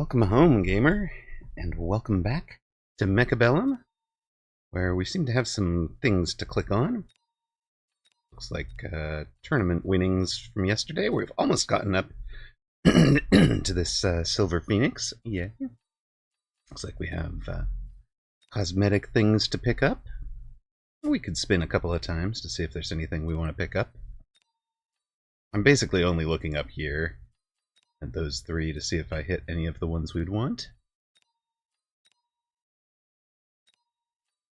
Welcome home, gamer, and welcome back to Mechabellum, where we seem to have some things to click on. Looks like tournament winnings from yesterday. We've almost gotten up to this Silver Phoenix. Yeah. Looks like we have cosmetic things to pick up. We could spin a couple of times to see if there's anything we want to pick up. I'm basically only looking up here at those three to see if I hit any of the ones we'd want.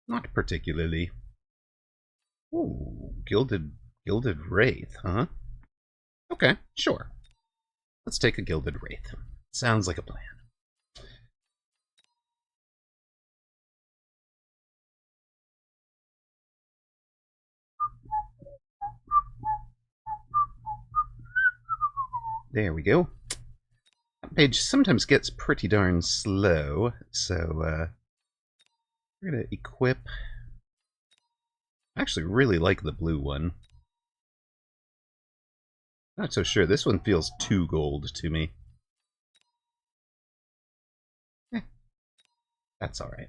Not particularly. Ooh, gilded wraith, huh? Okay, sure. Let's take a gilded wraith. Sounds like a plan. There we go. That page sometimes gets pretty darn slow, so we're gonna equip. I actually really like the blue one. Not so sure. This one feels too gold to me. That's alright.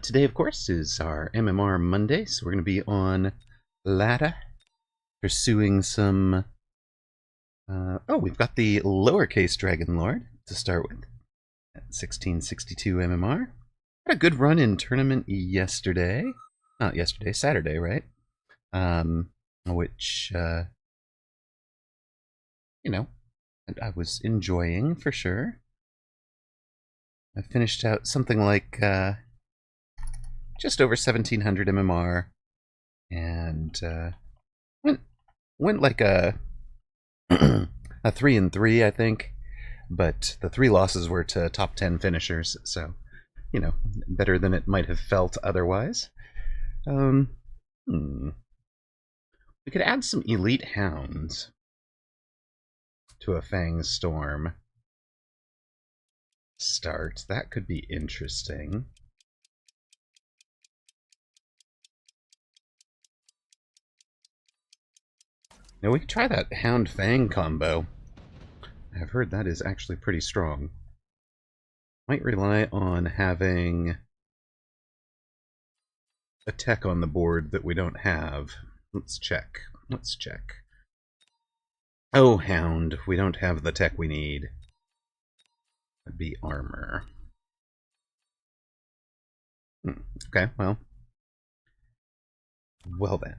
Today, of course, is our MMR Monday, so we're going to be on ladder, pursuing some... oh, we've got the lowercase Dragon Lord to start with, at 1662 MMR. Had a good run in tournament yesterday. Not yesterday, Saturday, right? Which, you know, I was enjoying for sure. I finished out something like just over 1700 MMR, and went like a a 3-3, I think, but the 3 losses were to top 10 finishers, so you know, better than it might have felt otherwise. We could add some elite hounds to a Fang Storm start. That could be interesting. Now we could try that Hound Fang combo. I've heard that is actually pretty strong. Might rely on having a tech on the board that we don't have. Let's check. Let's check. Oh, Hound. We don't have the tech we need. That'd be armor. Okay, well. Well then.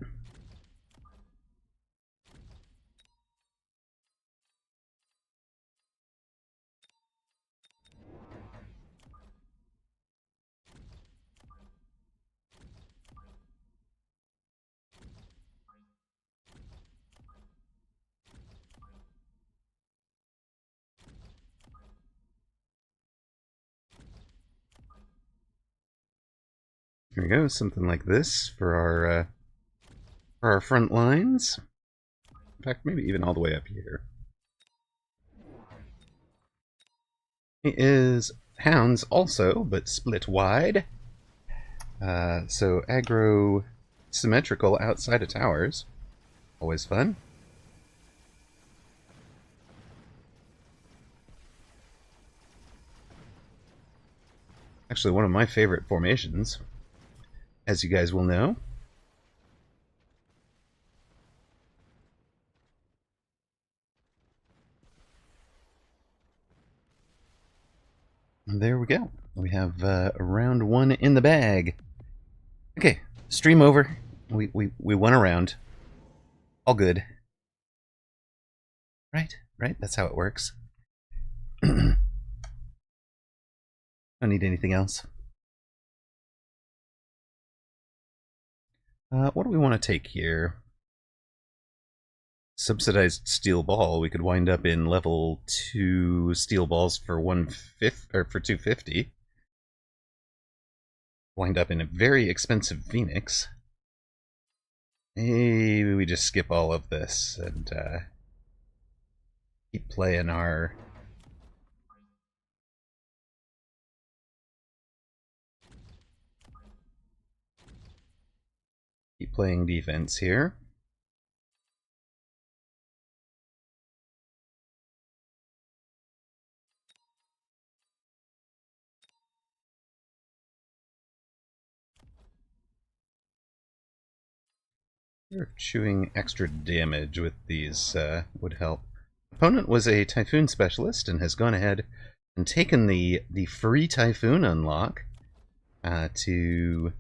Here we go, something like this for our front lines. In fact, maybe even all the way up here. It is hounds also, but split wide. So aggro symmetrical outside of towers. Always fun. Actually, one of my favorite formations, as you guys will know. And there we go. We have round 1 in the bag. Okay, stream over. We won a round. All good. Right? That's how it works. Don't need anything else. What do we want to take here? Subsidized steel ball. We could wind up in level 2 steel balls for 1/5 or for 250. Wind up in a very expensive Phoenix. Maybe we just skip all of this and keep playing our... Keep playing defense here. Chewing extra damage with these would help. Opponent was a Typhoon specialist and has gone ahead and taken the free Typhoon unlock to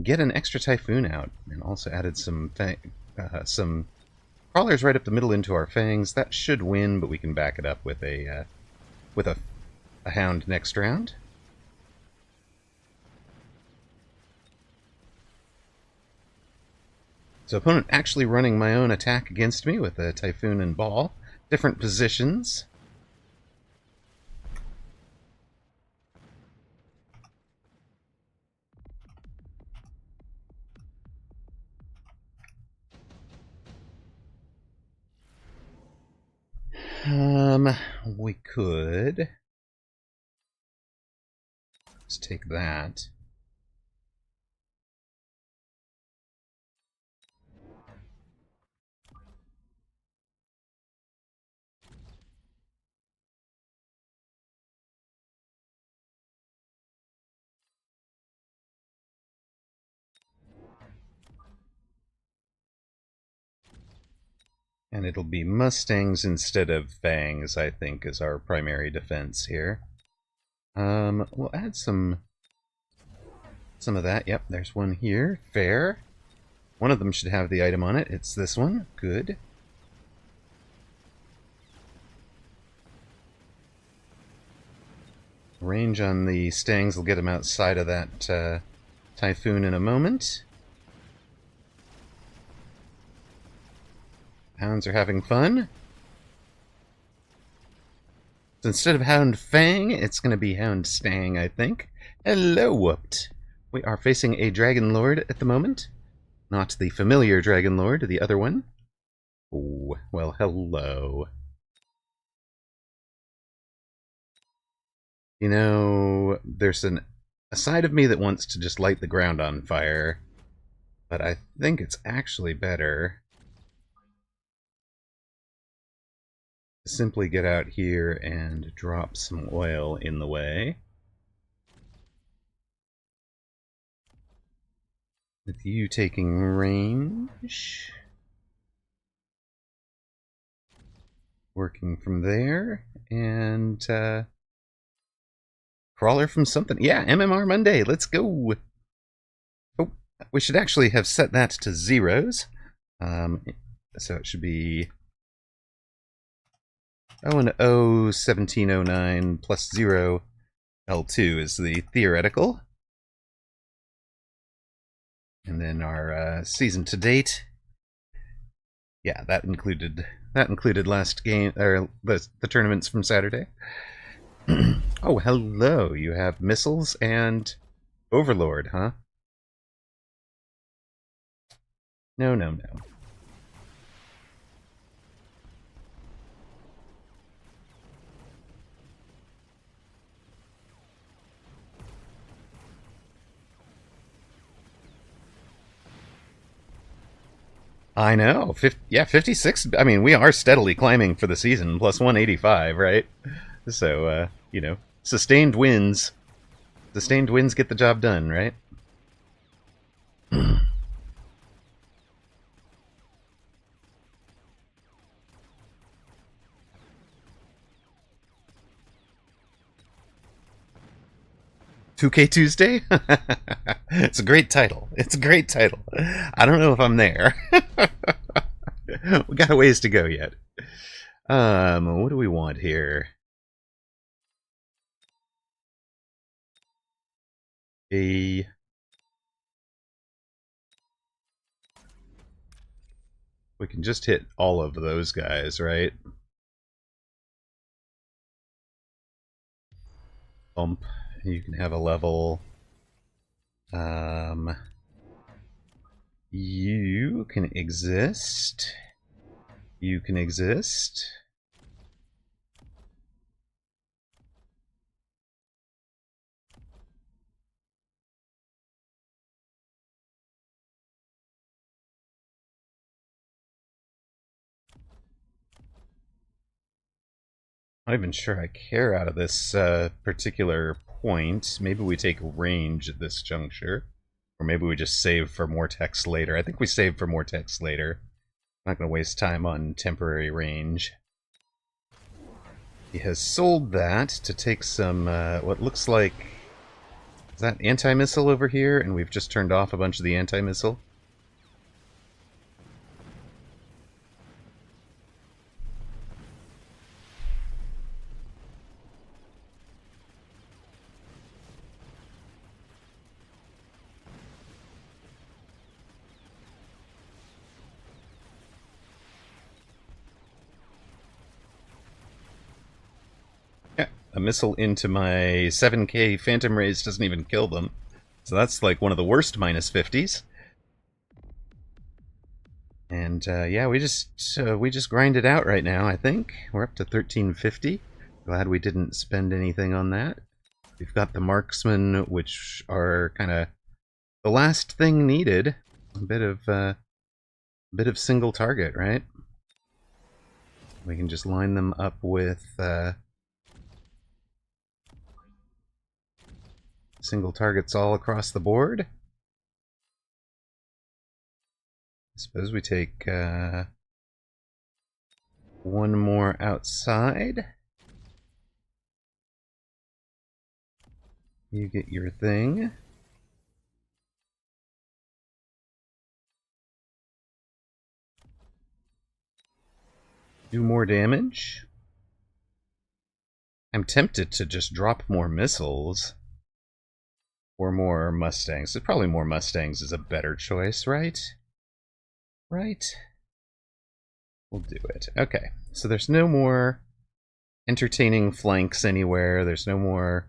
get an extra Typhoon out, and also added some crawlers right up the middle into our fangs. That should win, but we can back it up with a hound next round. So opponent actually running my own attack against me with a Typhoon and Ball. Different positions. We could... Let's take that. And it'll be Mustangs instead of Fangs, I think, is our primary defense here. We'll add some of that. Yep, there's one here. Fair. One of them should have the item on it. It's this one. Good. Range on the Stangs will get him outside of that Typhoon in a moment. Hounds are having fun. So instead of Hound Fang, it's going to be Hound Stang, I think. Hello, whooped. We are facing a Dragon Lord at the moment. Not the familiar Dragon Lord, the other one. Oh, well, hello. You know, there's a side of me that wants to just light the ground on fire, but I think it's actually better to simply get out here and drop some oil in the way. With you taking range. Working from there, and crawler from something. Yeah, MMR Monday, let's go! Oh, we should actually have set that to zeros. So it should be 0 and 0, 1709 plus 0, L2 is the theoretical. And then our season to date. Yeah, that included last game, or the tournaments from Saturday. Oh, hello. You have missiles and Overlord, huh? No, no, no. I know. Yeah, 56. I mean, we are steadily climbing for the season, plus 185, right? So, you know, sustained wins. Sustained wins get the job done, right? 2K Tuesday? It's a great title. It's a great title. I don't know if I'm there. We got a ways to go yet. What do we want here? We can just hit all of those guys, right? Bump. You can have a level. You can exist. You can exist. Not even sure I care out of this particular point. Maybe we take range at this juncture. Or maybe we just save for more text later. I think we save for more text later. I'm not going to waste time on temporary range. He has sold that to take some, what looks like... Is that anti-missile over here? And we've just turned off a bunch of the anti-missile. A missile into my 7K Phantom Rays doesn't even kill them. So that's like one of the worst minus 50s. And yeah, we just grind it out right now, I think. We're up to 1350. Glad we didn't spend anything on that. We've got the marksmen, which are kind of the last thing needed. A bit of single target, right? We can just line them up with single targets all across the board. I suppose we take one more outside. You get your thing. Do more damage. I'm tempted to just drop more missiles. Or more Mustangs. So probably more Mustangs is a better choice, right? Right? We'll do it. Okay, so there's no more entertaining flanks anywhere. There's no more...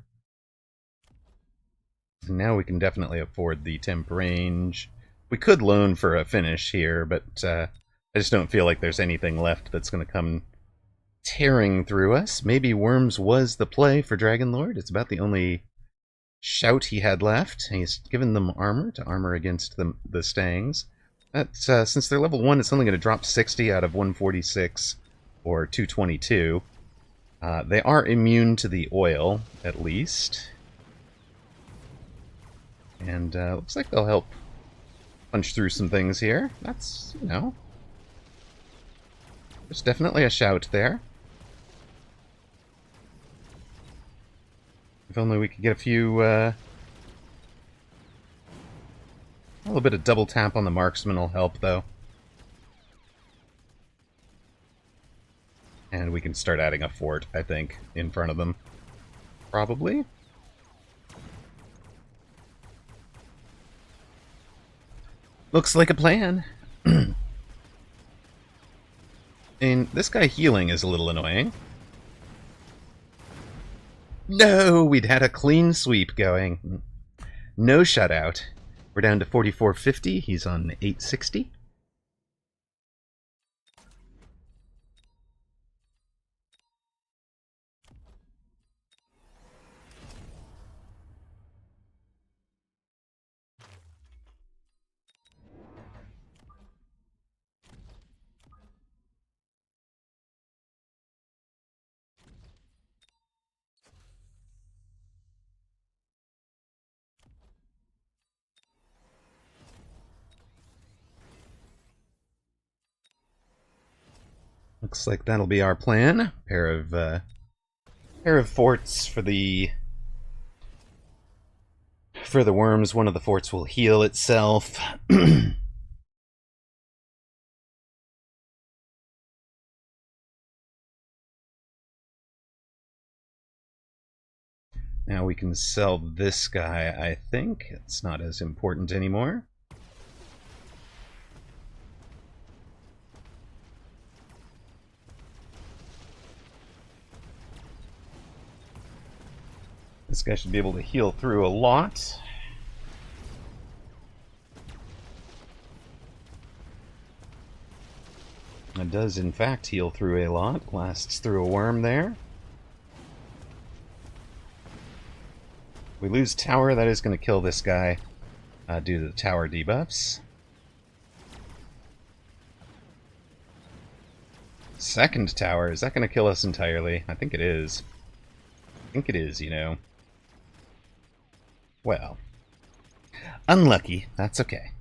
Now we can definitely afford the temp range. We could loan for a finish here, but I just don't feel like there's anything left that's going to come tearing through us. Maybe Worms was the play for Dragonlord. It's about the only shout he had left. He's given them armor to armor against the Stangs. That's, since they're level 1, it's only going to drop 60 out of 146 or 222. They are immune to the oil, at least. And looks like they'll help punch through some things here. That's, you know... There's definitely a shout there. If only we could get a few, a little bit of double tap on the marksman will help, though. And we can start adding a fort, I think, in front of them. Probably. Looks like a plan. And this guy healing is a little annoying. No, we'd had a clean sweep going. No shutout. We're down to 4450. He's on 860. Looks like that'll be our plan. Pair of forts for the worms. One of the forts will heal itself. Now we can sell this guy, I think. It's not as important anymore. This guy should be able to heal through a lot. It does, in fact, heal through a lot. Blasts through a worm there. We lose tower, that is going to kill this guy due to the tower debuffs. Second tower, is that going to kill us entirely? I think it is. I think it is, you know. Well, Unlucky. That's okay.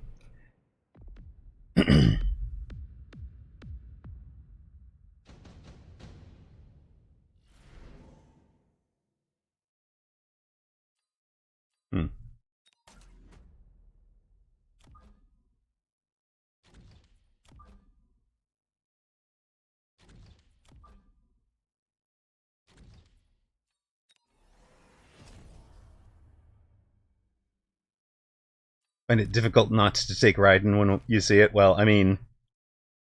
Hmm. Find it difficult not to take Raiden when you see it? Well, I mean,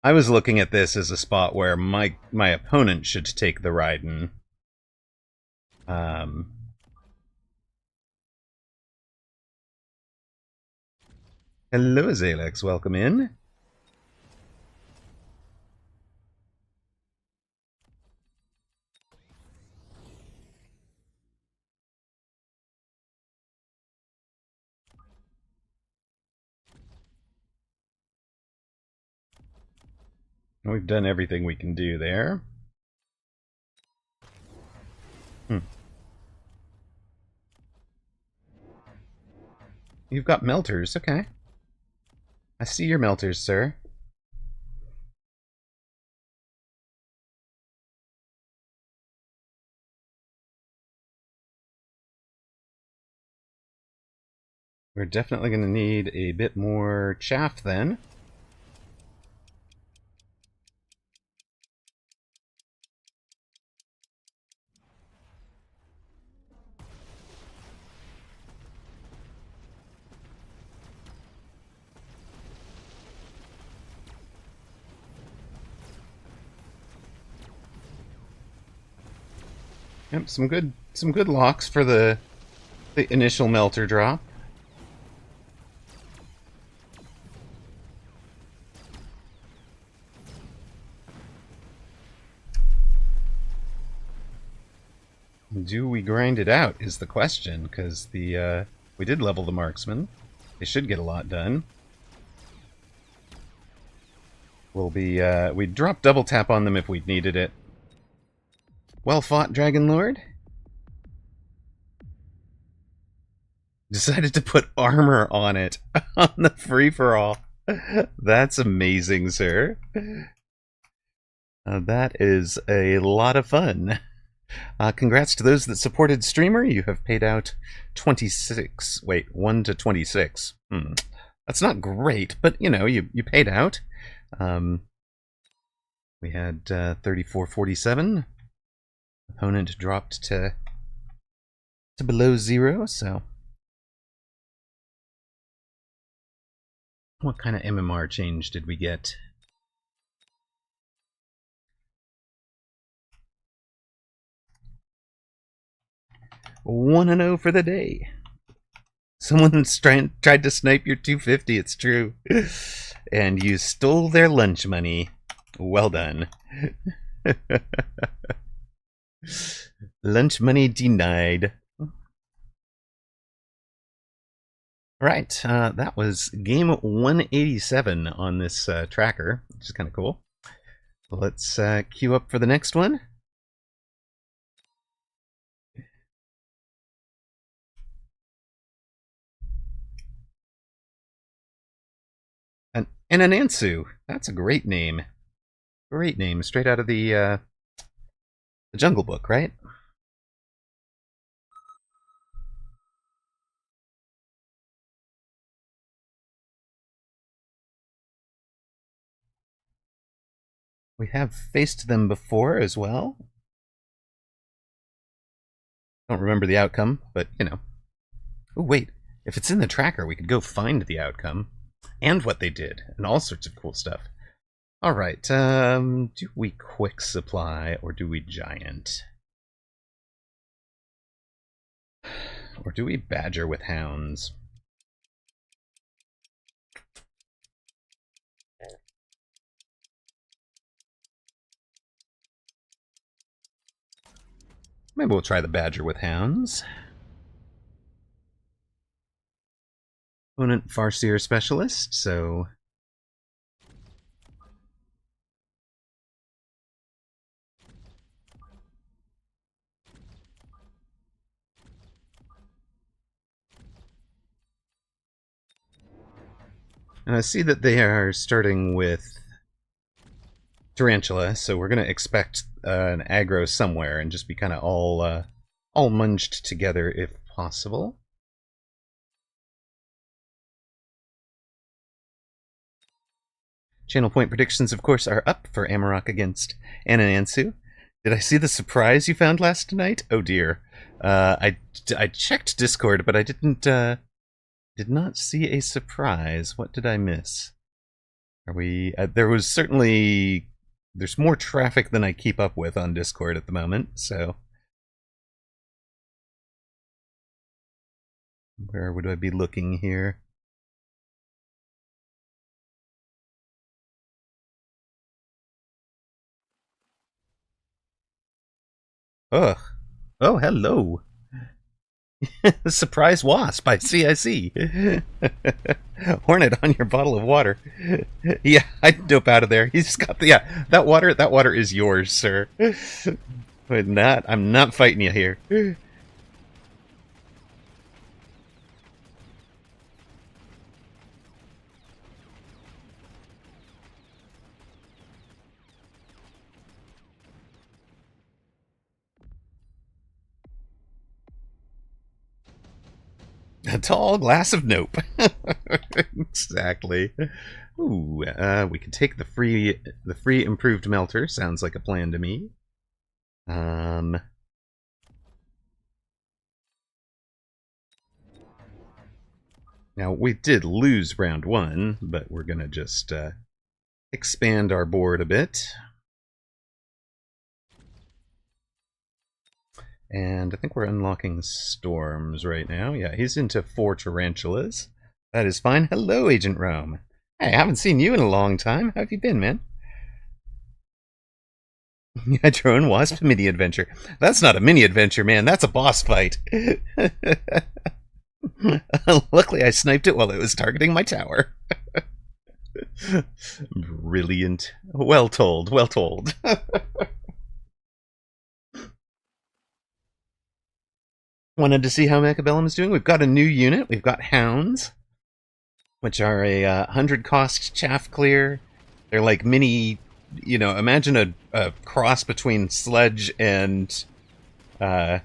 I was looking at this as a spot where my opponent should take the Raiden. Hello, Zalex. Welcome in. We've done everything we can do there. You've got melters, okay. I see your melters, sir. We're definitely going to need a bit more chaff then. Yep, some good locks for the initial melter drop. Do we grind it out is the question, because the we did level the marksman. They should get a lot done. We'll be we'd drop double tap on them if we'd needed it. Well fought, Dragon Lord. Decided to put armor on it on the free-for-all. That's amazing, sir. That is a lot of fun. Congrats to those that supported Streamer. You have paid out 26. Wait, 1 to 26. That's not great, but you know, you paid out. We had 34.47. Opponent dropped to below 0, so. What kind of MMR change did we get? One and 0 for the day. Someone's tried to snipe your 250, it's true. And you stole their lunch money. Well done. Lunch money denied. Right, that was game 187 on this tracker, which is kind of cool. Let's queue up for the next one. And Anansu. That's a great name. Great name, straight out of the Jungle Book, right? We have faced them before as well. Don't remember the outcome, but you know. Oh wait, if it's in the tracker, we could go find the outcome and what they did and all sorts of cool stuff. All right, do we quick supply or do we giant? Or do we badger with hounds? Maybe we'll try the badger with hounds. Opponent Farseer Specialist, so And I see that they are starting with Tarantula, so we're going to expect an aggro somewhere and just be kind of all munged together if possible. Channel point predictions, of course, are up for Amarok against Ananansu. Did I see the surprise you found last night? Oh dear. I checked Discord, but I did not see a surprise. What did I miss? Are we... there was certainly... There's more traffic than I keep up with on Discord at the moment, so... Where would I be looking here? Ugh. Oh, hello. Surprise wasp, I see. Hornet on your bottle of water. Yeah, I'd dope out of there. He's got the... Yeah, that water is yours, sir. But I'm not fighting you here. A tall glass of nope. Exactly. Ooh, we could take the free improved melter. Sounds like a plan to me. Now we did lose round 1, but we're gonna just expand our board a bit. And I think we're unlocking storms right now. Yeah, he's into 4 tarantulas. That is fine. Hello, Agent Rome. Hey, I haven't seen you in a long time. How have you been, man? You had your own wasp mini adventure. That's not a mini adventure, man. That's a boss fight. Luckily, I sniped it while it was targeting my tower. Brilliant. Well told, well told. Wanted to see how Mechabellum is doing. We've got a new unit. We've got Hounds, which are a 100 cost chaff clear. They're like mini, you know, imagine a cross between Sledge and Arclight.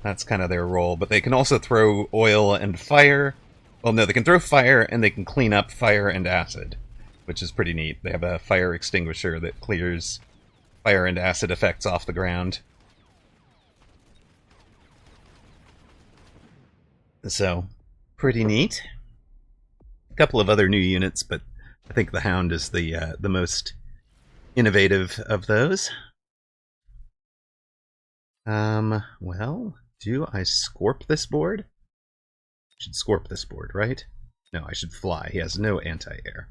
That's kind of their role. But they can also throw oil and fire. Well, no, they can throw fire and they can clean up fire and acid, which is pretty neat. They have a fire extinguisher that clears fire and acid effects off the ground. So, pretty neat. A couple of other new units, but I think the Hound is the most innovative of those. Well, do I scorp this board? I should scorp this board, right? No, I should fly. He has no anti-air.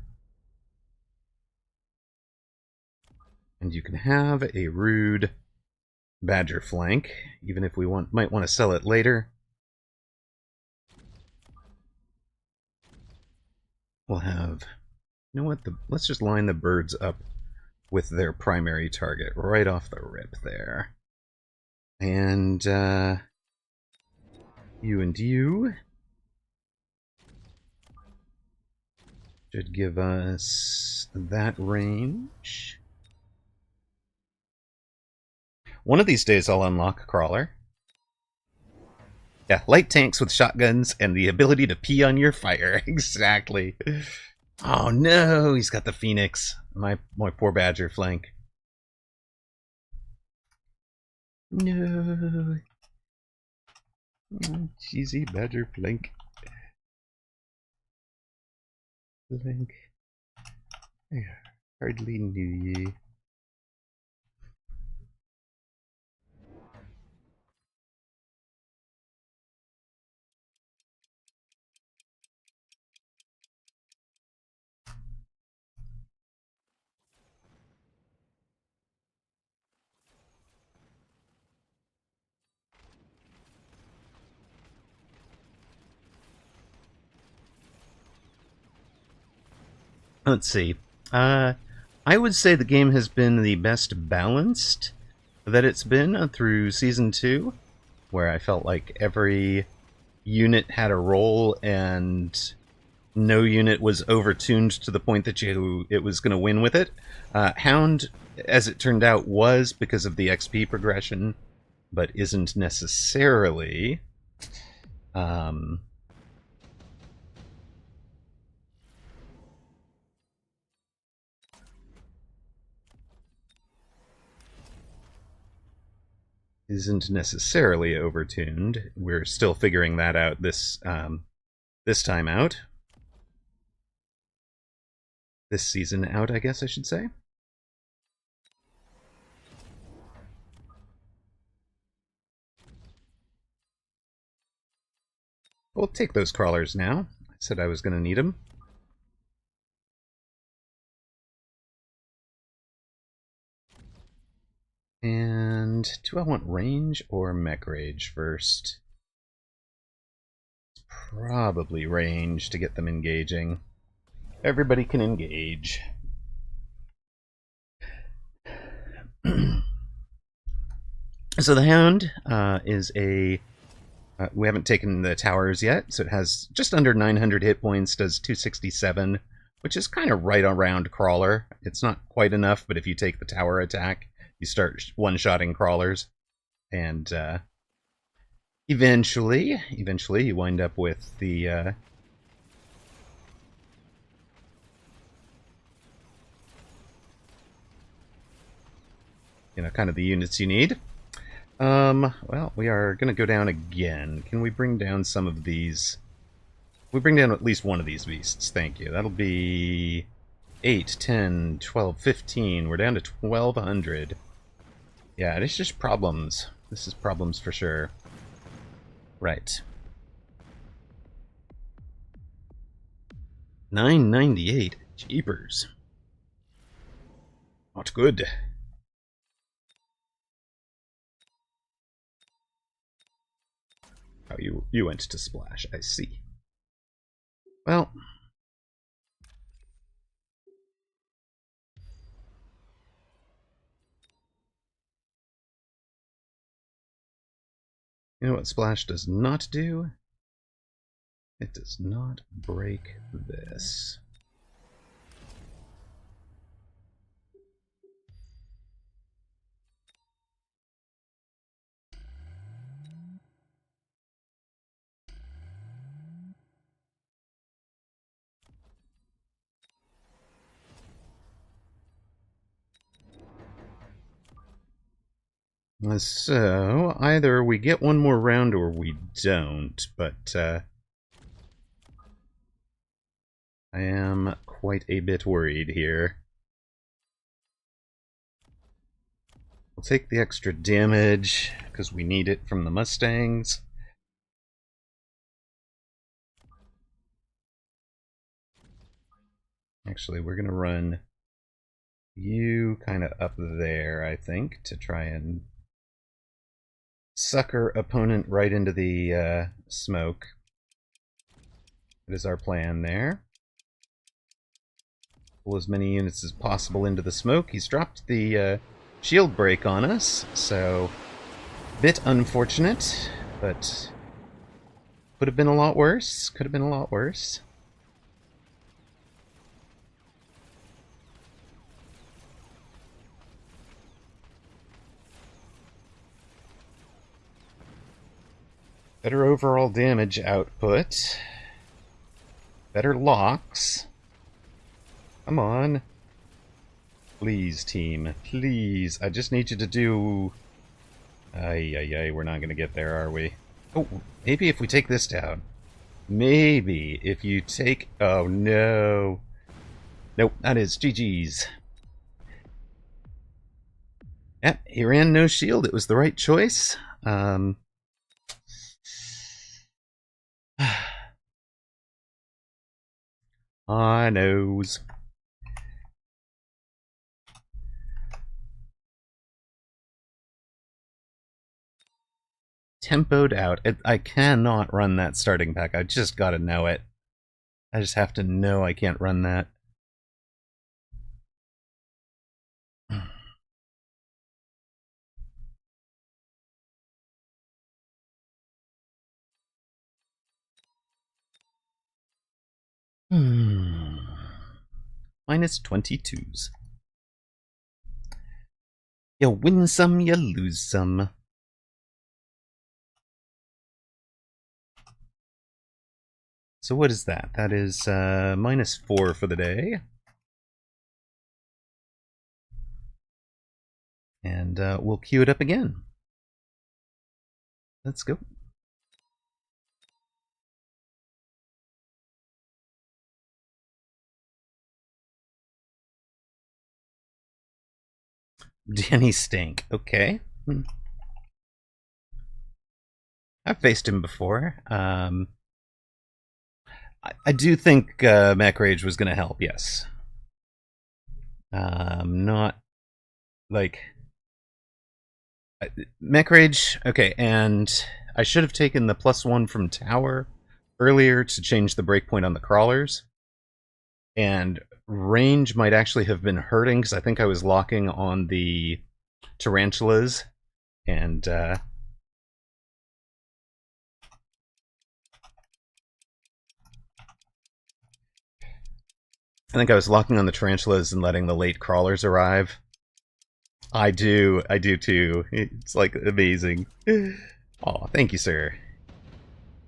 And you can have a rude badger flank, even if we might want to sell it later. We'll have, you know what, let's just line the birds up with their primary target right off the rip there. And you should give us that range. One of these days I'll unlock a crawler. Yeah, light tanks with shotguns and the ability to pee on your fire. Exactly. Oh no, he's got the Phoenix. My poor badger flank. No. Oh, cheesy badger flank. Flank. I hardly knew ye. Let's see. I would say the game has been the best balanced that it's been through Season 2, where I felt like every unit had a role and no unit was overtuned to the point that it was going to win with it. Hound, as it turned out, was because of the XP progression, but isn't necessarily. Isn't necessarily overtuned. We're still figuring that out this time out. This season out, I guess I should say. We'll take those crawlers now. I said I was going to need them. And do I want range or mech rage first? Probably range to get them engaging. Everybody can engage. So the Hound is a... we haven't taken the towers yet, so it has just under 900 hit points, does 267, which is kind of right around Crawler. It's not quite enough, but if you take the tower attack, you start one-shotting crawlers, and eventually you wind up with the kind of the units you need. Well, we are going to go down again. Can we bring down some of these? We bring down at least one of these beasts. Thank you. That'll be 8, 10, 12, 15. We're down to 1,200. Yeah, it's just problems. This is problems for sure. Right. 998. Jeepers. Not good. Oh, you went to splash. I see. Well... You know what splash does not do? It does not break this. So, either we get one more round or we don't, but I am quite a bit worried here. We'll take the extra damage, because we need it from the Mustangs. Actually, we're going to run you kind of up there, I think, to try and sucker opponent right into the smoke. That is our plan there. Pull as many units as possible into the smoke. He's dropped the shield break on us, so bit unfortunate, but could have been a lot worse. Could have been a lot worse. Better overall damage output. Better locks. Come on. Please, team. Please. I just need you to do... Ay, we're not going to get there, are we? Oh, maybe if we take this down. Maybe if you take... Oh, no. Nope, that is GG's. Yeah, he ran no shield. It was the right choice. I knows. Tempoed out. I cannot run that starting pack. I just gotta know it. I just have to know I can't run that. Minus 22s. You win some, you lose some. So what is that? That is minus 4 for the day. And we'll queue it up again. Let's go. Danny Stank. Okay. I've faced him before. I do think Mac Rage was going to help, yes. Not like... Mech Rage, okay, and I should have taken the +1 from Tower earlier to change the breakpoint on the crawlers. And range might actually have been hurting because I think I was locking on the tarantulas, and I think I was locking on the tarantulas and letting the late crawlers arrive. I do too. It's like amazing. Oh, thank you, sir.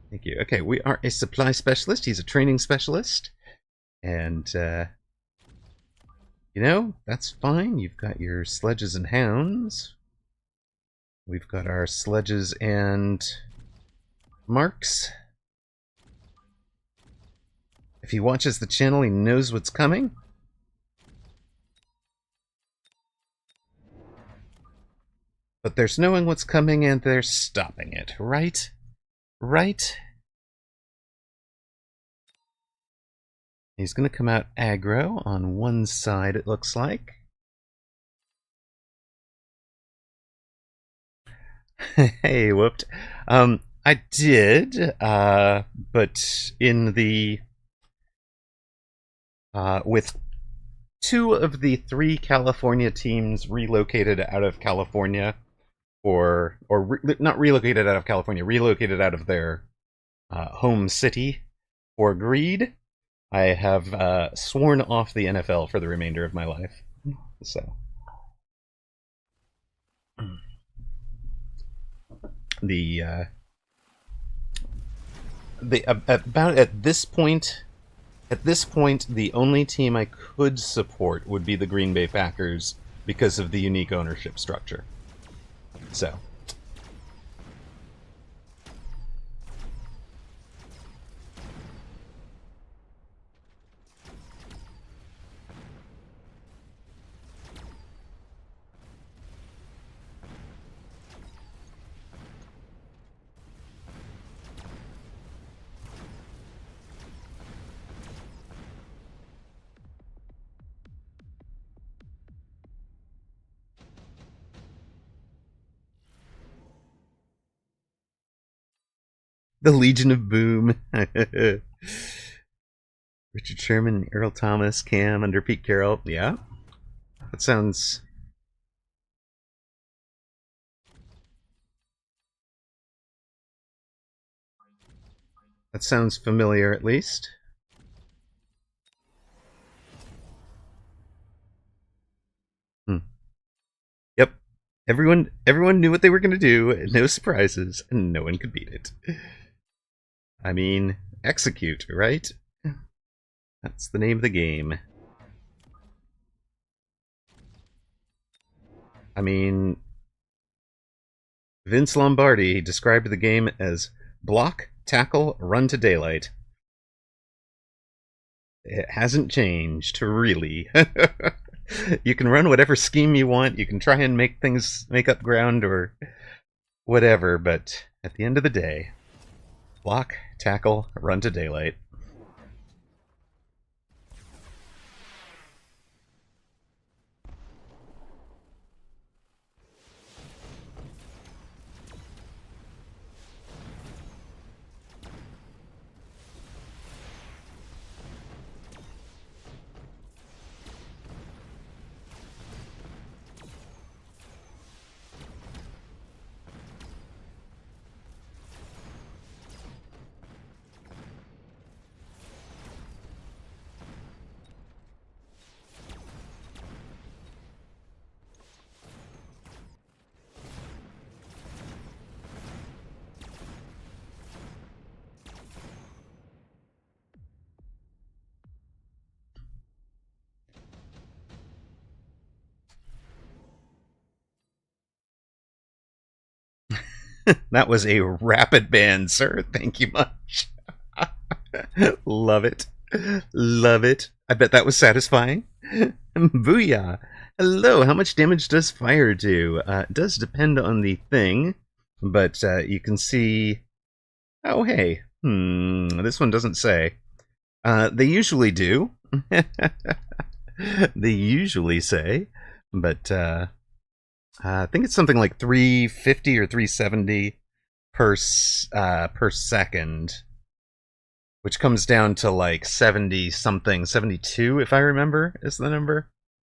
Thank you. Okay, we are a supply specialist. He's a training specialist. And, you know, that's fine. You've got your sledges and hounds. We've got our sledges and marks. If he watches the channel, he knows what's coming. But there's knowing what's coming and there's stopping it, right? Right? He's going to come out aggro on one side, it looks like. Hey, whooped. I did, but in the... with 2 of the 3 California teams relocated out of California, not relocated out of California, relocated out of their home city for greed, I have sworn off the NFL for the remainder of my life. So about at this point, the only team I could support would be the Green Bay Packers because of the unique ownership structure. So. The Legion of Boom. Richard Sherman, Earl Thomas, Cam under Pete Carroll. Yeah. That sounds... That sounds familiar, at least. Yep. Everyone knew what they were going to do. No surprises, and no one could beat it. I mean, execute, right? That's the name of the game. I mean, Vince Lombardi described the game as block, tackle, run to daylight. It hasn't changed, really. You can run whatever scheme you want. You can try and make up ground or whatever, but at the end of the day, block, tackle, run to daylight. That was a rapid ban, sir. Thank you much. Love it. Love it. I bet that was satisfying. Booyah. Hello, how much damage does fire do? It does depend on the thing, but you can see... Oh, hey. This one doesn't say. They usually do. They usually say, but I think it's something like 350 or 370 per second, which comes down to like 70 something, 72 if I remember is the number.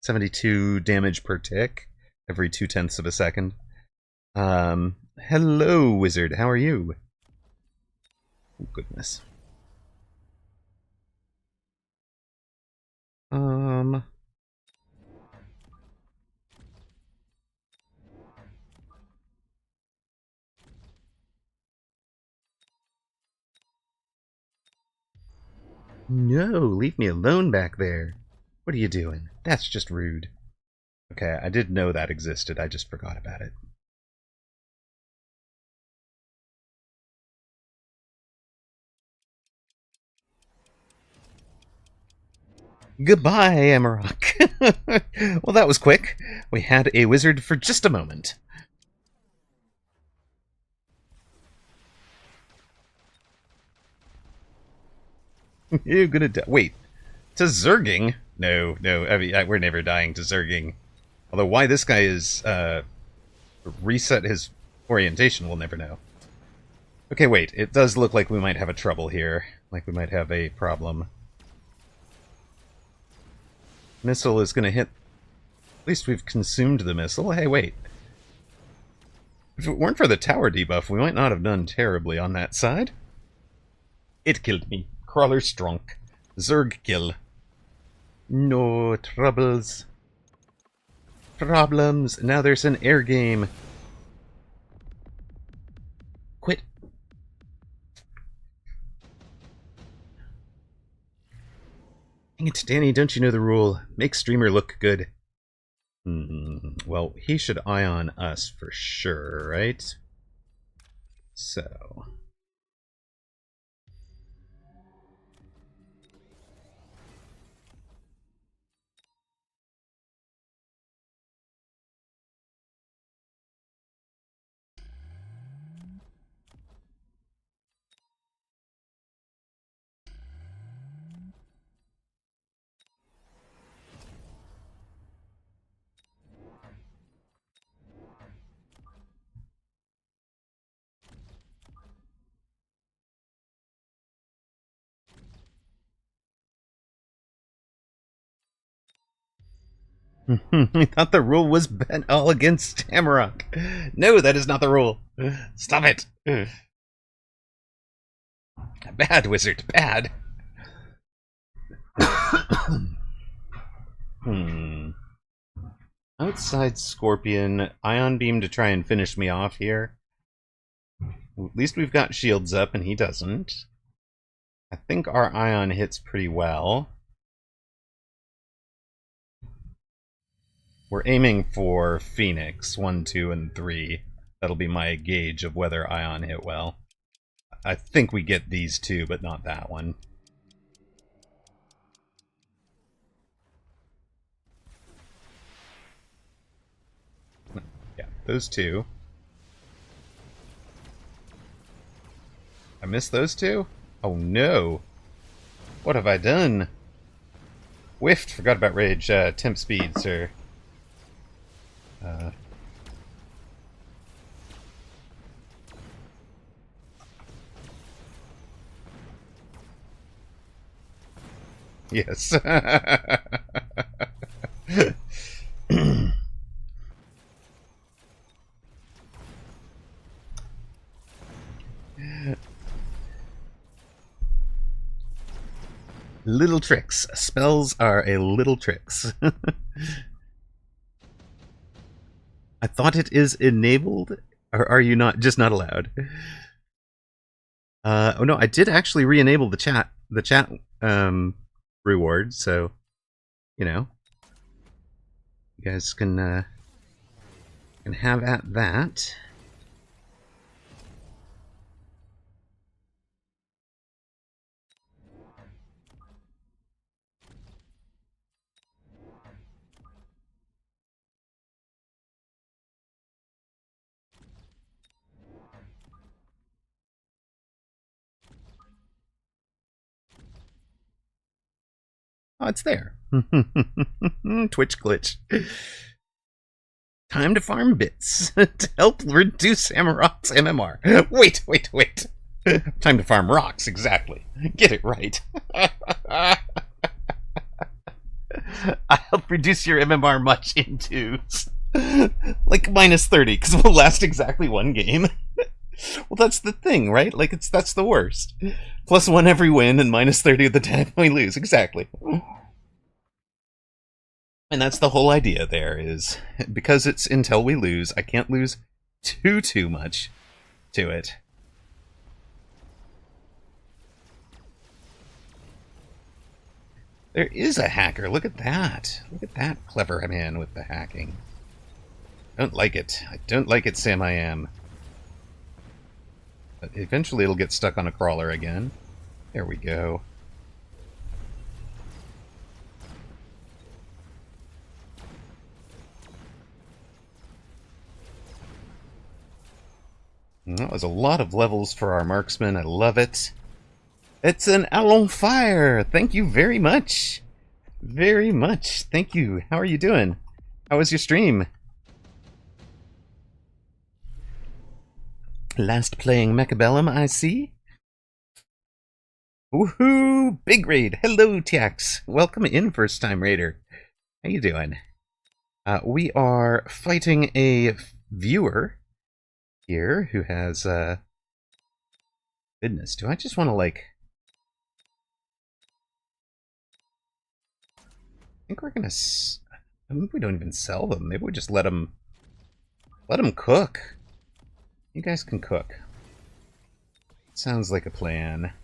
72 damage per tick every 0.2 of a second. Hello, wizard. How are you? Oh, goodness. No, leave me alone back there. What are you doing? That's just rude. Okay, I did know that existed. I just forgot about it. Goodbye, Amarok. Well, that was quick. We had a wizard for just a moment. You're gonna die. Wait, to Zerging? No, I mean, we're never dying to Zerging. Although why this guy is reset his orientation, we'll never know. Okay, wait. It does look like we might have a trouble here. Like we might have a problem. Missile is going to hit... At least we've consumed the missile. Hey, wait. If it weren't for the tower debuff, we might not have done terribly on that side. It killed me. Crawler strunk. Zerg kill. No troubles. Problems. Now there's an air game. Quit. Dang it, Danny, don't you know the rule? Make streamer look good. Well, he should ion us for sure, right? So... I thought the rule was bent all against Amarok. No, that is not the rule. Stop it. Bad, wizard, bad. Outside Scorpion, Ion Beam to try and finish me off here. At least we've got shields up and he doesn't. I think our Ion hits pretty well. We're aiming for Phoenix 1, 2, and 3. That'll be my gauge of whether Ion hit well. I think we get these two, but not that one. Yeah, those two. I missed those two? Oh no! What have I done? Whiffed! Forgot about rage. Temp speed, sir. Yes. Little tricks. Spells are a little tricks. I thought it is enabled, or are you not just not allowed? Oh no, I did actually re-enable the chat reward, so you know, you guys can have at that. Oh, it's there. Twitch glitch. Time to farm bits to help reduce Amarok's MMR. Wait. Time to farm rocks, exactly. Get it right. I help reduce your MMR much in twos. Like minus 30, because we'll last exactly one game. Well, that's the thing, right? Like, that's the worst. Plus 1 every win, and minus 30 of the time we lose. Exactly. And that's the whole idea there, is because it's until we lose, I can't lose too much to it. There is a hacker. Look at that. Look at that clever man with the hacking. Don't like it. I don't like it, Sam I am. But eventually it'll get stuck on a crawler again. There we go. That was a lot of levels for our marksman. I love it. It's an owl on fire. Thank you very much. Very much. Thank you. How are you doing? How was your stream? Last playing Mechabellum, I see. Woohoo! Big raid. Hello, Tiax. Welcome in, first time raider. How you doing? We are fighting a viewer here who has goodness, do I just want to like I think we're gonna maybe we don't even sell them. Maybe we just let them cook. You guys can cook. Sounds like a plan.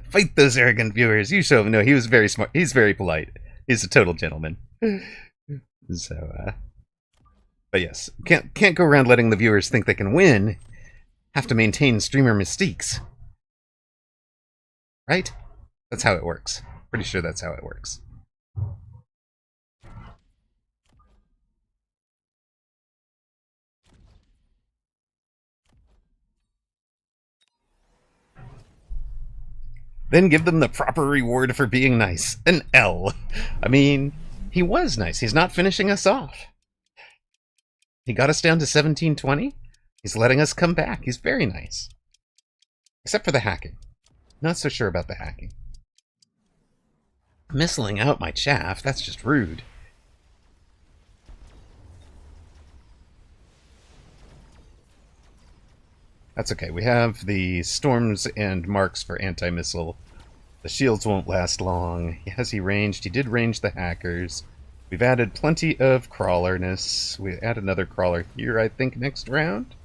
Fight those arrogant viewers. You show him. No, he was very smart. He's very polite. He's a total gentleman. So, but yes, can't go around letting the viewers think they can win. Have to maintain streamer mystiques. Right? That's how it works. Pretty sure that's how it works. Then give them the proper reward for being nice. An L. I mean, he was nice. He's not finishing us off. He got us down to 1720. He's letting us come back. He's very nice. Except for the hacking. Not so sure about the hacking. Missiling out my chaff, that's just rude. That's okay. We have the storms and marks for anti-missile. The shields won't last long. Has he ranged? He did range the hackers. We've added plenty of crawlerness. We add another crawler here, I think, next round.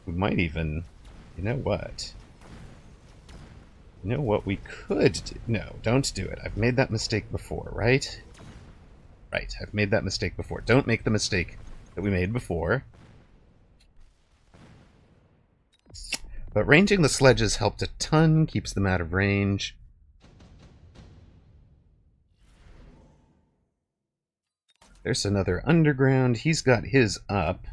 We might even... You know what? You know what we could do? No, don't do it. I've made that mistake before, right? Right, I've made that mistake before. Don't make the mistake that we made before. But ranging the sledges helped a ton, keeps them out of range. There's another underground. He's got his up.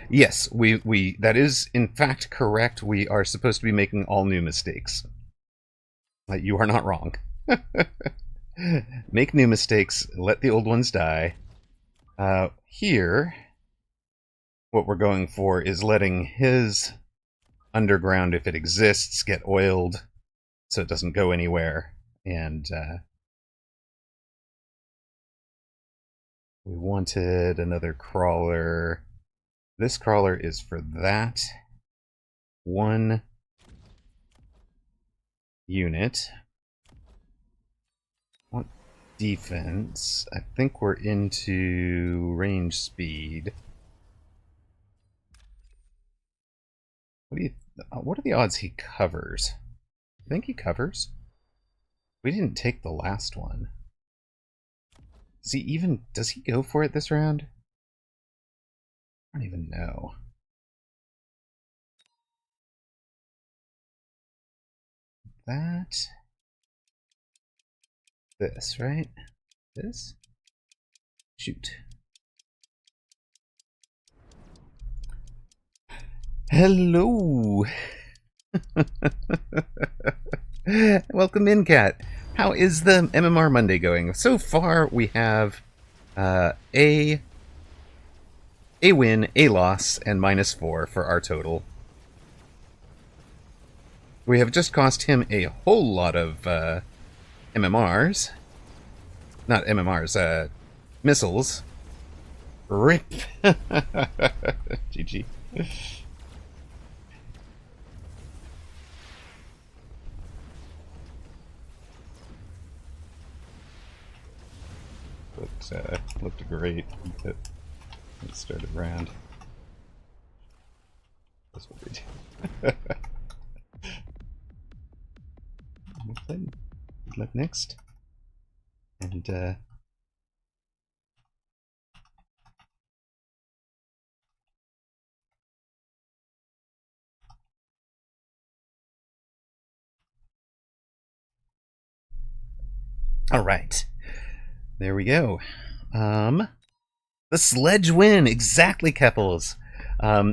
Yes, that is in fact correct. We are supposed to be making all new mistakes. You are not wrong. Make new mistakes, let the old ones die. Here, what we're going for is letting his underground, if it exists, get oiled so it doesn't go anywhere. And we wanted another crawler. This crawler is for that one unit. Want defense. I think we're into range speed. What are the odds he covers? I think he covers. We didn't take the last one. Does he go for it this round? I don't even know. that. This, right? This? Shoot. Hello! Welcome in, Kat. How is the MMR Monday going? So far, we have a win, a loss, and -4 for our total. We have just cost him a whole lot of MMRs. Not MMRs, missiles. RIP! GG. Looked great. Let's start a round. That's what we do. Look next. And all right. There we go. The sledge win, exactly, Keppels.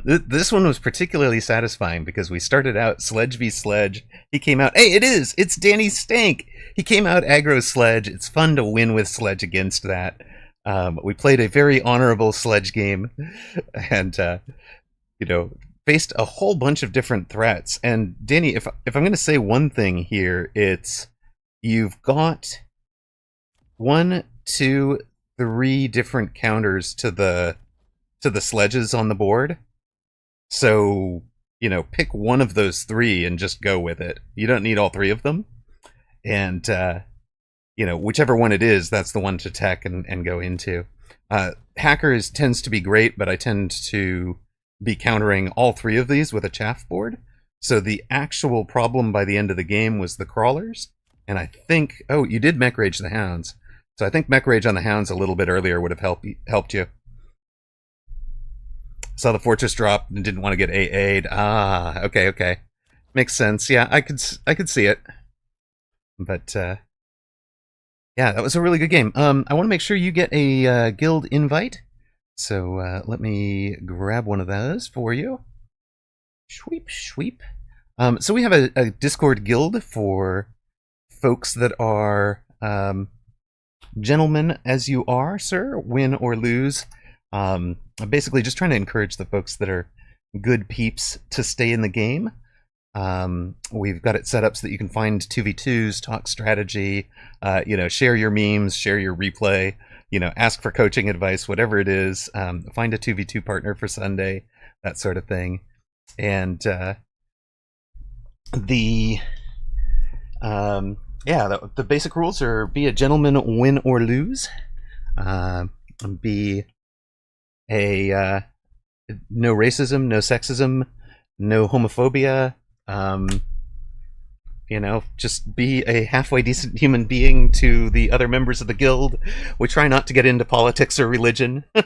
This one was particularly satisfying because we started out sledge v sledge. He came out, hey, it's Danny Stank. He came out aggro sledge. It's fun to win with sledge against that. We played a very honorable sledge game and, faced a whole bunch of different threats. And Danny, if I'm going to say one thing here, it's you've got 1, 2, 3 different counters to the sledges on the board. So, pick one of those 3 and just go with it. You don't need all 3 of them. And, whichever one it is, that's the one to tech and go into. Hackers tends to be great, but I tend to be countering all 3 of these with a chaff board. So the actual problem by the end of the game was the crawlers. And I think, oh, you did mech rage the hounds. So I think mech rage on the hounds a little bit earlier would have helped you. Saw the fortress drop and didn't want to get AA'd. Ah, okay. Makes sense. Yeah, I could see it. But yeah, that was a really good game. I want to make sure you get a guild invite. So let me grab one of those for you. Sweep. So we have a Discord guild for folks that are gentlemen as you are, sir, win or lose. I'm basically just trying to encourage the folks that are good peeps to stay in the game. We've got it set up so that you can find 2v2s, talk strategy, share your memes, share your replay, ask for coaching advice, whatever it is, find a 2v2 partner for Sunday, that sort of thing. And the basic rules are be a gentleman, win or lose. Be a no racism, no sexism, no homophobia. Just be a halfway decent human being to the other members of the guild. We try not to get into politics or religion. I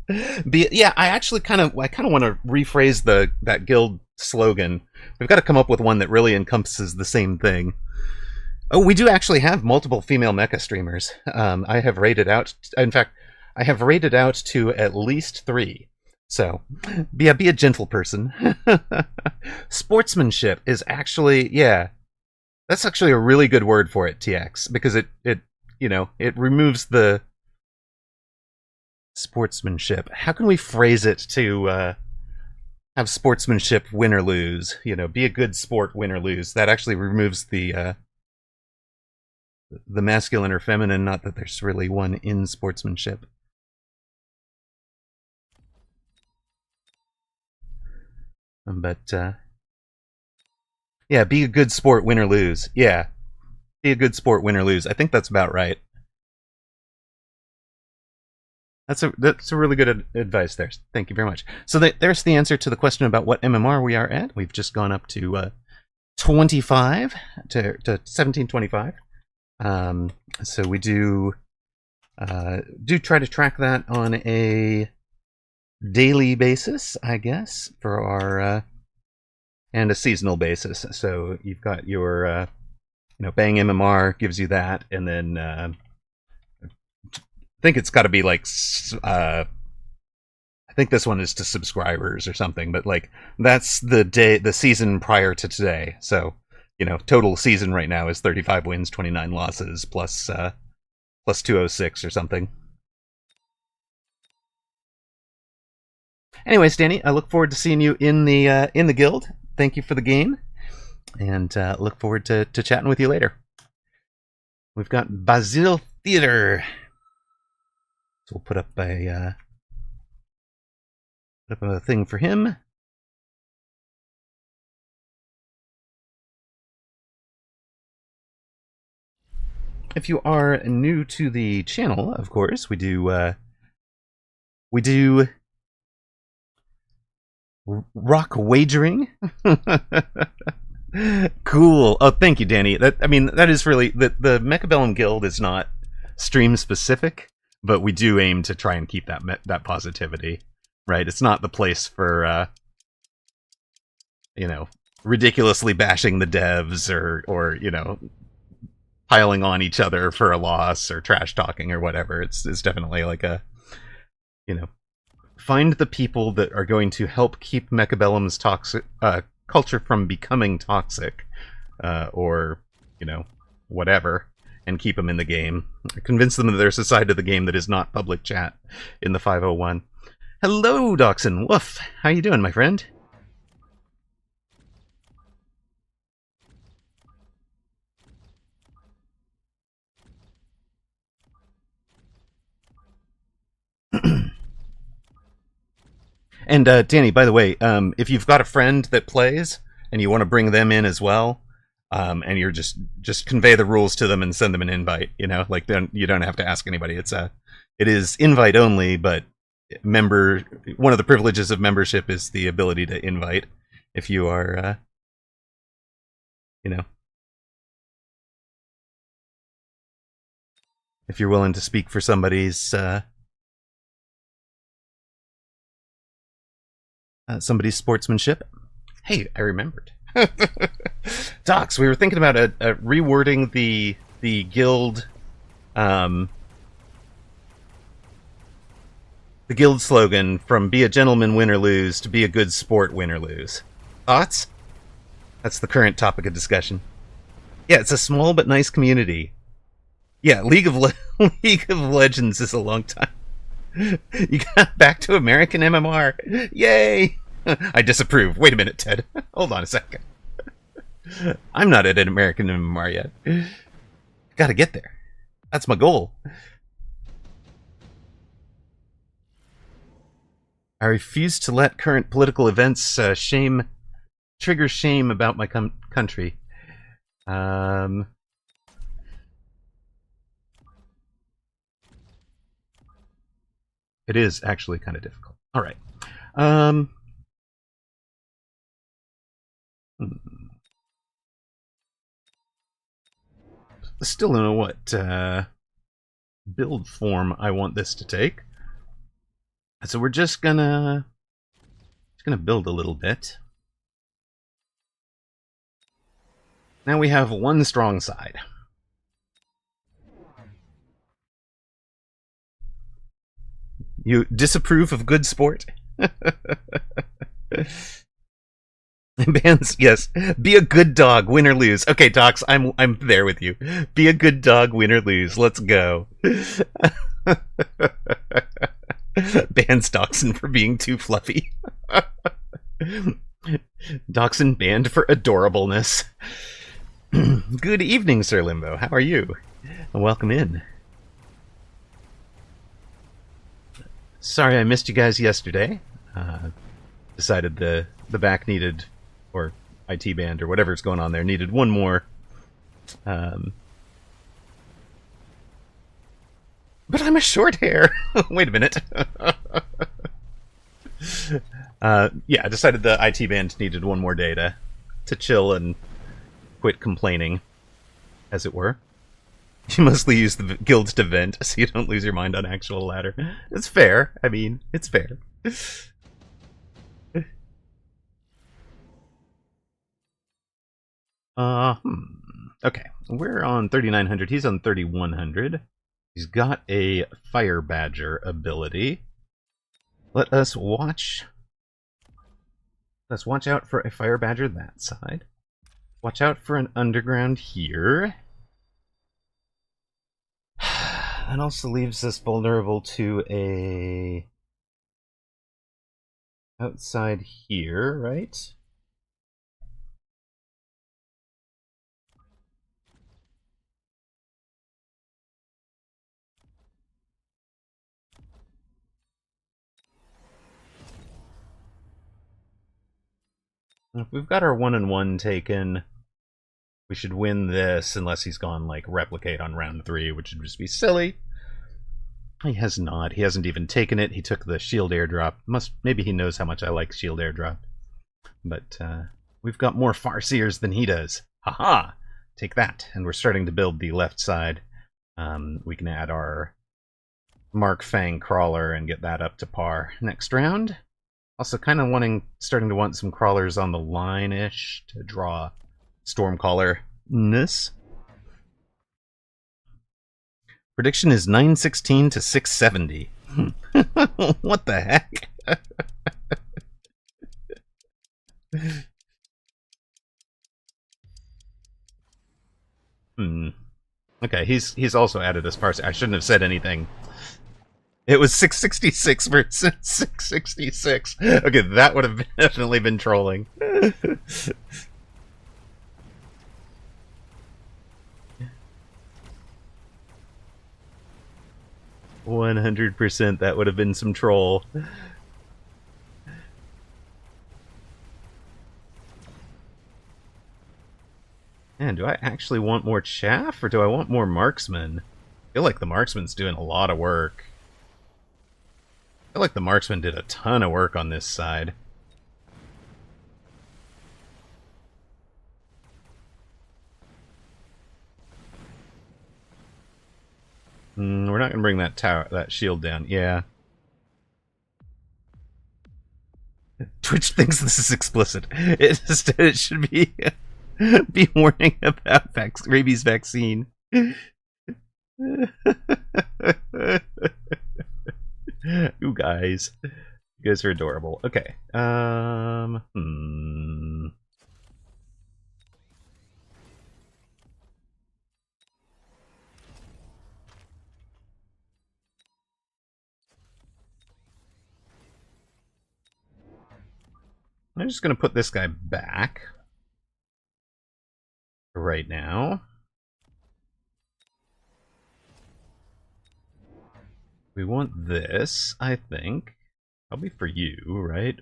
kind of want to rephrase that guild slogan. We've got to come up with one that really encompasses the same thing. Oh, we do actually have multiple female mecha streamers. I have rated out. In fact, I have rated out to at least 3. So, be a gentle person. Sportsmanship is actually, that's actually a really good word for it, TX, because it removes the sportsmanship. How can we phrase it to have sportsmanship win or lose? Be a good sport, win or lose. That actually removes the masculine or feminine. Not that there's really one in sportsmanship. But, be a good sport, win or lose. Yeah, be a good sport, win or lose. I think that's about right. That's a really good advice there. Thank you very much. So there's the answer to the question about what MMR we are at. We've just gone up to 25 to 1725. So we do try to track that on a daily basis, I guess, for our and a seasonal basis. So you've got your, Bang MMR gives you that, and then I think it's got to be like, I think this one is to subscribers or something, but like that's the season prior to today. So, total season right now is 35 wins, 29 losses, plus 206 or something. Anyways, Danny, I look forward to seeing you in the guild. Thank you for the game, and look forward to chatting with you later. We've got Basil Theater, so we'll put up a thing for him. If you are new to the channel, of course, we do rock wagering. Cool. Oh, thank you, Danny. That is really the Mechabellum Guild is not stream specific, but we do aim to try and keep that positivity, right? It's not the place for ridiculously bashing the devs or piling on each other for a loss or trash talking or whatever. It's definitely like a find the people that are going to help keep Mechabellum's toxic culture from becoming toxic, or whatever, and keep them in the game. Convince them that there's a side of the game that is not public chat in the 501. Hello, Dachshund. Woof. How you doing, my friend? And Danny, by the way, if you've got a friend that plays and you want to bring them in as well, and you're just convey the rules to them and send them an invite, then you don't have to ask anybody. It is invite only, but one of the privileges of membership is the ability to invite if you are, if you're willing to speak for somebody's sportsmanship. Hey, I remembered. Docs, we were thinking about rewording the guild, the guild slogan from "Be a gentleman, win or lose" to "Be a good sport, win or lose." Thoughts? That's the current topic of discussion. Yeah, it's a small but nice community. Yeah, League of Legends is a long time. You got back to American MMR. Yay! I disapprove. Wait a minute, Ted. Hold on a second. I'm not at an American MMR yet. Gotta get there. That's my goal. I refuse to let current political events trigger shame about my country. It is actually kind of difficult. All right. Still don't know what build form I want this to take. So we're just gonna build a little bit. Now we have one strong side. You disapprove of good sport? Bands, yes. Be a good dog, win or lose. Okay, Docs, I'm there with you. Be a good dog, win or lose. Let's go. Bans Dachshund for being too fluffy. Dachshund banned for adorableness. Good evening, Sir Limbo. How are you? And welcome in. Sorry I missed you guys yesterday. Decided the back needed, or IT band, or whatever's going on there, needed one more. But I'm a short hair. Wait a minute. Yeah, I decided the IT band needed one more day to chill and quit complaining, as it were. You mostly use the guilds to vent, so you don't lose your mind on actual ladder. It's fair. I mean, it's fair. Okay, we're on 3,900. He's on 3,100. He's got a Fire Badger ability. Let us watch. Let's watch out for a Fire Badger that side. Watch out for an Underground here. That also leaves us vulnerable to a outside here, right? If we've got our 1-1 taken, we should win this unless he's gone like replicate on round 3, which would just be silly. He has not. He hasn't even taken it. He took the shield airdrop. Maybe he knows how much I like shield airdrop. But we've got more Farseers than he does. Haha! Take that. And we're starting to build the left side. We can add our Mark Fang Crawler and get that up to par next round. Also kind of starting to want some crawlers on the line-ish to draw Stormcaller-ness. Prediction is 916 to 670. What the heck? Okay, he's also added as far as I shouldn't have said anything. It was 666 versus 666. Okay, that would have definitely been trolling. 100% that would have been some troll. Man, do I actually want more chaff, or do I want more marksman? I feel like the marksman's doing a lot of work. I feel like the marksman did a ton of work on this side. We're not going to bring that shield down. Yeah. Twitch thinks this is explicit. It should be warning about rabies vaccine. You guys. You guys are adorable. Okay. I'm just going to put this guy back right now. We want this, I think. Probably for you, right?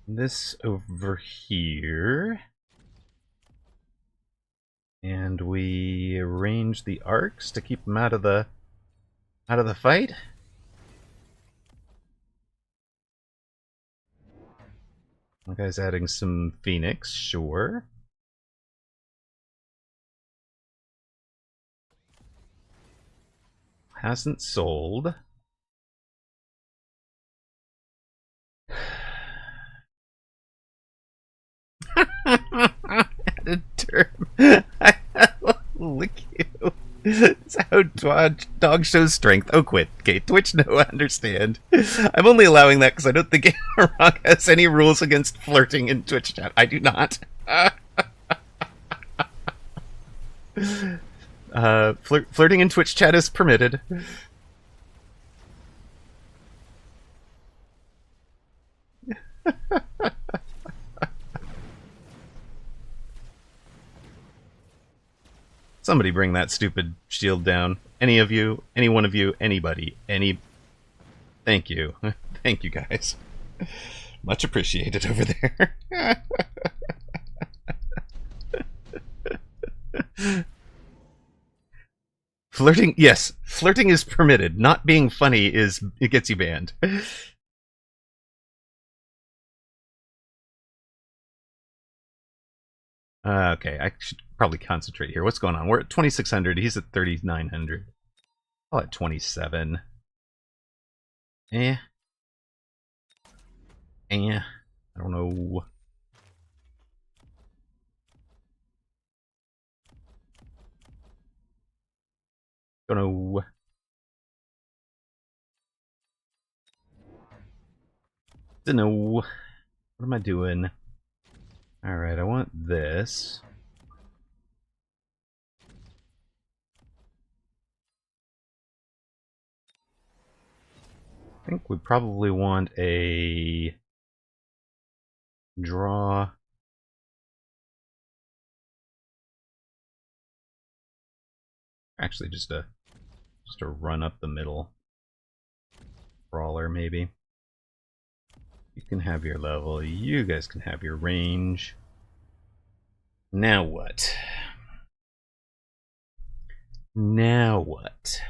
This over here. And we arrange the arcs to keep them out of the fight. That guy's adding some Phoenix, sure. Hasn't sold. Added term. Look you. That's how dog shows strength. Oh, quit. Okay, Twitch, no, understand. I'm only allowing that because I don't think Rock has any rules against flirting in Twitch chat. I do not. Flirting in Twitch chat is permitted. Somebody bring that stupid shield down. Any of you, any one of you, anybody, Thank you. Thank you, guys. Much appreciated over there. Flirting, yes, flirting is permitted. Not being funny it gets you banned. Okay, I should probably concentrate here. What's going on? We're at 2,600. He's at 3,900. I'll at 27. Eh. I don't know. Don't know. Don't know. What am I doing? Alright, I want this. I think we probably want a draw. Actually, just a run up the middle. Brawler, maybe. You can have your level. You guys can have your range. Now what? Now what?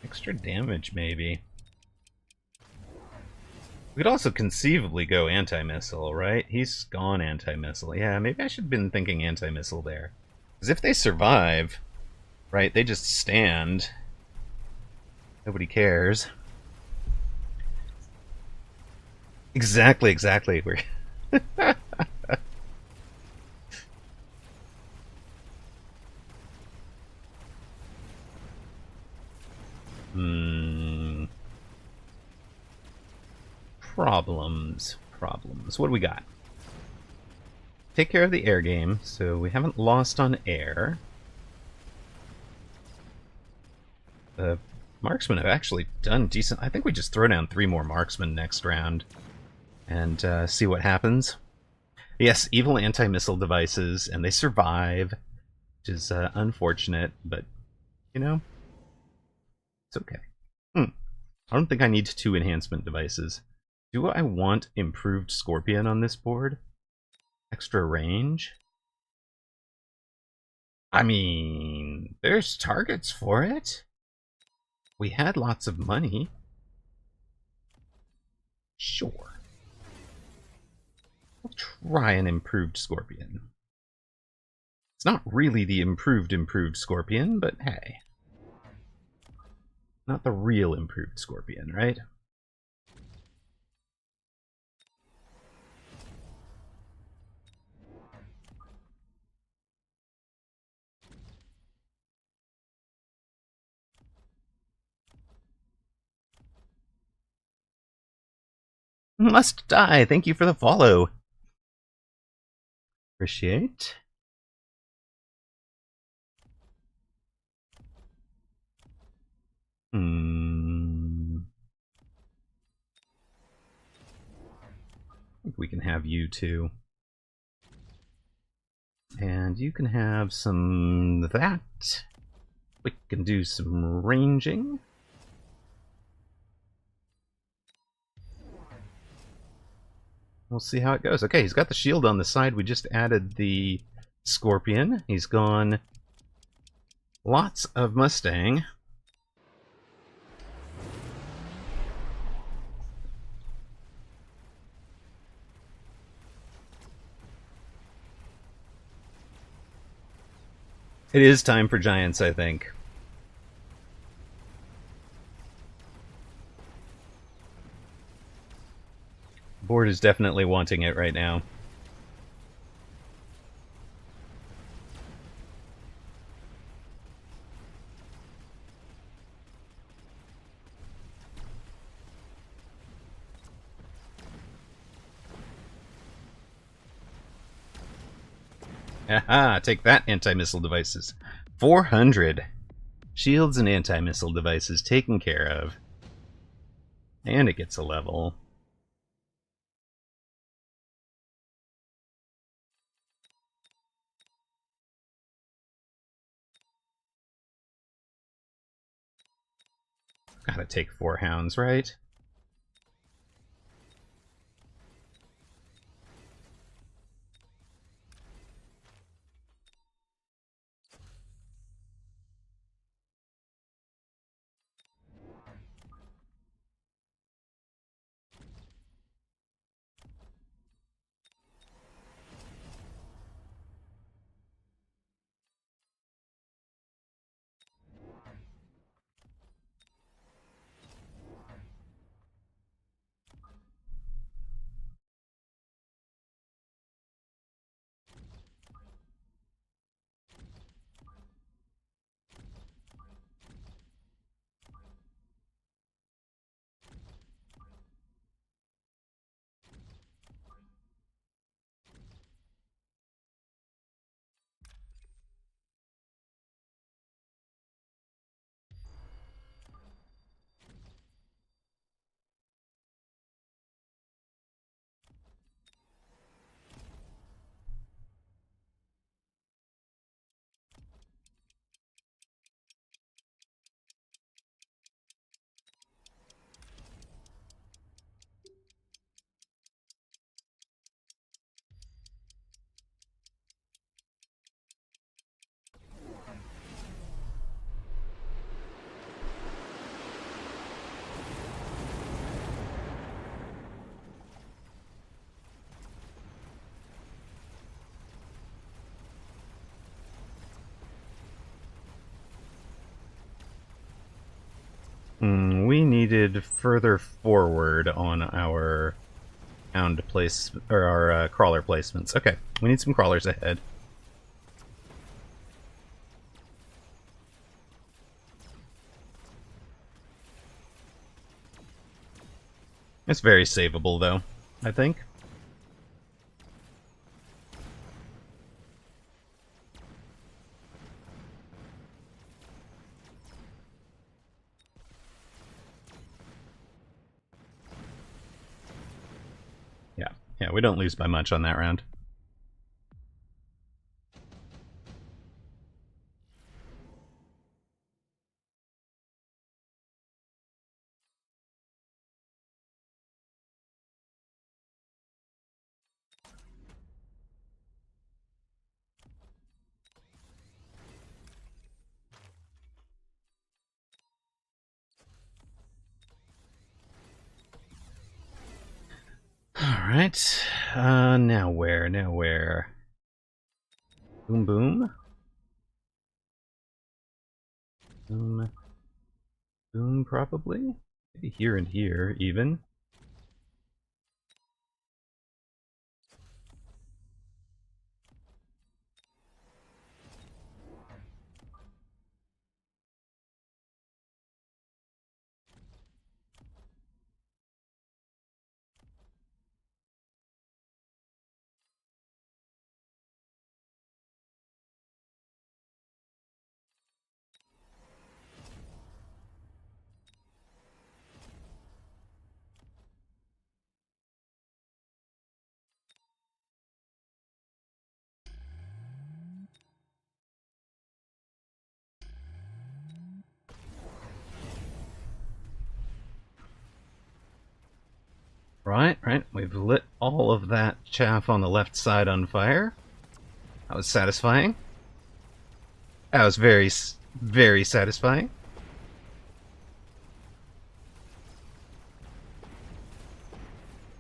Extra damage, maybe. We could also conceivably go anti-missile, right? He's gone anti-missile. Yeah, maybe I should have been thinking anti-missile there. Because if they survive, right, they just stand. Nobody cares. Exactly, exactly. We're Problems. What do we got? Take care of the air game, so we haven't lost on air. The marksmen have actually done decent. I think we just throw down 3 more marksmen next round and see what happens. Yes, evil anti-missile devices, and they survive, which is unfortunate, but, you know, it's okay. I don't think I need 2 enhancement devices. Do I want improved Scorpion on this board? Extra range? I mean, there's targets for it. We had lots of money. Sure. We'll try an improved Scorpion. It's not really the improved Scorpion, but hey. Not the real improved Scorpion, right? Must die. Thank you for the follow. Appreciate. I think we can have you too. And you can have some that. We can do some ranging. We'll see how it goes. Okay, he's got the shield on the side. We just added the Scorpion. He's gone lots of Mustang. It is time for Giants, I think. Board is definitely wanting it right now. Aha! Take that, anti-missile devices. 400 shields and anti-missile devices taken care of. And it gets a level. Gotta take 4 hounds, right? We needed further forward on our hound place, or our crawler placements. Okay, we need some crawlers ahead. It's very savable, though, I think. Yeah, we don't lose by much on that round. Alright, now where? Boom, boom. Boom, boom, probably? Maybe here and here, even. Right. We've lit all of that chaff on the left side on fire. That was satisfying. That was very, very satisfying.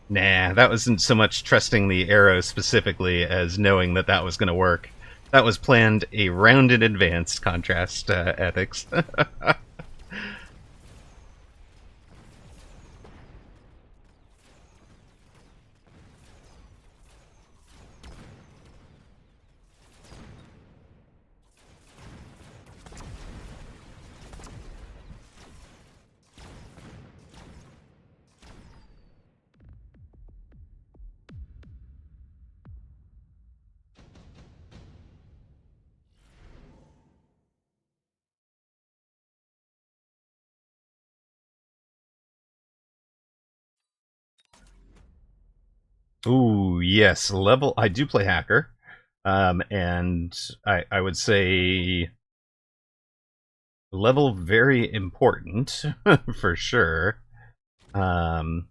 Nah, that wasn't so much trusting the arrow specifically as knowing that that was going to work. That was planned a round in advance, contrast ethics. Ooh, yes, level. I do play hacker, and I would say level very important for sure. Um,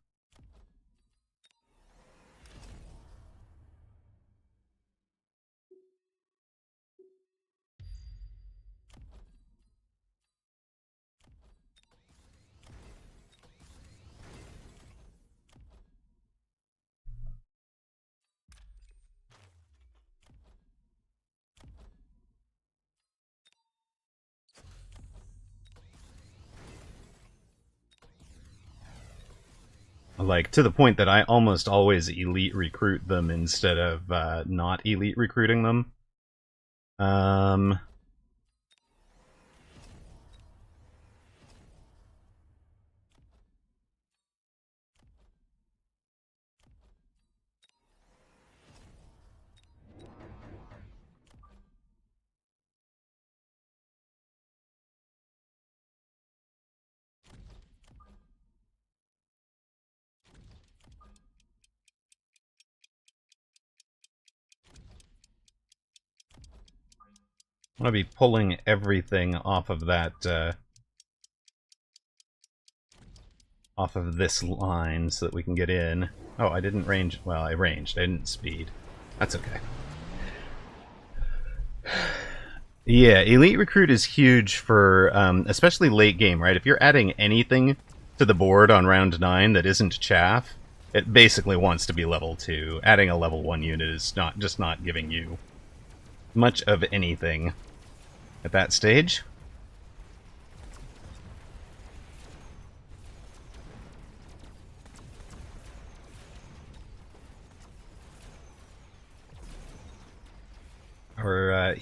like to the point that I almost always elite recruit them instead of not elite recruiting them. Um, I'm gonna be pulling everything off of that, off of this line so that we can get in. Oh, I didn't range. Well, I ranged. I didn't speed. That's okay. Yeah, elite recruit is huge for, especially late game, right? If you're adding anything to the board on round 9 that isn't chaff, it basically wants to be level 2. Adding a level 1 unit is not giving you much of anything at that stage.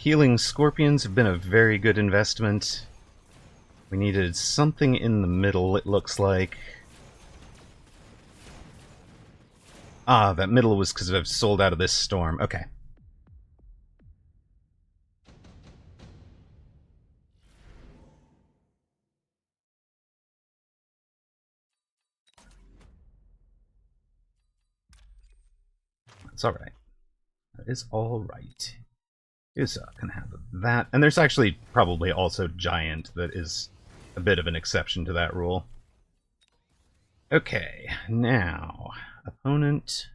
healing scorpions have been a very good investment. We needed something in the middle, it looks like. Ah, that middle was because I've sold out of this storm. Okay. That's alright. That is alright. Yusa can have that. And there's actually probably also Giant that is a bit of an exception to that rule. Okay, now, opponent.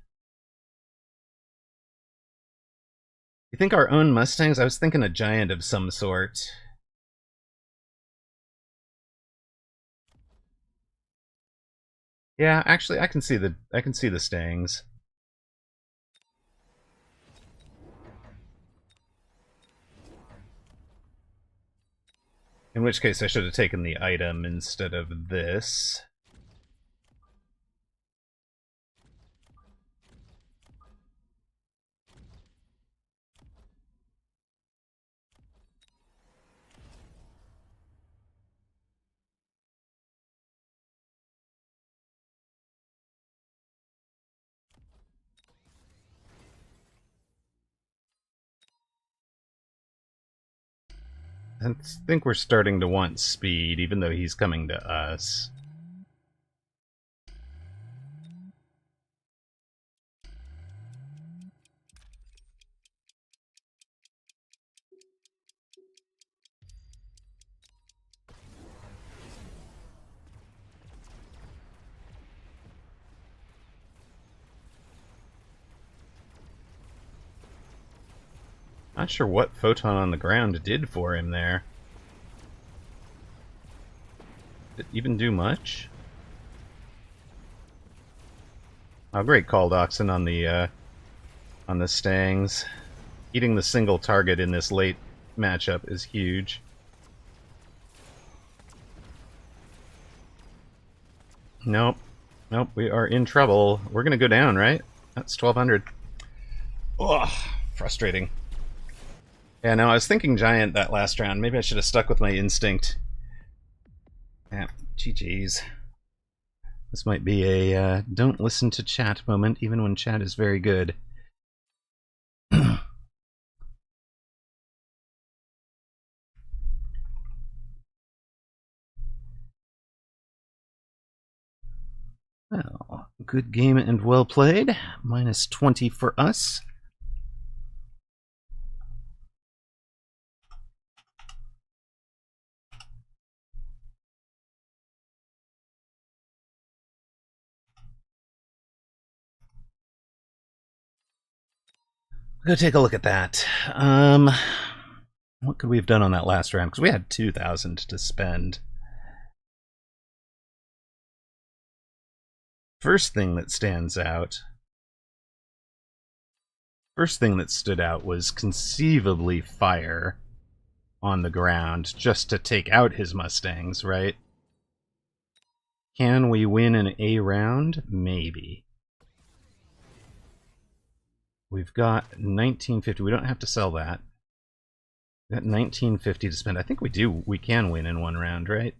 You think our own Mustangs? I was thinking a Giant of some sort. Yeah, actually, I can see the Stangs. In which case, I should have taken the item instead of this. I think we're starting to want speed, even though he's coming to us. Not sure what Photon on the ground did for him there. Did it even do much? Oh, great call, Doxin, on the Stangs. Eating the single target in this late matchup is huge. Nope. Nope, we are in trouble. We're gonna go down, right? That's 1200. Ugh, frustrating. Yeah, no, I was thinking Giant that last round. Maybe I should have stuck with my instinct. Yeah, GG's. This might be a don't listen to chat moment, even when chat is very good. Well, good game and well played. Minus 20 for us. Go take a look at that. What could we have done on that last round? Because we had 2,000 to spend. First thing that stood out was conceivably fire on the ground just to take out his Mustangs, right? Can we win an A round? Maybe. We've got 1950. We don't have to sell that. We've got 1950 to spend. I think we do. We can win in one round, right?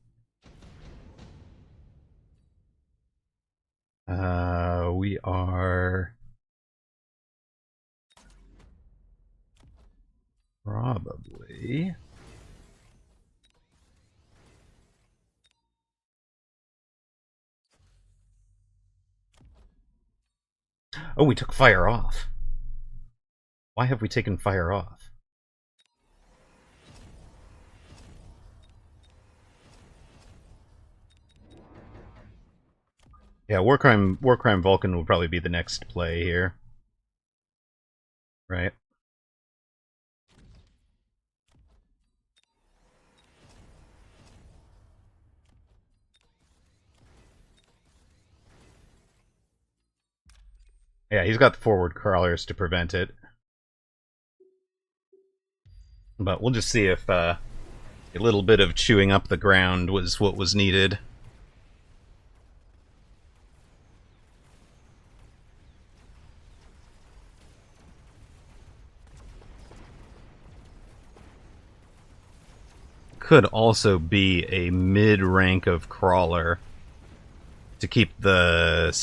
We are probably. Oh, we took fire off. Why have we taken fire off? Yeah, Warcrime Vulcan will probably be the next play here. Right? Yeah, he's got the forward crawlers to prevent it. But we'll just see if a little bit of chewing up the ground was what was needed. could also be a mid-rank of crawler to keep the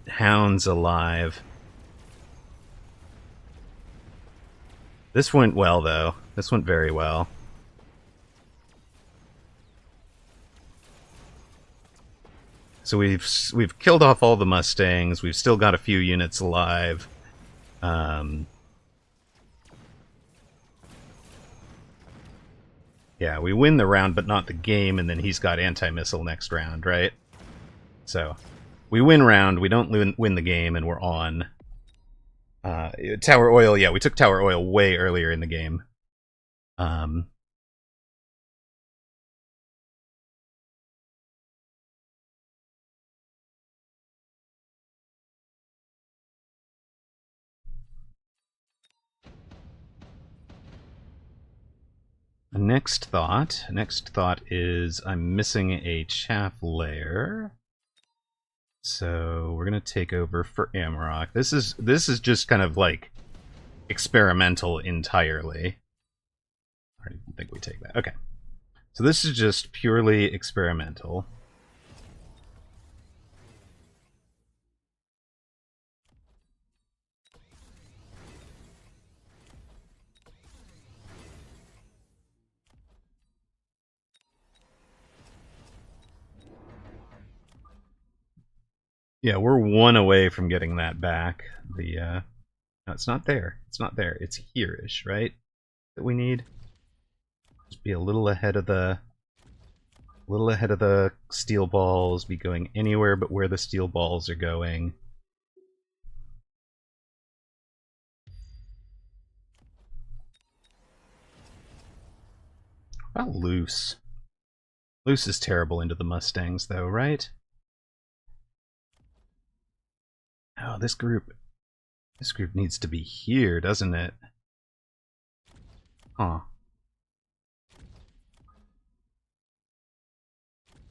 hounds alive. This went well, though. This went very well. So we've killed off all the Mustangs. We've still got a few units alive. Yeah, we win the round, but not the game, and then he's got anti-missile next round, right? So, we win round, we don't win the game, and we're on. Tower Oil, yeah, we took Tower Oil way earlier in the game. Next thought is I'm missing a chaff layer. So we're gonna take over for Amarok. This is just kind of like experimental entirely. I didn't think we take that. Okay. So this is just purely experimental. Yeah, we're one away from getting that back. No, it's not there. It's not there. It's here-ish, right? That we need. Just be a little ahead of the steel balls, be going anywhere but where the steel balls are going. About loose. Loose is terrible into the Mustangs, though, right? Oh, this group needs to be here, doesn't it? Huh.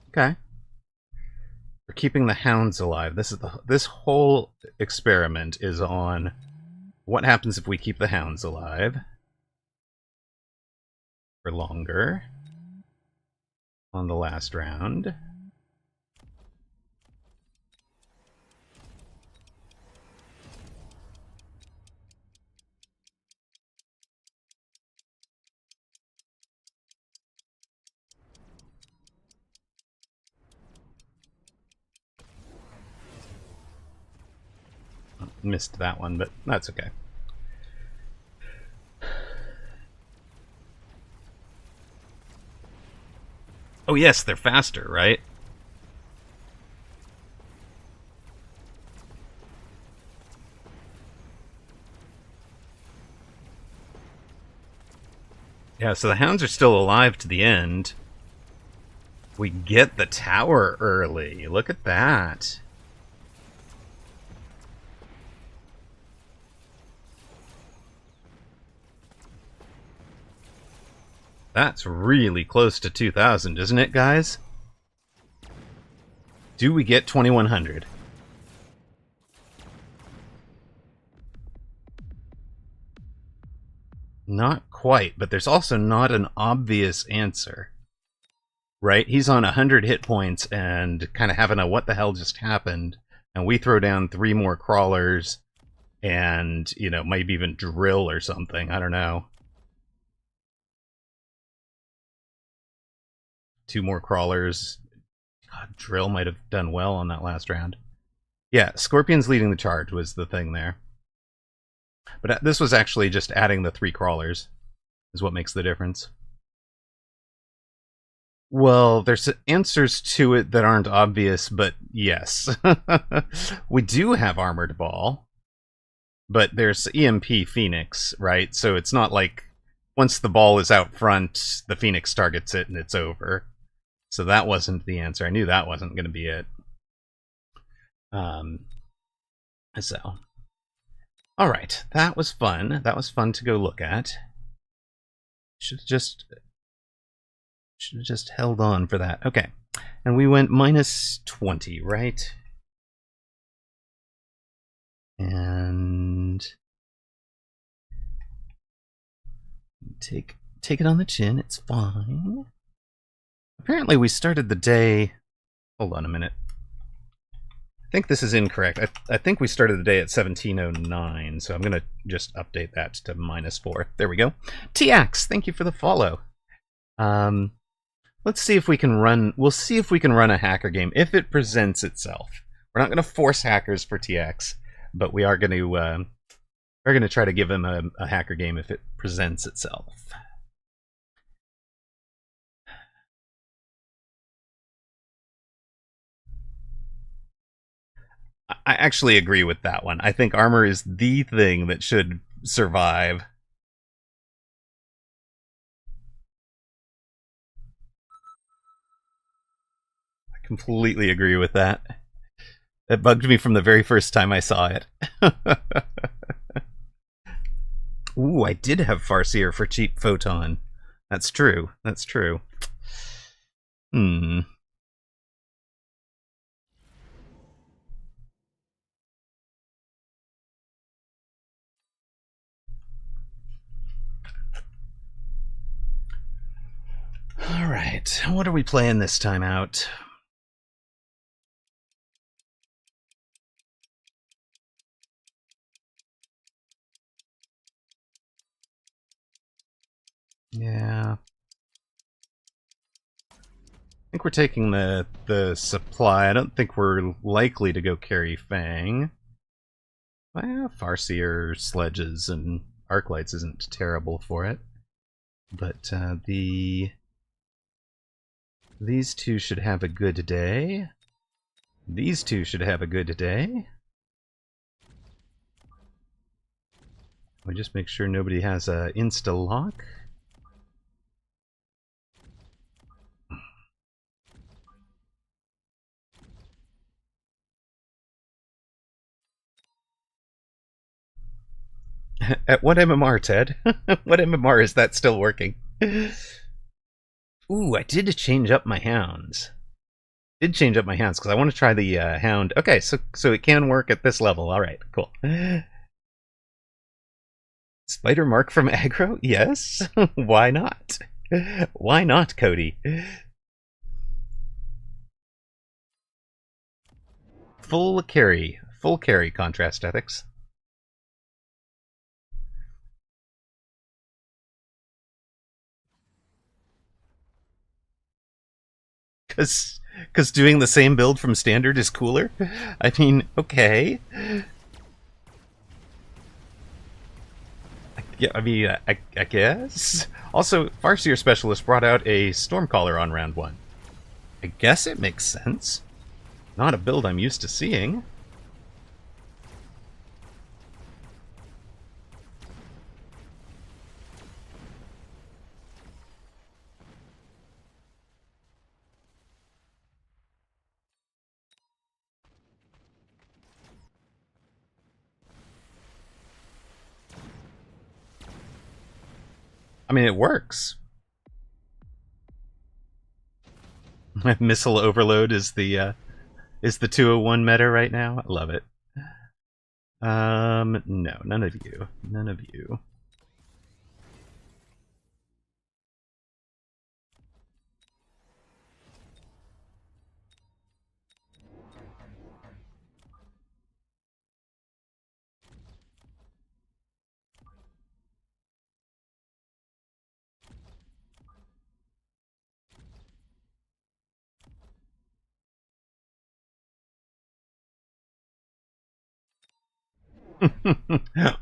Okay. We're keeping the hounds alive. This whole experiment is on what happens if we keep the hounds alive for longer on the last round. Missed that one, but that's okay. Oh yes, they're faster, right? Yeah, so the hounds are still alive to the end. We get the tower early. Look at that. That's really close to 2,000, isn't it, guys? Do we get 2,100? Not quite, but there's also not an obvious answer. Right? He's on 100 hit points and kind of having a what the hell just happened, and we throw down 3 more crawlers and, you know, maybe even drill or something. I don't know. 2 more crawlers. God, drill might have done well on that last round. Yeah, Scorpion's leading the charge was the thing there. But this was actually just adding the 3 crawlers is what makes the difference. Well, there's answers to it that aren't obvious, but yes. We do have Armored Ball, but there's EMP Phoenix, right? So it's not like once the ball is out front, the Phoenix targets it and it's over. So that wasn't the answer. I knew that wasn't going to be it. So, all right, that was fun. That was fun to go look at. Should have just held on for that. Okay, and we went minus 20, right? And take Take it on the chin. It's fine. Apparently we started the day... Hold on a minute. I think this is incorrect. I think we started the day at 1709, so I'm going to just update that to -4. There we go. TX, thank you for the follow. Let's see if we can run... We'll see if we can run a hacker game, if it presents itself. We're not going to force hackers for TX, but we are going to... we're going to try to give him a hacker game if it presents itself. I actually agree with that one. I think armor is the thing that should survive. I completely agree with that. It bugged me from the very first time I saw it. Ooh, I did have Farseer for cheap Photon. That's true. That's true. Alright, what are we playing this time out? Yeah. I think we're taking the supply. I don't think we're likely to go carry Fang. Well, Farseer, Sledges, and Arclights isn't terrible for it. But these two should have a good day. These two should have a good day. We just make sure nobody has a insta-lock. At what MMR, Ted? What MMR is that still working? Ooh, I did change up my hounds. Did change up my hounds because I want to try the hound. Okay, so it can work at this level. All right, cool. Spider Mark from aggro? Yes. Why not? Why not, Cody? Full carry contrast ethics. Because doing the same build from standard is cooler? I mean, okay. Yeah, I mean, I guess. Also, Farseer Specialist brought out a Stormcaller on round 1. I guess it makes sense. Not a build I'm used to seeing. I mean, it works. Missile overload is the 201 meta right now. I love it. No, none of you. None of you.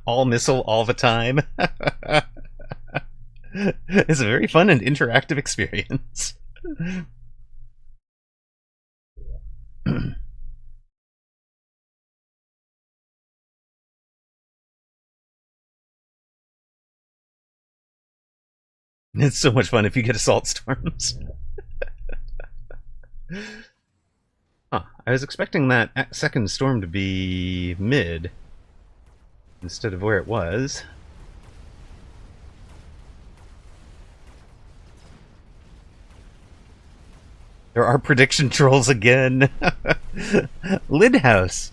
All missile all the time. It's a very fun and interactive experience. It's so much fun if you get assault storms. Huh, I was expecting that second storm to be mid instead of where it was. There are prediction trolls again. Lid House.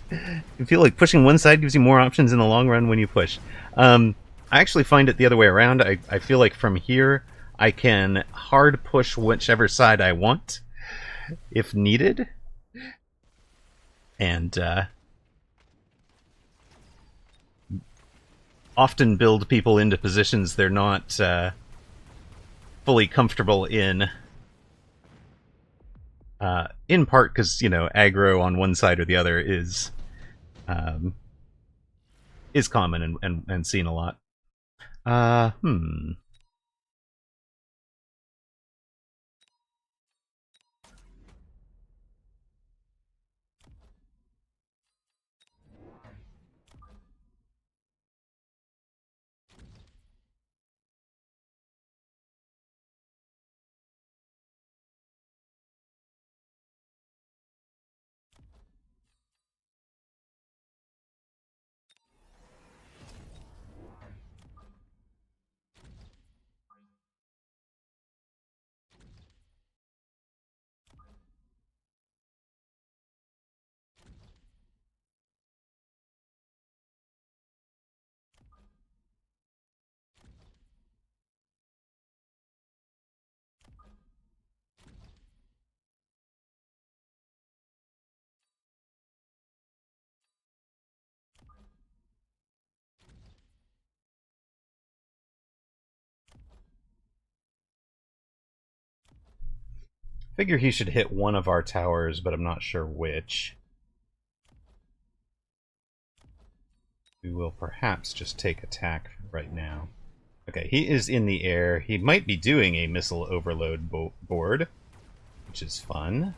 You feel like pushing one side gives you more options in the long run when you push. I actually find it the other way around. I feel like from here, I can hard push whichever side I want if needed, and often build people into positions they're not fully comfortable in part because, you know, aggro on one side or the other is common and seen a lot. Figure he should hit one of our towers, but I'm not sure which. We will perhaps just take attack right now. Okay, he is in the air. He might be doing a missile overload board, which is fun.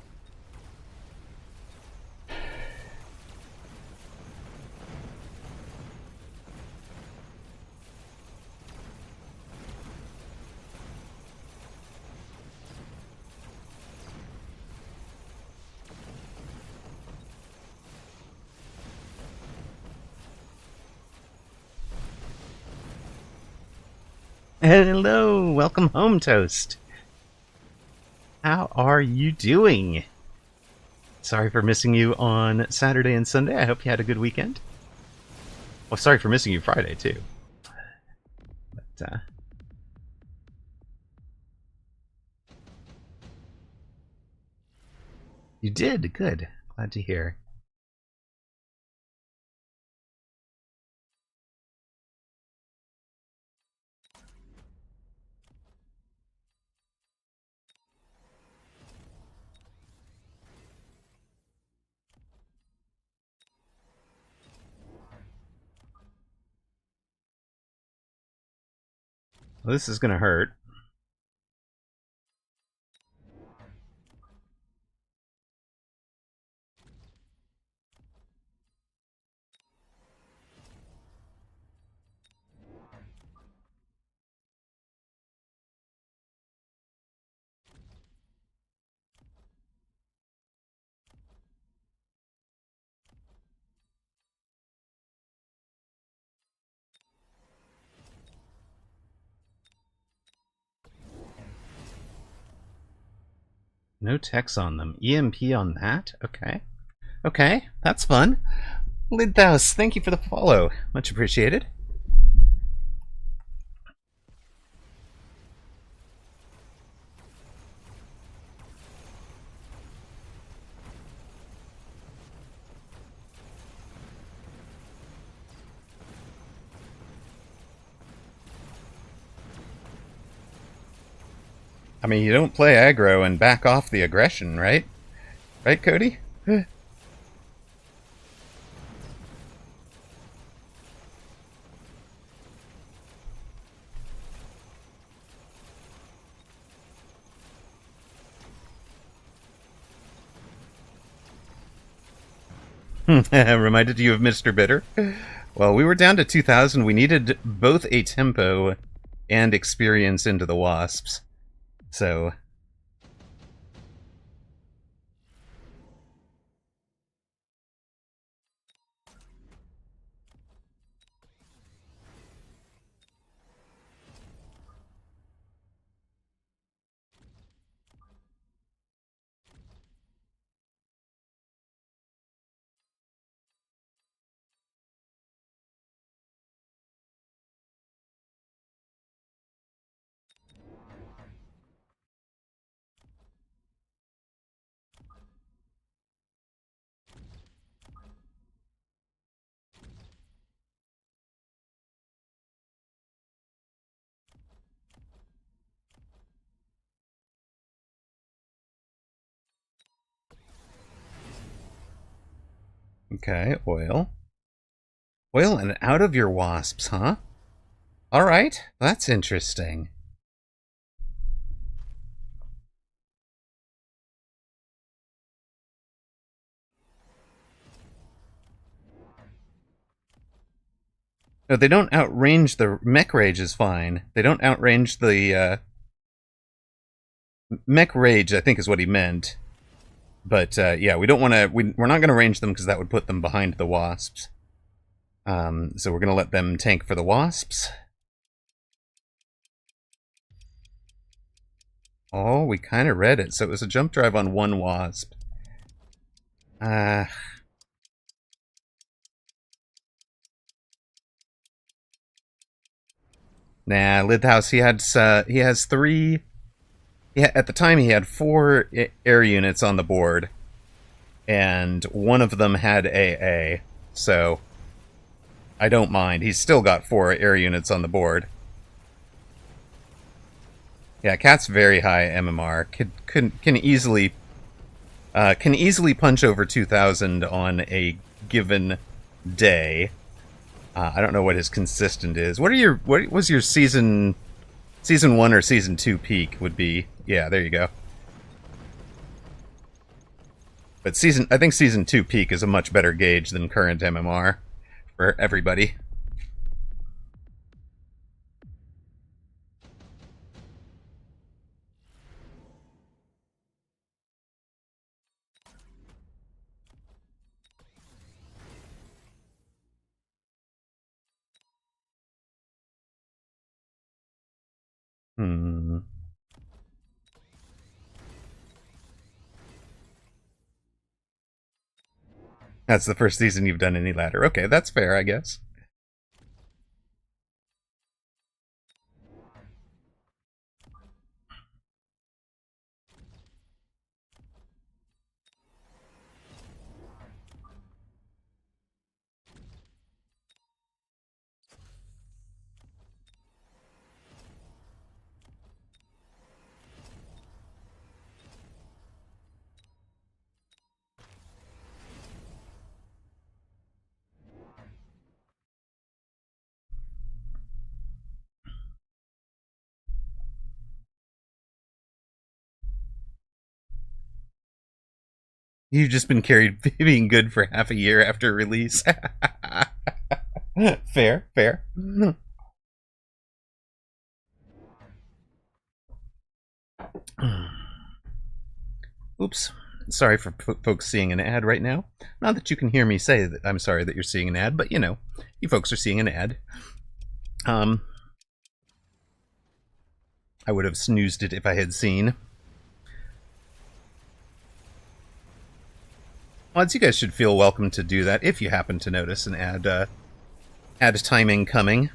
Hello, welcome home, Toast. How are you doing? Sorry for missing you on Saturday and Sunday. I hope you had a good weekend. Oh, sorry for missing you Friday, too. But, you did. Good. Glad to hear. Well, this is going to hurt. No techs on them. EMP on that? Okay. Okay, that's fun. Lidthouse, thank you for the follow. Much appreciated. I mean, you don't play aggro and back off the aggression, right? Right, Cody? Reminded you of Mr. Bitter? Well, we were down to 2,000. We needed both a tempo and experience into the Wasps. So... Okay, oil. Oil and out of your wasps, huh? Alright, that's interesting. No, they don't outrange the mech rage is fine. They don't outrange the mech rage, I think is what he meant. But yeah, we don't want to. We're not going to range them because that would put them behind the wasps. So we're going to let them tank for the wasps. Oh, we kind of read it. So it was a jump drive on one wasp. Nah, Lidhouse. He has three. Yeah, at the time he had four air units on the board, and one of them had AA. So I don't mind. He's still got four air units on the board. Yeah, Cat's very high MMR. Can easily punch over 2,000 on a given day. I don't know what his consistent is. What was your season 1 or season 2 peak would be? Yeah, there you go. But I think season 2 peak is a much better gauge than current MMR for everybody. Hmm. That's the first season you've done any ladder. Okay, that's fair, I guess. You've just been carried being good for half a year after release. Fair, fair. Oops. Sorry for folks seeing an ad right now. Not that you can hear me say that I'm sorry that you're seeing an ad, but you know, you folks are seeing an ad. I would have snoozed it if I had seen. Mods, you guys should feel welcome to do that if you happen to notice an ad timing coming.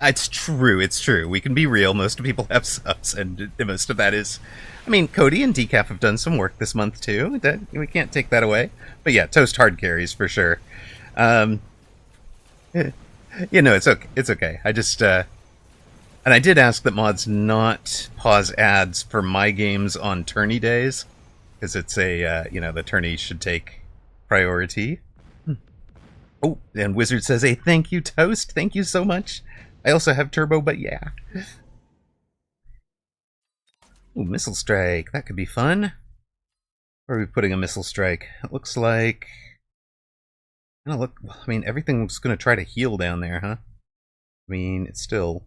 It's true, it's true. We can be real. Most people have subs, and most of that is... I mean, Cody and Decaf have done some work this month, too. We can't take that away. But yeah, Toast hard carries, for sure. You know, it's okay. It's okay. I just... and I did ask that mods not pause ads for my games on tourney days, because it's you know, the tourney should take priority. Oh, and Wizard says, hey, thank you, Toast. Thank you so much. I also have turbo, but yeah. Ooh, missile strike. That could be fun. Where are we putting a missile strike? It looks like... I mean, everything's going to try to heal down there, huh? I mean, it's still...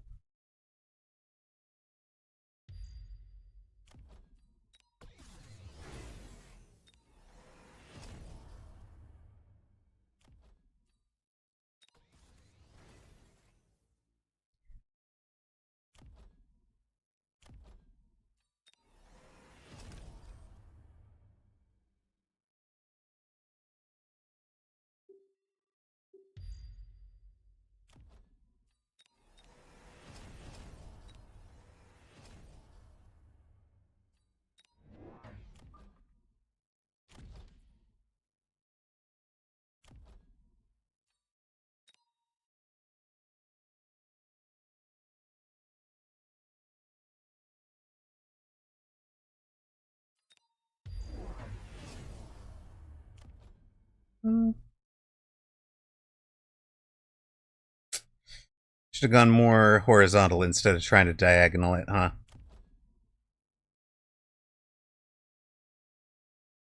Should have gone more horizontal instead of trying to diagonal it, huh?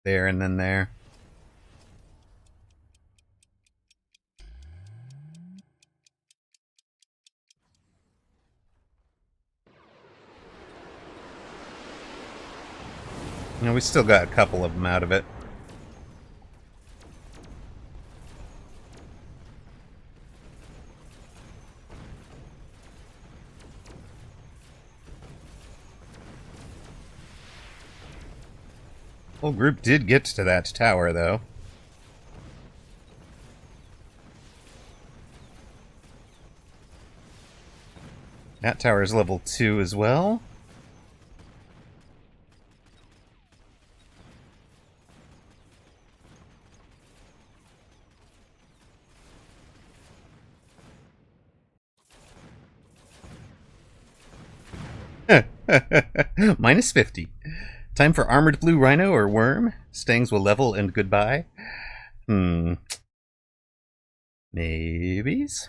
There and then there. You know, we still got a couple of them out of it. Whole group did get to that tower, though. That tower is level 2 as well. Minus 50. Time for armored blue rhino or worm. Stangs will level and goodbye. Maybes?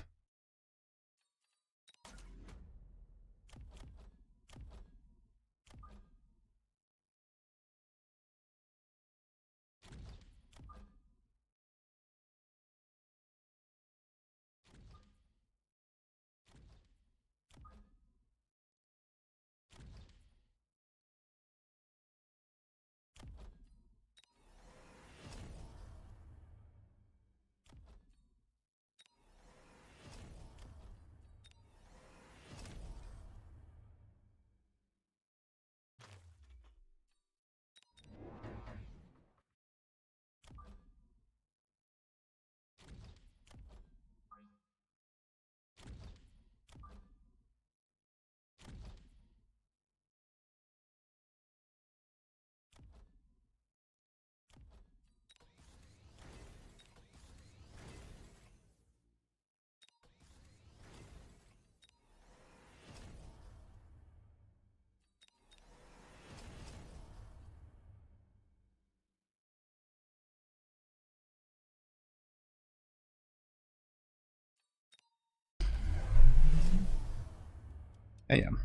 I am.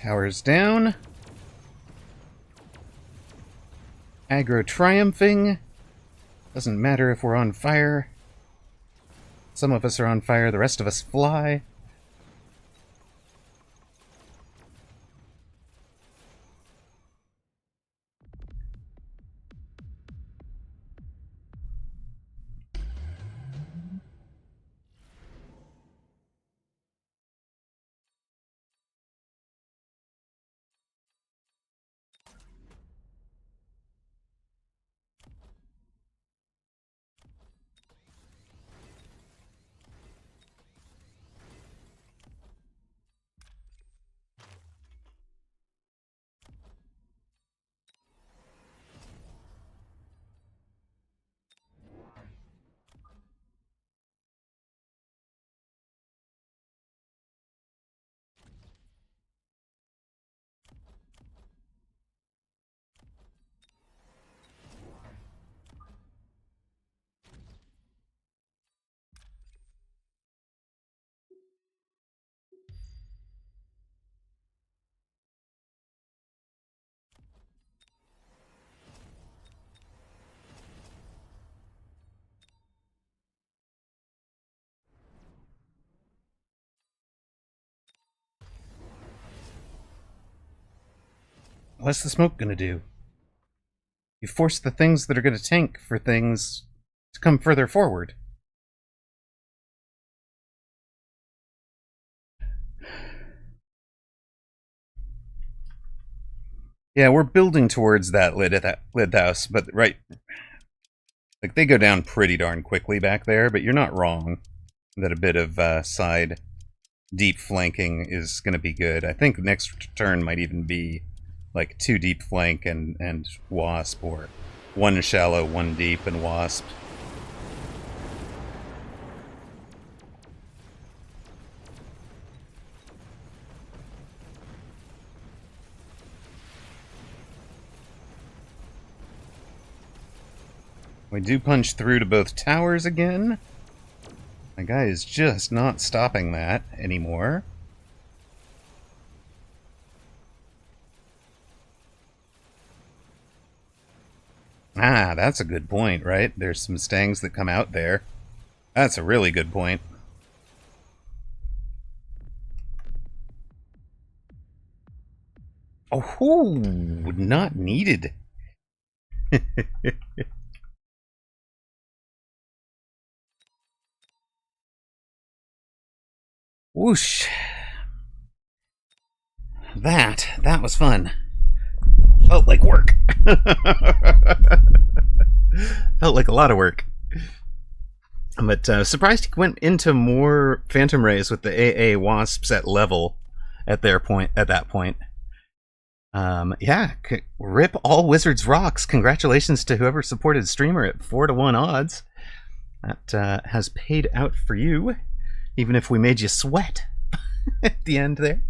Towers down. Aggro triumphing. Doesn't matter if we're on fire. Some of us are on fire, the rest of us fly. What's the smoke gonna do? You force the things that are gonna tank for things to come further forward. Yeah, we're building towards that lid house, but right. Like, they go down pretty darn quickly back there, but you're not wrong that a bit of side deep flanking is going to be good. I think next turn might even be like 2 deep flank and wasp, or 1 shallow, 1 deep, and wasp. We do punch through to both towers again. My guy is just not stopping that anymore. Ah, that's a good point, right? There's some stangs that come out there. That's a really good point. Oh, not needed. Whoosh. That was fun. Felt like work. Felt like a lot of work. But surprised he went into more Phantom Rays with the AA Wasps at level at that point. Yeah, rip all Wizards rocks. Congratulations to whoever supported streamer at 4-1 odds. That has paid out for you, even if we made you sweat at the end there.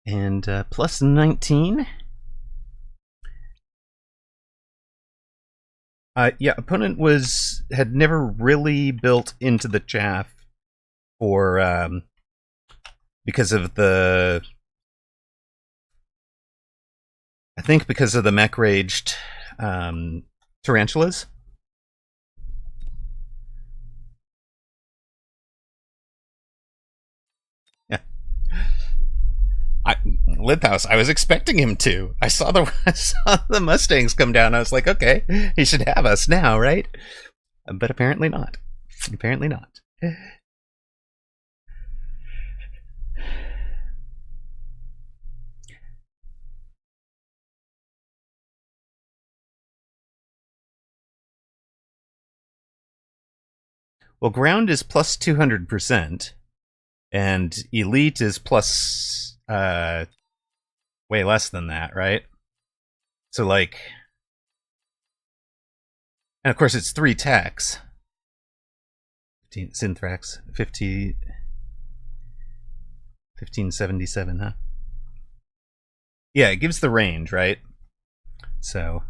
And plus 19. Yeah, opponent had never really built into the chaff for because of the mech raged tarantulas. Yeah. Lithouse, I was expecting him to. I saw the Mustangs come down. I was like, okay, he should have us now, right? But apparently not. Apparently not. Well, ground is plus 200%, and elite is plus way less than that, right? So, like, and of course it's 3 techs. 15 Synthrax, 1577, huh? Yeah, it gives the range, right? So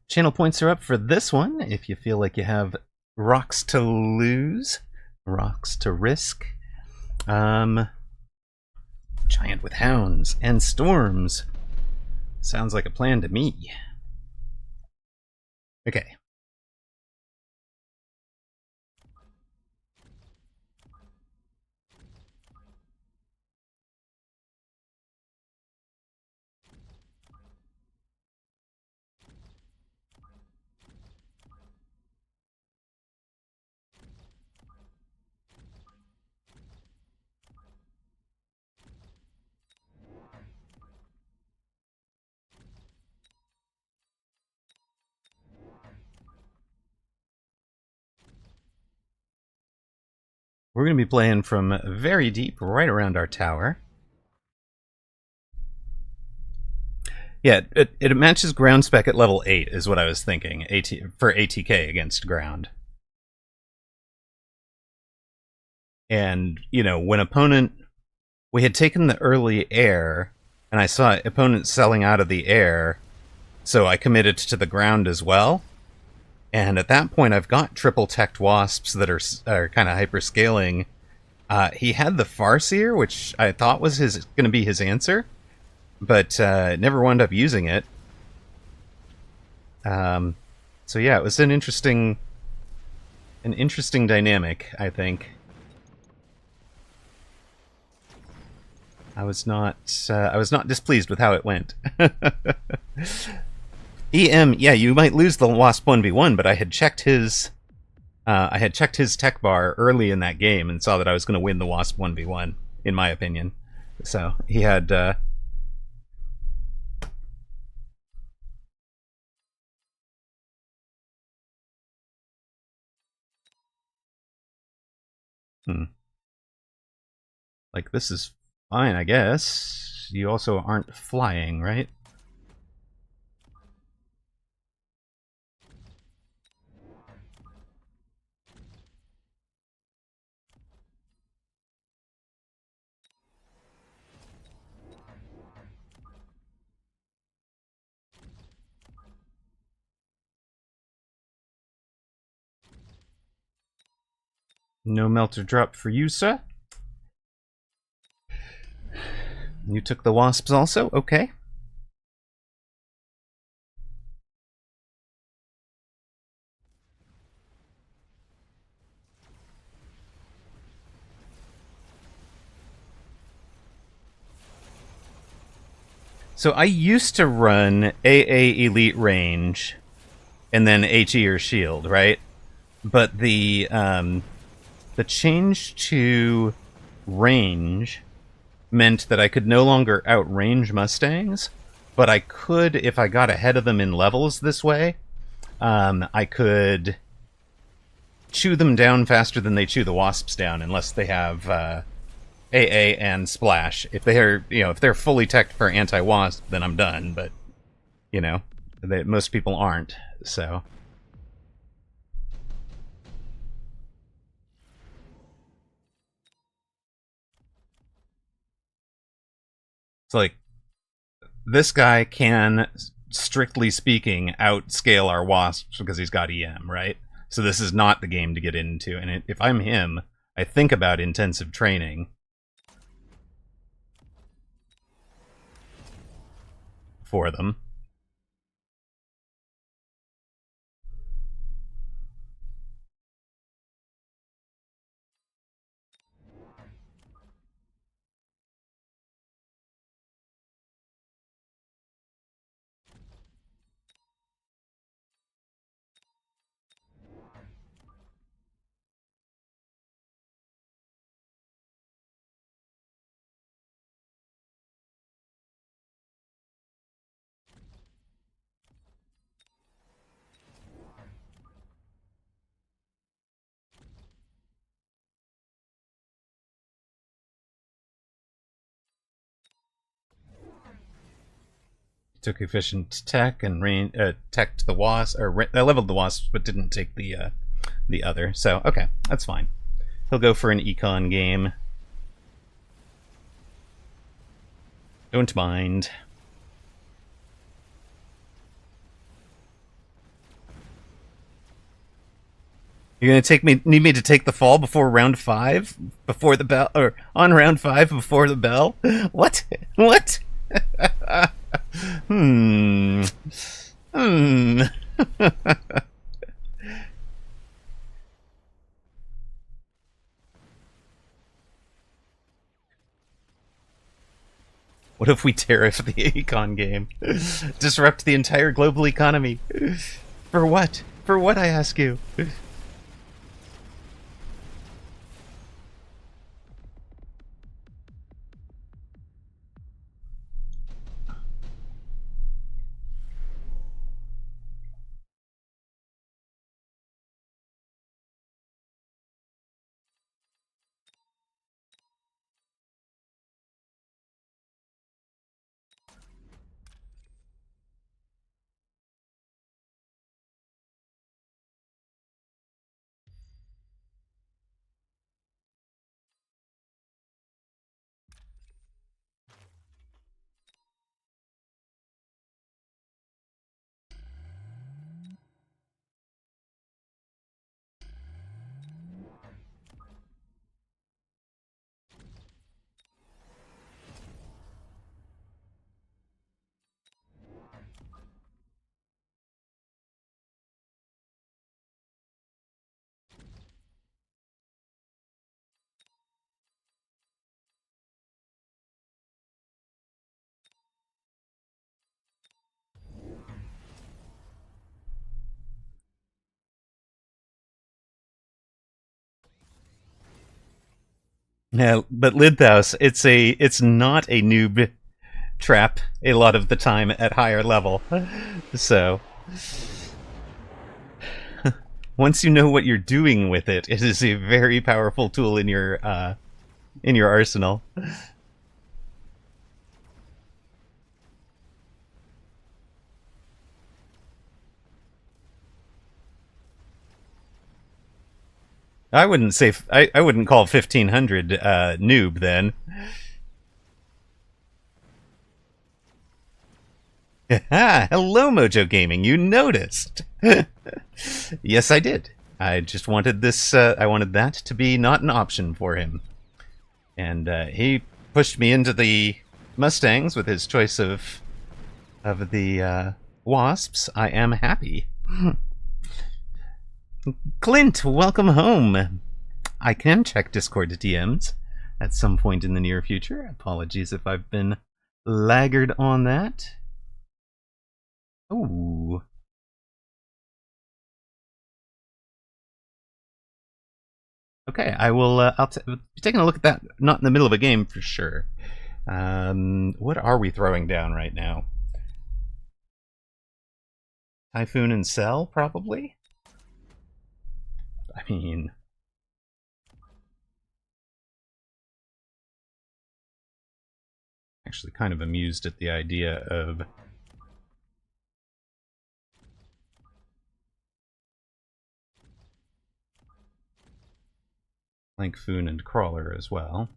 channel points are up for this one if you feel like you have rocks to lose, rocks to risk. Giant with hounds and storms. Sounds like a plan to me. Okay. We're going to be playing from very deep, right around our tower. Yeah, it matches ground spec at level 8, is what I was thinking, for ATK against ground. And, you know, when opponent... We had taken the early air, and I saw opponent selling out of the air, so I committed to the ground as well. And at that point, I've got triple teched wasps that are kind of hyper-scaling. He had the Farseer, which I thought was going to be his answer, but never wound up using it. So yeah, it was an interesting dynamic, I think. I was not displeased with how it went. EM, yeah, you might lose the Wasp 1v1, but I had checked his tech bar early in that game and saw that I was going to win the Wasp 1v1, in my opinion. So he had. Like, this is fine, I guess. You also aren't flying, right? No melter drop for you, sir. You took the wasps also? Okay. So I used to run AA Elite Range and then HE or Shield, right? But the change to range meant that I could no longer outrange Mustangs, but I could, if I got ahead of them in levels this way, I could chew them down faster than they chew the wasps down, unless they have AA and Splash. If they're fully teched for anti-wasp, then I'm done. But most people aren't. So it's like this guy can, strictly speaking, outscale our wasps because he's got EM, right? So this is not the game to get into. And if I'm him, I think about intensive training for them. Took efficient tech and teched the wasp, or leveled the wasps, but didn't take the other. So okay, that's fine. He'll go for an econ game. Don't mind. You're gonna need me to take the fall before round 5, before the bell, or on round 5 before the bell? What? What? Hmm. Hmm. What if we tariff the econ game? Disrupt the entire global economy? For what? For what, I ask you? Yeah, but Lidthaus, it's not a noob trap a lot of the time at higher level. So once you know what you're doing with it, it is a very powerful tool in your arsenal. I wouldn't say I wouldn't call 1500 noob then. Hello, Mojo Gaming. You noticed? Yes, I did. I just wanted this. I wanted that to be not an option for him, and he pushed me into the Mustangs with his choice of the Wasps. I am happy. Clint, welcome home. I can check Discord DMs at some point in the near future. Apologies if I've been laggard on that. Ooh. Okay, I will. I'll be taking a look at that. Not in the middle of a game for sure. What are we throwing down right now? Typhoon and Cell, probably. I mean, actually, kind of amused at the idea of Lankfoon and Crawler as well.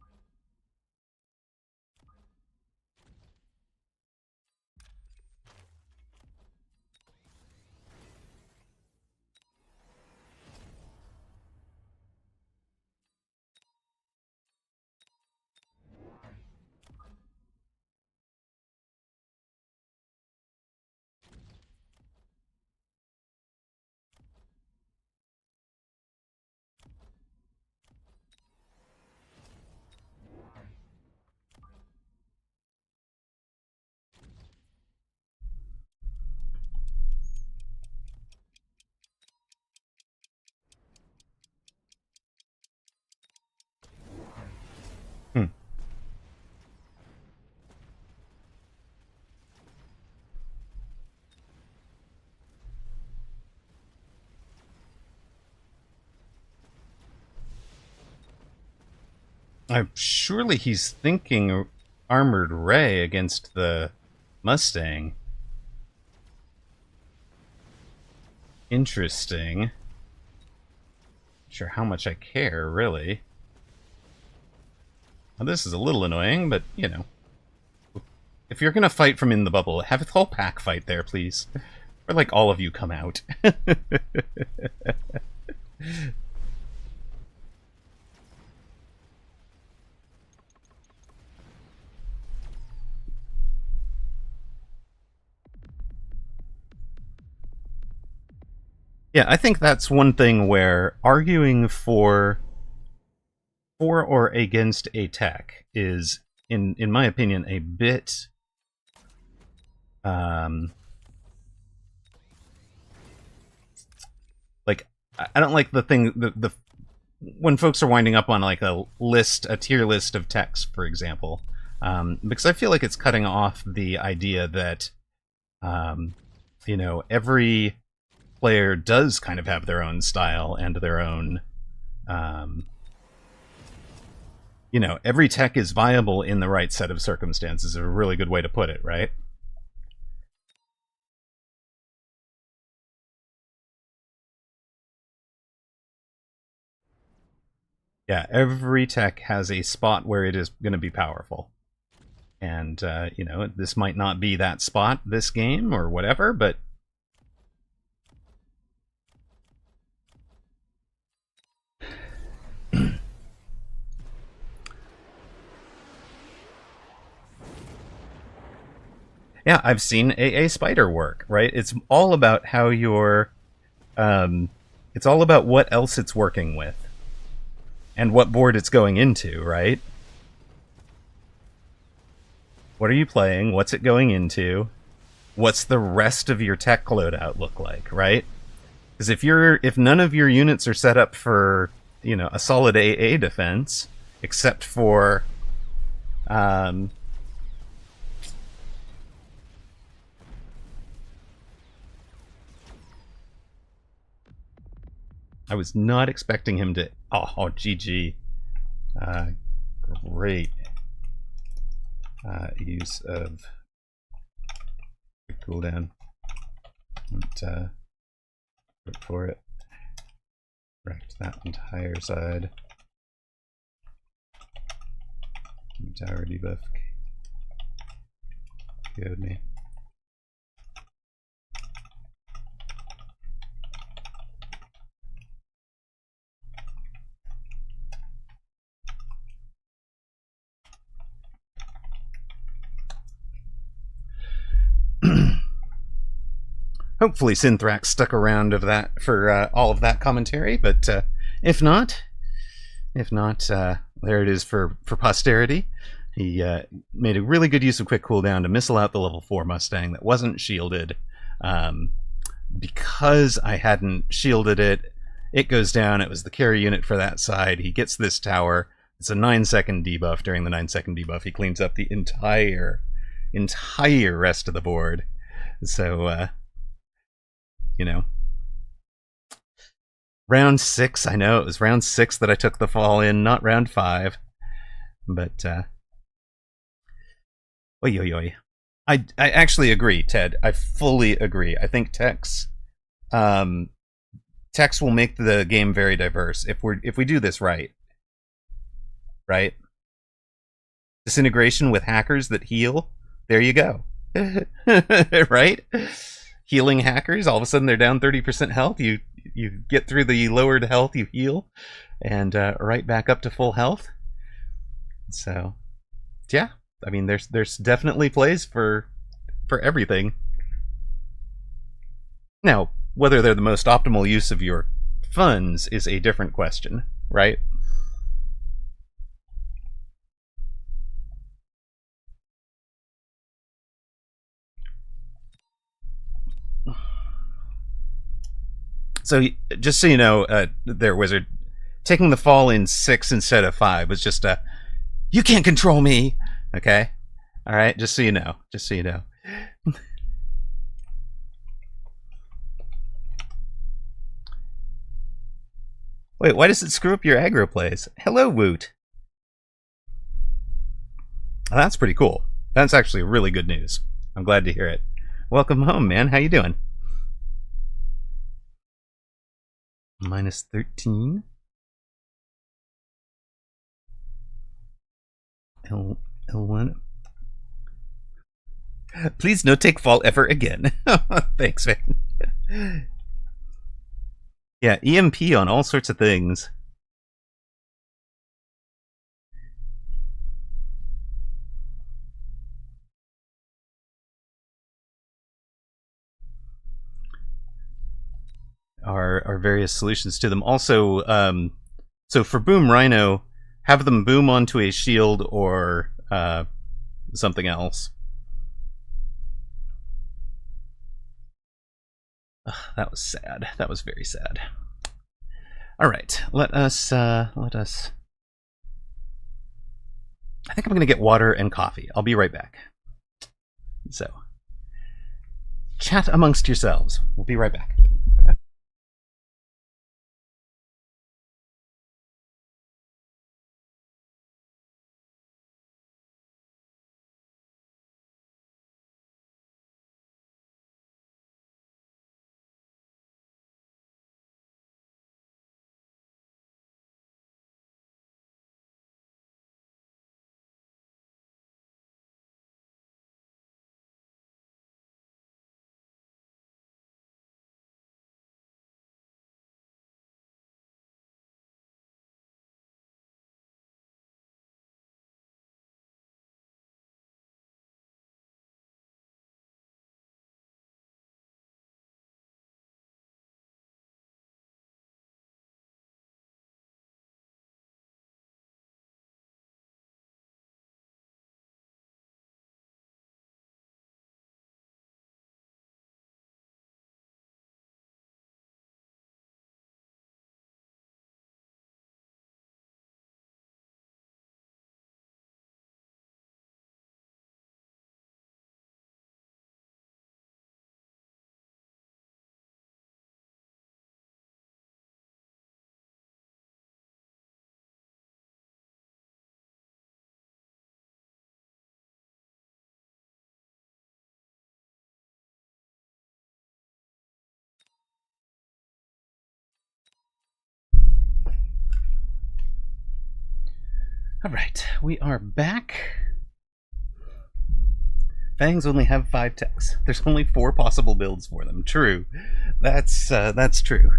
Surely he's thinking Armored Ray against the Mustang. Interesting. Not sure how much I care, really. Well, this is a little annoying, but, you know. If you're gonna fight from in the bubble, have the whole pack fight there, please. Or, like, all of you come out. Yeah, I think that's one thing where arguing for or against a tech is, in my opinion, a bit like, I don't like the thing the when folks are winding up on like a tier list of techs, for example, because I feel like it's cutting off the idea that you know, every player does kind of have their own style and their own you know, every tech is viable in the right set of circumstances is a really good way to put it, right? Yeah, every tech has a spot where it is going to be powerful. And, you know, this might not be that spot this game or whatever, but yeah, I've seen AA Spider work, right? It's all about how you're, it's all about what else it's working with and what board it's going into, right? What are you playing? What's it going into? What's the rest of your tech loadout look like, right? Because if none of your units are set up for, you know, a solid AA defense, except for I was not expecting him to. Oh, GG. Great use of cooldown. And look for it. Wrecked that entire side. Tower debuff killed me. Hopefully Synthrax stuck around of that for all of that commentary, but if not, there it is for posterity. He made a really good use of quick cooldown to missile out the level 4 Mustang that wasn't shielded. Because I hadn't shielded it, it goes down. It was the carry unit for that side. He gets this tower. It's a 9-second debuff. During the 9-second debuff, he cleans up the entire rest of the board. So, you know, round 6, I know it was round 6 that I took the fall in, not round 5. But, oi. I actually agree, Ted. I fully agree. I think Tex will make the game very diverse if we do this right. Right? Disintegration with hackers that heal. There you go. Right? Healing hackers, all of a sudden they're down 30% health. You get through the lowered health, you heal, and right back up to full health. So, yeah, I mean, there's definitely plays for everything. Now, whether they're the most optimal use of your funds is a different question, right? So, just so you know, there, Wizard, taking the fall in 6 instead of 5 was just a, you can't control me, okay? All right, just so you know. Wait, why does it screw up your aggro plays? Hello, Woot. Oh, that's pretty cool. That's actually really good news. I'm glad to hear it. Welcome home, man. How you doing? Minus 13. L1. Please no take fall ever again. Thanks, man. Yeah, EMP on all sorts of things. Are various solutions to them. Also, so for Boom Rhino, have them boom onto a shield or something else. Ugh, that was sad. That was very sad. All right, let us. I think I'm gonna get water and coffee. I'll be right back. So, chat amongst yourselves. We'll be right back. Alright, we are back. Fangs only have 5 techs. There's only 4 possible builds for them. True. That's true.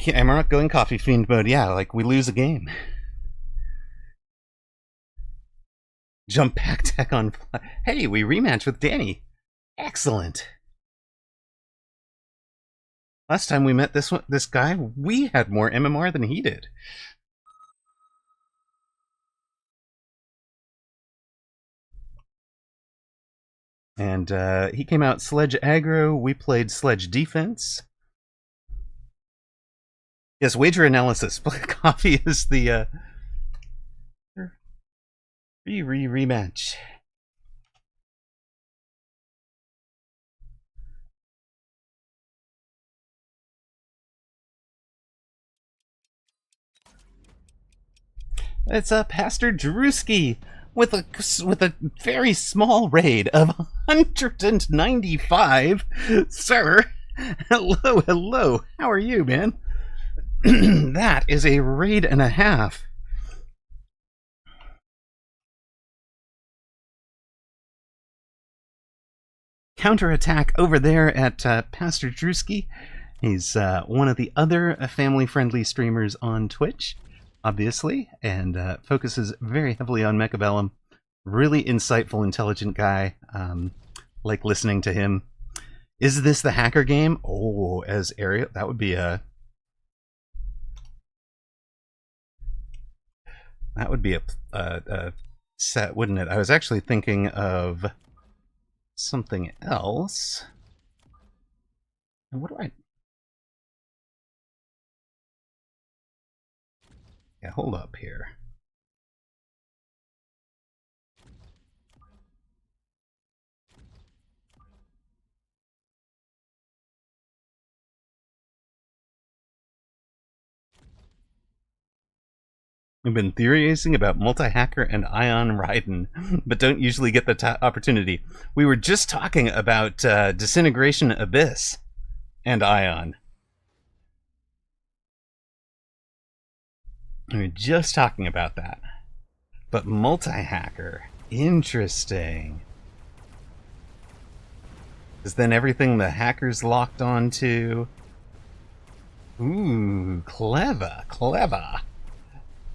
Amarok going Coffee Fiend mode. Yeah, like we lose a game. Jump back tech on fly. Hey, we rematch with Danny. Excellent. Last time we met this guy, we had more MMR than he did. And he came out Sledge Aggro, we played Sledge Defense. Yes, wager analysis. Coffee is the rematch. It's Pastor Drewski with a very small raid of 195. Sir, hello. How are you, man? That is a raid and a half. Counterattack over there at Pastor Drewski. He's one of the other family-friendly streamers on Twitch, obviously, and focuses very heavily on Mechabellum. Really insightful, intelligent guy. Like listening to him. Is this the hacker game? Oh, as Ariel, that would be a... That would be a set, wouldn't it? I was actually thinking of something else. And what do I... Yeah, hold up here. We've been theorizing about multi-hacker and Ion Raiden, but don't usually get the opportunity. We were just talking about Disintegration Abyss and Ion. We were just talking about that. But multi-hacker, interesting. Is then everything the hackers locked onto? Ooh, clever.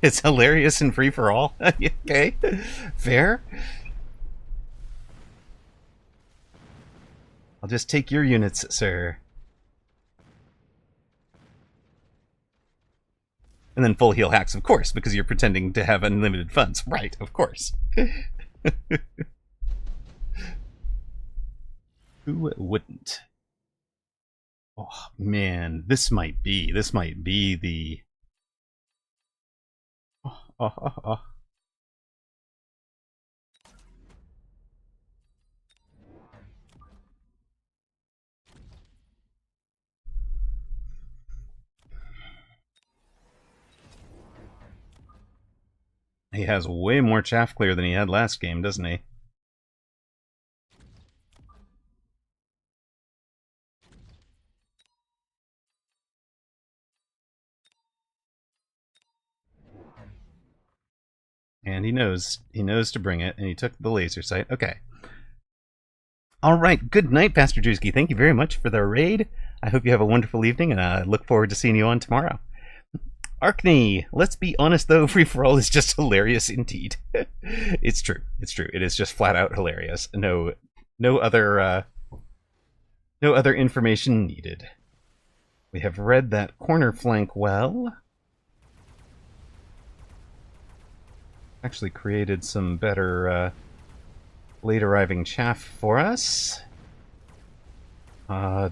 It's hilarious and free for all. Okay, fair. I'll just take your units, sir. And then full heal hacks, of course, because you're pretending to have unlimited funds. Right, of course. Who wouldn't? Oh man, this might be the... Oh. He has way more chaff clear than he had last game, doesn't he? And he knows to bring it, and he took the laser sight. Okay. All right, good night, Pastor Drewski. Thank you very much for the raid. I hope you have a wonderful evening, and I look forward to seeing you on tomorrow. Arkney, let's be honest though, free for all is just hilarious indeed. It's true. It is just flat out hilarious. No other information needed. We have read that corner flank well. Actually created some better late arriving chaff for us. Am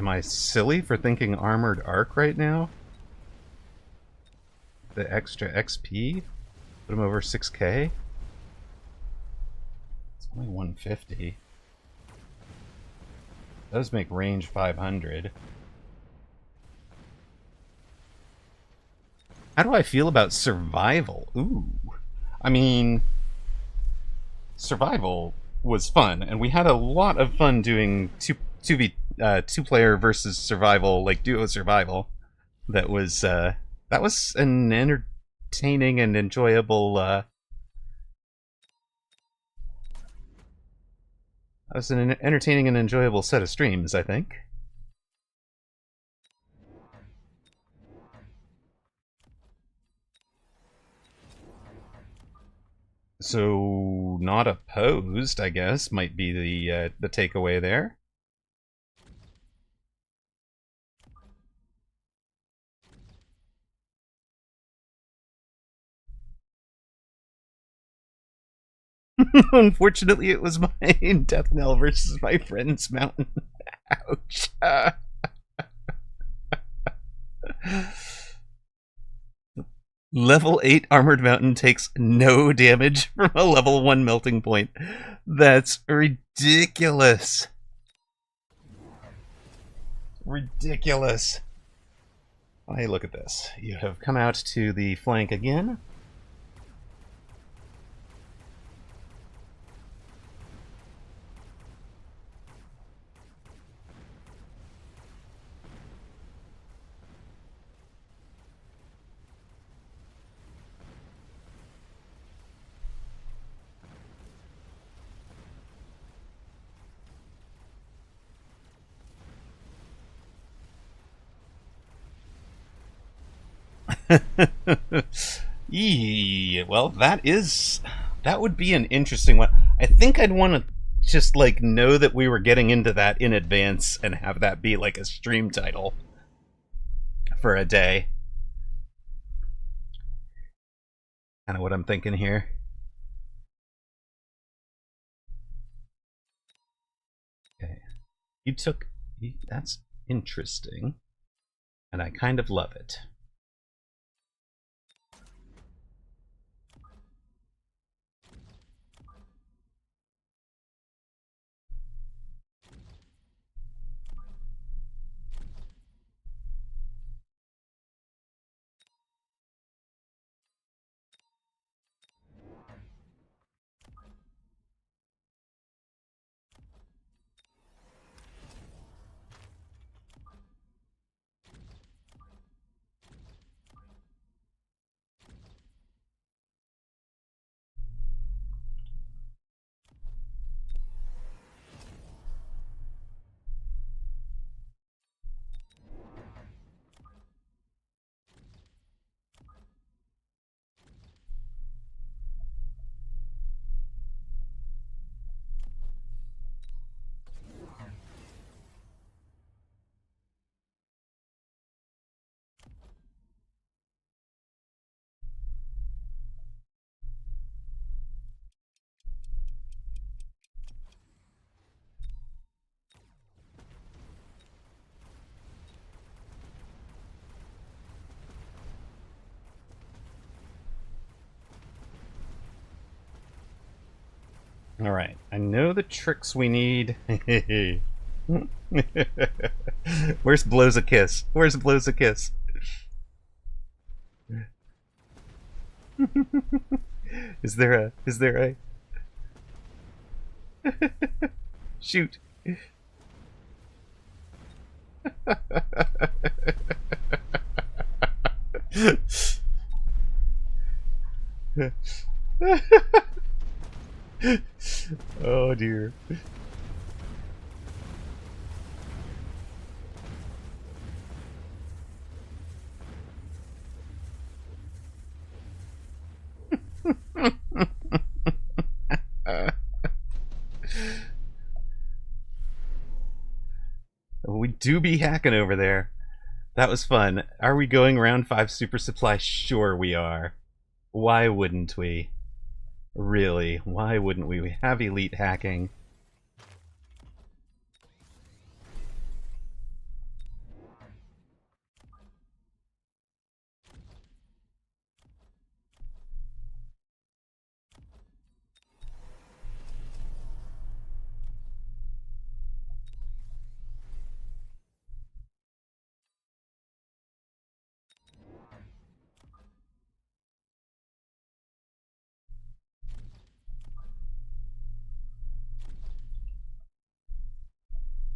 I silly for thinking Armored Arc right now? The extra XP? Put him over 6k? It's only 150. Does make range 500. How do I feel about survival? Ooh. I mean, survival was fun, and we had a lot of fun doing two player versus survival, like duo survival. That was an entertaining and enjoyable. That was an entertaining and enjoyable set of streams, I think. So not opposed, I guess, might be the takeaway there. Unfortunately, it was mine. Death Knell versus my friend's mountain. Ouch. Level 8 Armored Mountain takes no damage from a level 1 melting point. That's ridiculous. Ridiculous. Oh, hey, look at this. You have come out to the flank again. Well, that would be an interesting one. I think I'd want to just like know that we were getting into that in advance and have that be like a stream title for a day. Kind of what I'm thinking here. Okay, that's interesting, and I kind of love it. All right, I know the tricks we need. Where's blows a kiss? Where's blows a kiss? Is there a shoot? Oh dear. We do be hacking over there. That was fun. Are we going round 5 super supply? Sure we are. Why wouldn't we? Really, why wouldn't we? We have elite hacking.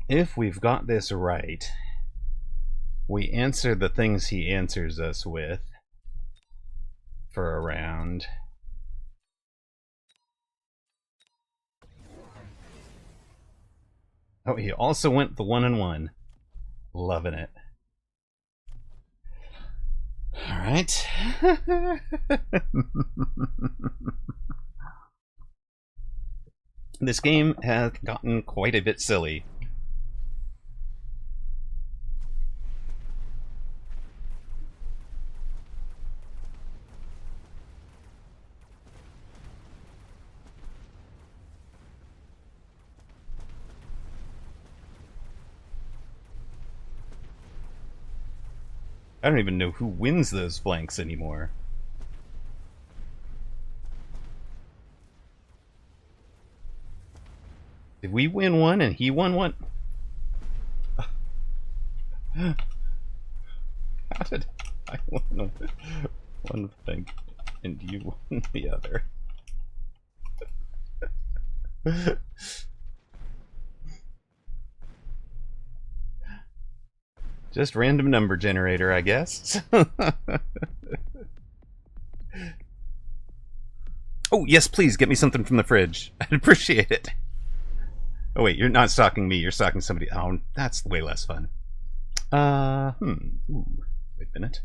If we've got this right, We answer the things he answers us with for a round. Oh, he also went the 1-1. Loving it. All right. This game has gotten quite a bit silly. I don't even know who wins those flanks anymore. Did we win one and he won one? How did I win one thing and you won the other? Just random number generator, I guess. Oh, yes, please, get me something from the fridge. I'd appreciate it. Oh, wait, you're not stalking me, you're stalking somebody. Oh, that's way less fun. Ooh, wait a minute.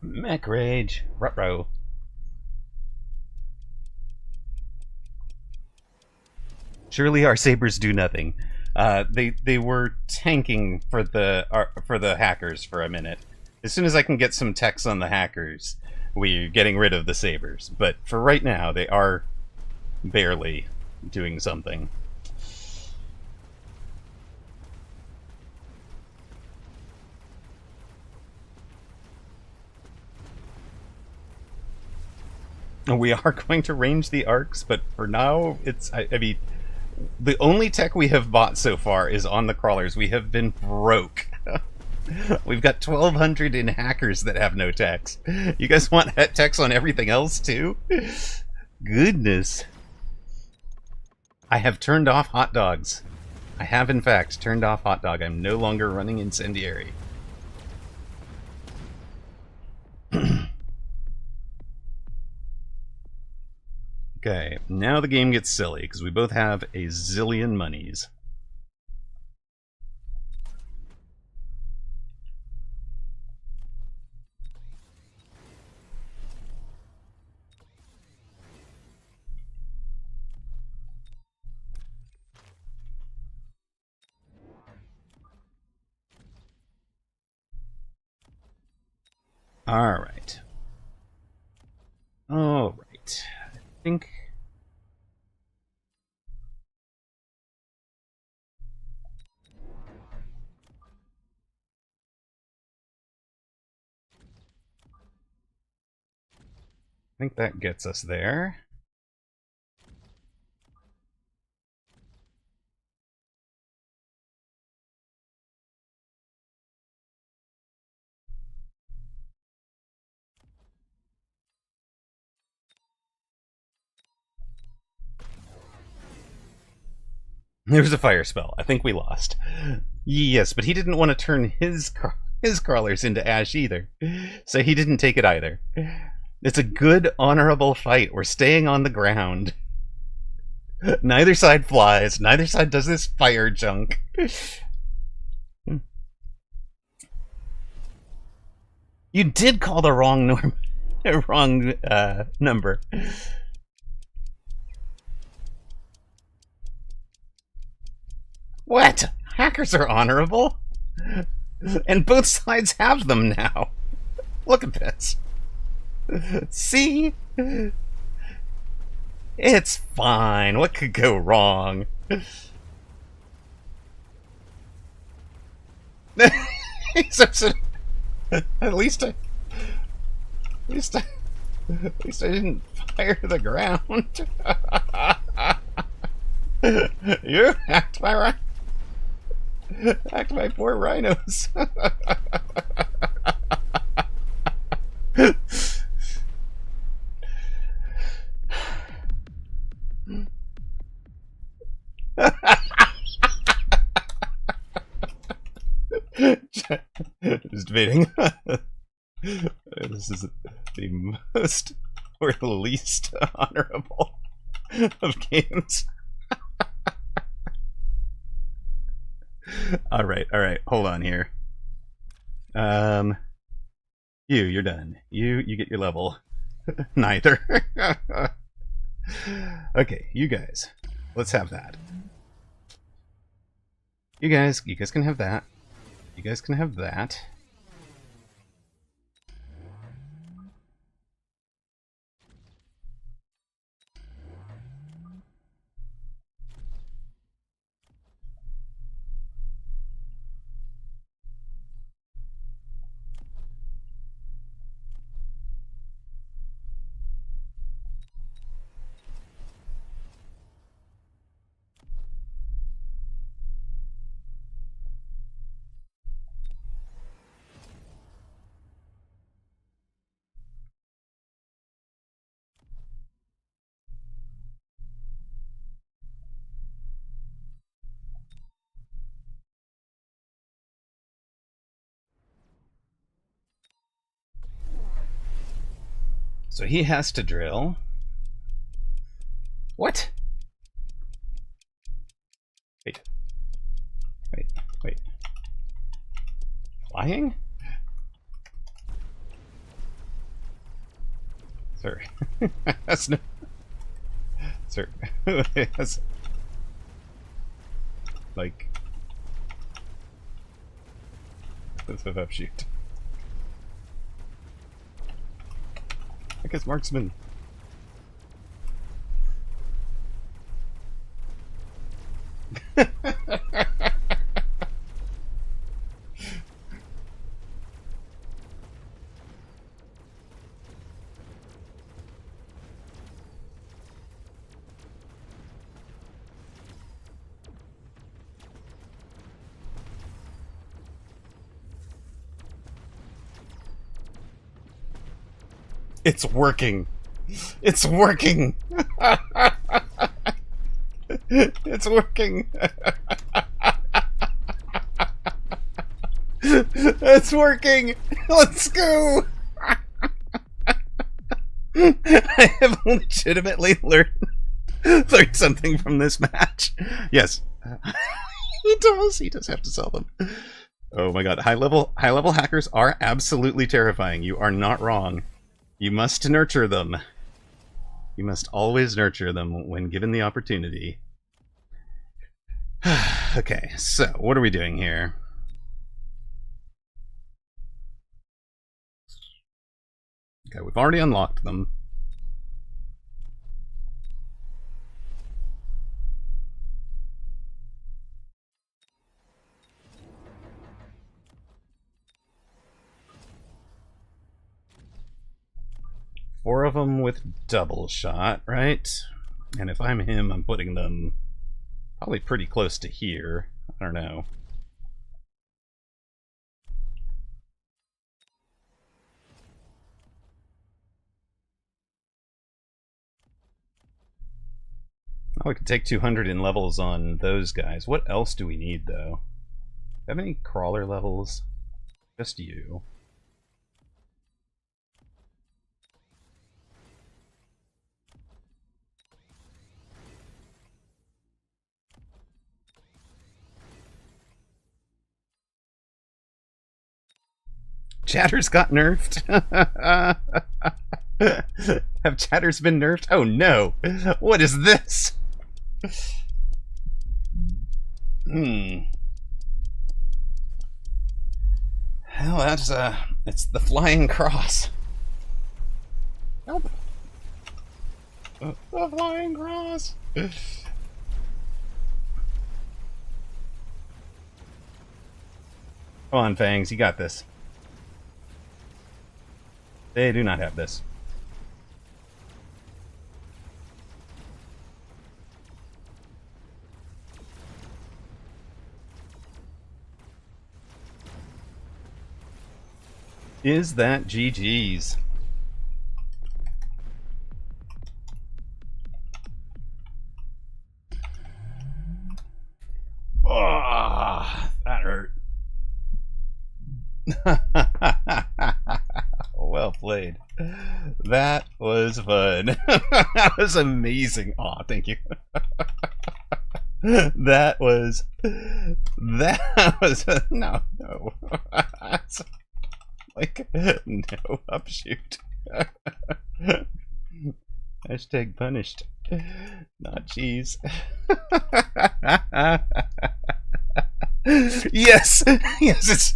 Mech Rage. Ruh-roh. Surely our sabers do nothing. They were tanking for the hackers for a minute. As soon as I can get some techs on the hackers, we're getting rid of the sabers. But for right now, they are barely doing something. We are going to range the arcs, but for now, I mean, the only tech we have bought so far is on the crawlers. We have been broke. We've got 1,200 in hackers that have no techs. You guys want techs on everything else too? Goodness. I have turned off hot dogs. I have in fact turned off hot dog. I'm no longer running incendiary. Okay, now the game gets silly, because we both have a zillion monies. Alright. Alright. I think... that gets us there. There's a fire spell. I think we lost. Yes, but he didn't want to turn his car. his crawlers into ash either. So he didn't take it either. It's a good, honorable fight. We're staying on the ground. Neither side flies. Neither side does this fire junk. You did call the wrong number. What? Hackers are honorable? And both sides have them now. Look at this. See? It's fine. What could go wrong? At least I didn't fire the ground. You hacked my poor rhinos. Just debating. This is the most or the least honorable of games. All right. Hold on here. You're done. You get your level. Neither. Okay, you guys. Let's have that. You guys can have that. You guys can have that. So he has to drill. What? Wait. Flying? Sir. That's no... Sir. That's... Like... That's a upshoot. I guess marksman. It's working. It's working. It's working. It's working. Let's go. I have legitimately learned something from this match. Yes. He does have to sell them. Oh my god. High level hackers are absolutely terrifying. You are not wrong. You must nurture them. You must always nurture them when given the opportunity. Okay, so what are we doing here? Okay, we've already unlocked them. Four of them with double shot, right? And if I'm him, I'm putting them probably pretty close to here. I don't know. Oh, we could take 200 in levels on those guys. What else do we need, though? Do I have any crawler levels? Just you. Chatters got nerfed. Have chatters been nerfed? Oh no! What is this? Well, that's it's the flying cross. Nope. The flying cross. Come on, Fangs, you got this. They do not have this. Is that GG's? Oh, that hurt. Well played. That was fun. That was amazing. Aw, thank you. That was no. Like, no, upshoot. Hashtag punished. Not cheese. Yes, yes.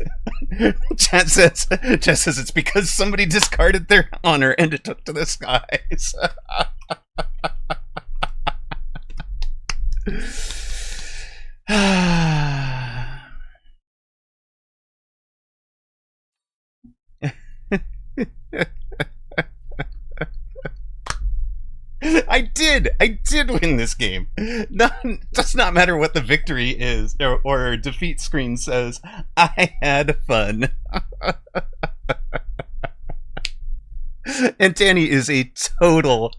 Chat says it's because somebody discarded their honor and it took to the skies. I did win this game. Does not matter what the victory is or defeat screen says. I had fun. And Danny is a total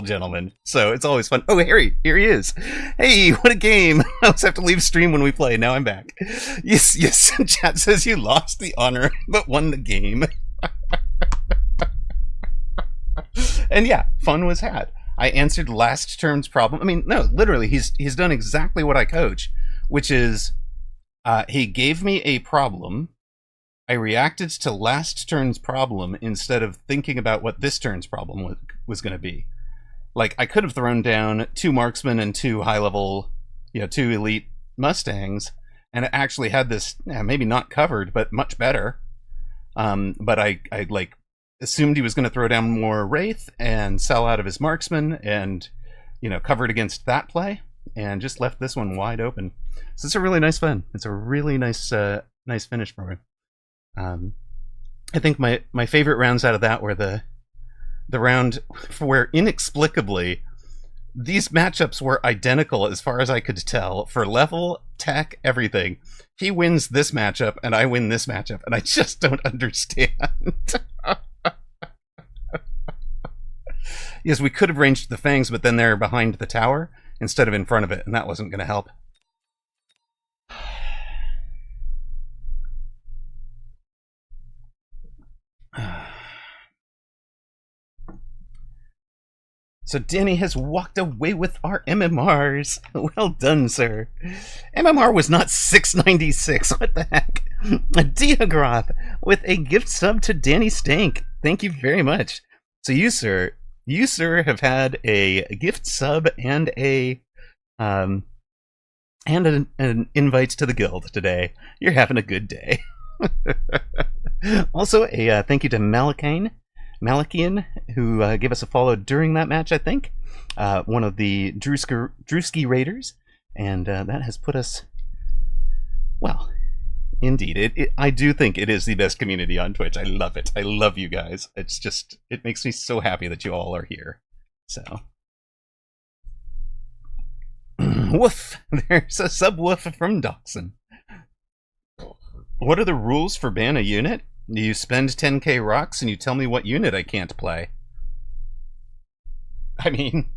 gentleman, so it's always fun. Oh, Harry, here he is. Hey, what a game. I always have to leave stream when we play. Now I'm back. Yes. Chat says you lost the honor, but won the game. And yeah, fun was had. I answered last turn's problem. I mean, no, literally, he's done exactly what I coach, which is he gave me a problem. I reacted to last turn's problem instead of thinking about what this turn's problem was going to be. Like, I could have thrown down 2 marksmen and 2 high-level, 2 elite Mustangs, and it actually had this, maybe not covered, but much better. But I like assumed he was going to throw down more Wraith and sell out of his marksman and, covered against that play, and just left this one wide open. So it's a really nice fun. It's a really nice finish for me. I think my favorite rounds out of that were the round where inexplicably these matchups were identical as far as I could tell for level, tech, everything. He wins this matchup and I win this matchup, and I just don't understand. Yes, we could have ranged the Fangs, but then they're behind the tower instead of in front of it, and that wasn't going to help. So Danny has walked away with our MMRs. Well done, sir. MMR was not 696. What the heck? A Diagroth with a gift sub to Danny Stank. Thank you very much. So you, sir, have had a gift sub and an invite to the guild today. You're having a good day. Also, a thank you to Malakian, who gave us a follow during that match, I think. One of the Drewski Raiders. And that has put us... Well, indeed. I do think it is the best community on Twitch. I love it. I love you guys. It's just... It makes me so happy that you all are here. So... Woof! There's a sub-woof from Dachshund. What are the rules for ban a unit? You spend 10k rocks and you tell me what unit I can't play. I mean,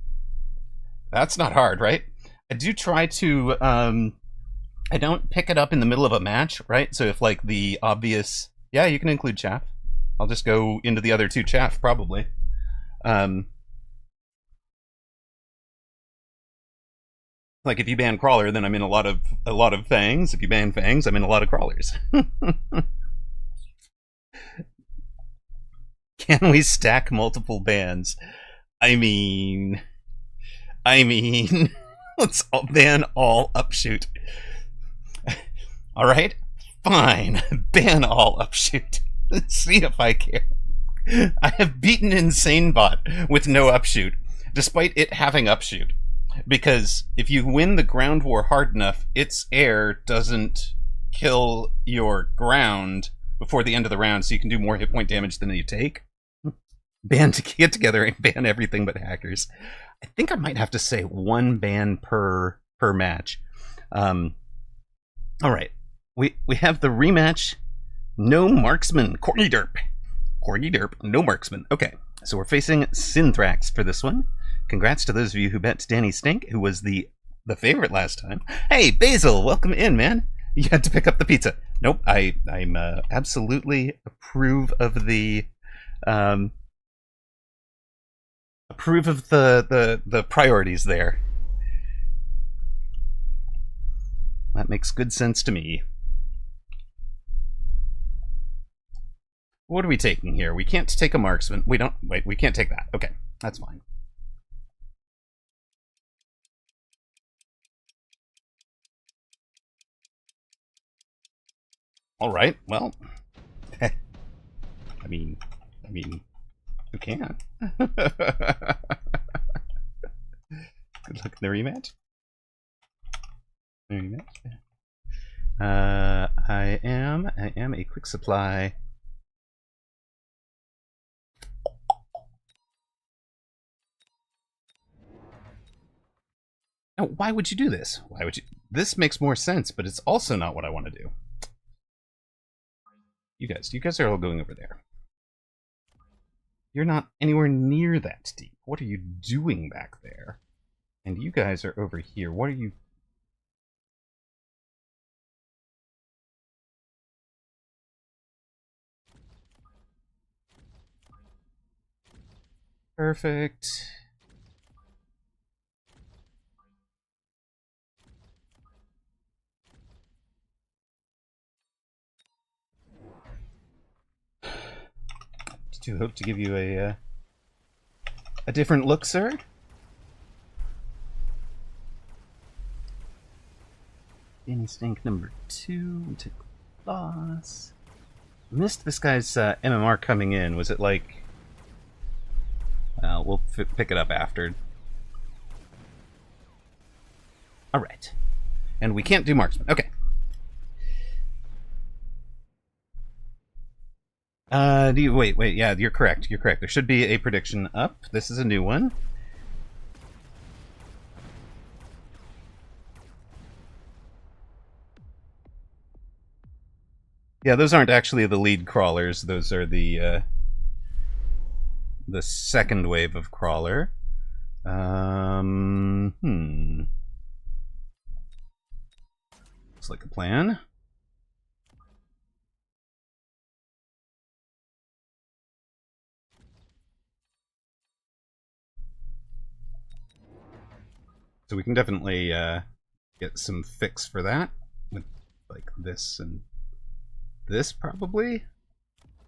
that's not hard, right? I do try to, I don't pick it up in the middle of a match, right? So if like the obvious, Yeah, you can include chaff. I'll just go into the other 2 chaff, probably. Like if you ban crawler, then I'm in a lot of fangs. If you ban fangs, I'm in a lot of crawlers. Can we stack multiple bans? I mean, let's ban all upshoot. All right, fine, ban all upshoot. Let's see if I care. I have beaten InsaneBot with no upshoot, despite it having upshoot. Because if you win the ground war hard enough, its air doesn't kill your ground before the end of the round, so you can do more hit point damage than you take. Get together and ban everything but hackers. I think I might have to say 1 ban per match. All right, we have the rematch. No marksman, Corgi Derp, no marksman. Okay, so we're facing Synthrax for this one. Congrats to those of you who bet Danny Stink, who was the favorite last time. Hey, Basil, welcome in, man. You had to pick up the pizza. Nope, I'm absolutely approve of the priorities there. That makes good sense to me. What are we taking here? We can't take a marksman. We can't take that. Okay, that's fine. All right, well, I mean, who can? Good luck in the rematch. I am a quick supply. Now, why would you do this? Why would you? This makes more sense, but it's also not what I want to do. You guys are all going over there. You're not anywhere near that deep. What are you doing back there? And you guys are over here. What are you? Perfect. Do hope to give you a different look, sir. Danny Stink number 2. We took loss. Missed this guy's MMR coming in. Was it like? We'll pick it up after. All right, and we can't do marksman. Okay. Wait, yeah, you're correct. There should be a prediction up. This is a new one. Yeah, those aren't actually the lead crawlers. Those are the second wave of crawler. Looks like a plan. So we can definitely get some fix for that with like this and this probably.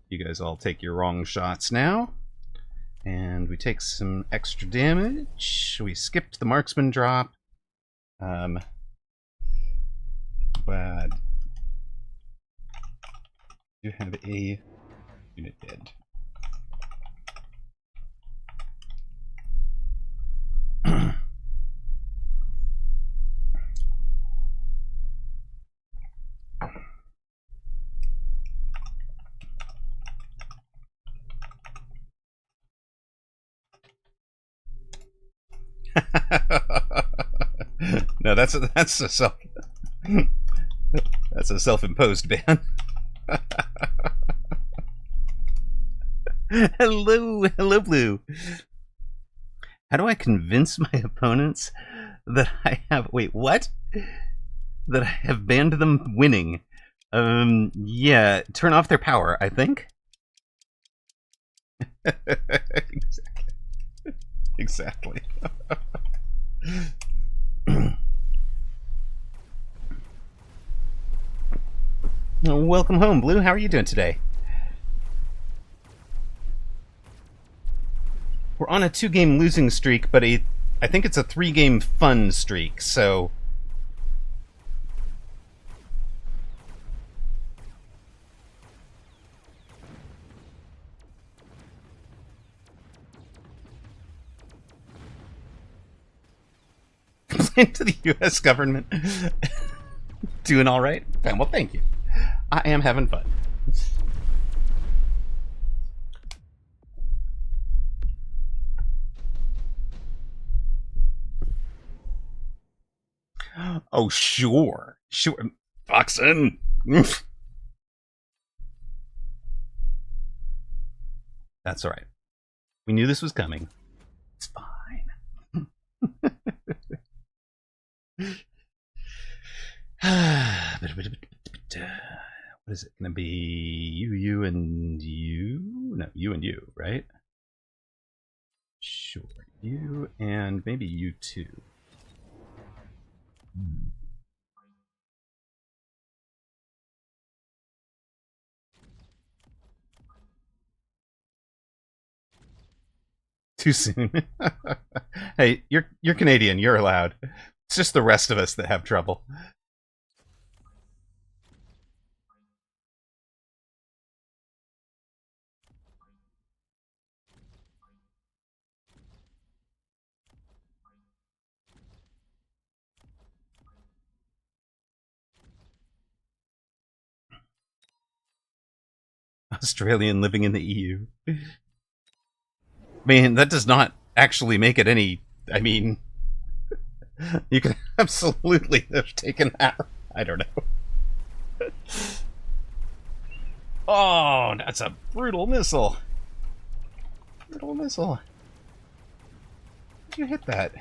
You guys all take your wrong shots now. And we take some extra damage. We skipped the marksman drop. But you have a unit dead. No, that's a self-imposed ban. Hello, Blue. How do I convince my opponents that I have? Wait, what? That I have banned them winning Yeah, turn off their power, I think. Exactly. Welcome home, Blue. How are you doing today? We're on a 2-game losing streak, but I think it's a 3-game fun streak, so... Complain to the U.S. government. Doing all right? Well, thank you. I am having fun. Oh, sure. Sure. Foxen. That's all right. We knew this was coming. It's fine. What is it going to be? You, and you? No, you and you, right? Sure. You and maybe you too. Too soon. Hey, you're Canadian. You're allowed. It's just the rest of us that have trouble. Australian living in the EU. I mean, that does not actually make it any... I mean, you could absolutely have taken that. I don't know. Oh, that's a brutal missile. Brutal missile. How'd you hit that?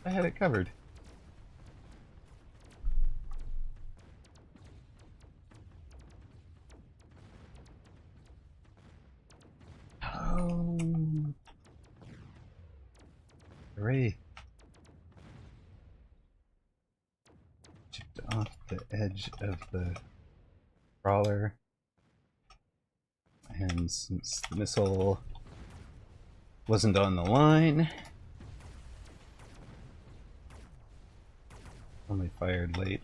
I had it covered. Oh. Hooray. Chipped off the edge of the crawler. And since the missile wasn't on the line, only fired late.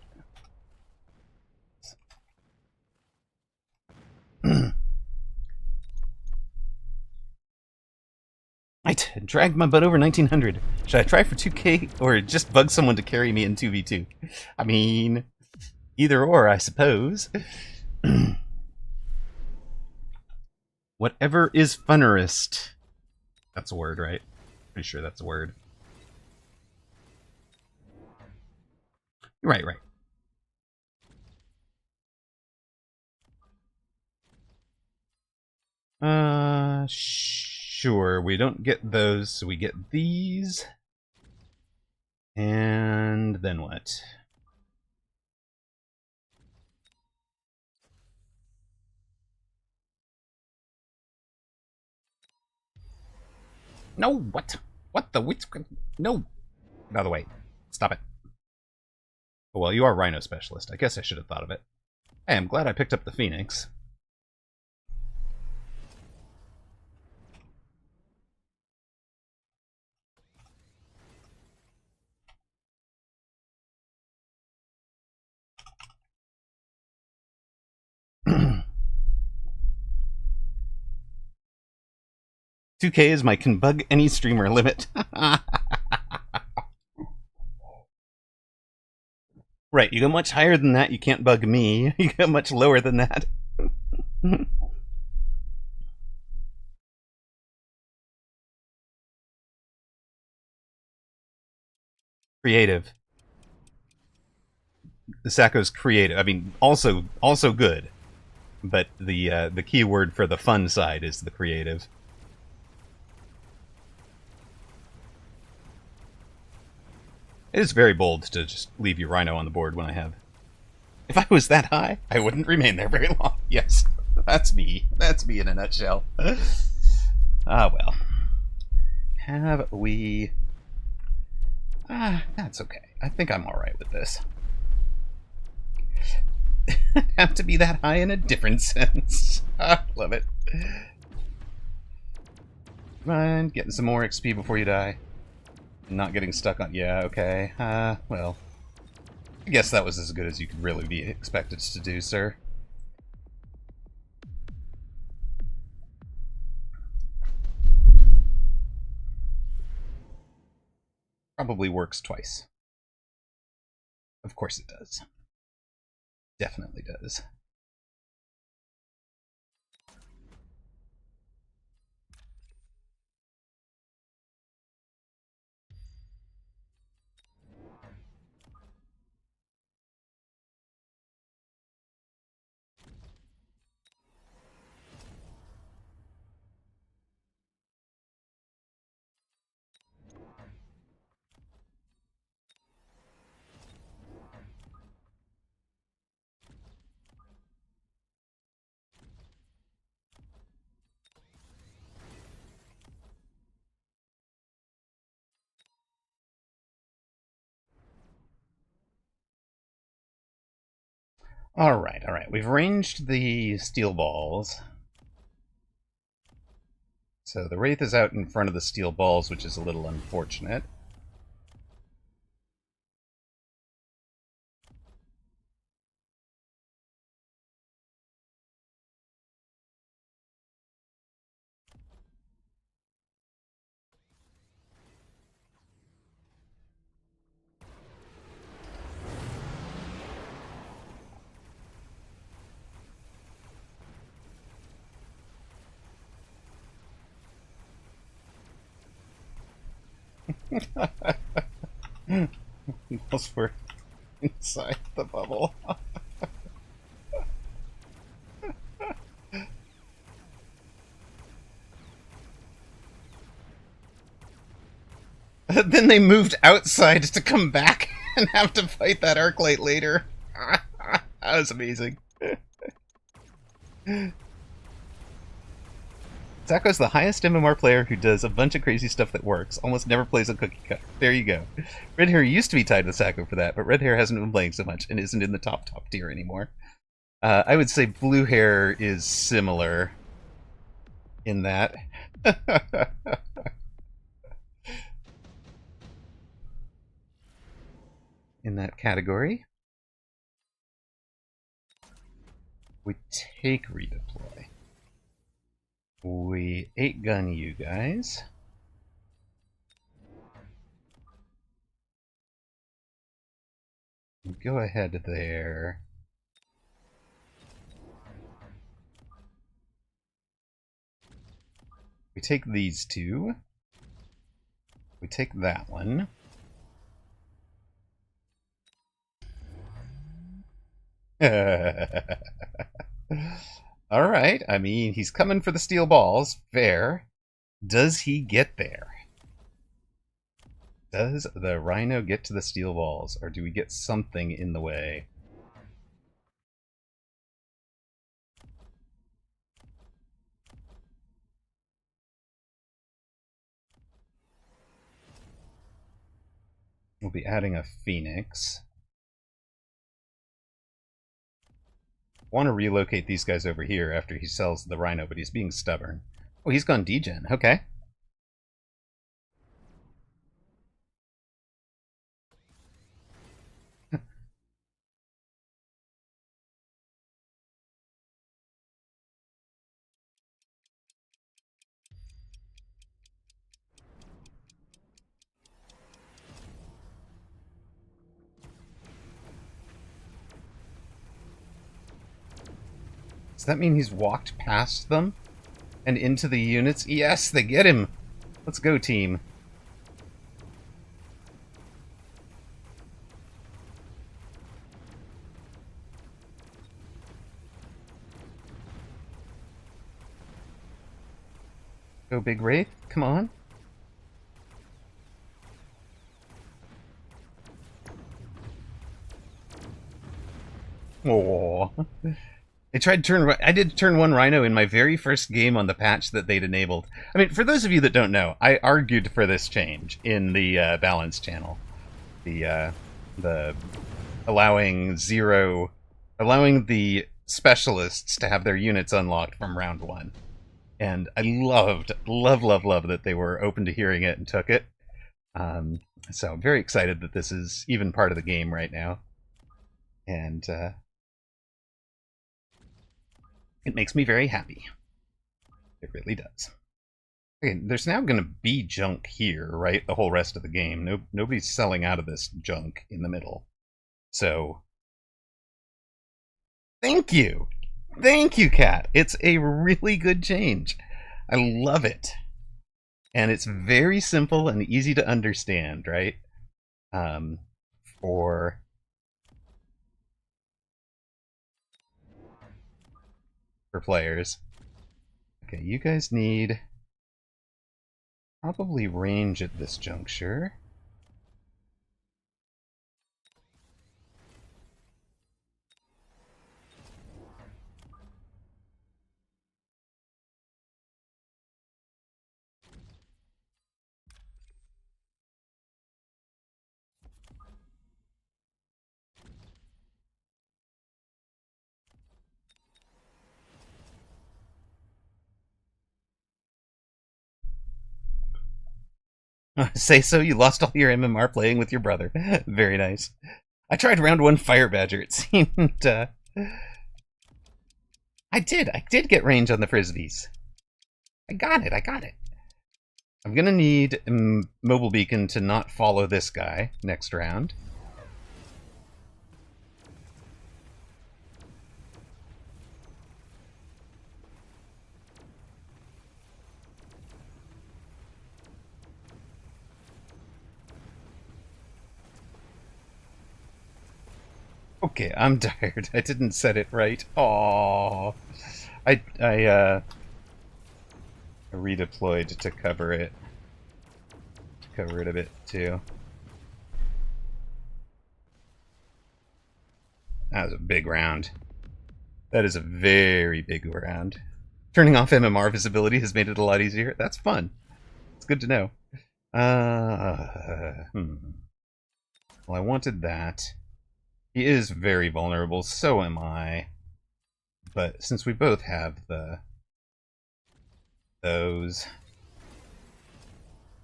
I dragged my butt over 1900. Should I try for 2K or just bug someone to carry me in 2v2? I mean, either or, I suppose. Whatever is funnerest. That's a word, right? Pretty sure that's a word. Right. Sure. We don't get those, so we get these. And then what? No, what? What the? No! Get out of the way. Stop it. Oh, well, you are Rhino Specialist. I guess I should have thought of it. Hey, I'm glad I picked up the Phoenix. $2K is my can bug any streamer limit. Right, you go much higher than that, you can't bug me. You go much lower than that. Creative. The Sacco's creative. I mean, also good. But the key word for the fun side is the creative. It is very bold to just leave your Rhino on the board when I have. If I was that high, I wouldn't remain there very long. Yes, that's me. That's me in a nutshell. Ah, well. Have we... that's okay. I think I'm alright with this. Have to be that high in a different sense. Love it. Come on, getting some more XP before you die. Not getting stuck on... Yeah, okay. Well. I guess that was as good as you could really be expected to do, sir. Probably works twice. Of course it does. Definitely does. Alright, alright. We've ranged the steel balls. So the Wraith is out in front of the steel balls, which is a little unfortunate. Those were inside the bubble. Then they moved outside to come back and have to fight that Arclight later. That was amazing. Zako's the highest MMR player who does a bunch of crazy stuff that works, almost never plays a cookie cutter. There you go. Red Hair used to be tied with Zako for that, but Red Hair hasn't been playing so much and isn't in the top tier anymore. I would say Blue Hair is similar in that. In that category. We take redeploy. We 8-gun you guys. Go ahead there. We take these two. We take that one. Alright, I mean, he's coming for the steel balls. Fair. Does he get there? Does the Rhino get to the steel balls, or do we get something in the way? We'll be adding a Phoenix. Want to relocate these guys over here after he sells the Rhino, but he's being stubborn. Oh, he's gone degen. Okay. Does that mean he's walked past them and into the units? Yes, they get him. Let's go, team. Go, Big Wraith. Come on. Oh. I tried turn. I did turn one Rhino in my very first game on the patch that they'd enabled. I mean, for those of you that don't know, I argued for this change in the balance channel, the allowing the specialists to have their units unlocked from round one, and I love that they were open to hearing it and took it. So I'm very excited that this is even part of the game right now, and it makes me very happy. It really does. Okay, there's now going to be junk here, right? The whole rest of the game. Nobody's selling out of this junk in the middle. So, thank you! Thank you, Kat! It's a really good change. I love it. And it's very simple and easy to understand, right? For players. Okay, you guys need probably range at this juncture. Say so, you lost all your MMR playing with your brother. Very nice. I tried round one Fire Badger. It seemed, I did get range on the Frisbees. I got it. I'm gonna need Mobile Beacon to not follow this guy next round. Okay, I'm tired. I didn't set it right. Aww. I redeployed to cover it. To cover it a bit too. That was a big round. That is a very big round. Turning off MMR visibility has made it a lot easier. That's fun. It's good to know. Well, I wanted that. He is very vulnerable, so am I. But since we both have those,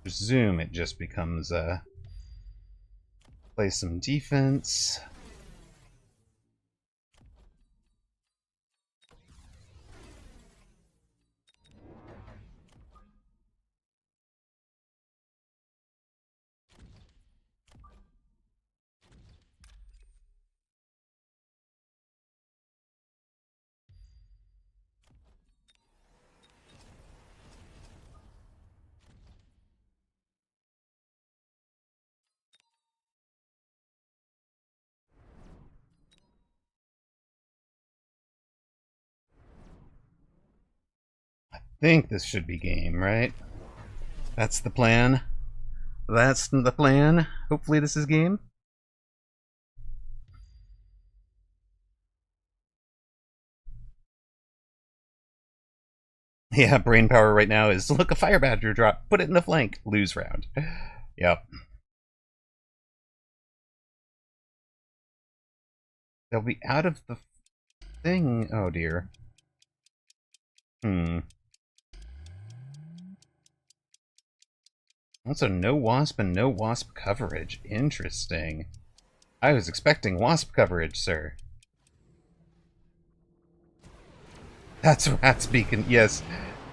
presume it just becomes play some defense. I think this should be game, right? That's the plan. That's the plan. Hopefully this is game. Yeah, brain power right now is look, a Fire Badger drop, put it in the flank, lose round. Yep. They'll be out of the thing. Oh dear. Also, no Wasp and no Wasp coverage. Interesting. I was expecting Wasp coverage, sir. That's Rat's Beacon, yes.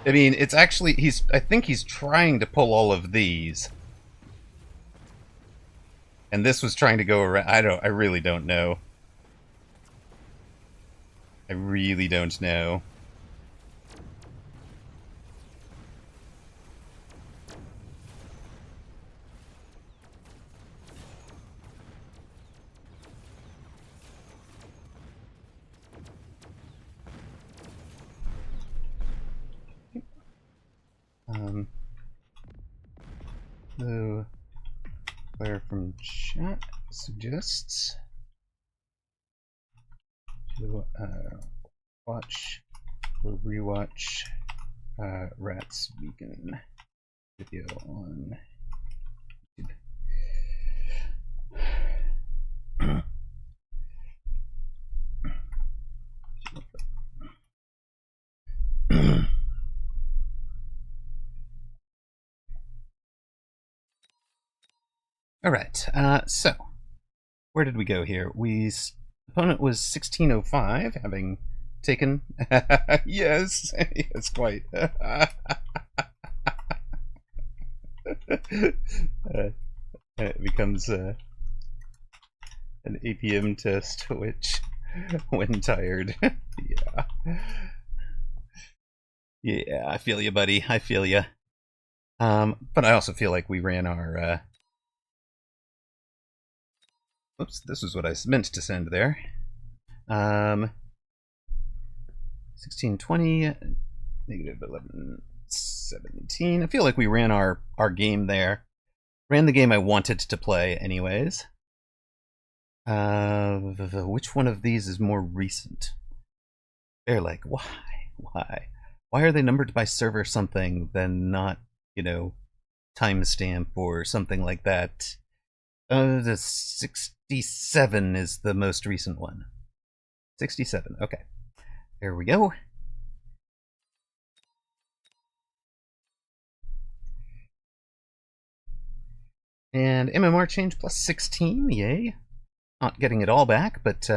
I mean, it's actually, I think he's trying to pull all of these. And this was trying to go around, I really don't know. I really don't know. The player from chat suggests Watch or rewatch Rats Beacon video on YouTube. All right. So where did we go here? Opponent was 1605, having taken. Yes, yes, quite. It becomes an APM test, which, when tired, yeah. Yeah, I feel you, buddy. I feel you. But I also feel like we ran our. Oops, this is what I meant to send there. 1620, negative 1117. I feel like we ran our game there. Ran the game I wanted to play, anyways. Which one of these is more recent? They're like, why? Why are they numbered by server something, then not, timestamp or something like that? The 67 is the most recent one. 67, okay. There we go. And MMR change plus 16, yay. Not getting it all back, but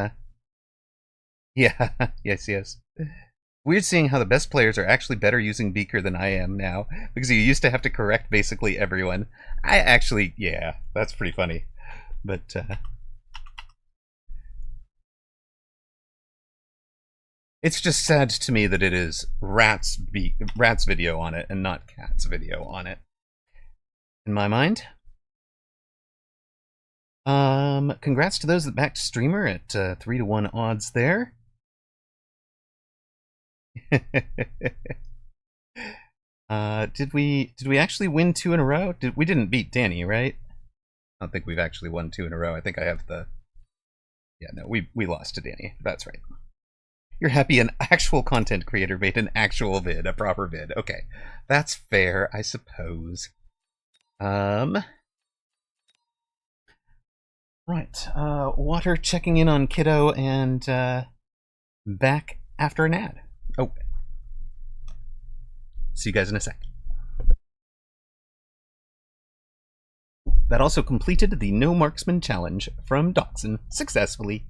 yeah, yes. Weird seeing how the best players are actually better using Beaker than I am now, because you used to have to correct basically everyone. Yeah, that's pretty funny. But it's just sad to me that it is Rat's video on it and not Cat's video on it. In my mind. Congrats to those that backed Streamer at 3-to-1 odds there. Did we actually win 2 in a row? We didn't beat Danny, right? I don't think we've actually won 2 in a row. I think I have the. Yeah, no, we lost to Danny. That's right. You're happy an actual content creator made an actual vid, a proper vid. Okay, that's fair, I suppose. Right. Water checking in on Kiddo and back after an ad. Oh. See you guys in a sec. That also completed the No Marksman Challenge from Dotson successfully.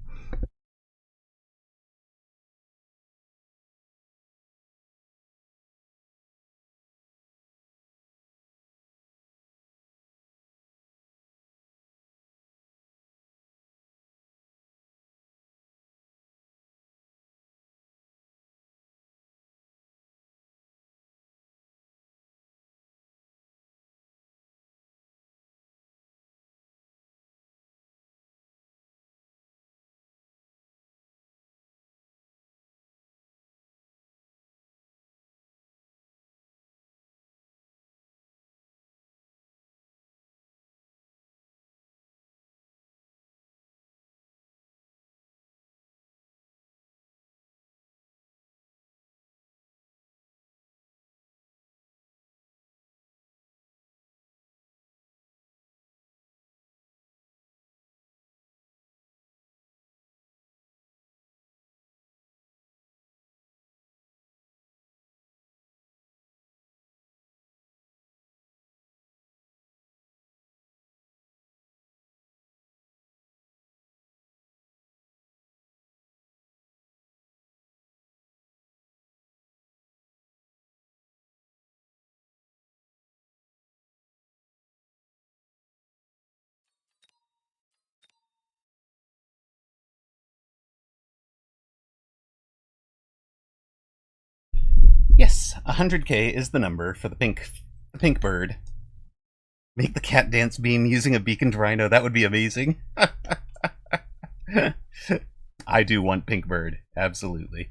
Yes, 100K is the number for the pink bird. Make the cat dance beam using a beaconed rhino. That would be amazing. I do want pink bird. Absolutely.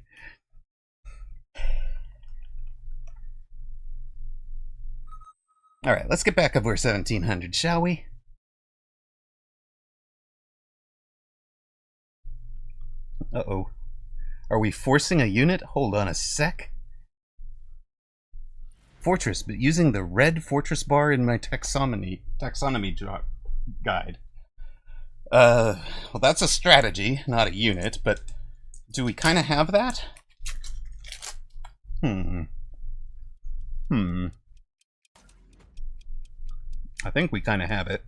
All right, let's get back over 1700, shall we? Uh-oh. Are we forcing a unit? Hold on a sec. Fortress, but using the red fortress bar in my taxonomy guide. Well, that's a strategy, not a unit, but do we kind of have that? I think we kind of have it.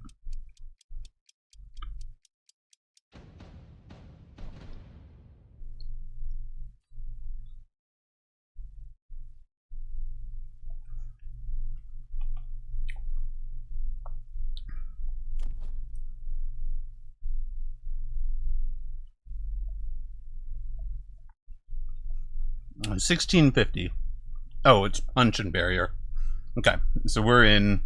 $16.50. Oh, it's punch and barrier. Okay, so we're in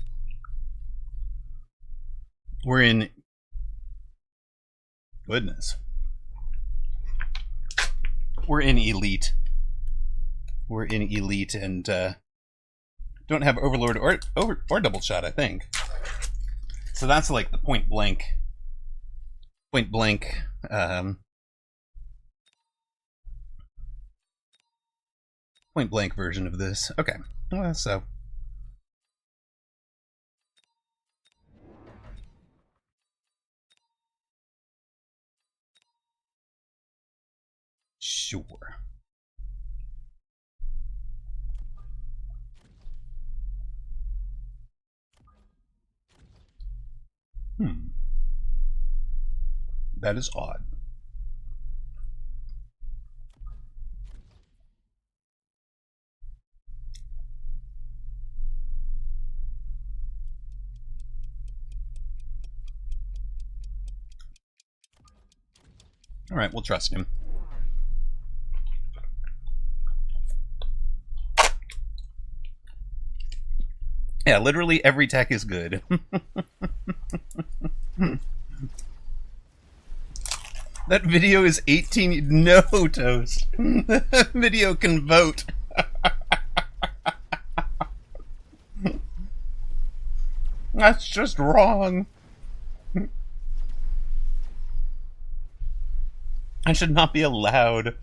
goodness. We're in elite. We're in elite and don't have overlord or double shot, I think. So that's like the point blank version of this. Okay, well, so sure. That is odd. All right, we'll trust him. Yeah, literally every tech is good. That video is 18. No, Toast. That video can vote. That's just wrong. I should not be allowed.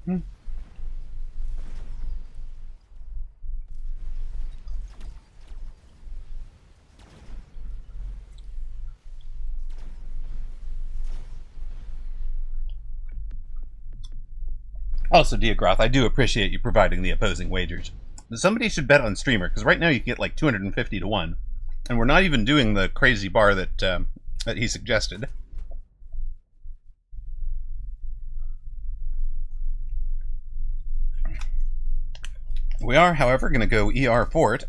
Also, Diagroth, I do appreciate you providing the opposing wagers. Somebody should bet on Streamer, because right now you can get like 250 to 1. And we're not even doing the crazy bar that that he suggested. We are, however, going to go ER Fort.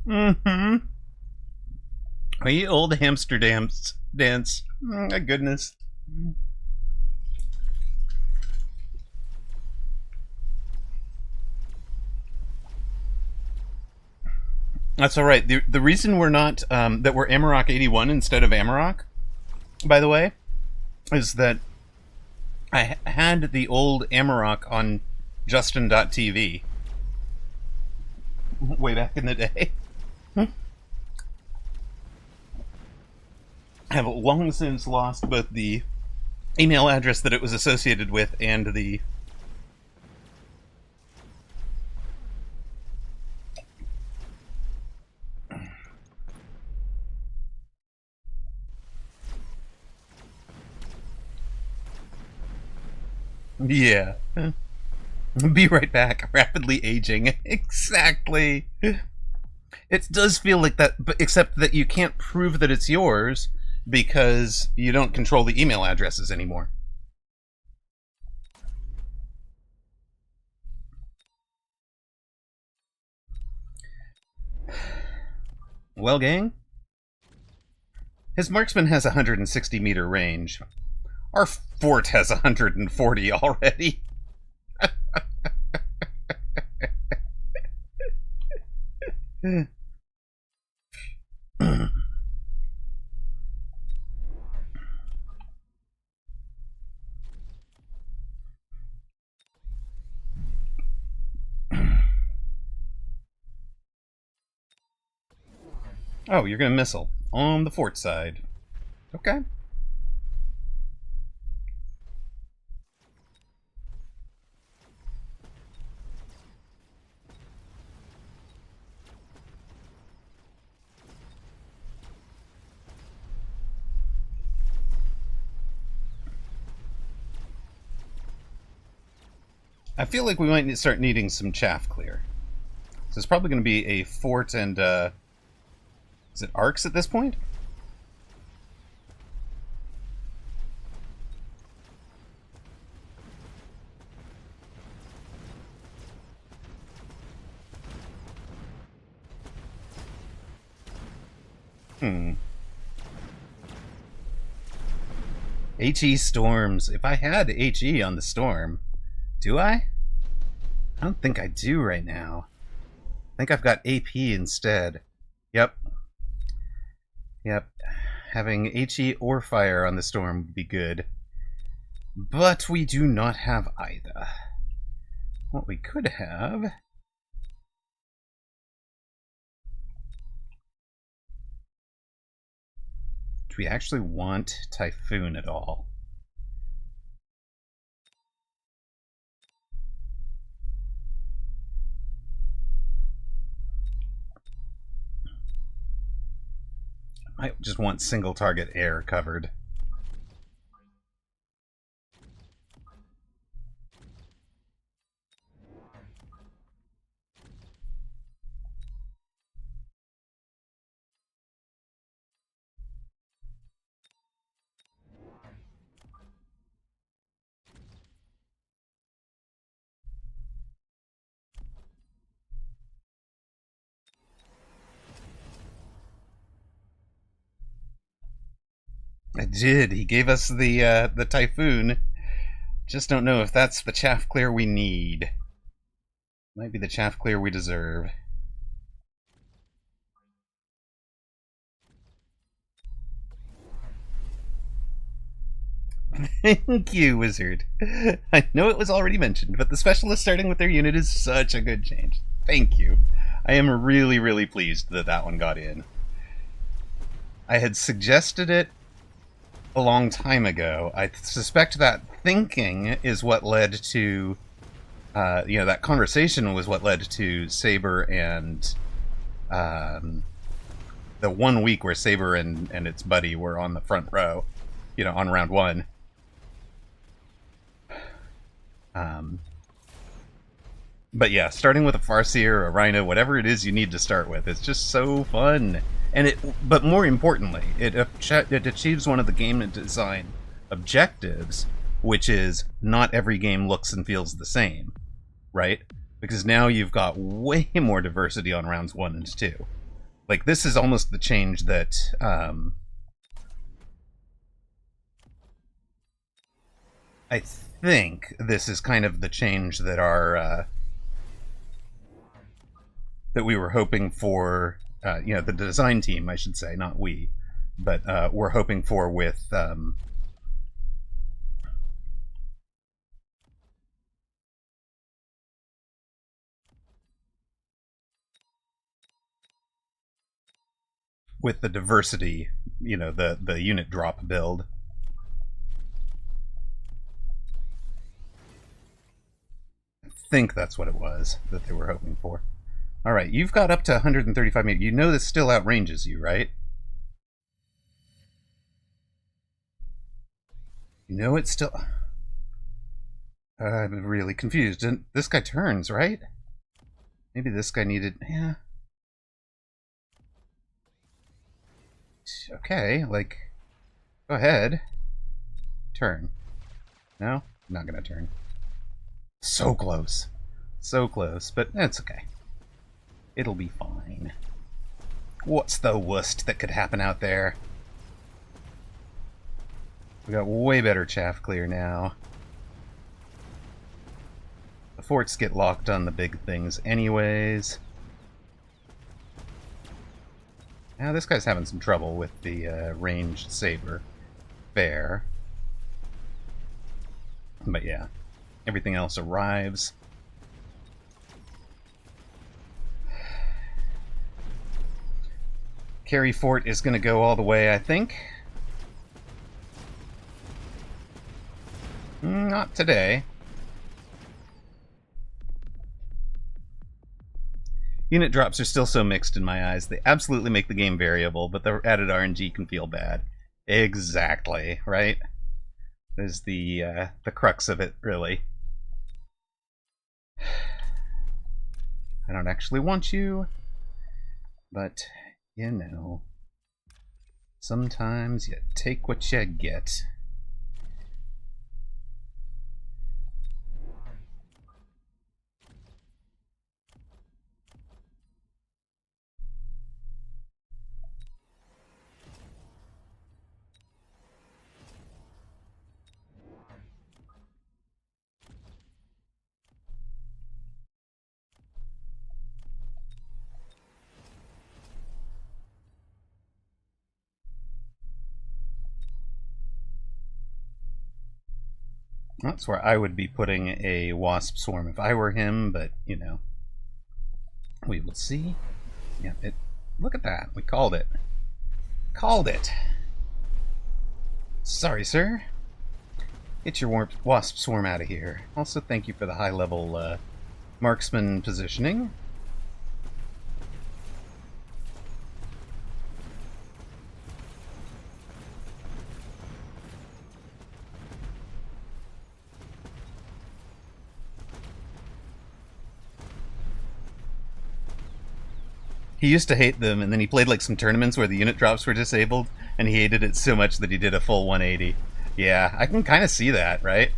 Mm-hmm. Ye old hamster dance. My goodness. That's all right. The reason we're not that we're Amarok 81 instead of Amarok, by the way, is that I had the old Amarok on Justin.tv way back in the day. I have long since lost both the email address that it was associated with and the yeah. Be right back. Rapidly aging. Exactly. It does feel like that, but except that you can't prove that it's yours because you don't control the email addresses anymore. Well, gang, His marksman has 160-meter range. Our fort has 140 already. Oh, you're gonna missile on the fort side. Okay. I feel like we might start needing some chaff clear. So it's probably going to be a fort and, is it arcs at this point? HE storms. If I had HE on the storm, do I? I don't think I do right now. I think I've got AP instead. Yep. Yep. Having HE or fire on the storm would be good. But we do not have either. What we could have... Do we actually want Typhoon at all? I might just want single target air covered. I did. He gave us the Typhoon. Just don't know if that's the chaff clear we need. Might be the chaff clear we deserve. Thank you, Wizard. I know it was already mentioned, but the specialist starting with their unit is such a good change. Thank you. I am really, really pleased that that one got in. I had suggested it a long time ago. I suspect that thinking is what led to, that conversation was what led to Saber and the 1 week where Saber and its buddy were on the front row, on round 1. But yeah, starting with a Farseer, a Rhino, whatever it is you need to start with, it's just so fun. But more importantly, it achieves one of the game design objectives, which is not every game looks and feels the same, right? Because now you've got way more diversity on rounds 1 and 2. Like, this is almost the change that I think this is kind of the change that that we were hoping for. The design team, I should say, not we, but we're hoping for with the diversity, the unit drop build. I think that's what it was that they were hoping for. All right, you've got up to 135 meters. You know this still outranges you, right? You know it's still... I'm really confused. This guy turns, right? Maybe this guy needed... Yeah. Okay, like... Go ahead. Turn. No? Not gonna turn. So close. So close, but that's okay. It'll be fine. What's the worst that could happen out there? We got way better chaff clear now. The forts get locked on the big things anyways. Now this guy's having some trouble with the ranged saber. Fair. But yeah, everything else arrives. Carry Fort is going to go all the way, I think. Not today. Unit drops are still so mixed in my eyes. They absolutely make the game variable, but the added RNG can feel bad. Exactly, right? There's the crux of it, really. I don't actually want you, but, you know, sometimes you take what you get. That's where I would be putting a wasp swarm if I were him, but, you know, we will see. Yeah, look at that. We called it. Called it. Sorry, sir. Get your wasp swarm out of here. Also, thank you for the high-level marksman positioning. He used to hate them, and then he played like some tournaments where the unit drops were disabled, and he hated it so much that he did a full 180. Yeah, I can kind of see that, right?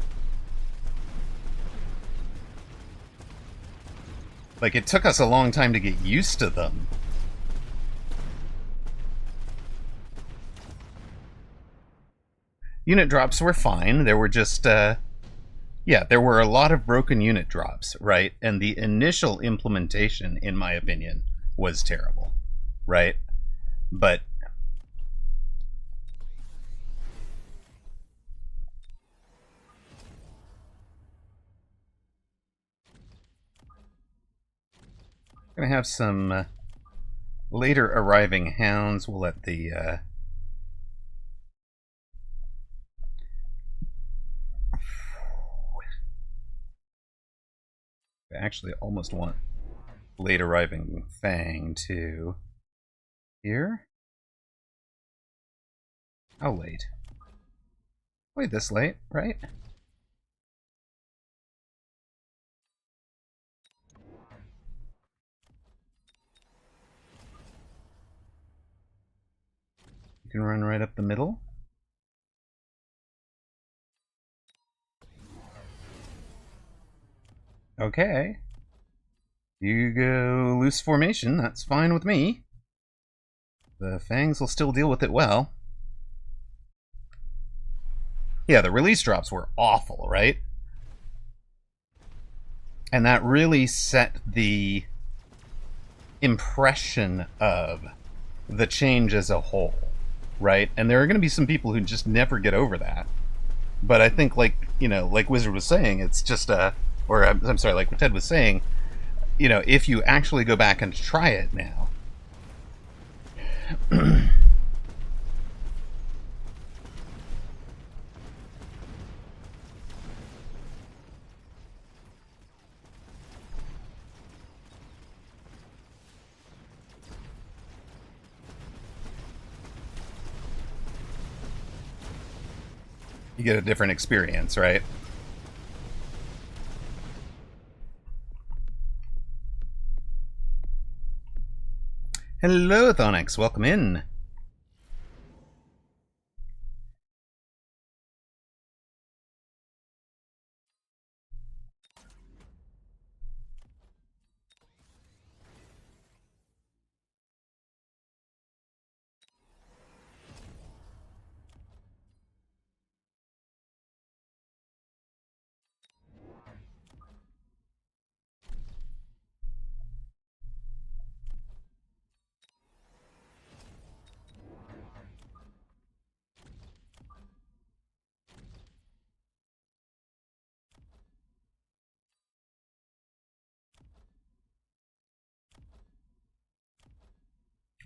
Like, it took us a long time to get used to them. Unit drops were fine. There were just, yeah, there were a lot of broken unit drops, right? And the initial implementation, in my opinion, was terrible, right? But we're gonna have some later arriving hounds. We'll let the I actually almost want late arriving Fang too. Here? How late? Wait, this late, right? You can run right up the middle. Okay. You go loose formation, that's fine with me. The Fangs will still deal with it well. Yeah, the release drops were awful, right? And that really set the impression of the change as a whole, right? And there are going to be some people who just never get over that. But I think, like, you know, like Wizard was saying, it's just or I'm sorry, like Ted was saying, you know, if you actually go back and try it now, you get a different experience, right? Hello, Thonix. Welcome in.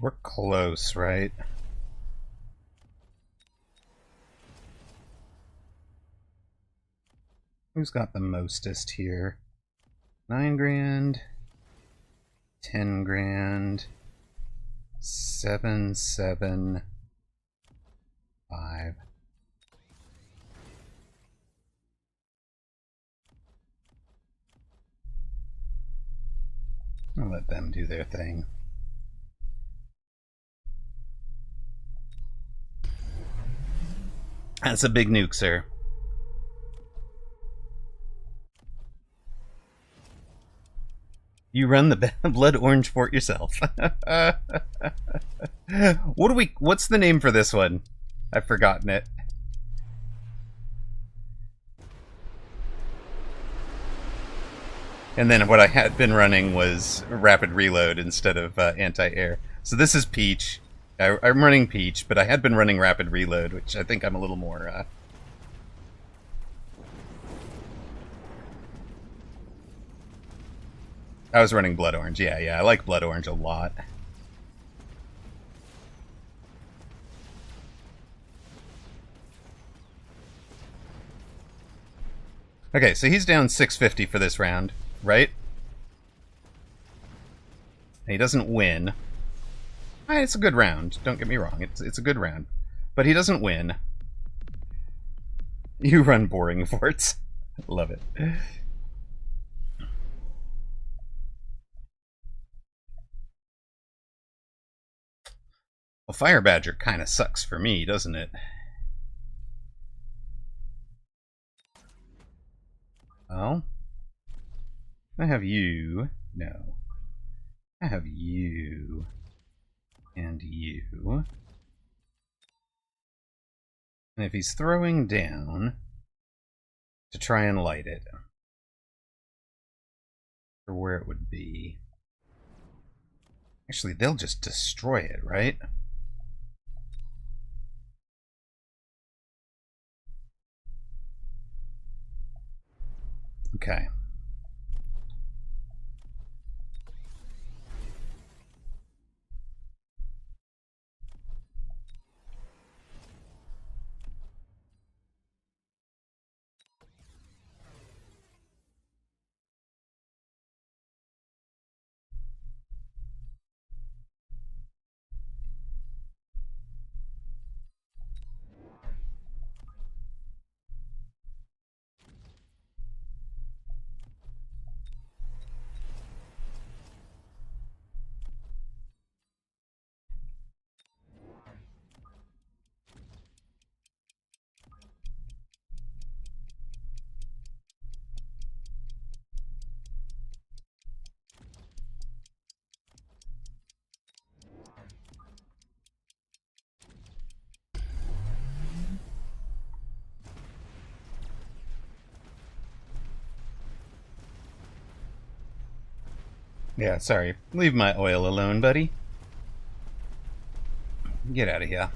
We're close, right? Who's got the mostest here? 9 grand, 10 grand, 7, 7, 5. I'll let them do their thing. That's a big nuke, sir. You run the blood orange fort yourself. What's the name for this one? I've forgotten it. And then what I had been running was rapid reload instead of anti-air. So this is Peach. I'm running Peach, but I had been running rapid reload, which I think I'm a little more... I was running Blood Orange. Yeah, I like Blood Orange a lot. Okay, so he's down 650 for this round, right? He doesn't win. It's a good round. Don't get me wrong. It's a good round. But he doesn't win. You run boring forts. Love it. Well, Fire Badger kind of sucks for me, doesn't it? Well, I have you. No. I have you. And you. And if he's throwing down to try and light it, or where it would be. Actually, they'll just destroy it, right? Okay. Yeah, sorry. Leave my oil alone, buddy. Get out of here.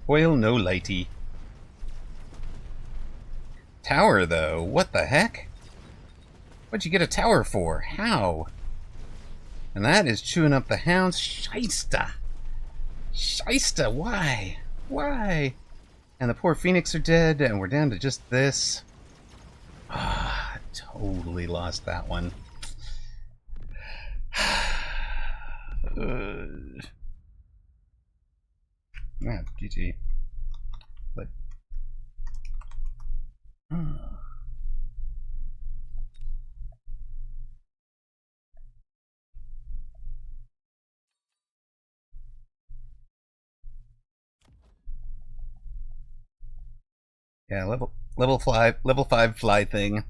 Oil no lighty. Tower, though. What the heck? What'd you get a tower for? How? And that is chewing up the hounds. Shysta! Shysta, why? Why? And the poor Phoenix are dead, and we're down to just this. Ah, totally lost that one. Yeah, GG. But... Yeah, level 5 fly thing.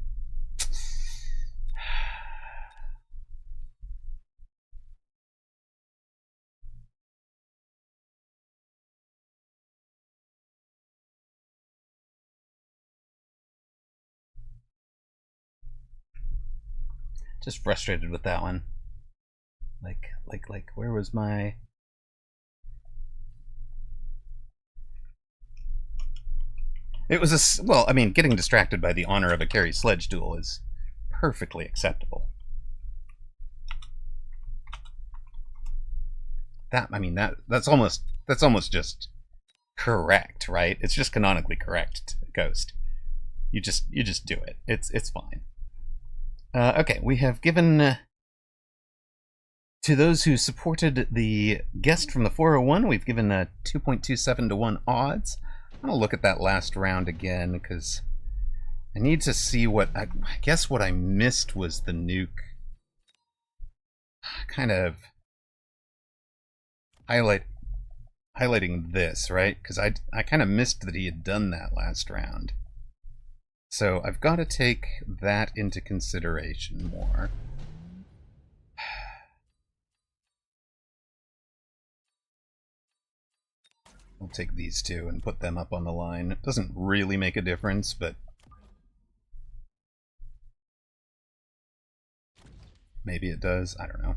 Just frustrated with that one. Like, where was my... It was well, I mean, getting distracted by the honor of a carry sledge duel is perfectly acceptable. That's almost just correct, right? It's just canonically correct, Ghost. You just do it. It's fine. Okay, we have given to those who supported the guest from the 401, we've given 2.27 to 1 odds. I'm going to look at that last round again, because I need to see what... I guess what I missed was the nuke kind of highlighting this, right? Because I kind of missed that he had done that last round. So I've got to take that into consideration more. We'll take these two and put them up on the line. It doesn't really make a difference, but maybe it does. I don't know.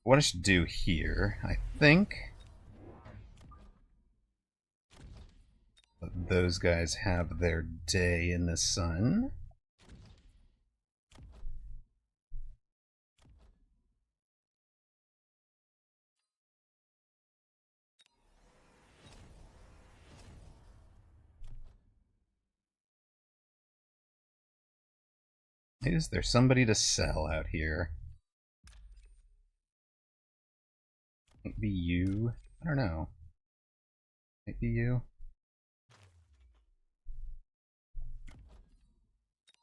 What I should do here, I think, let those guys have their day in the sun. Is there somebody to sell out here? Maybe you? I don't know. Maybe you?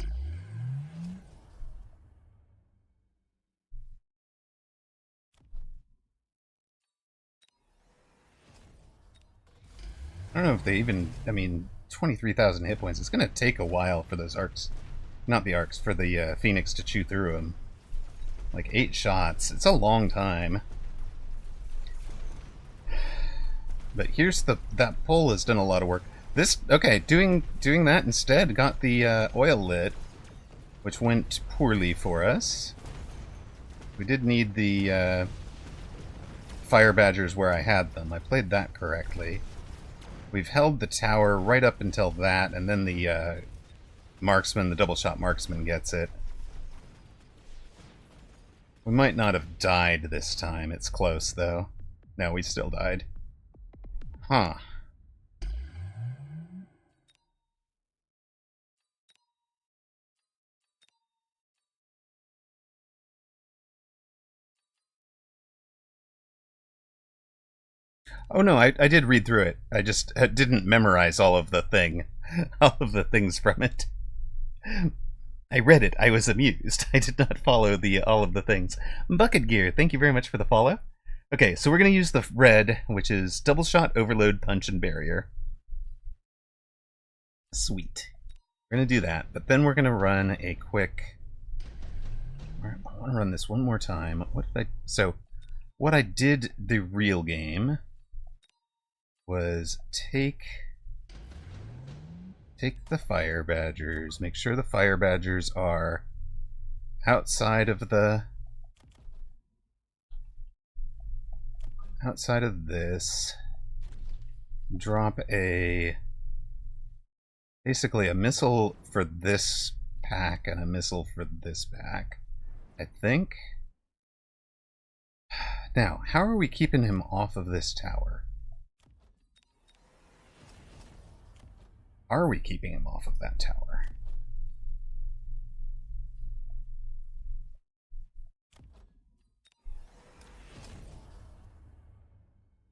I don't know if they even... I mean, 23,000 hit points. It's going to take a while for those arcs... Not the arcs, for the Phoenix to chew through them. Like 8 shots. It's a long time. But here's that pole has done a lot of work. This, okay, doing that instead got the oil lit, which went poorly for us. We did need the fire badgers where I had them. I played that correctly. We've held the tower right up until that, and then the marksman, the double shot marksman, gets it. We might not have died this time. It's close, though. No, we still died. Huh. Oh no, I did read through it. I just didn't memorize all of the things from it. I read it. I was amused. I did not follow all of the things. Bucket Gear, thank you very much for the follow. Okay, so we're going to use the red, which is double shot, overload, punch, and barrier. Sweet. We're going to do that, but then we're going to run a quick... I want to run this one more time. So, what I did the real game was take the fire badgers, make sure the fire badgers are outside of this, drop basically a missile for this pack and a missile for this pack, I think. Now, how are we keeping him off of this tower? Are we keeping him off of that tower?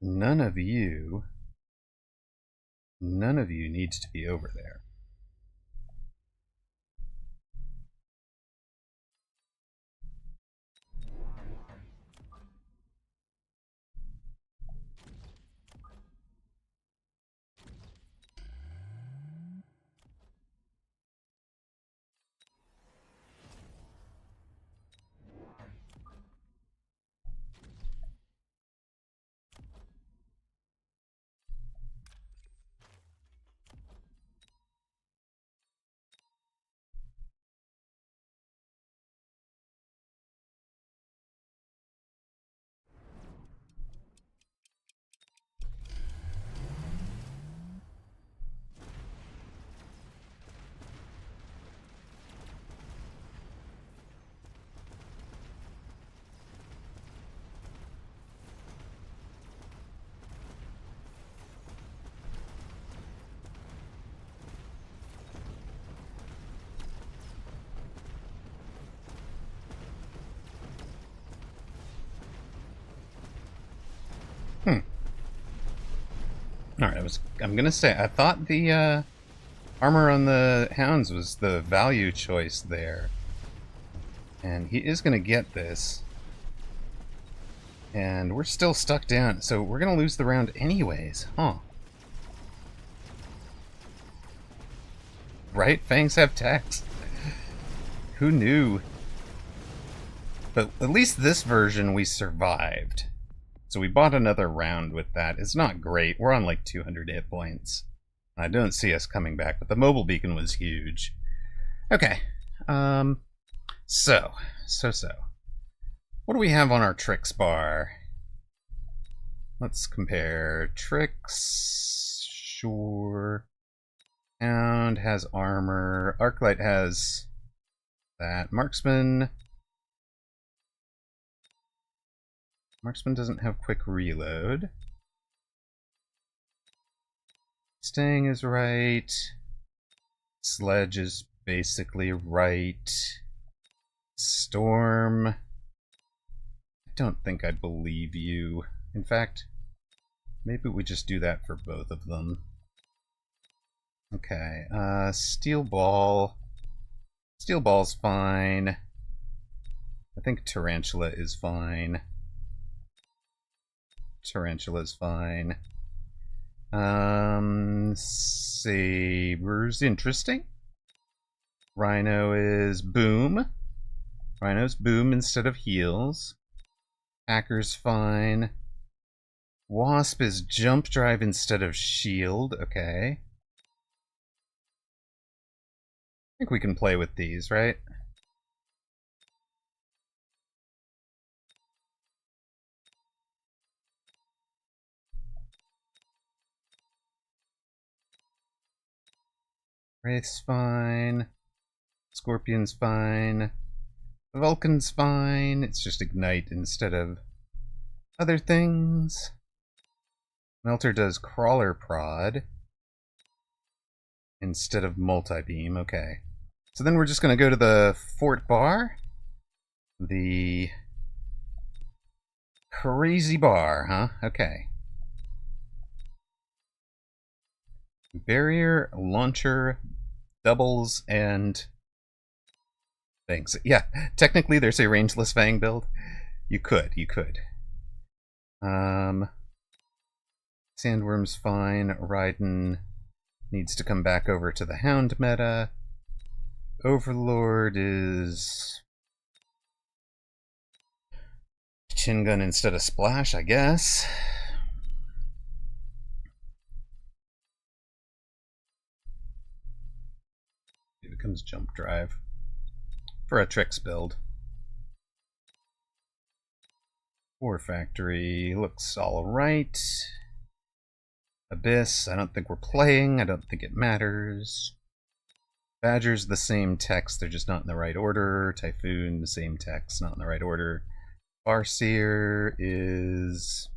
None of you needs to be over there. I'm gonna say, I thought the armor on the hounds was the value choice there. And he is gonna get this. And we're still stuck down, so we're gonna lose the round anyways, huh? Right? Fangs have tax. Who knew? But at least this version we survived. So we bought another round with that. It's not great. We're on like 200 hit points. I don't see us coming back, but the mobile beacon was huge. Okay. So. What do we have on our tricks bar? Let's compare. Tricks. Sure. Hound has armor. Arclight has that. Marksman. Marksman doesn't have quick reload. Staying is right. Sledge is basically right. Storm. I don't think I believe you. In fact, maybe we just do that for both of them. Okay, Steel Ball. Steel Ball's fine. I think Tarantula is fine. Tarantula's fine. Saber's interesting. Rhino is boom. Rhino's boom instead of heals. Hacker's fine. Wasp is jump drive instead of shield. Okay. I think we can play with these, right? Wraith's fine. Scorpion's fine. Vulcan's fine. It's just ignite instead of other things. Melter does crawler prod instead of multi-beam. Okay. So then we're just going to go to the fort bar. The crazy bar, huh? Okay. Barrier, launcher, doubles, and things. Yeah, technically there's a rangeless Fang build. You could. Sandworm's fine. Raiden needs to come back over to the Hound meta. Overlord is chin gun instead of splash, I guess. It becomes jump drive for a tricks build. War Factory looks alright. Abyss, I don't think we're playing. I don't think it matters. Badger's the same text, they're just not in the right order. Typhoon, the same text, not in the right order. Farseer is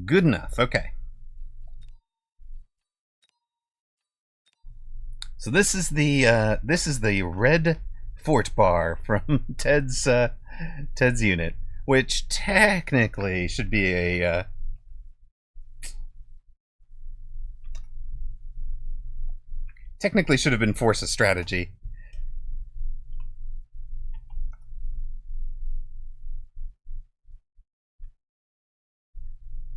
good enough. Okay. So this is the red fort bar from Ted's unit, which technically should be a technically should have been Force's strategy.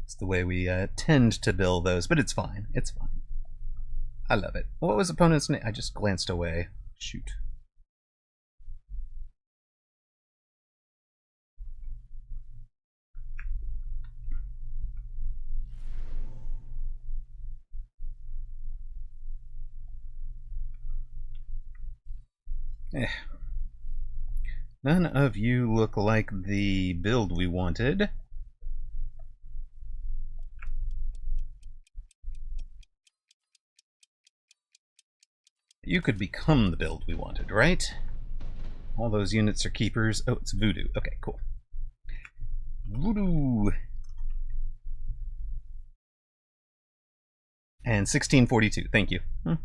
It's the way we tend to build those, but it's fine. It's fine. I love it. What was opponent's name? I just glanced away. Shoot. None of you look like the build we wanted. You could become the build we wanted, right? All those units are keepers. Oh, it's Voodoo. Okay, cool. Voodoo. And 1642. Thank you. All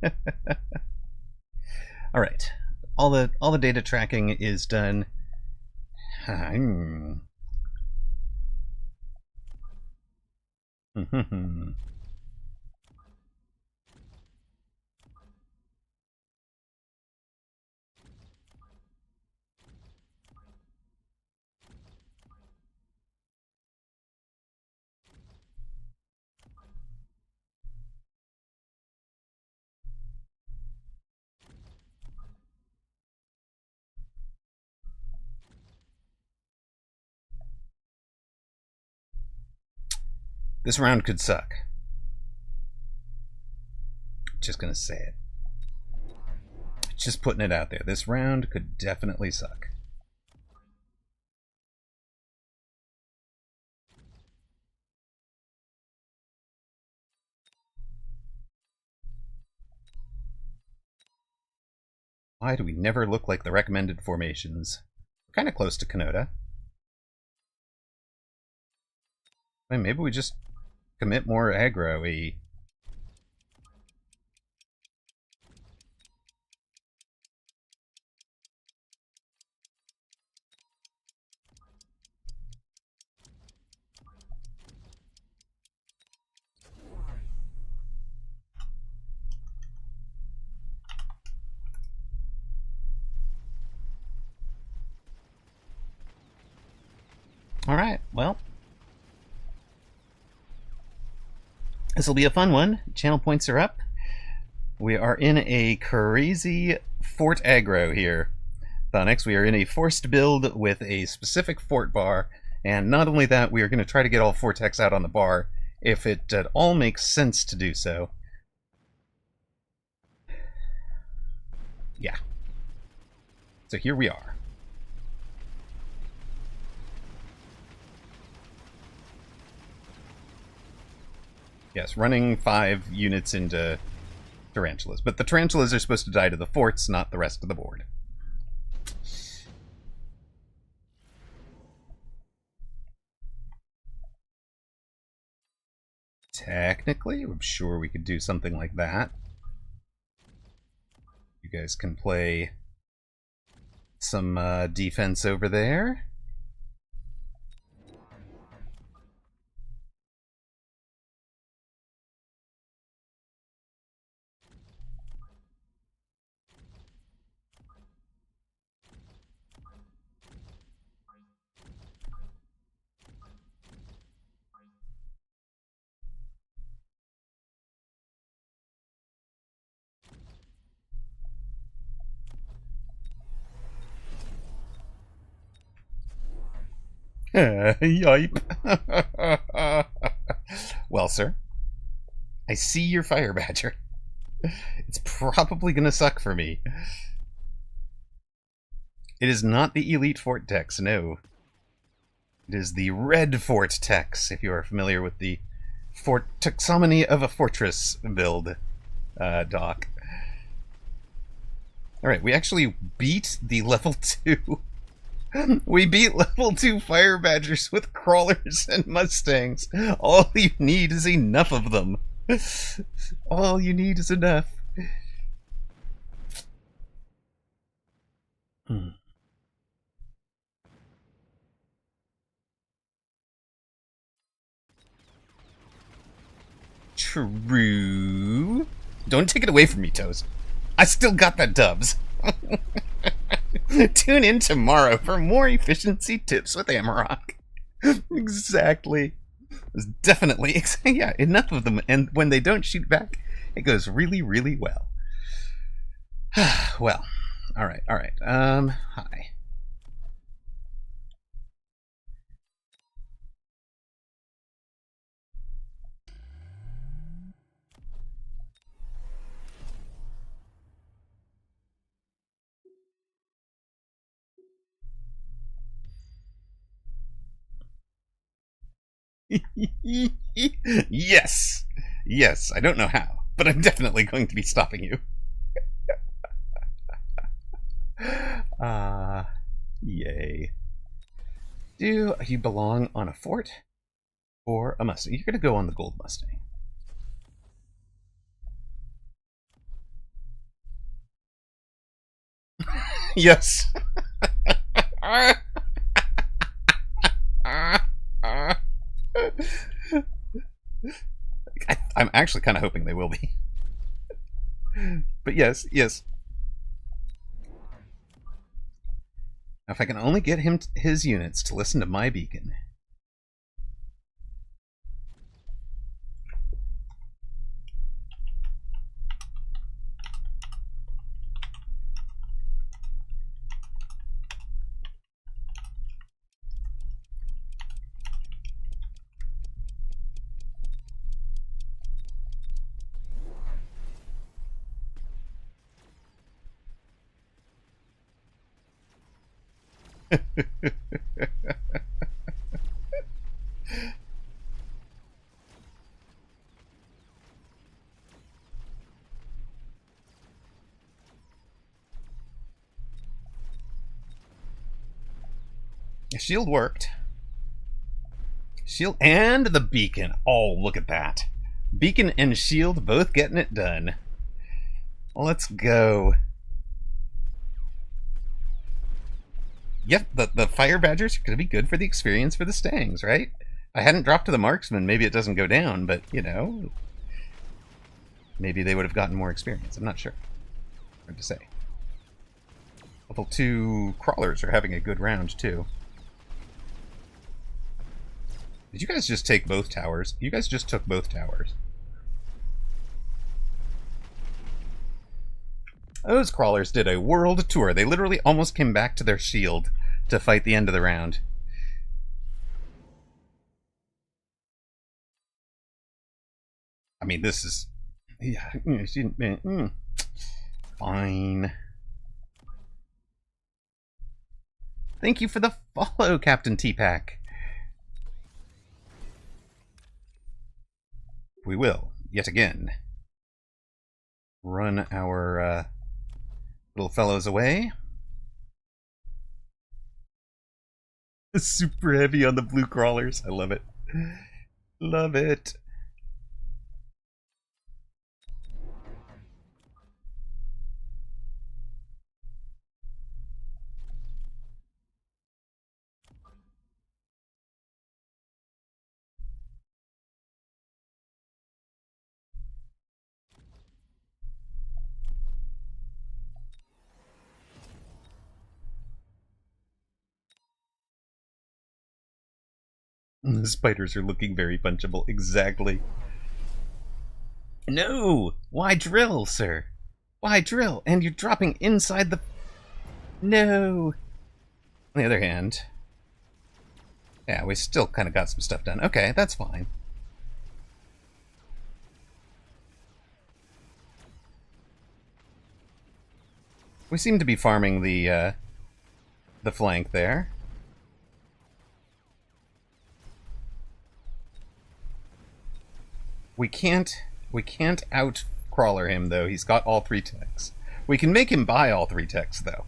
right. All the data tracking is done. This round could suck. Just gonna say it. Just putting it out there. This round could definitely suck. Why do we never look like the recommended formations? We're kind of close to Kanota. Maybe we just commit more aggro-y. Alright, well. This will be a fun one. Channel points are up. We are in a crazy fort aggro here. Thonix, we are in a forced build with a specific fort bar, and not only that, we are going to try to get all 4 techs out on the bar, if it at all makes sense to do so. Yeah. So here we are. Yes, running 5 units into tarantulas. But the tarantulas are supposed to die to the forts, not the rest of the board. Technically, I'm sure we could do something like that. You guys can play some defense over there. Yipe. Well, sir, I see your fire badger. It's probably gonna suck for me. It is not the elite fort Tex, no. It is the red fort Tex, if you are familiar with the fort taxonomy of a fortress build, Doc. Alright, we actually beat the level 2. We beat level 2 fire badgers with crawlers and mustangs. All you need is enough of them. All you need is enough. True. Don't take it away from me, Toes. I still got the dubs. Tune in tomorrow for more efficiency tips with Amarok. Exactly. There's definitely, yeah, enough of them, and when they don't shoot back, it goes really, really well. Well, alright. Hi. Yes! Yes, I don't know how, but I'm definitely going to be stopping you. Yay. Do you belong on a fort or a Mustang? You're gonna go on the gold Mustang. Yes. I'm actually kind of hoping they will be. But yes. Now, if I can only get his units to listen to my beacon. Shield worked. Shield and the beacon. Oh, look at that. Beacon and shield both getting it done. Let's go. Yep, the fire badgers are going to be good for the experience for the stangs, right? I hadn't dropped to the marksman. Maybe it doesn't go down, but, you know, maybe they would have gotten more experience. I'm not sure. Hard to say. Level 2 crawlers are having a good round, too. Did you guys just take both towers? You guys just took both towers. Those crawlers did a world tour. They literally almost came back to their shield to fight the end of the round. I mean, this is... Yeah, fine. Thank you for the follow, Captain T-Pack. We will, yet again, run our little fellows away. Super heavy on the blue crawlers. I love it. Love it. The spiders are looking very punchable. Exactly. No! Why drill, sir? Why drill? And you're dropping inside the... No! On the other hand... Yeah, we still kind of got some stuff done. Okay, that's fine. We seem to be farming the flank there. We can't out-crawler him, though. He's got all 3 techs. We can make him buy all 3 techs, though.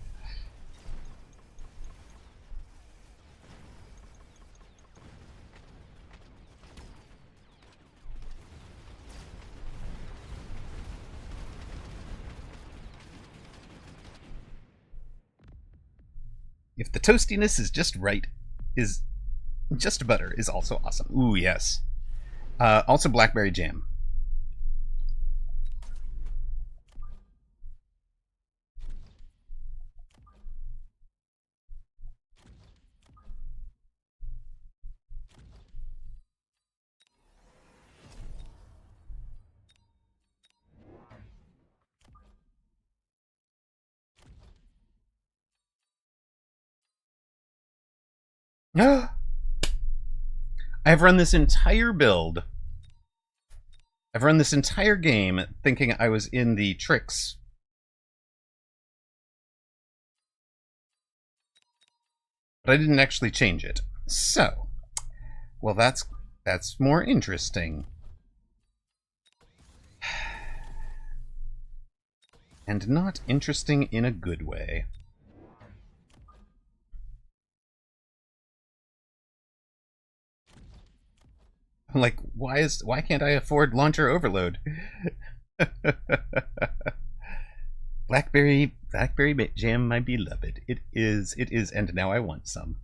If the toastiness is just right, is just butter is also awesome. Ooh, yes. Also blackberry jam. I've run this entire build. I've run this entire game thinking I was in the tricks. But I didn't actually change it. So, well, that's more interesting. And not interesting in a good way. I'm like, why can't I afford launcher overload? Blackberry jam, my beloved. It is, and now I want some.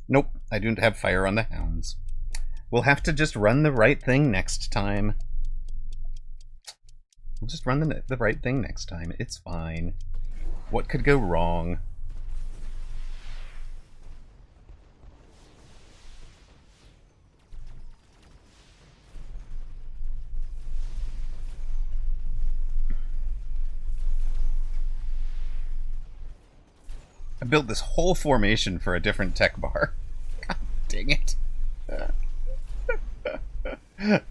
Nope, I don't have fire on the hounds. We'll have to just run the right thing next time. We'll just run the right thing next time. It's fine. What could go wrong? I built this whole formation for a different tech bar. God dang it.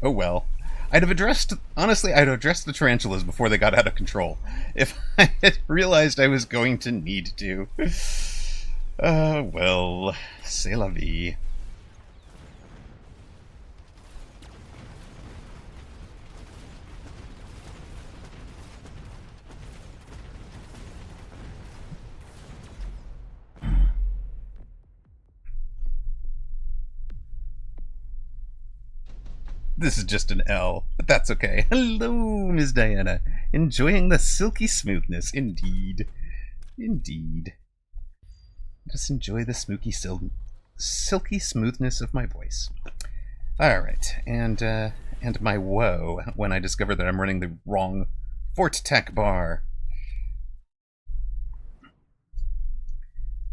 Oh well. Honestly, I'd have addressed the tarantulas before they got out of control. If I had realized I was going to need to. Well, c'est la vie. This is just an L, but that's okay. Hello, Miss Diana. Enjoying the silky smoothness, indeed. Indeed. Just enjoy the silky smoothness of my voice. Alright, and my woe when I discover that I'm running the wrong Fort Tech bar.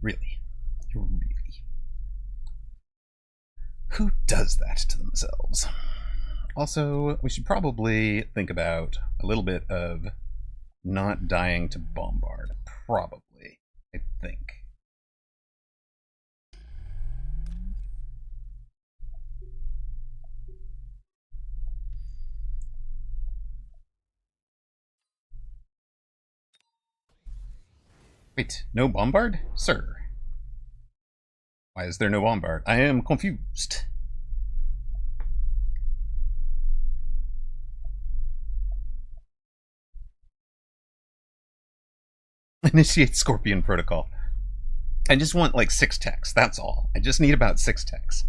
Really? Really? Who does that to themselves? Also, we should probably think about a little bit of not dying to bombard. Probably, I think. Wait, no bombard? Sir. Why is there no bombard? I am confused. Initiate Scorpion Protocol. I just want like 6 techs, that's all. I just need about 6 techs.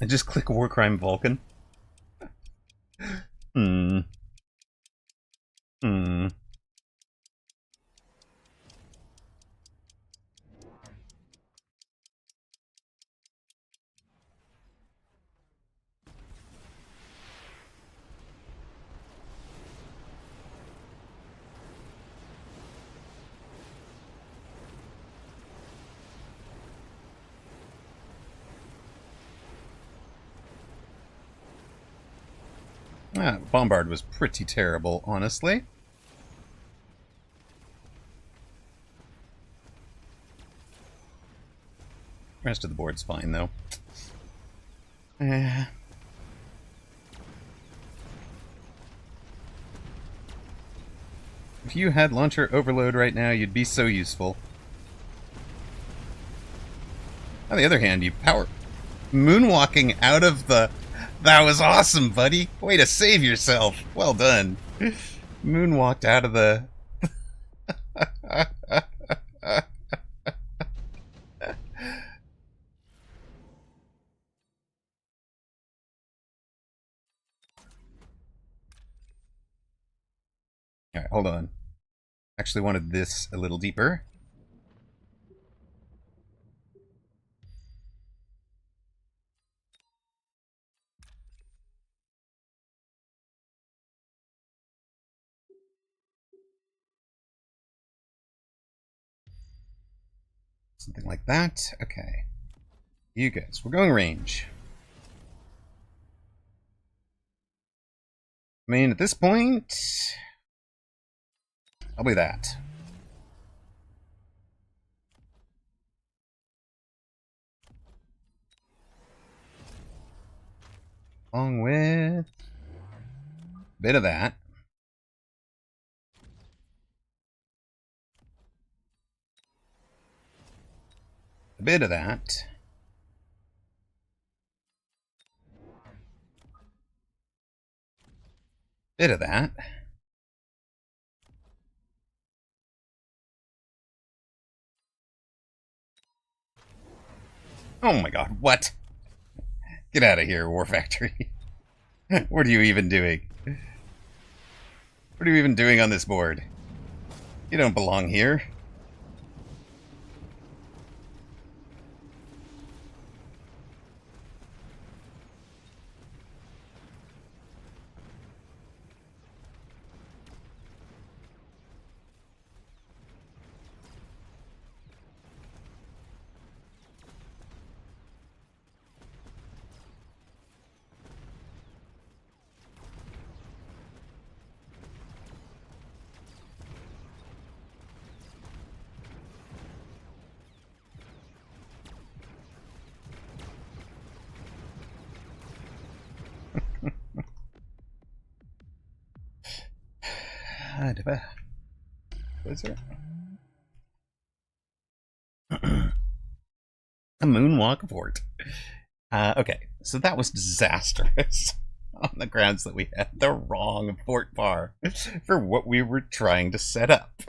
I just click Warcrime Vulcan. Hmm. Bombard was pretty terrible, honestly. Rest of the board's fine, though. If you had launcher overload right now, you'd be so useful. On the other hand, you moonwalking out of the... That was awesome, buddy! Way to save yourself! Well done. Moonwalked out of the... Alright, hold on. Actually wanted this a little deeper. Something like that. Okay. You guys, we're going range. I mean, at this point... Probably that. Along with... a bit of that. A bit of that. Bit of that. Oh my god, what? Get out of here, War Factory. What are you even doing? What are you even doing on this board? You don't belong here. What is it? A moonwalk fort. Okay, so that was disastrous on the grounds that we had the wrong fort bar for what we were trying to set up.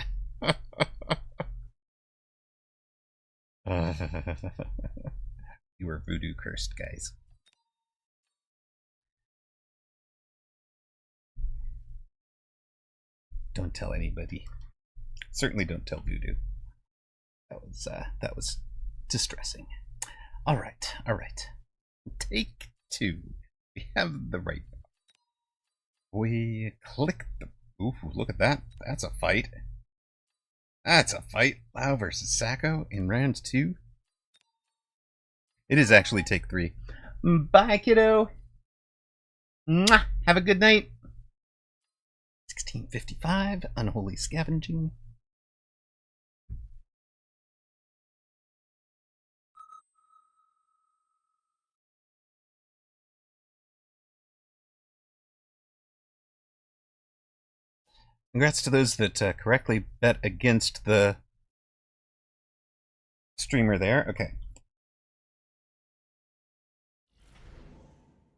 You were voodoo cursed, guys. Don't tell anybody. Certainly don't tell voodoo. That was distressing. All right. Take 2. We have the right. We click the. Ooh, look at that. That's a fight. Lau versus Sacco in round 2. It is actually take 3. Bye, kiddo. Mwah! Have a good night. 1655. Unholy scavenging. Congrats to those that correctly bet against the streamer there. Okay.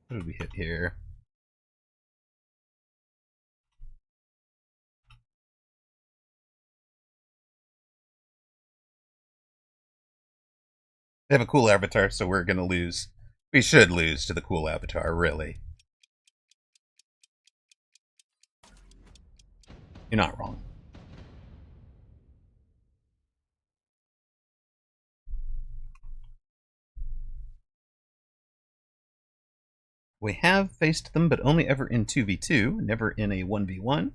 What did we hit here? They have a cool avatar, so we're going to lose. We should lose to the cool avatar, really. You're not wrong. We have faced them, but only ever in 2v2, never in a 1v1.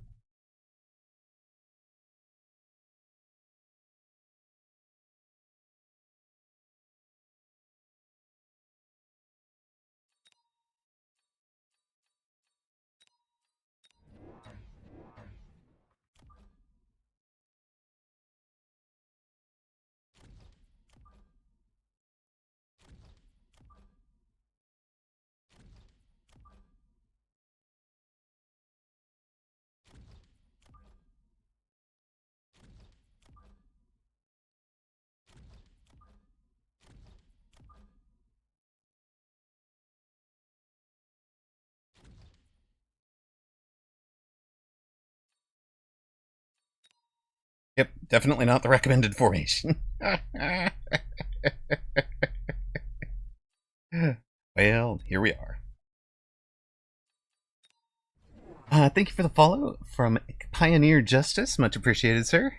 Yep, definitely not the recommended formation. Well, here we are. Thank you for the follow from Pioneer Justice. Much appreciated, sir.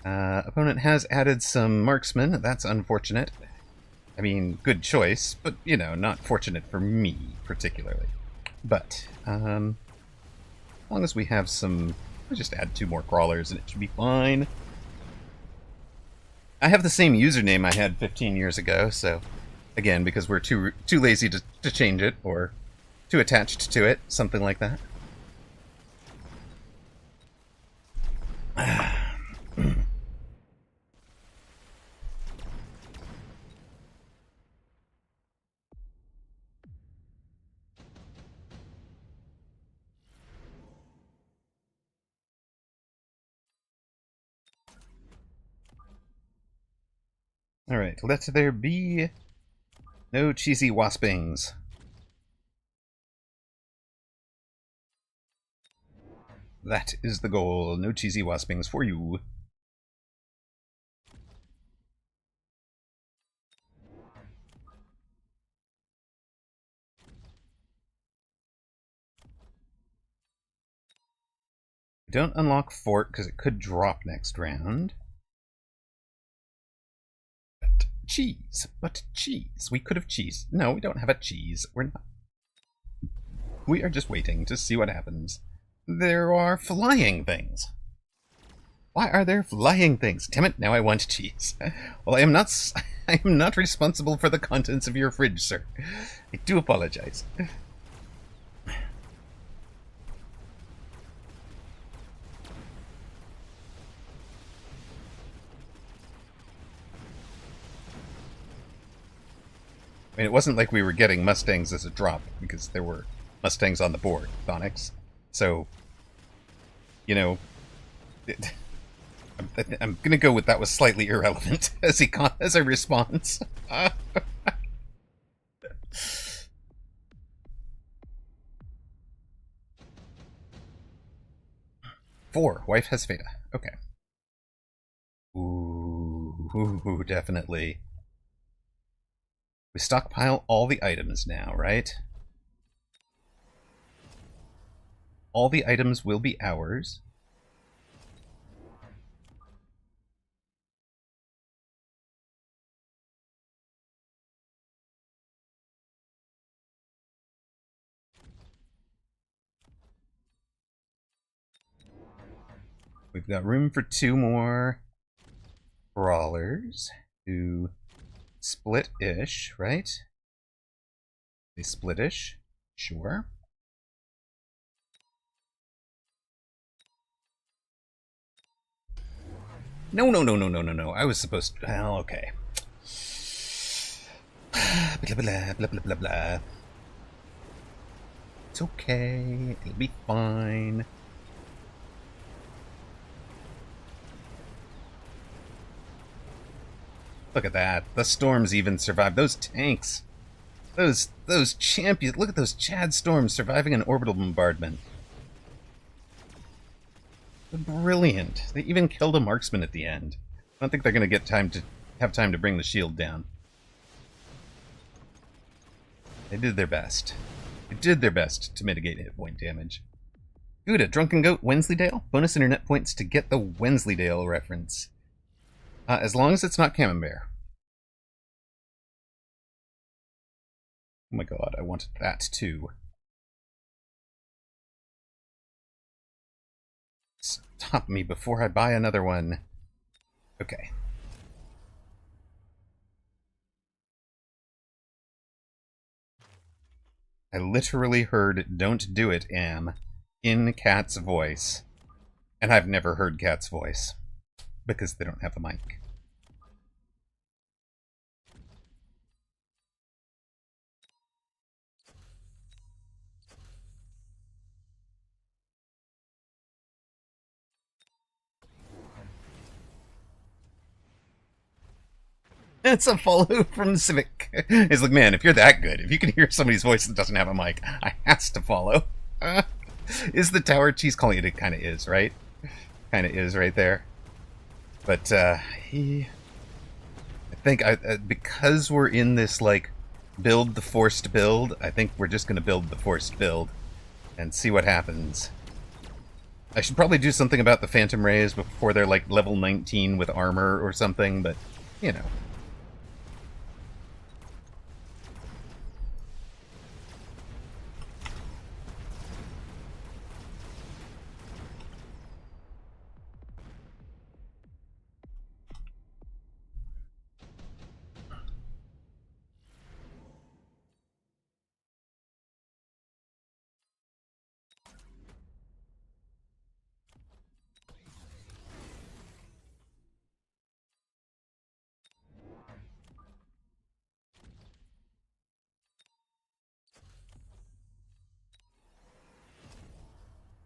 Opponent has added some marksmen. That's unfortunate. I mean, good choice, but, you know, not fortunate for me, particularly. But, as long as we have some... We'll just add 2 more crawlers and it should be fine. I have the same username I had 15 years ago, so... Again, because we're too lazy to change it, or too attached to it, something like that. Alright, let there be no cheesy waspings. That is the goal. No cheesy waspings for you. Don't unlock fort because it could drop next round. But cheese. We could have cheese. No, we don't have a cheese. We're not. We are just waiting to see what happens. There are flying things. Why are there flying things? Damn it, now I want cheese. Well, I am not responsible for the contents of your fridge, sir. I do apologize. I mean, it wasn't like we were getting Mustangs as a drop, because there were Mustangs on the board, Thonix. So, you know, I'm gonna go with that was slightly irrelevant as a response. 4. Wife has Veda. Okay. Ooh, definitely. We stockpile all the items now, right? All the items will be ours. We've got room for 2 more brawlers who split-ish, right? They split-ish? Sure. No. I was supposed to... Well, okay. Blah. It's okay. It'll be fine. Look at that. The storms even survived. Those tanks. Those champions. Look at those Chad storms surviving an orbital bombardment. They're brilliant. They even killed a marksman at the end. I don't think they're going to have time to bring the shield down. They did their best. They did their best to mitigate hit point damage. Gouda, Drunken Goat, Wensleydale. Bonus internet points to get the Wensleydale reference. As long as it's not Camembert. Oh my god, I wanted that too. Stop me before I buy another one. Okay. I literally heard "Don't do it, Am" in Cat's voice. And I've never heard Cat's voice. Because they don't have a mic. It's a follow from Civic. It's like, man, if you're that good, if you can hear somebody's voice that doesn't have a mic, I has to follow. Is the tower cheese calling it? It kind of is, right? Kind of is right there. But I think because we're in this like build the forced build, I think we're just going to build the forced build and see what happens. I should probably do something about the Phantom Rays before they're like level 19 with armor or something, but you know.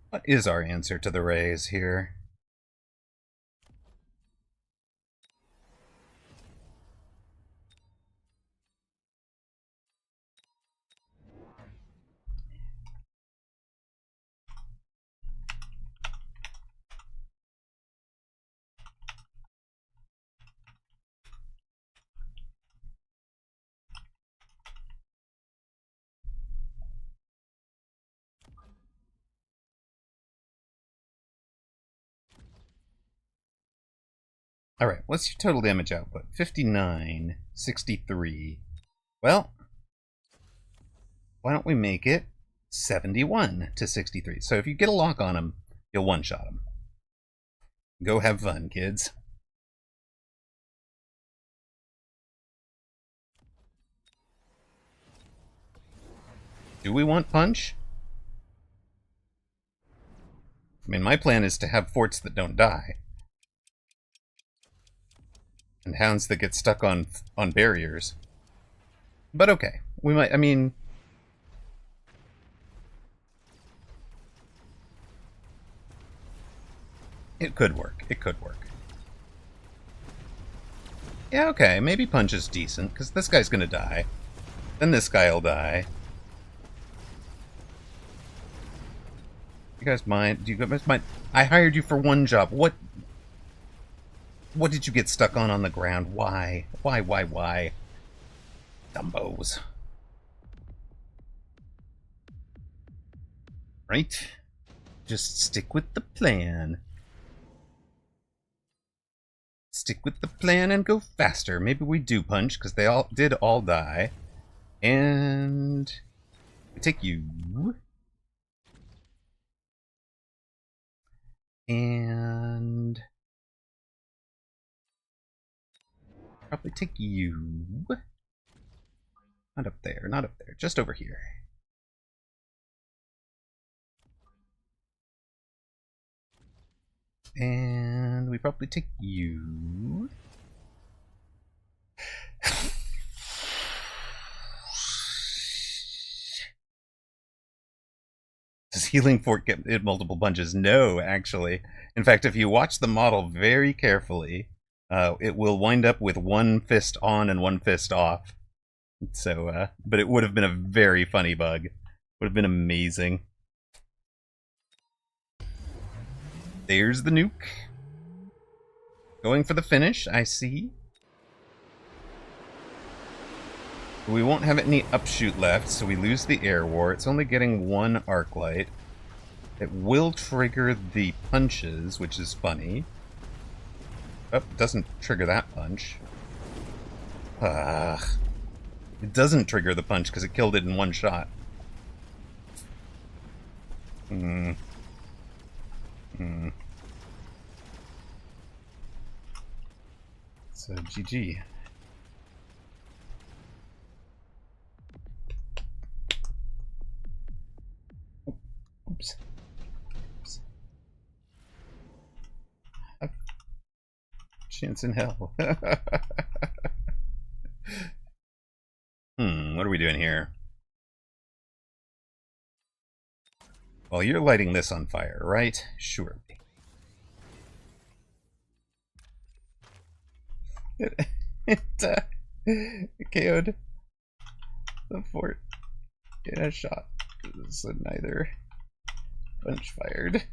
What is our answer to the Rays here? Alright, what's your total damage output? 59, 63. Well, why don't we make it 71 to 63? So if you get a lock on him, you'll one-shot him. Go have fun, kids. Do we want punch? I mean, my plan is to have forts that don't die. And hounds that get stuck on barriers. But okay. We might, I mean... It could work. It could work. Yeah, okay, maybe punch is decent, because this guy's gonna die. Then this guy'll die. You guys mind? Do you guys mind? I hired you for one job. What did you get stuck on the ground? Why? Why? Dumbos. Right? Just stick with the plan. Stick with the plan and go faster. Maybe we do punch, because they all did all die. And we take you. And probably take you. Not up there, not up there, just over here. And we probably take you. Does healing fort get multiple punches? No, actually. In fact, if you watch the model very carefully, it will wind up with one fist on and one fist off. So, but it would have been a very funny bug. Would have been amazing. There's the nuke. Going for the finish, I see. We won't have any upshoot left, so we lose the air war. It's only getting one arc light. It will trigger the punches, which is funny. Oh, it doesn't trigger that punch. It doesn't trigger the punch because it killed it in one shot. So, GG. Oops. Chance in hell. What are we doing here? Well, you're lighting this on fire, right? Surely. It KO'd the fort in a shot. So neither punch fired.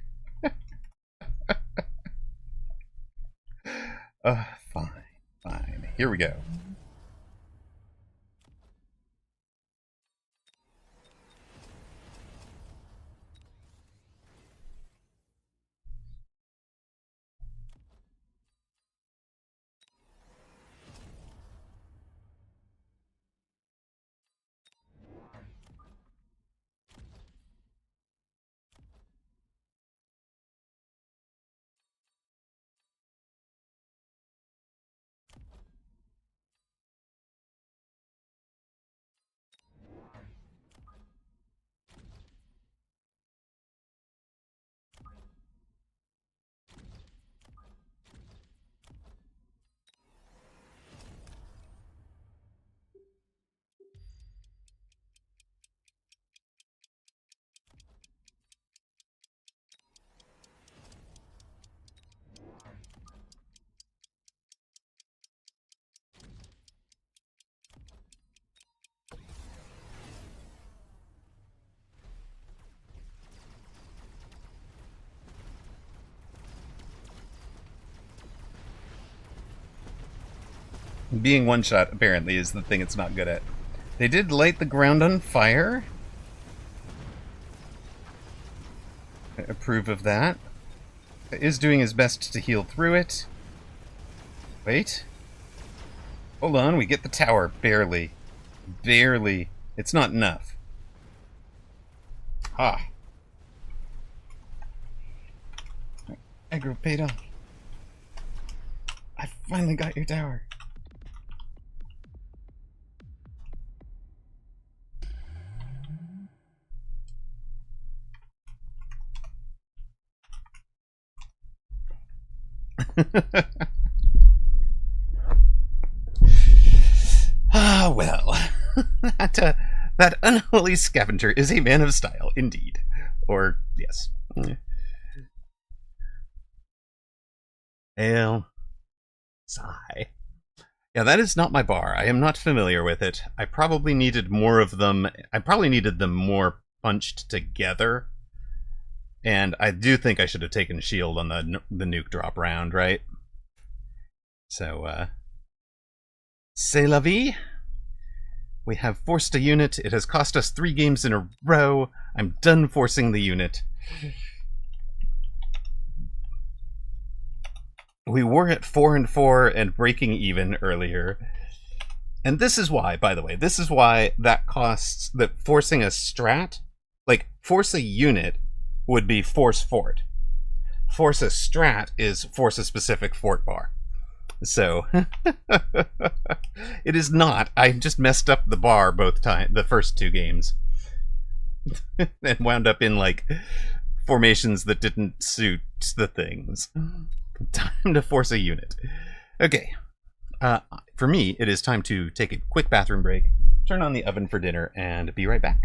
Fine. Here we go. Being one shot apparently is the thing it's not good at. They did light the ground on fire. I approve of that. It is doing his best to heal through it. Wait. Hold on, we get the tower. Barely. Barely. It's not enough. Ah. Aggro paid off. I finally got your tower. Well, that unholy scavenger is a man of style, indeed. Or, yes. Ale. Sigh. Yeah, that is not my bar. I am not familiar with it. I probably needed more of them. I probably needed them more punched together. And I do think I should have taken shield on the nuke drop round, right? So, c'est la vie. We have forced a unit. It has cost us 3 games in a row. I'm done forcing the unit. We were at 4-4 and breaking even earlier. And this is why, by the way, this is why that costs, that forcing a strat, like, force a unit would be force fort. Force a strat is force a specific fort bar. So, it is not. I just messed up the bar both times, the first 2 games. And wound up in, like, formations that didn't suit the things. Time to force a unit. Okay. For me, it is time to take a quick bathroom break, turn on the oven for dinner, and be right back.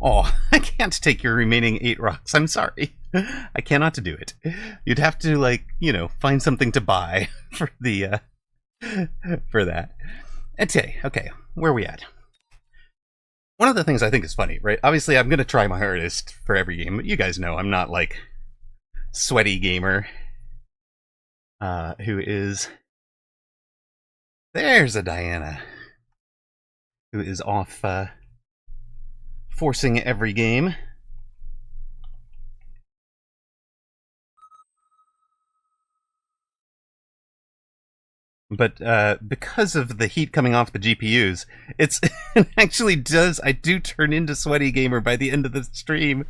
Oh, I can't take your remaining 8 rocks. I'm sorry. I cannot do it. You'd have to, like, find something to buy for the, for that. Okay, where are we at? One of the things I think is funny, right? Obviously, I'm going to try my hardest for every game, but you guys know I'm not, like, sweaty gamer. Who is... There's a Diana. Who is off, forcing every game. But because of the heat coming off the GPUs, it actually does. I do turn into sweaty gamer by the end of the stream.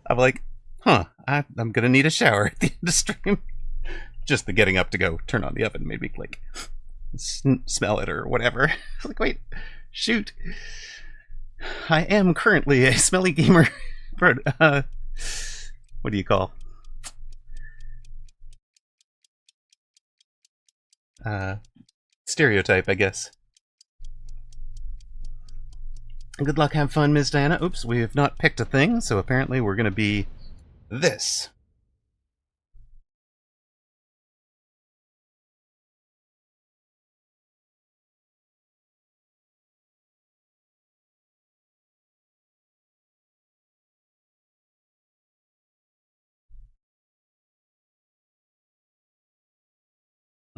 I'm like, I'm gonna need a shower at the end of stream. Just the getting up to go turn on the oven made me like smell it or whatever. Like, wait, shoot, I am currently a smelly gamer. What do you call? Stereotype, I guess. Good luck, have fun, Ms. Diana. Oops, we have not picked a thing, so apparently we're going to be this.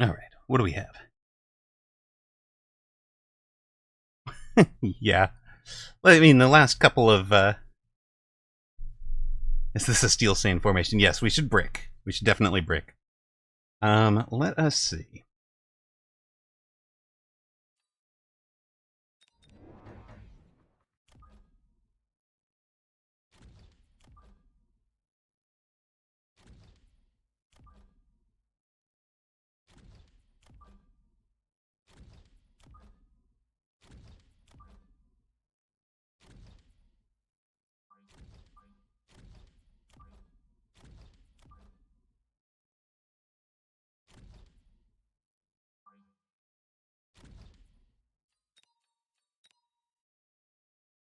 Alright, what do we have? Yeah. I mean, the last couple of... Is this a steel sand formation? Yes, we should brick. We should definitely brick. Let us see.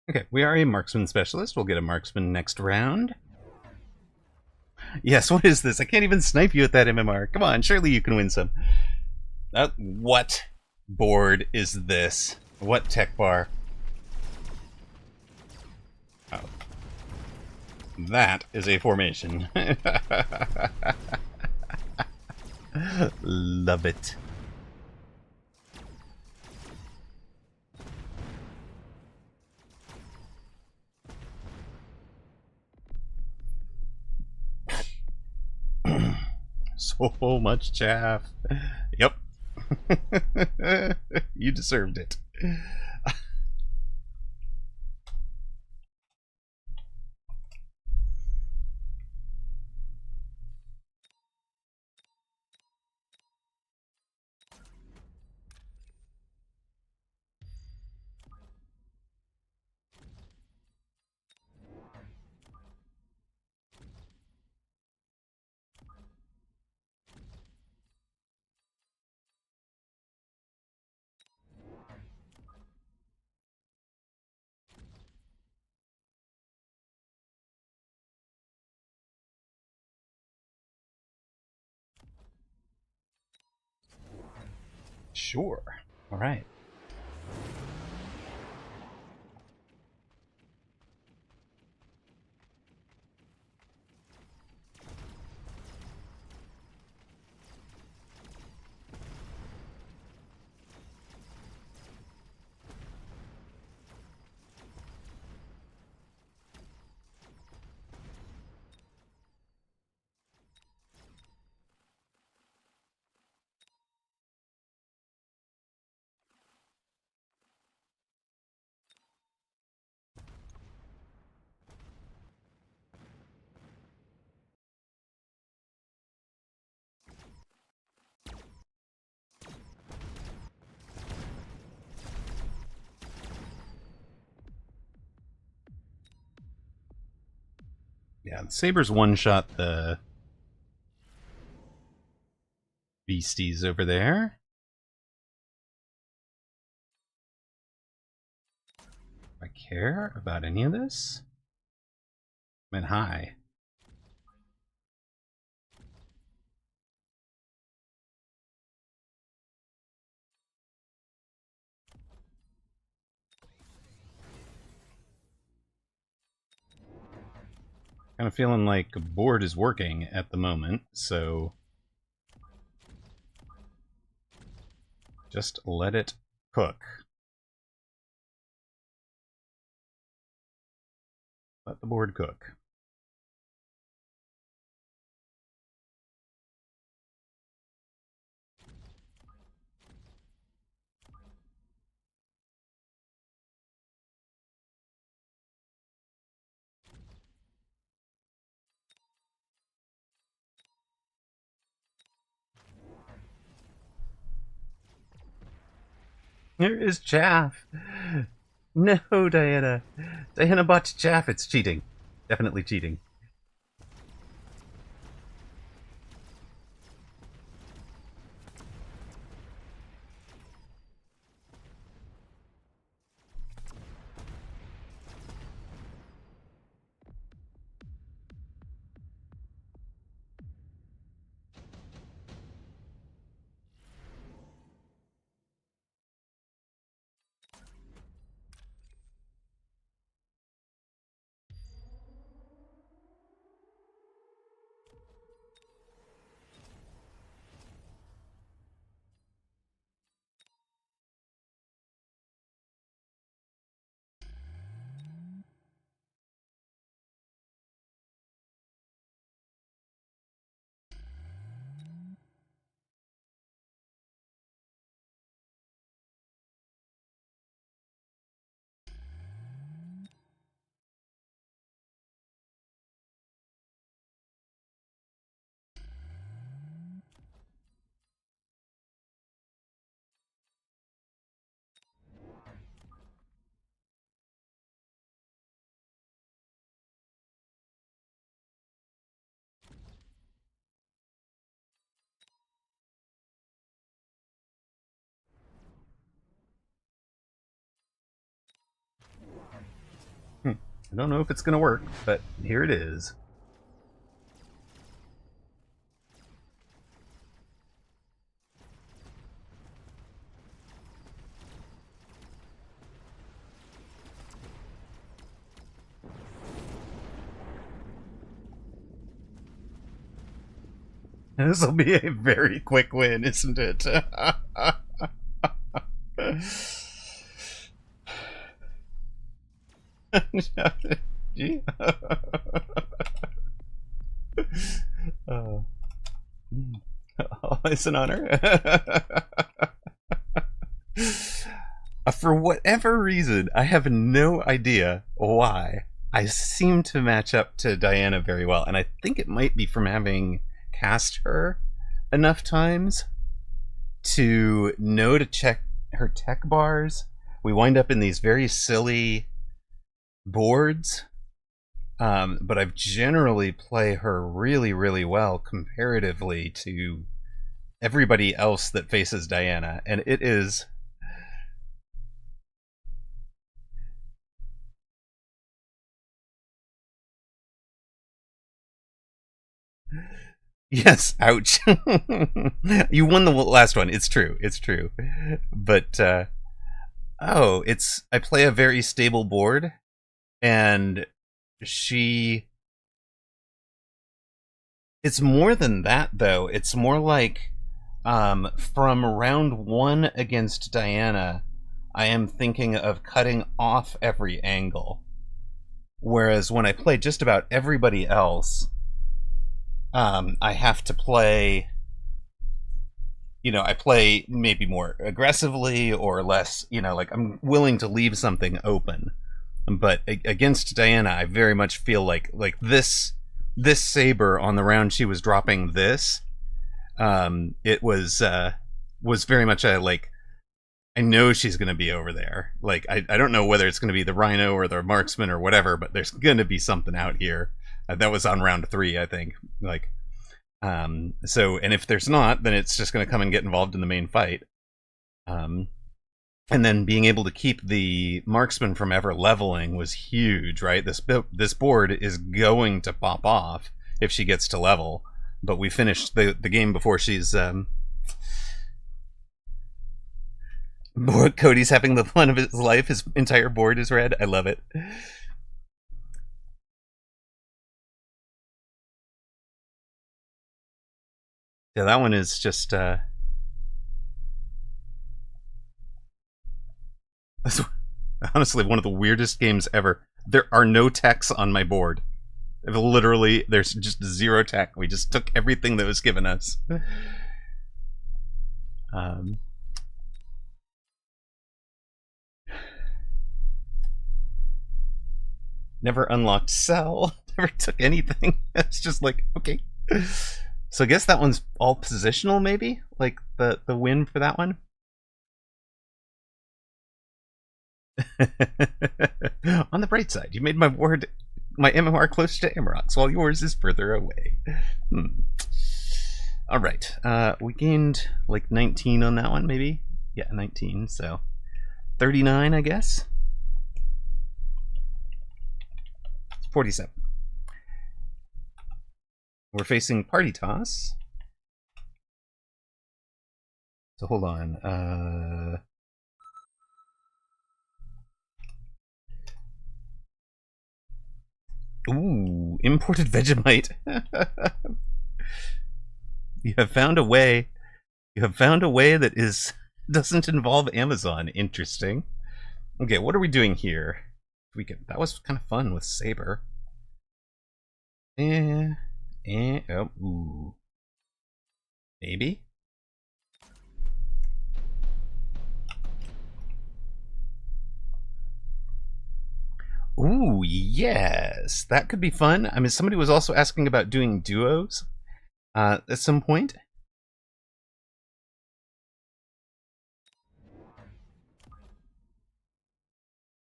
Okay, we are a marksman specialist. We'll get a marksman next round. Yes, what is this? I can't even snipe you at that MMR. Come on, surely you can win some. What board is this? What tech bar? Oh. That is a formation. Love it. So much chaff. Yep. You deserved it. Sure. All right. Yeah, the Sabers one-shot the beasties over there. Do I care about any of this? I mean, hi. Kind of feeling like board is working at the moment, so just let it cook. Let the board cook. There is chaff. No, Diana. Diana bought chaff. It's cheating. Definitely cheating. I don't know if it's going to work, but here it is. This will be a very quick win, isn't it? Oh, it's an honor. For whatever reason, I have no idea why, I seem to match up to Diana very well, and I think it might be from having cast her enough times to know to check her tech bars. We wind up in these very silly boards, but I've generally play her really, really well comparatively to everybody else that faces Diana, and it is... Yes, ouch. You won the last one. It's true. It's true. But oh, I play a very stable board, and she... It's more than that, though. It's more like from round 1 against Diana, I am thinking of cutting off every angle. Whereas when I play just about everybody else, I have to play, I play maybe more aggressively or less, like I'm willing to leave something open. But against Diana, I very much feel like this saber on the round she was dropping this, it was very much a, like, I know she's going to be over there. Like, I don't know whether it's going to be the Rhino or the Marksman or whatever, but there's going to be something out here. That was on round 3, I think. Like, so, and if there's not, then it's just going to come and get involved in the main fight. And then being able to keep the Marksman from ever leveling was huge, right? This board is going to pop off if she gets to level, but we finished the game before she's... Cody's having the fun of his life. His entire board is red. I love it. Yeah, that one is just honestly one of the weirdest games ever. There are no techs on my board. Literally, there's just 0 tech. We just took everything that was given us. Never unlocked cell. Never took anything. It's just like, okay. So I guess that one's all positional, maybe? Like the win for that one? On the bright side, you made my MMR closer to Amarok's, while yours is further away. Alright, we gained like 19 on that one, maybe? Yeah, 19, so 39, I guess? 47. We're facing Party Toss. So hold on. Ooh, imported Vegemite. You have found a way. You have found a way that doesn't involve Amazon. Interesting. Okay, what are we doing here? That was kind of fun with Saber. Oh, ooh. Maybe? Ooh, yes! That could be fun. I mean, somebody was also asking about doing duos at some point.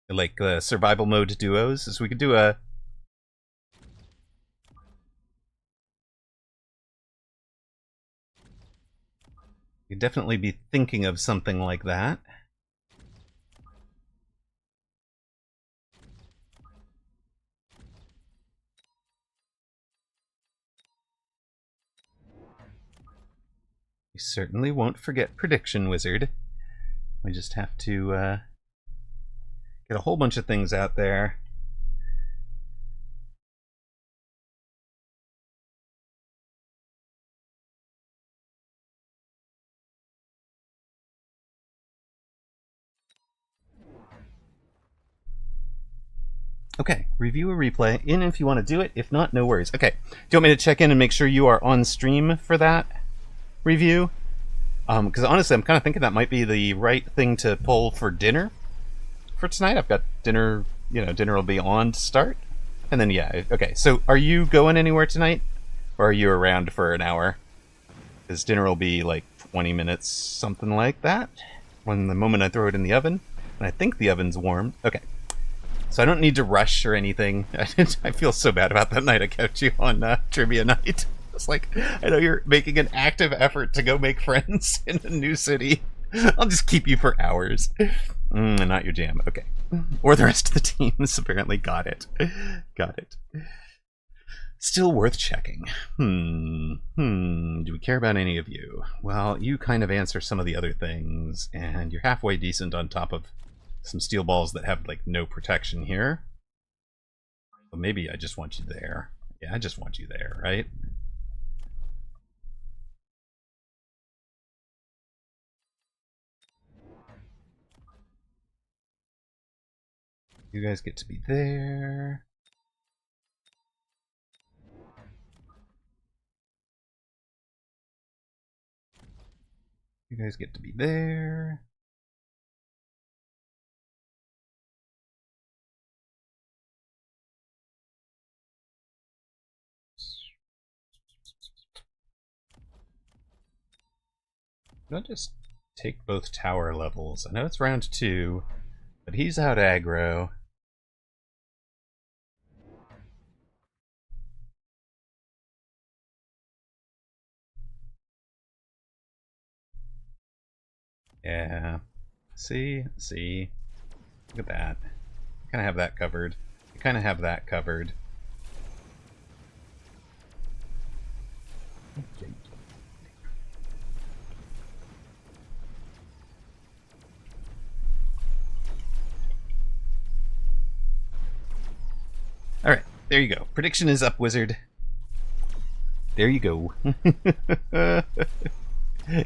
Like survival mode duos. So we could do a... You'd definitely be thinking of something like that. We certainly won't forget Prediction Wizard. We just have to get a whole bunch of things out there. Okay, review a replay. In if you want to do it. If not, no worries. Okay, do you want me to check in and make sure you are on stream for that review? Because honestly, I'm kind of thinking that might be the right thing to pull for dinner for tonight. I've got dinner, dinner will be on to start. And then, yeah, okay. So are you going anywhere tonight? Or are you around for an hour? Because dinner will be like 20 minutes, something like that. When the moment I throw it in the oven. And I think the oven's warm. Okay. So I don't need to rush or anything. I feel so bad about that night I kept you on trivia night. It's like, I know you're making an active effort to go make friends in a new city. I'll just keep you for hours. Not your jam. Okay. Or the rest of the teams apparently got it. Got it. Still worth checking. Do we care about any of you? Well, you kind of answer some of the other things, and you're halfway decent on top of some steel balls that have, like, no protection here. But maybe I just want you there. Yeah, I just want you there, right? You guys get to be there. You guys get to be there. I'll just take both tower levels. I know it's round 2, but he's out aggro. Yeah. See? Look at that. You kind of have that covered. You kind of have that covered. Okay. Alright, there you go. Prediction is up, Wizard. There you go.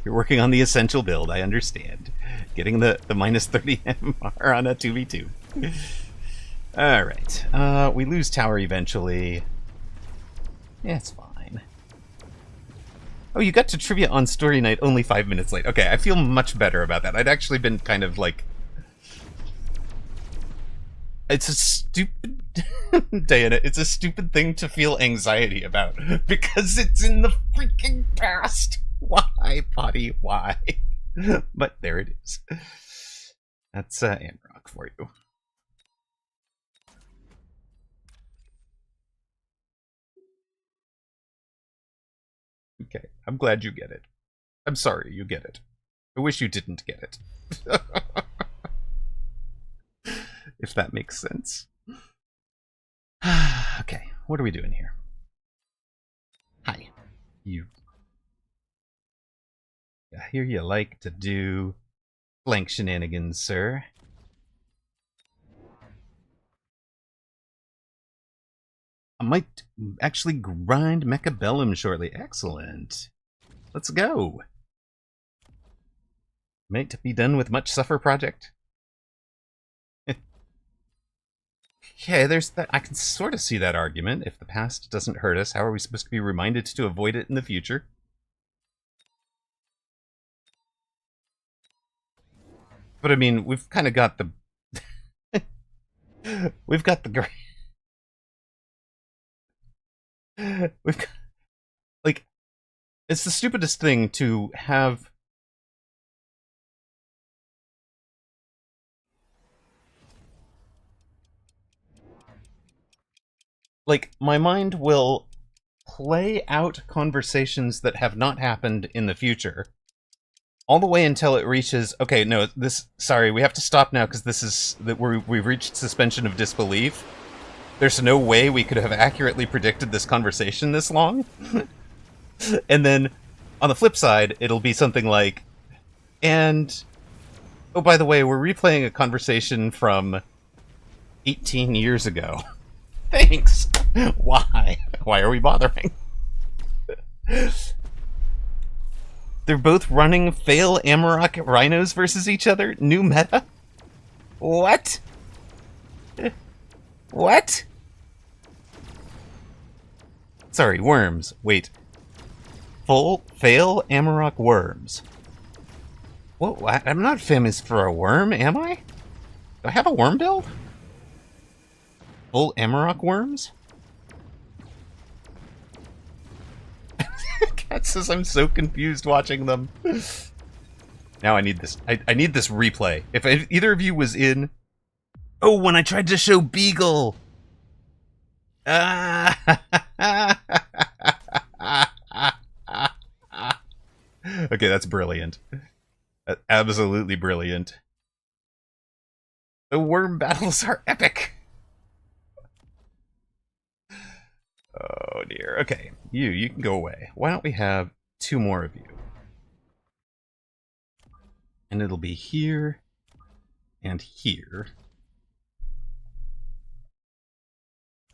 You're working on the essential build, I understand. Getting the minus 30 MMR on a 2v2. Alright. We lose tower eventually. Yeah, it's fine. Oh, you got to trivia on story night only 5 minutes late. Okay, I feel much better about that. I'd actually been kind of like... It's a stupid... Diana, it's a stupid thing to feel anxiety about. Because it's in the freaking past. Why, Potty? Why? But there it is. That's Amrock for you. Okay, I'm glad you get it. I'm sorry you get it. I wish you didn't get it. If that makes sense. Okay, what are we doing here? Hi. You. I hear you like to do flank shenanigans, sir. I might actually grind Mechabellum shortly. Excellent. Let's go. Might be done with much suffer project. Okay, there's that. I can sort of see that argument. If the past doesn't hurt us, how are we supposed to be reminded to avoid it in the future? But I mean, we've kind of got the... we've got the... we've got... Like, it's the stupidest thing to have... Like, my mind will play out conversations that have not happened in the future, all the way until it reaches, okay, no, sorry, we have to stop now because this is, we've reached suspension of disbelief. There's no way we could have accurately predicted this conversation this long. And then On the flip side, it'll be something like, and oh, by the way, we're replaying a conversation from 18 years ago. Thanks. Why? Why are we bothering? They're both running fail Amarok rhinos versus each other? New meta? What? What? Sorry, worms. Wait. Full fail Amarok worms. What? I'm not famous for a worm, am I? Do I have a worm build? Full Amarok worms? Cat says I'm so confused watching them. Now I need this. I need this replay. If either of you was in... Oh, when I tried to show Beagle! Okay, that's brilliant. That's absolutely brilliant. The worm battles are epic! Oh dear. Okay, you can go away. Why don't we have 2 more of you? And it'll be here and here.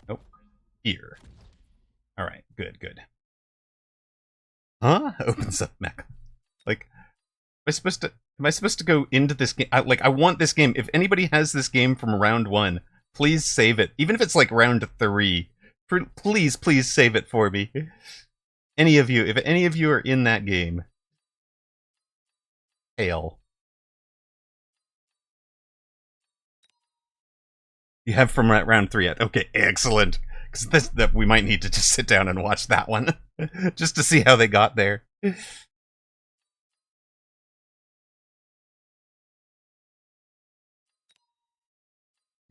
Nope. Here. Alright, good, good. Huh? Opens up mech. Like, am I supposed to go into this game? I want this game. If anybody has this game from round 1, please save it. Even if it's like round 3. Please save it for me. Any of you, if any of you are in that game, hail. You have from round 3 yet? Okay, excellent. Because that we might need to just sit down and watch that one, just to see how they got there. You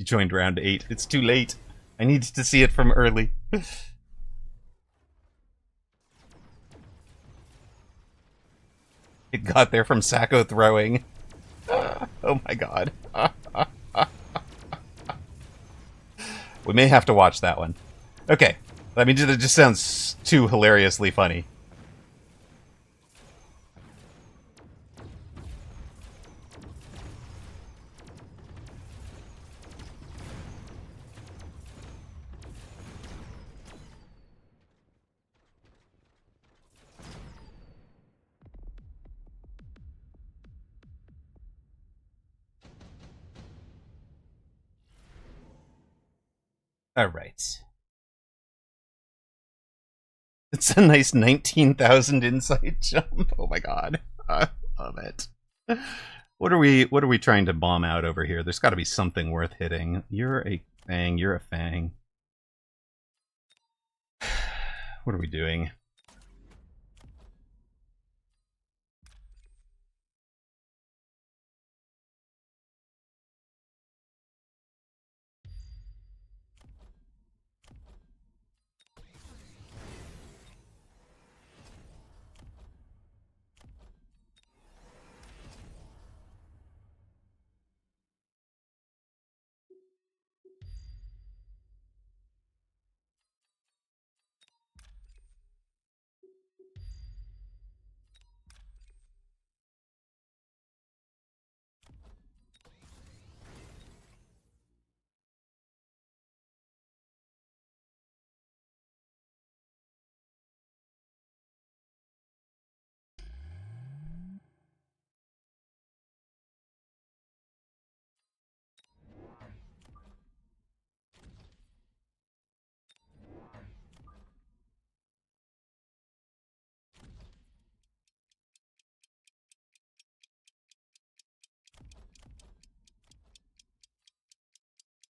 joined round 8. It's too late. I need to see it from early. It got there from Sacco throwing. Oh my god. We may have to watch that one. Okay. I mean, it just sounds too hilariously funny. Alright. It's a nice 19,000 insight jump. Oh my god. I love it. What are we trying to bomb out over here? There's gotta be something worth hitting. You're a fang, you're a fang. What are we doing?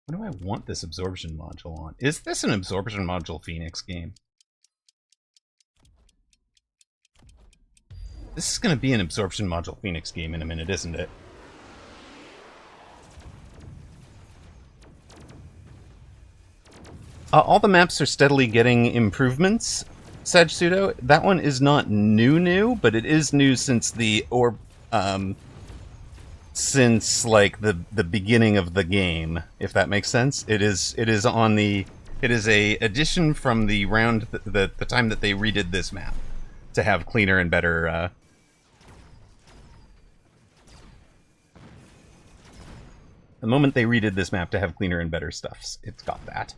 What do I want this absorption module on? Is this an absorption module Phoenix game? This is going to be an absorption module Phoenix game in a minute, isn't it? All the maps are steadily getting improvements, Sag Pseudo. That one is not new, but it is new since the since like the beginning of the game, if that makes sense. It is a addition from the round the time that they redid this map. to have cleaner and better. The moment they redid this map to have cleaner and better stuffs, it's got that.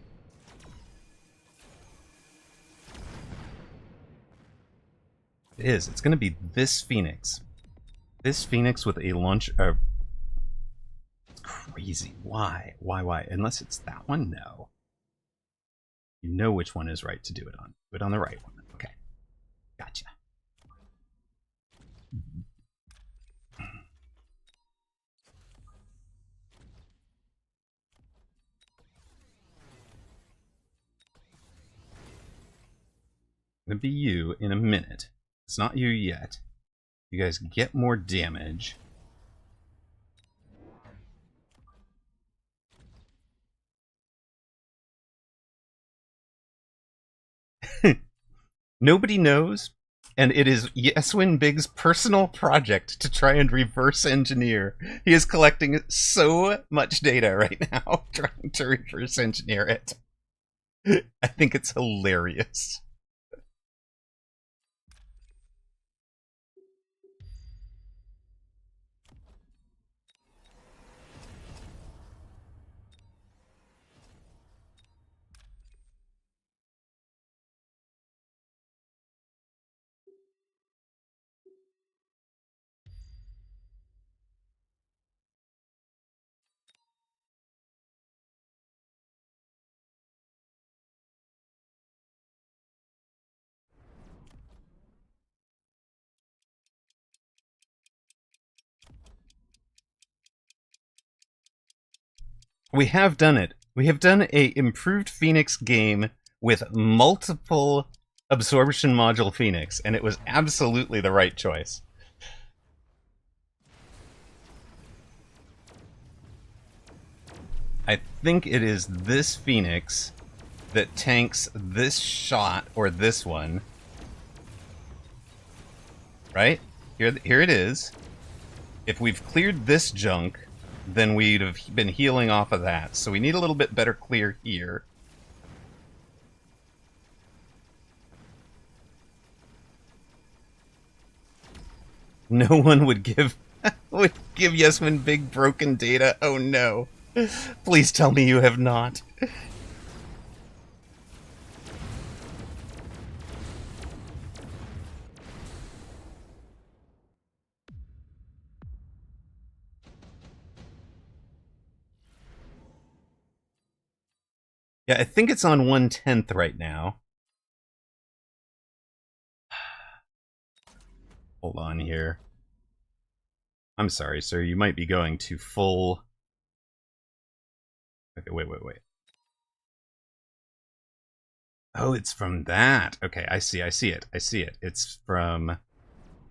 It is. It's going to be this Phoenix. This Phoenix with a launch. It's crazy. Why? Why? Unless it's that one? No. You know which one is right to do it on. Do it on the right one. Okay. Gotcha. Gonna be you in a minute. It's not you yet. You guys get more damage. Nobody knows, and it is Yeswin Big's personal project to try and reverse engineer. He is collecting so much data right now, trying to reverse engineer it. I think it's hilarious. We have done it. We have done a improved Phoenix game with multiple absorption module Phoenix, and it was absolutely the right choice. I think it is this Phoenix that tanks this shot, or this one. Right? Here it is. If we've cleared this junk, then we'd have been healing off of that. So we need a little bit better clear here. No one would give Yeswin Big broken data. Oh no. Please tell me you have not. Yeah, I think it's on 1/10 right now. Hold on here. I'm sorry, sir. You might be going to full... Okay, wait. Oh, it's from that. Okay, I see it. It's from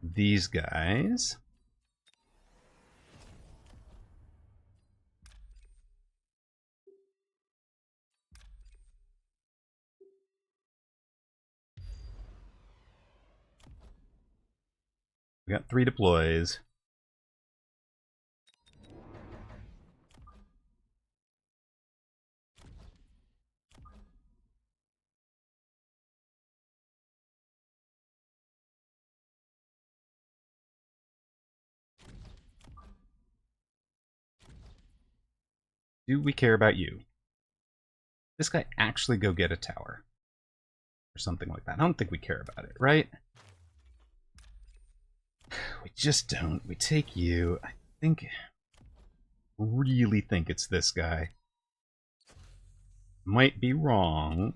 these guys. We got 3 deploys. Do we care about you? This guy actually go get a tower. Or something like that. I don't think we care about it, right? We just don't. We take you. I think... really think it's this guy. Might be wrong.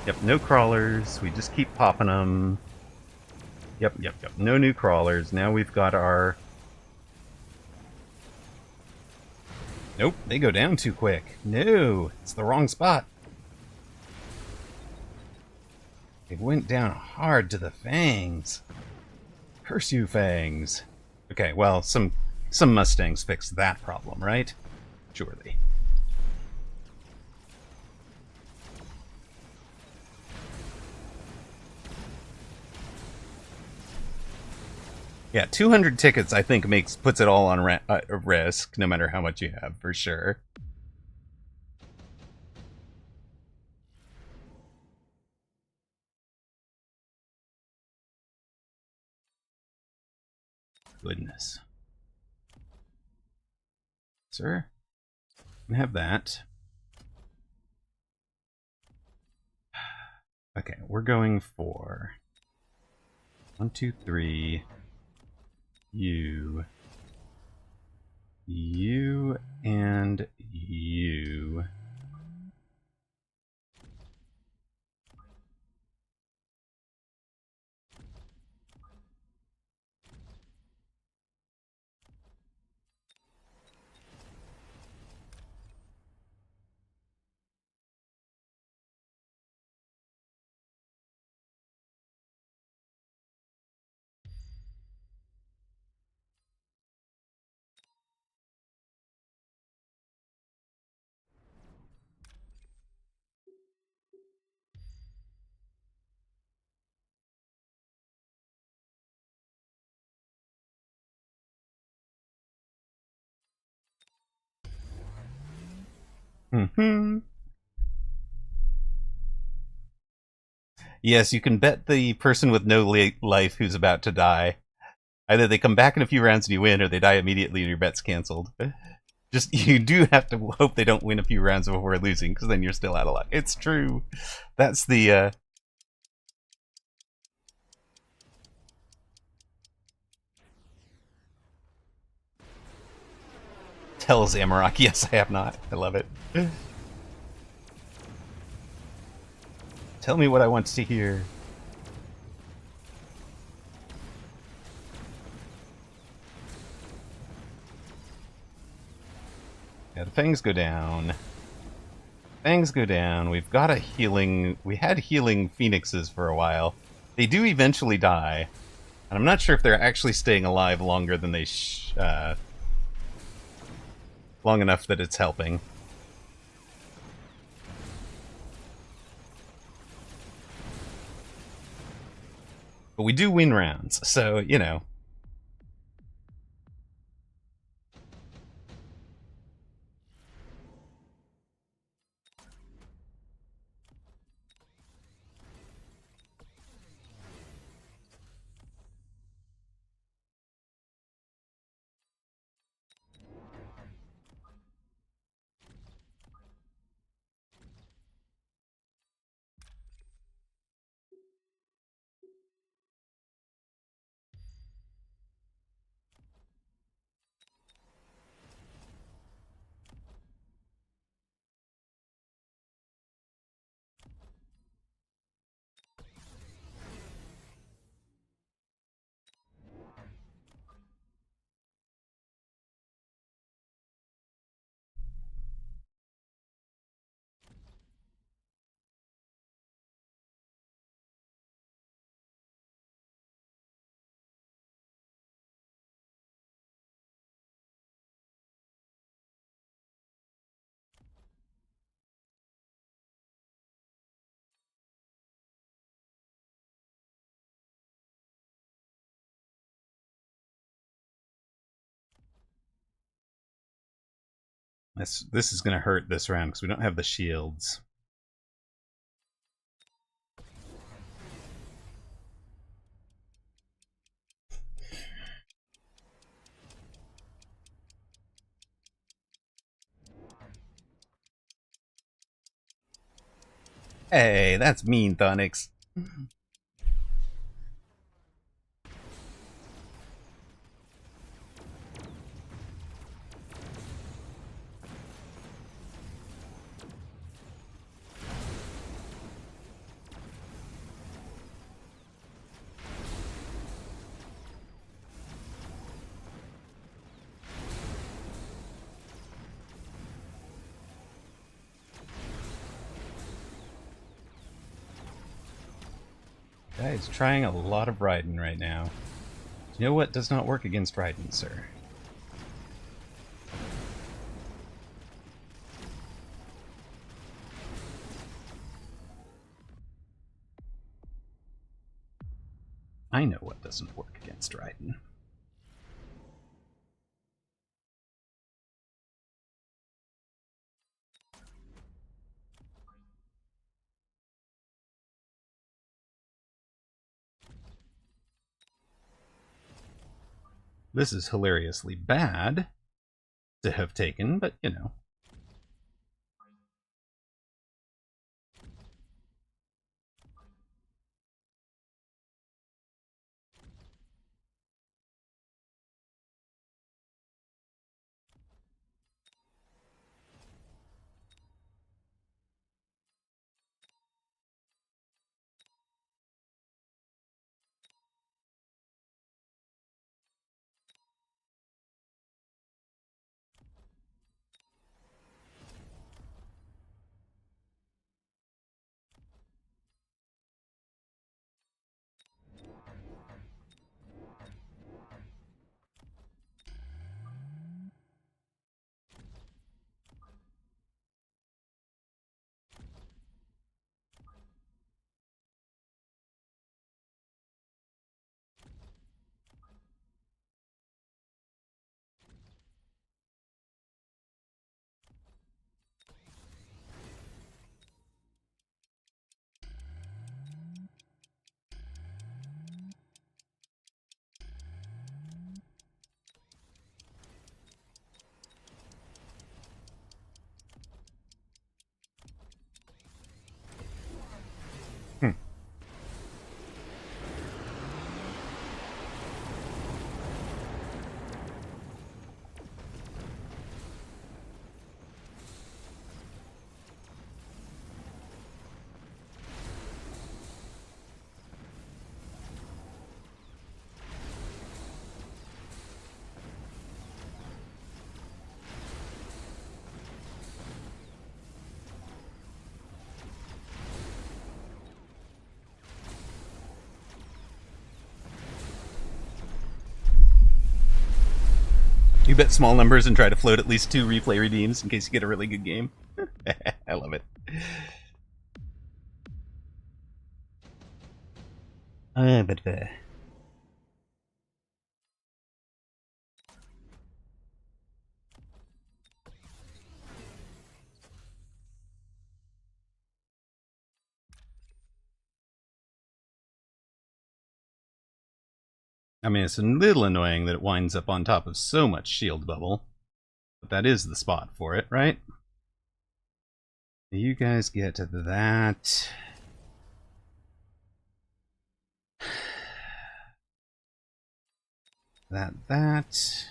Yep, no crawlers. We just keep popping them. Yep. No new crawlers. Now we've got our... Nope, they go down too quick. No, it's the wrong spot. They went down hard to the fangs. Curse you, fangs. Okay, well, some Mustangs fixed that problem, right? surely. Yeah, 200 tickets I think puts it all on risk, no matter how much you have, for sure. Goodness. Sir, we have that. Okay, we're going for 1, 2, 3. You, and you. Mm-hmm. Yes, you can bet the person with no life who's about to die. Either they come back in a few rounds and you win, or they die immediately and your bet's canceled. Just, you do have to hope they don't win a few rounds before losing, because then you're still out of luck. It's true. That's the, tells Amarok. Yes, I have not. I love it. Tell me what I want to hear. Yeah, the fangs go down. Fangs go down. We've got a healing... We had healing phoenixes for a while. They do eventually die. And I'm not sure if they're actually staying alive longer than they long enough that it's helping. But we do win rounds, so, you know. This is going to hurt this round because we don't have the shields. Hey, that's mean, Thonix. Guys, trying a lot of Raiden right now. You know what does not work against Raiden, sir? I know what doesn't work against Raiden. This is hilariously bad to have taken, but you know. You bet small numbers and try to float at least 2 replay redeems in case you get a really good game. I love it. But I mean, it's a little annoying that it winds up on top of so much shield bubble. But that is the spot for it, right? You guys get to that. That.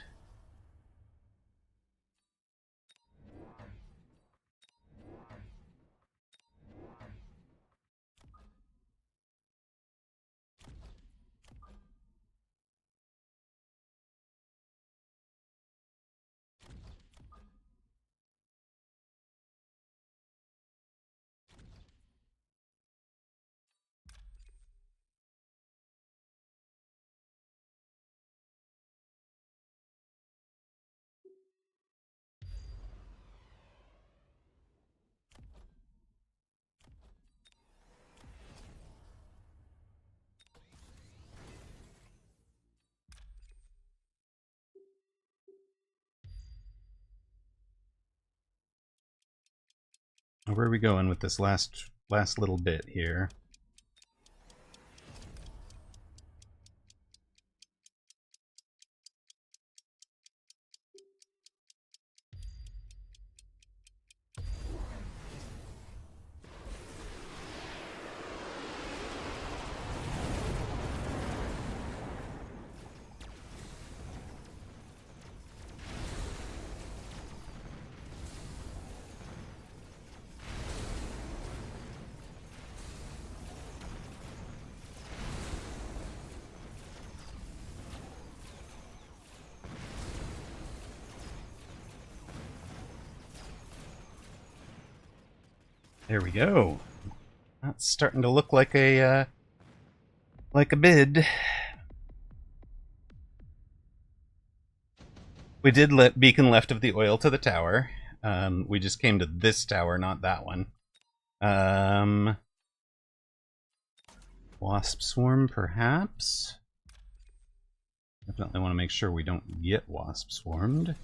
Where are we going with this last little bit here? There we go. That's starting to look like a bid. We did let beacon left of the oil to the tower. We just came to this tower, not that one. Wasp swarm, perhaps. Definitely want to make sure we don't get wasp swarmed.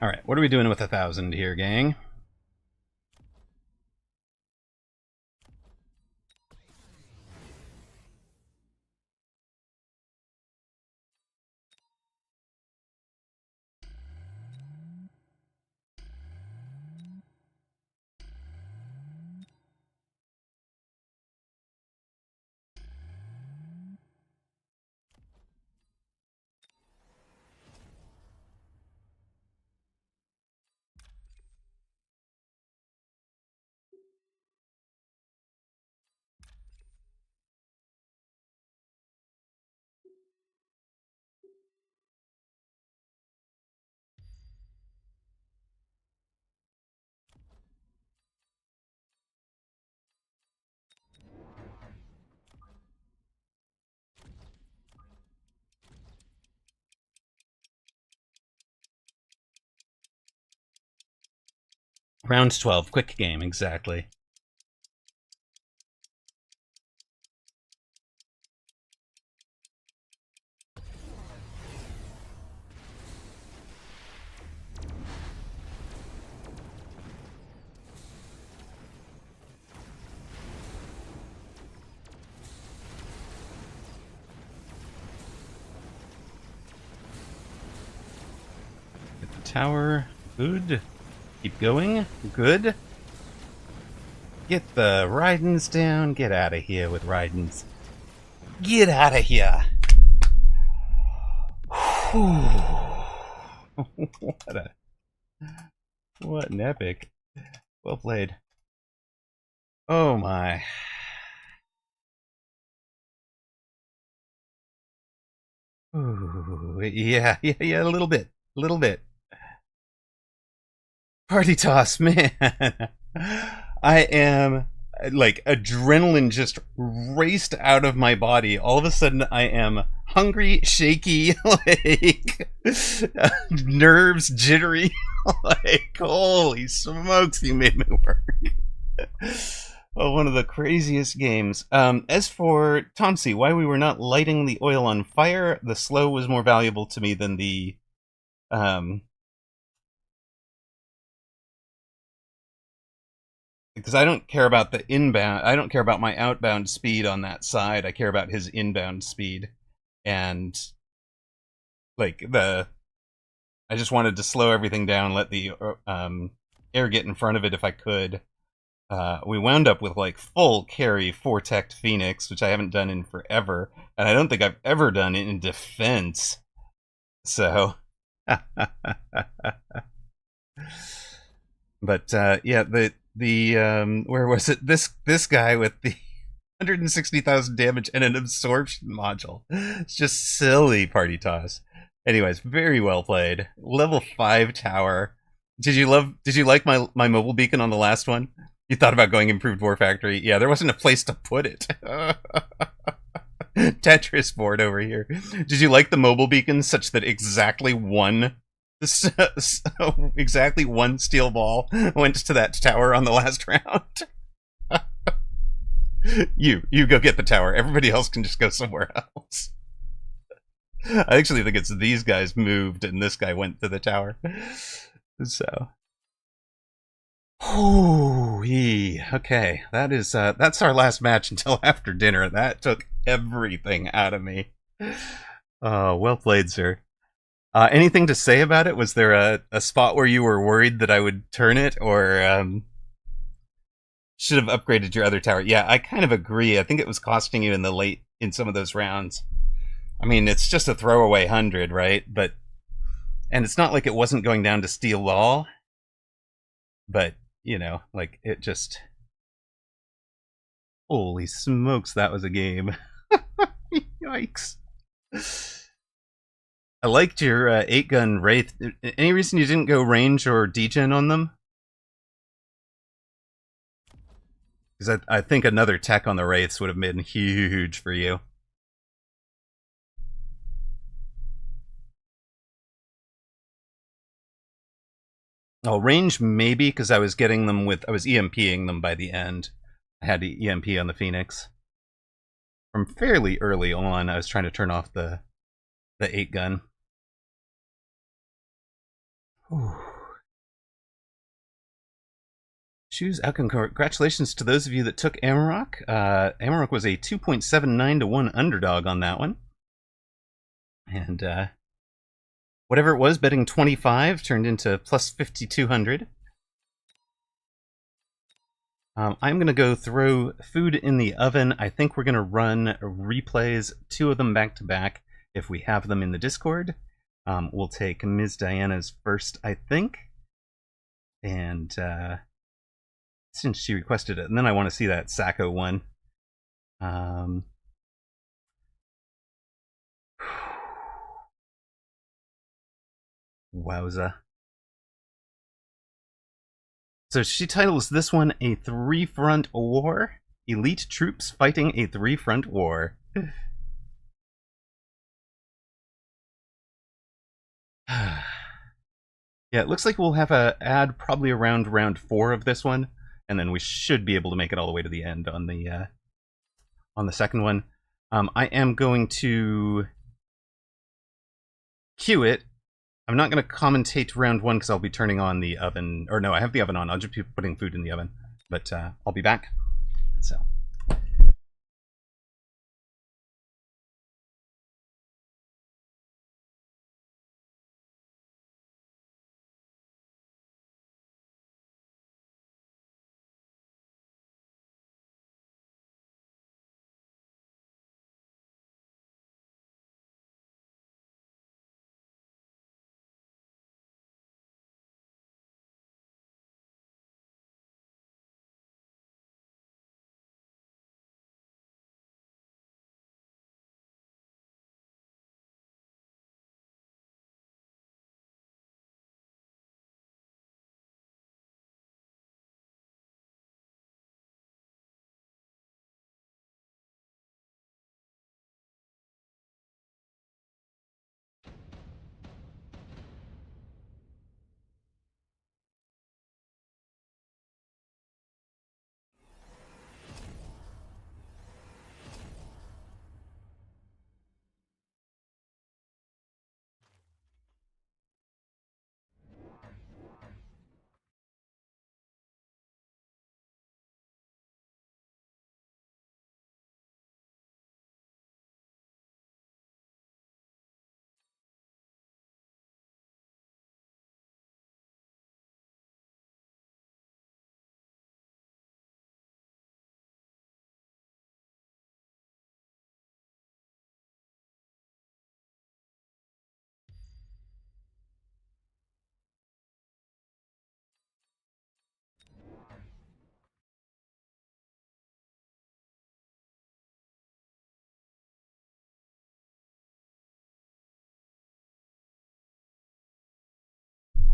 Alright, what are we doing with 1,000 here, gang? Round 12, quick game, exactly. Get the tower, good. Keep going, good. Get the Rydens down, get out of here with Rydens. Get out of here! What an epic. Well played. Oh my. Ooh, yeah, a little bit. Party toss, man. I am, like, adrenaline just raced out of my body. All of a sudden, I am hungry, shaky, like, nerves jittery. Like, holy smokes, you made me work. Oh, one of the craziest games. As for Tomsy, why we were not lighting the oil on fire, the slow was more valuable to me than the because I don't care about the inbound. I don't care about my outbound speed on that side. I care about his inbound speed, and like I just wanted to slow everything down, let the air get in front of it if I could. We wound up with like full carry 4-tech Phoenix, which I haven't done in forever, and I don't think I've ever done it in defense. So, but yeah, the where was it? This guy with the 160,000 damage and an absorption module. It's just silly party toss. Anyways, very well played. Level 5 tower. Did you like my mobile beacon on the last one? You thought about going improved war factory? Yeah, there wasn't a place to put it. Tetris board over here. Did you like the mobile beacon such that exactly one steel ball went to that tower on the last round? You go get the tower. Everybody else can just go somewhere else. I actually think it's these guys moved and this guy went to the tower. So. Okay, that's our last match until after dinner. That took everything out of me. Well played, sir. Anything to say about it? Was there a spot where you were worried that I would turn it, or should have upgraded your other tower? Yeah, I kind of agree. I think it was costing you in some of those rounds. I mean, it's just a throwaway 100, right? And it's not like it wasn't going down to steel wall, but you know, like it just. Holy smokes, that was a game. Yikes. I liked your 8-gun Wraith. Any reason you didn't go range or degen on them? Because I think another tech on the Wraiths would have been huge for you. Oh, range maybe, because I was getting them with... I was EMPing them by the end. I had the EMP on the Phoenix. From fairly early on, I was trying to turn off the 8-gun. Choose outcome. Congratulations to those of you that took Amarok. Amarok was a 2.79 to 1 underdog on that one. And whatever it was, betting 25 turned into plus 5,200. I'm going to go throw food in the oven. I think we're going to run replays, 2 of them back to back, if we have them in the Discord. We'll take Ms. Diana's first, I think. And since she requested it, and then I want to see that Sacco one. Wowza. So she titles this one a 3-front war. Elite troops fighting a 3-front war. Yeah, it looks like we'll have a ad probably around round 4 of this one, and then we should be able to make it all the way to the end on the second one. I am going to cue it. I'm not going to commentate round 1 because I'll be turning on the oven. Or no, I have the oven on. I'll just be putting food in the oven. But I'll be back. So.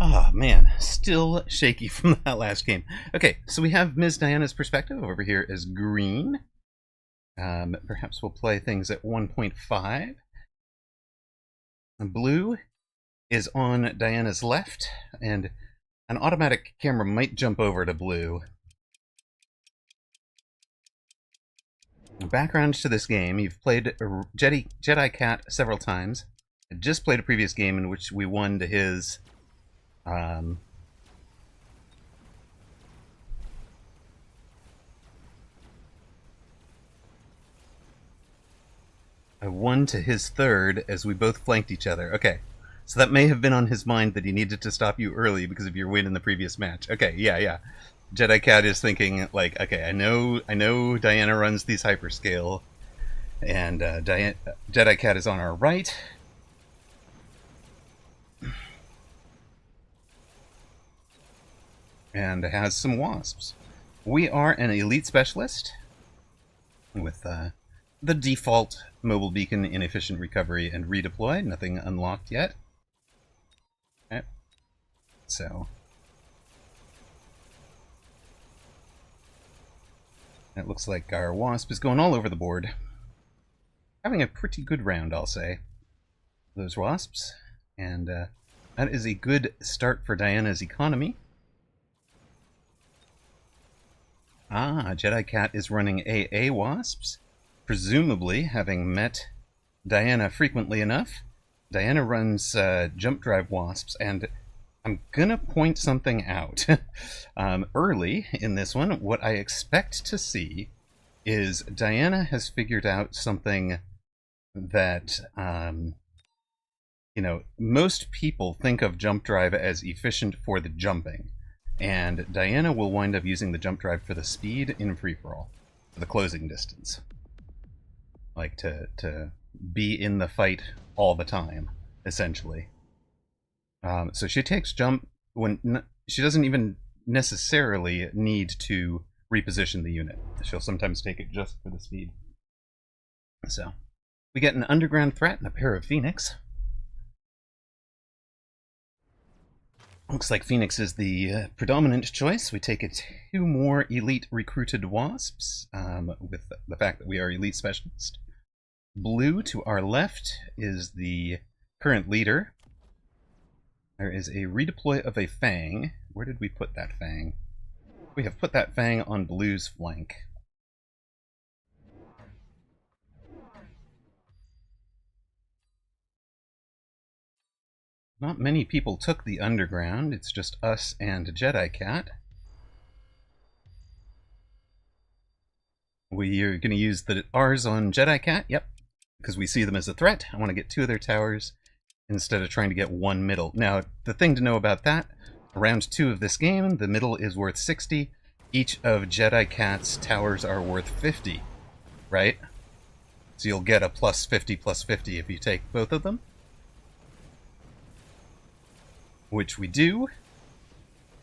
Oh man, still shaky from that last game. Okay, so we have Ms. Diana's perspective over here as green. Perhaps we'll play things at 1.5. Blue is on Diana's left, and an automatic camera might jump over to blue. Background to this game, you've played Jedi Cat several times. I just played a previous game in which we won to his... I won to his third as we both flanked each other. Okay, so that may have been on his mind that he needed to stop you early because of your win in the previous match. Okay, yeah. Jedi Cat is thinking, like, okay, I know Diana runs these hyperscale, and Jedi Cat is on our right. And has some wasps. We are an elite specialist with the default mobile beacon, inefficient recovery, and redeploy. Nothing unlocked yet. Okay. So it looks like our wasp is going all over the board. Having a pretty good round, I'll say. Those wasps. And that is a good start for Diana's economy. Ah, Jedi Cat is running AA Wasps. Presumably, having met Diana frequently enough, Diana runs Jump Drive Wasps, and I'm gonna point something out. Early in this one, what I expect to see is Diana has figured out something that, most people think of Jump Drive as efficient for the jumping. And Diana will wind up using the Jump Drive for the speed in free-for-all, for the closing distance. Like, to be in the fight all the time, essentially. So she takes jump when she doesn't even necessarily need to reposition the unit. She'll sometimes take it just for the speed. So, we get an underground threat and a pair of Phoenix. Looks like Phoenix is the predominant choice. We take 2 more elite recruited wasps, with the fact that we are elite specialist. Blue to our left is the current leader. There is a redeploy of a Fang. Where did we put that Fang? We have put that Fang on Blue's flank. Not many people took the underground. It's just us and Jedi Cat. We are going to use the R's on Jedi Cat. Yep, because we see them as a threat. I want to get 2 of their towers instead of trying to get 1 middle. Now, the thing to know about that, round 2 of this game, the middle is worth 60. Each of Jedi Cat's towers are worth 50, right? So you'll get a plus 50 if you take both of them. Which we do.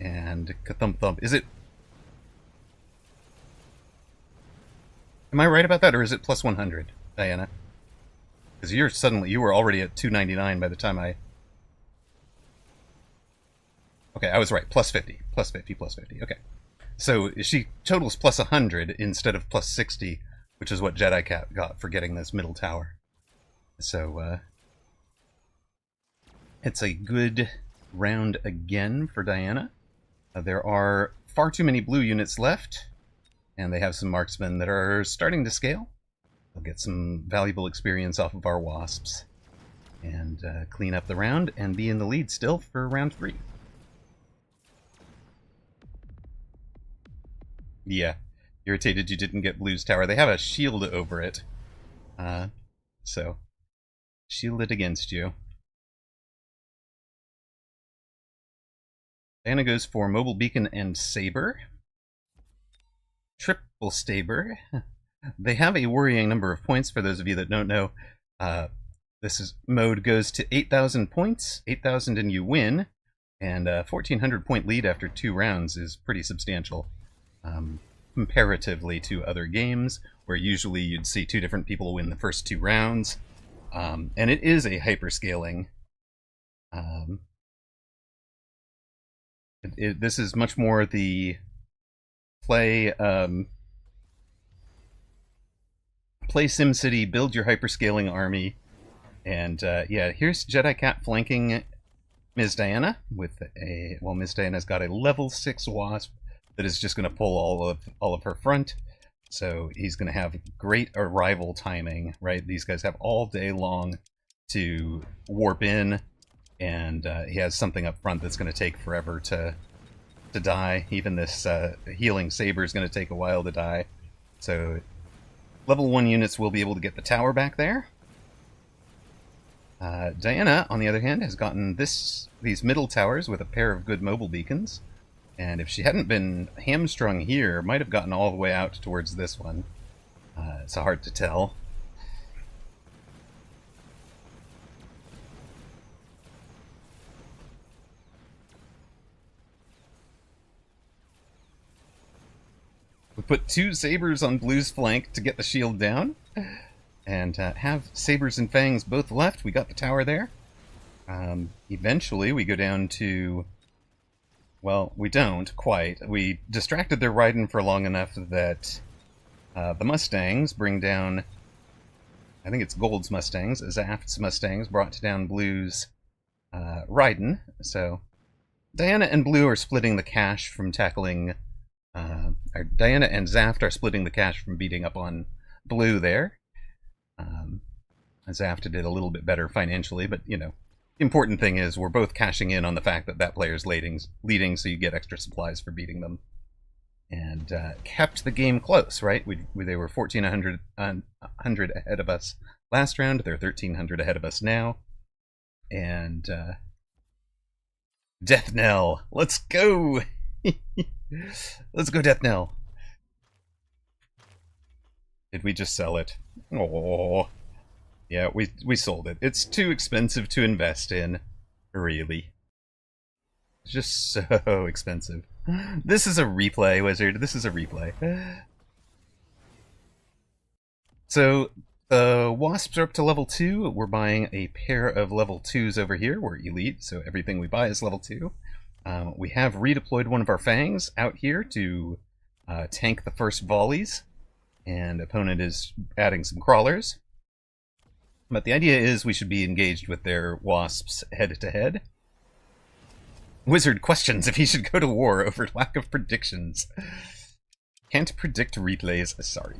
And ka-thump thump. Is it... Am I right about that, or is it plus 100, Diana? Because you were already at 299 by the time I... Okay, I was right. Plus 50. Plus 50, plus 50. Okay. So she totals plus 100 instead of plus 60, which is what Jedi Cat got for getting this middle tower. So, it's a good round again for Diana. There are far too many blue units left, and they have some marksmen that are starting to scale. We'll get some valuable experience off of our wasps, and clean up the round, and be in the lead still for round 3. Yeah, irritated you didn't get Blue's tower. They have a shield over it, so shielded against you. Diana goes for Mobile Beacon and Saber. Triple Saber. They have a worrying number of points, for those of you that don't know. Mode goes to 8,000 points, 8,000 and you win, and a 1,400 point lead after 2 rounds is pretty substantial, comparatively to other games, where usually you'd see 2 different people win the first 2 rounds. And it is a hyperscaling. This is much more the play SimCity, build your hyperscaling army, and yeah, here's Jedi Cat flanking Ms. Diana with Ms. Diana's got a level 6 wasp that is just going to pull all of her front, so he's going to have great arrival timing, right? These guys have all day long to warp in, and he has something up front that's going to take forever to die. Even this healing saber is going to take a while to die. So level 1 units will be able to get the tower back there. Diana, on the other hand, has gotten these middle towers with a pair of good mobile beacons. And if she hadn't been hamstrung here, might have gotten all the way out towards this one. It's hard to tell. We put 2 sabers on Blue's flank to get the shield down, and have sabers and fangs both left. We got the tower there. Eventually, we go down to... Well, we don't quite. We distracted their Raiden for long enough that the Mustangs bring down... I think it's Gold's Mustangs, Zaft's Mustangs brought down Blue's Raiden. So Diana and Blue are splitting the cash from tackling Our Diana and Zaft are splitting the cash from beating up on Blue there. Zaft did a little bit better financially, but, you know, the important thing is we're both cashing in on the fact that that player's leading, so you get extra supplies for beating them. And kept the game close, right? They were 1,400 ahead of us last round. They're 1,300 ahead of us now. And Death Knell. Let's go! Let's go, Death Knell. Did we just sell it? Oh, yeah, we sold it. It's too expensive to invest in, really. It's just so expensive. This is a replay, Wizard. This is a replay. So, the Wasps are up to level 2. We're buying a pair of level 2s over here. We're elite, so everything we buy is level 2. We have redeployed one of our Fangs out here to tank the first volleys. And opponent is adding some crawlers. But the idea is we should be engaged with their Wasps head-to-head. Wizard questions if he should go to war over lack of predictions. Can't predict replays. Sorry.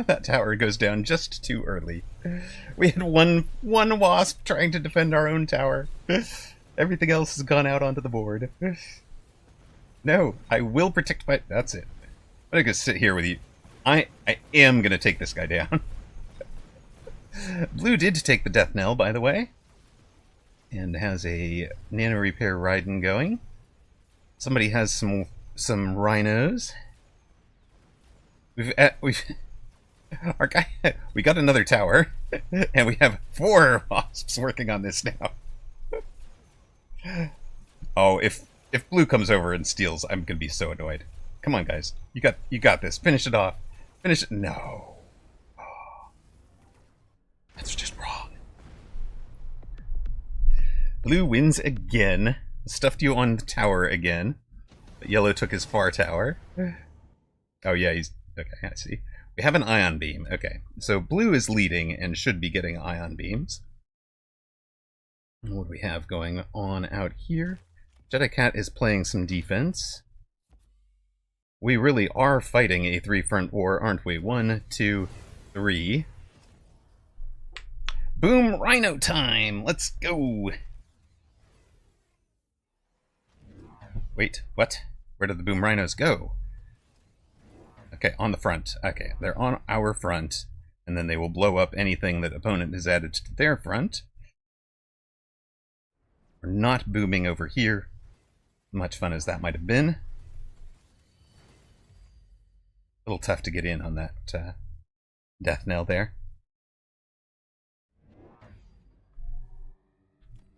That tower goes down just too early. We had one Wasp trying to defend our own tower. Everything else has gone out onto the board. No, I will protect my... That's it. I'm gonna go sit here with you. I am gonna take this guy down. Blue did take the Death Knell, by the way. And has a Nano Repair Raiden going. Somebody has some rhinos. We've our guy, we got another tower, and we have 4 Wasps working on this now. Oh, if Blue comes over and steals, I'm gonna be so annoyed. Come on, guys, you got this. Finish it off. Finish it. No, oh, that's just wrong. Blue wins again. Stuffed you on the tower again. But Yellow took his far tower. Oh yeah, he's okay. I see. We have an ion beam. Okay, so Blue is leading and should be getting ion beams. What do we have going on out here? Jedi Cat is playing some defense. We really are fighting a 3-front war, aren't we? 1, 2, 3. Boom! Rhino time! Let's go! Wait, what? Where did the boom rhinos go? Okay, on the front. Okay, they're on our front, and then they will blow up anything that opponent has added to their front. We're not booming over here. Much fun as that might have been. A little tough to get in on that Death Knell there.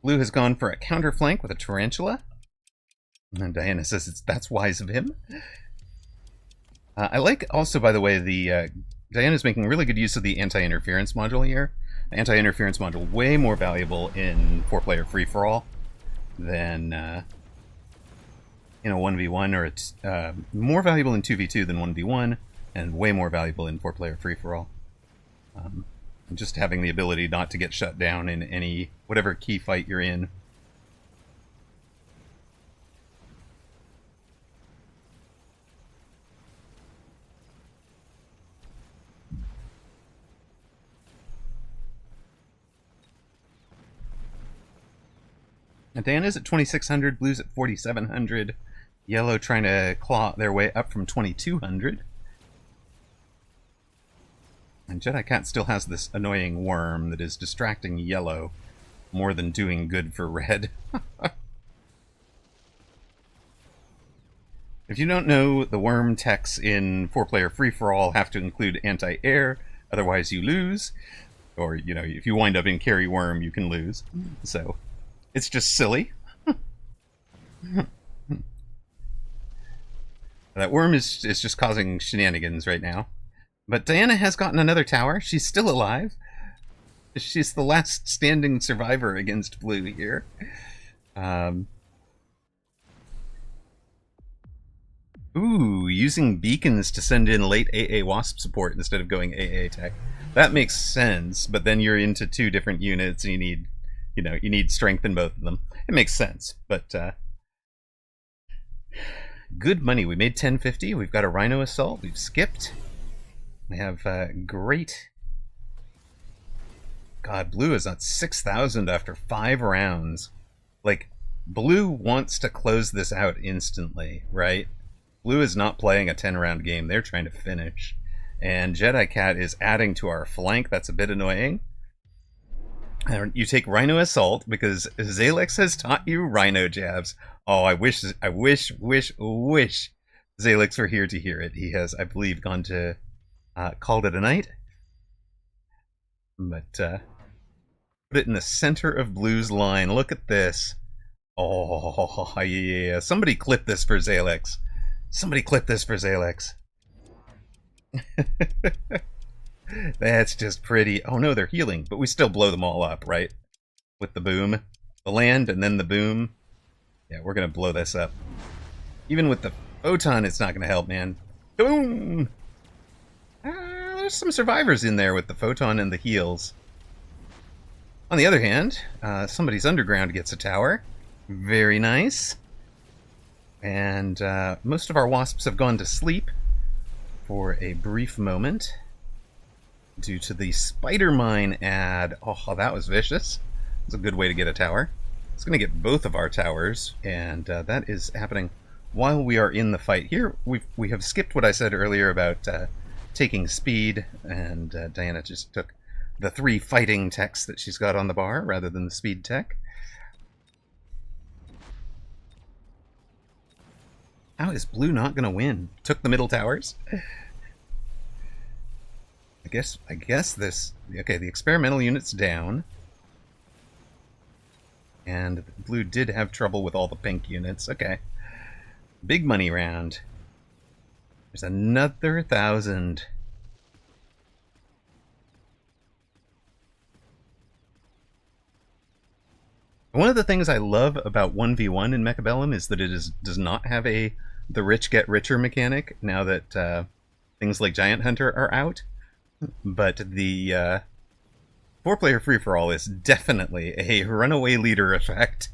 Blue has gone for a counter flank with a Tarantula. And Diana says that's wise of him. I like also, by the way, the Diana's making really good use of the anti-interference module here. Anti-interference module way more valuable in 4-player free-for-all than in a 1v1, or it's more valuable in 2v2 than 1v1, and way more valuable in 4-player free-for-all. Just having the ability not to get shut down in any whatever key fight you're in. Diana's at 2,600, Blue's at 4,700. Yellow trying to claw their way up from 2,200. And Jedi Cat still has this annoying worm that is distracting Yellow more than doing good for Red. If you don't know, the worm techs in 4-player free-for-all have to include anti-air, otherwise you lose. Or, you know, if you wind up in carry worm, you can lose. So, it's just silly. That worm is just causing shenanigans right now. But Diana has gotten another tower. She's still alive. She's the last standing survivor against blue here. Ooh, using beacons to send in late AA Wasp support instead of going AA tech. That makes sense, but then you're into two different units and you need, you need strength in both of them. It makes sense, but good money. We made 1050. We've got a Rhino Assault. We've skipped. We have great... God, blue is at 6,000 after 5 rounds. Like, blue wants to close this out instantly, right? Blue is not playing a 10-round game. They're trying to finish. And Jedi Cat is adding to our flank. That's a bit annoying. You take Rhino Assault because Zalex has taught you Rhino jabs. Oh, I wish Zalex were here to hear it. He has, I believe, gone to called it a night. But put it in the center of Blue's line. Look at this. Oh, yeah. Somebody clip this for Zalex. Somebody clip this for Zalex. That's just pretty. Oh no, they're healing, but we still blow them all up, right? With the boom. The land and then the boom. Yeah, we're gonna blow this up. Even with the photon, it's not gonna help, man. Boom! There's some survivors in there with the photon and the heals. On the other hand, somebody's underground gets a tower. Very nice. And most of our wasps have gone to sleep for a brief moment due to the spider mine ad. Oh, that was vicious. It's a good way to get a tower. It's going to get both of our towers, and that is happening while we are in the fight. Here, we have skipped what I said earlier about taking speed, and Diana just took the 3 fighting techs that she's got on the bar rather than the speed tech. How is blue not going to win? Took the middle towers? I guess this... Okay, the experimental unit's down. And blue did have trouble with all the pink units. Okay. Big money round. There's another 1,000. One of the things I love about 1v1 in Mechabellum is that it does not have the rich get richer mechanic now that things like Giant Hunter are out. But the 4-player free-for-all is definitely a runaway leader effect.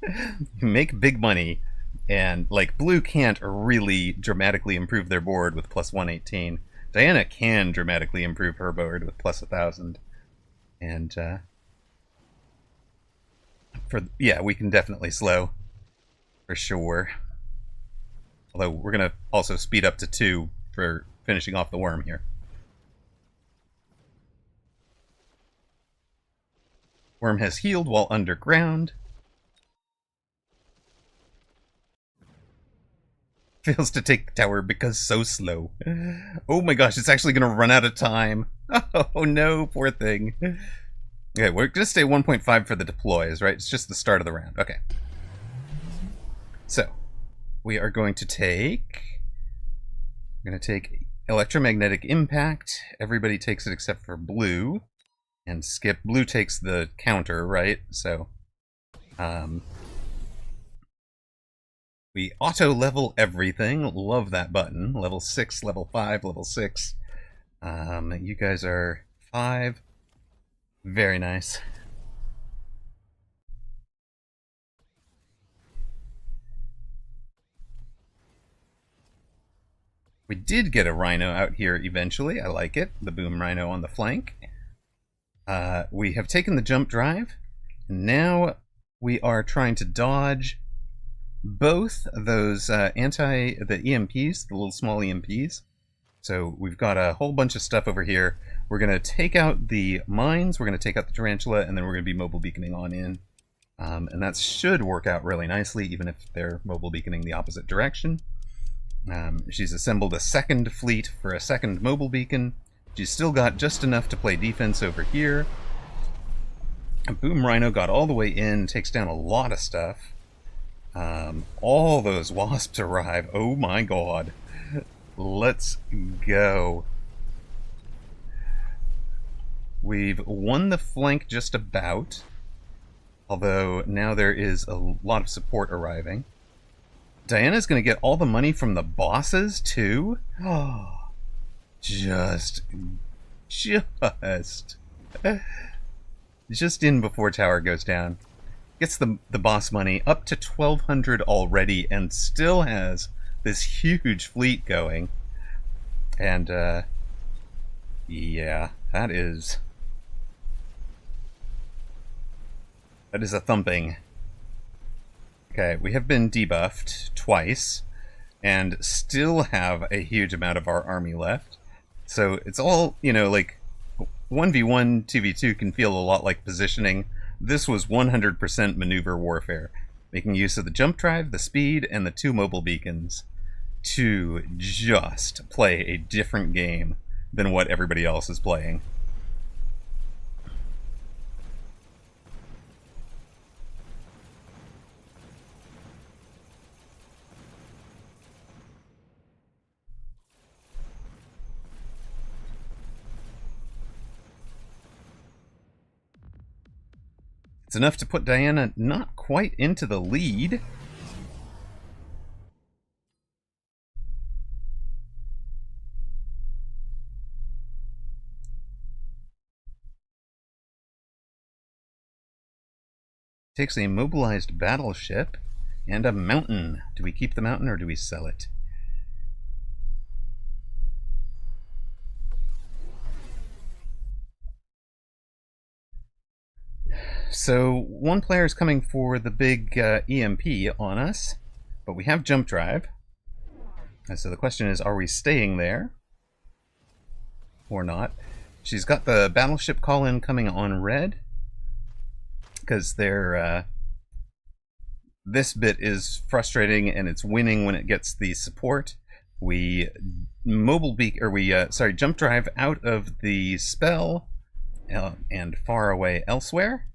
You make big money, and like blue can't really dramatically improve their board with plus 118. Diana can dramatically improve her board with plus 1,000. And yeah, we can definitely slow for sure. Although we're gonna also speed up to 2 for finishing off the worm here. Worm has healed while underground. Fails to take the tower because so slow. Oh my gosh, it's actually gonna run out of time. Oh no, poor thing. Okay, we're gonna stay 1.5 for the deploys, right? It's just the start of the round. Okay. So, we are going to take... We're gonna take electromagnetic impact. Everybody takes it except for blue. And skip. Blue takes the counter, right? So, we auto-level everything. Love that button. Level 6, level 5, level 6. You guys are 5. Very nice. We did get a Rhino out here eventually. I like it. The Boom Rhino on the flank. We have taken the jump drive. Now we are trying to dodge both those the EMPs, the little small EMPs. So we've got a whole bunch of stuff over here. We're going to take out the mines, we're going to take out the tarantula, and then we're going to be mobile beaconing on in. And that should work out really nicely, even if they're mobile beaconing the opposite direction. She's assembled a second fleet for a second mobile beacon. She's still got just enough to play defense over here. Boom Rhino got all the way in, takes down a lot of stuff. All those wasps arrive. Oh my god. Let's go. We've won the flank just about. Although now there is a lot of support arriving. Diana's going to get all the money from the bosses, too? Oh, just in before tower goes down. Gets the boss money up to 1,200 already and still has this huge fleet going. And, yeah, that is a thumping. Okay, we have been debuffed twice and still have a huge amount of our army left. So it's all, you know, like 1v1, 2v2 can feel a lot like positioning. This was 100% maneuver warfare, making use of the jump drive, the speed, and the 2 mobile beacons to just play a different game than what everybody else is playing. It's enough to put Diana not quite into the lead. Takes a mobilized battleship and a mountain. Do we keep the mountain or do we sell it? So one player is coming for the big EMP on us, but we have jump drive. And so the question is, are we staying there or not? She's got the battleship call-in coming on red because they're this bit is frustrating and it's winning when it gets the support. We jump drive out of the spell and far away elsewhere.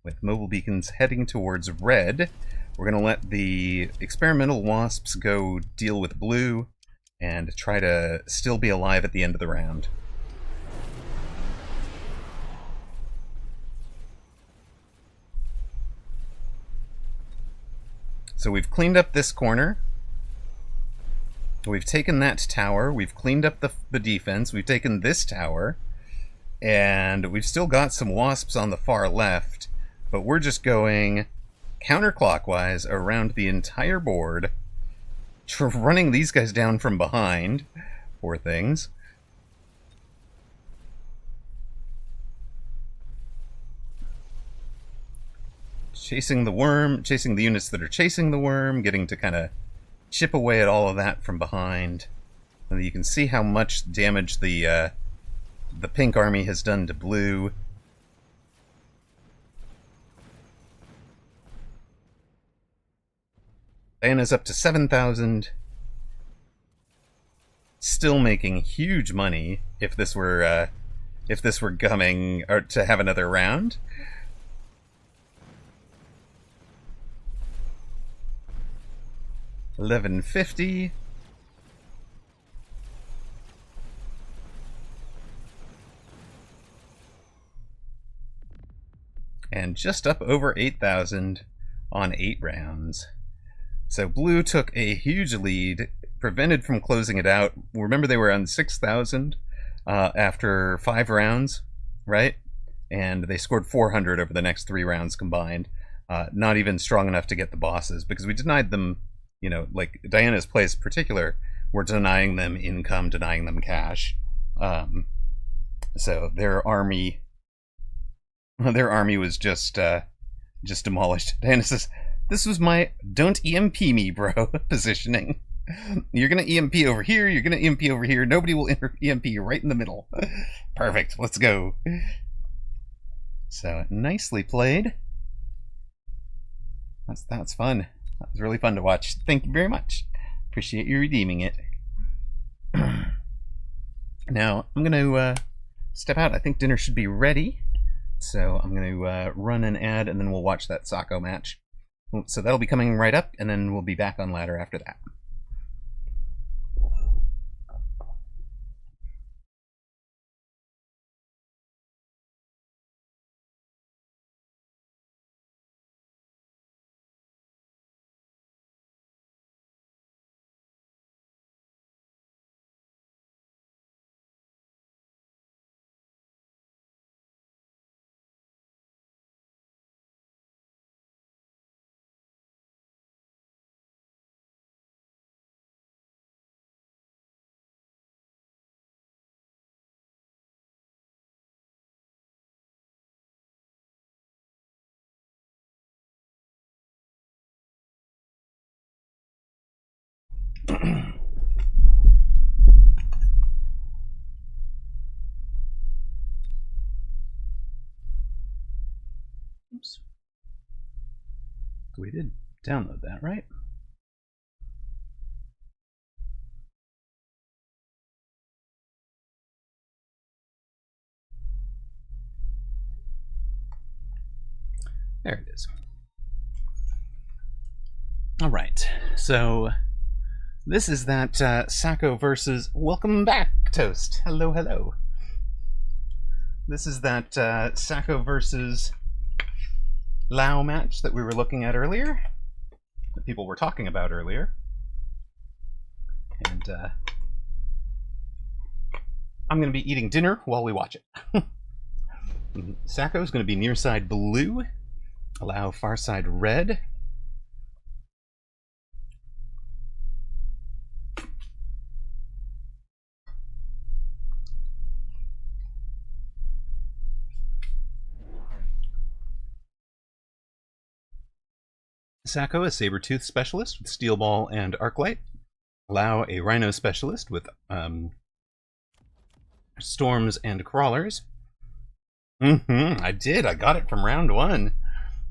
With mobile beacons heading towards red, we're going to let the experimental wasps go deal with blue and try to still be alive at the end of the round. So we've cleaned up this corner. We've taken that tower. We've cleaned up the defense. We've taken this tower. And we've still got some wasps on the far left. But we're just going counterclockwise around the entire board, running these guys down from behind. Poor things. Chasing the worm, chasing the units that are chasing the worm, getting to kind of chip away at all of that from behind. And you can see how much damage the pink army has done to blue. Diana's up to 7,000. Still making huge money if this were coming or to have another round. $11.50. And just up over 8,000 on 8 rounds. So blue took a huge lead, prevented from closing it out. Remember, they were on 6,000 after 5 rounds, right? And they scored 400 over the next 3 rounds combined. Not even strong enough to get the bosses, because we denied them, you know, like Diana's plays in particular, we're denying them income, denying them cash. So their army was just demolished. Diana says, "This was my don't EMP me, bro," positioning. You're gonna EMP over here, you're gonna EMP over here, nobody will EMP right in the middle. Perfect, let's go. So, nicely played. That's fun. That was really fun to watch. Thank you very much. Appreciate you redeeming it. Now, I'm gonna step out. I think dinner should be ready. So I'm gonna run an ad and then we'll watch that Sacco match. So that'll be coming right up, and then we'll be back on ladder after that. Oops. We did download that, right? There it is. All right, so this is that Sacco versus... Welcome back, Toast. Hello, hello. This is that Sacco versus Lao match that we were looking at earlier, that people were talking about earlier. And I'm going to be eating dinner while we watch it. Sacco is going to be near side blue, Lao far side red. Sacco, a saber-tooth specialist with steel ball and arc light. Lao, a rhino specialist with storms and crawlers. I did. I got it from round 1.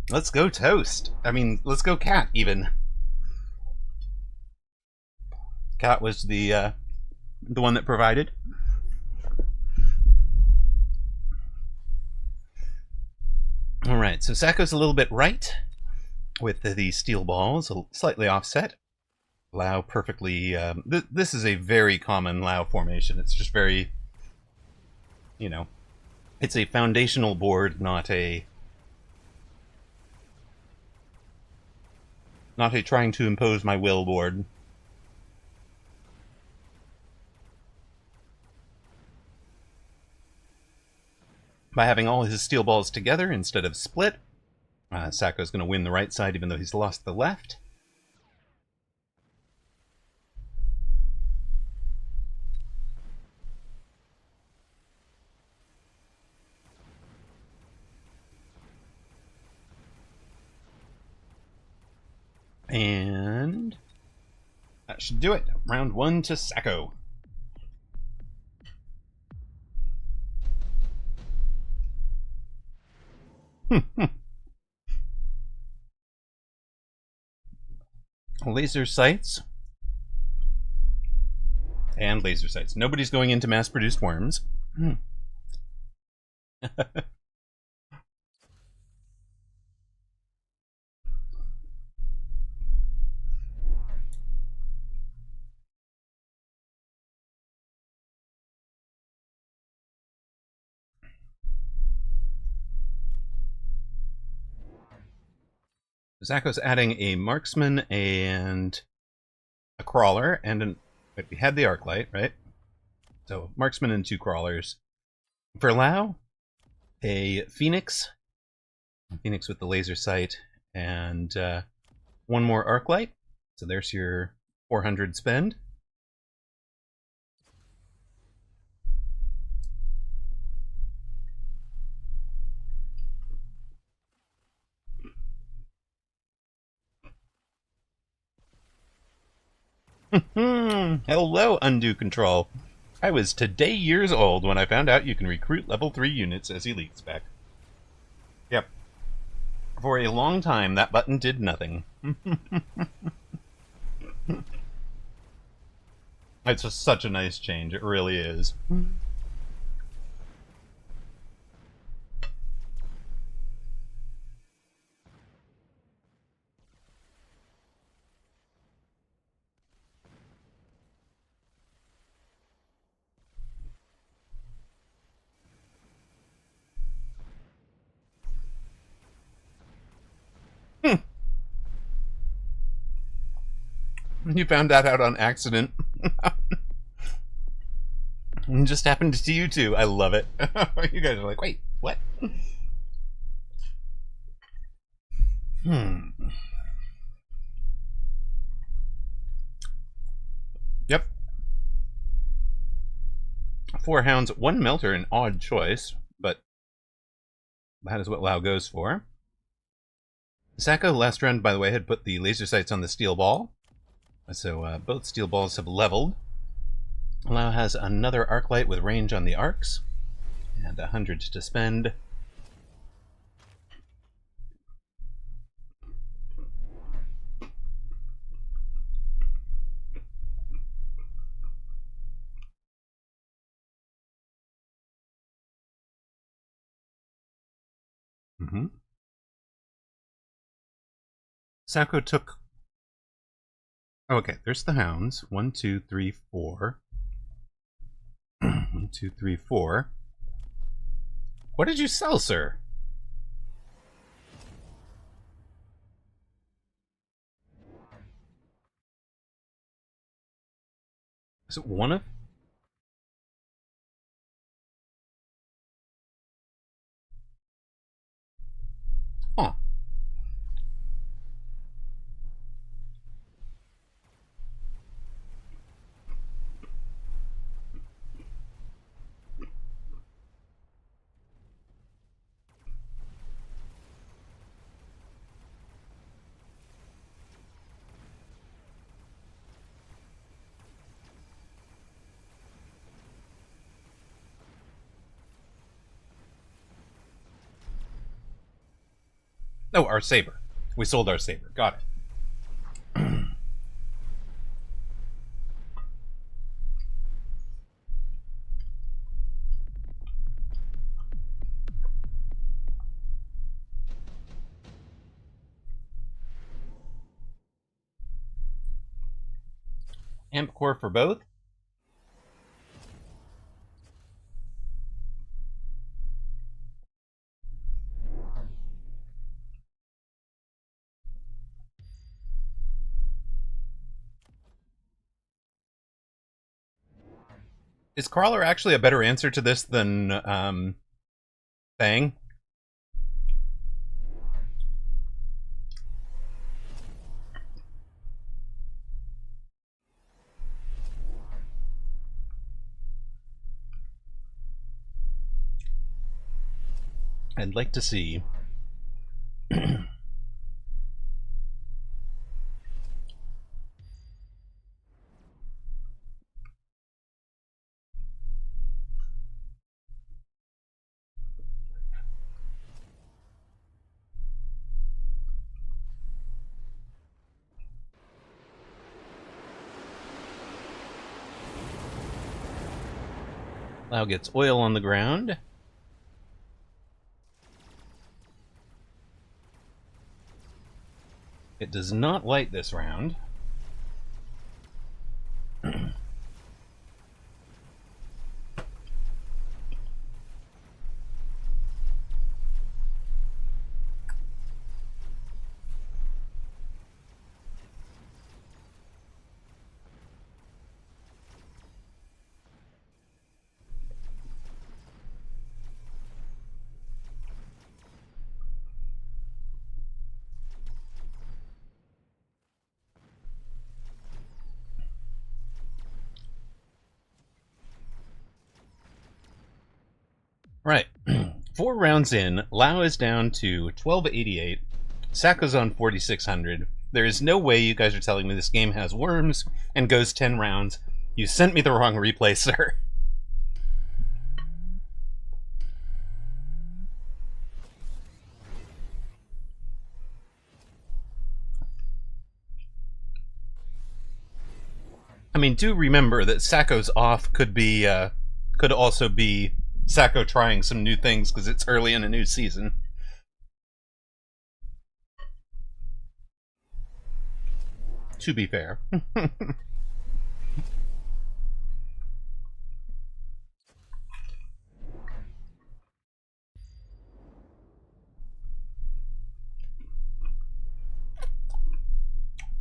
Let's go, Toast. I mean, let's go, Cat, even. Cat was the one that provided. All right, so Sacco's a little bit right with the steel balls, slightly offset. Lao perfectly... this is a very common Lao formation. It's just very, you know, it's a foundational board, not a trying to impose my will board. By having all his steel balls together instead of split, Sacco's going to win the right side even though he's lost the left. And that should do it. Round 1 to Sacco. Laser sights. And laser sights. Nobody's going into mass-produced worms. Sacco's adding a marksman and a crawler and an... Wait, we had the arc light, right? So marksman and 2 crawlers. For Lao, a phoenix with the laser sight, and 1 more arc light. So there's your 400 spend. Hello, Undue Control. I was today years old when I found out you can recruit level 3 units as elite spec. Yep. For a long time, that button did nothing. It's just such a nice change. It really is. You found that out on accident. It just happened to you too. I love it. You guys are like, wait, what? Yep. 4 hounds, 1 melter, an odd choice, but that is what Lao goes for. Sacco, last round, by the way, had put the laser sights on the steel ball. So both steel balls have leveled. Lau has another arc light with range on the arcs, and 100 to spend. Sako took... Oh, okay, there's the hounds. 1, 2, 3, 4. 1, 2, 3, 4. What did you sell, sir? Is it one of... Oh. Oh, our saber. We sold our saber. Got it. Amp core for both. Is Crawler actually a better answer to this than Fang? I'd like to see. Lau gets oil on the ground. It does not light this round. Right. 4 rounds in, Lau is down to 1288. Sako's on 4600. There is no way you guys are telling me this game has worms and goes 10 rounds. You sent me the wrong replay, sir. I mean, do remember that Sako's off could be, could also be Sako trying some new things because it's early in a new season. To be fair.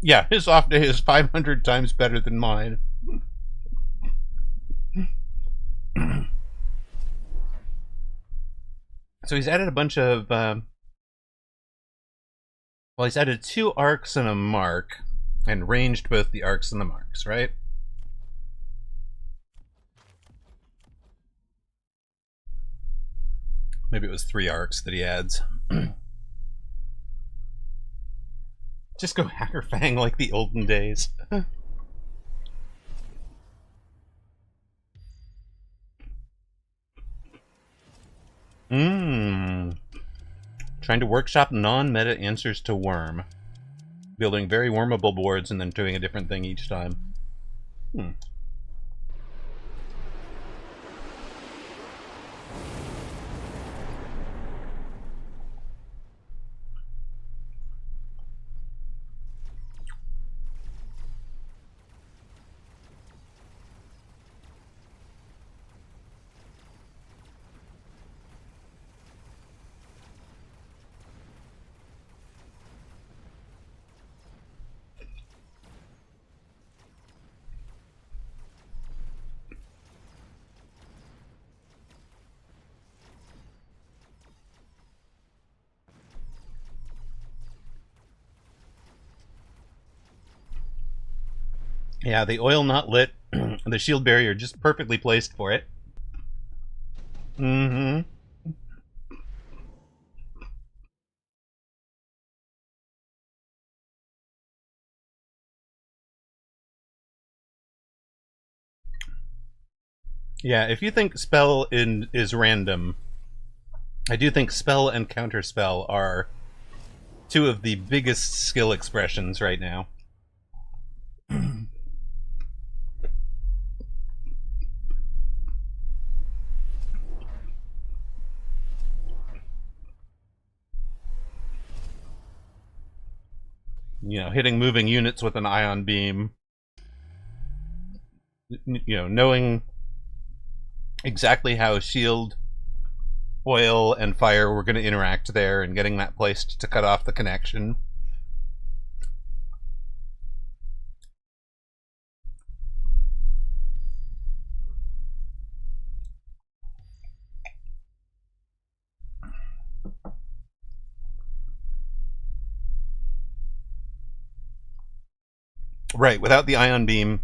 Yeah, his off day is 500 times better than mine. So he's added a bunch of... well, he's added 2 arcs and a mark, and ranged both the arcs and the marks, right? Maybe it was 3 arcs that he adds. Just go Hacker Fang like the olden days. Trying to workshop non-meta answers to worm. Building very wormable boards and then doing a different thing each time. Yeah, the oil not lit, the shield barrier just perfectly placed for it. Mm-hmm. Yeah, if you think spell is random, I do think spell and counterspell are two of the biggest skill expressions right now. You know, hitting moving units with an ion beam. You know, knowing exactly how shield, oil, and fire were going to interact there and getting that placed to cut off the connection. Right, without the ion beam,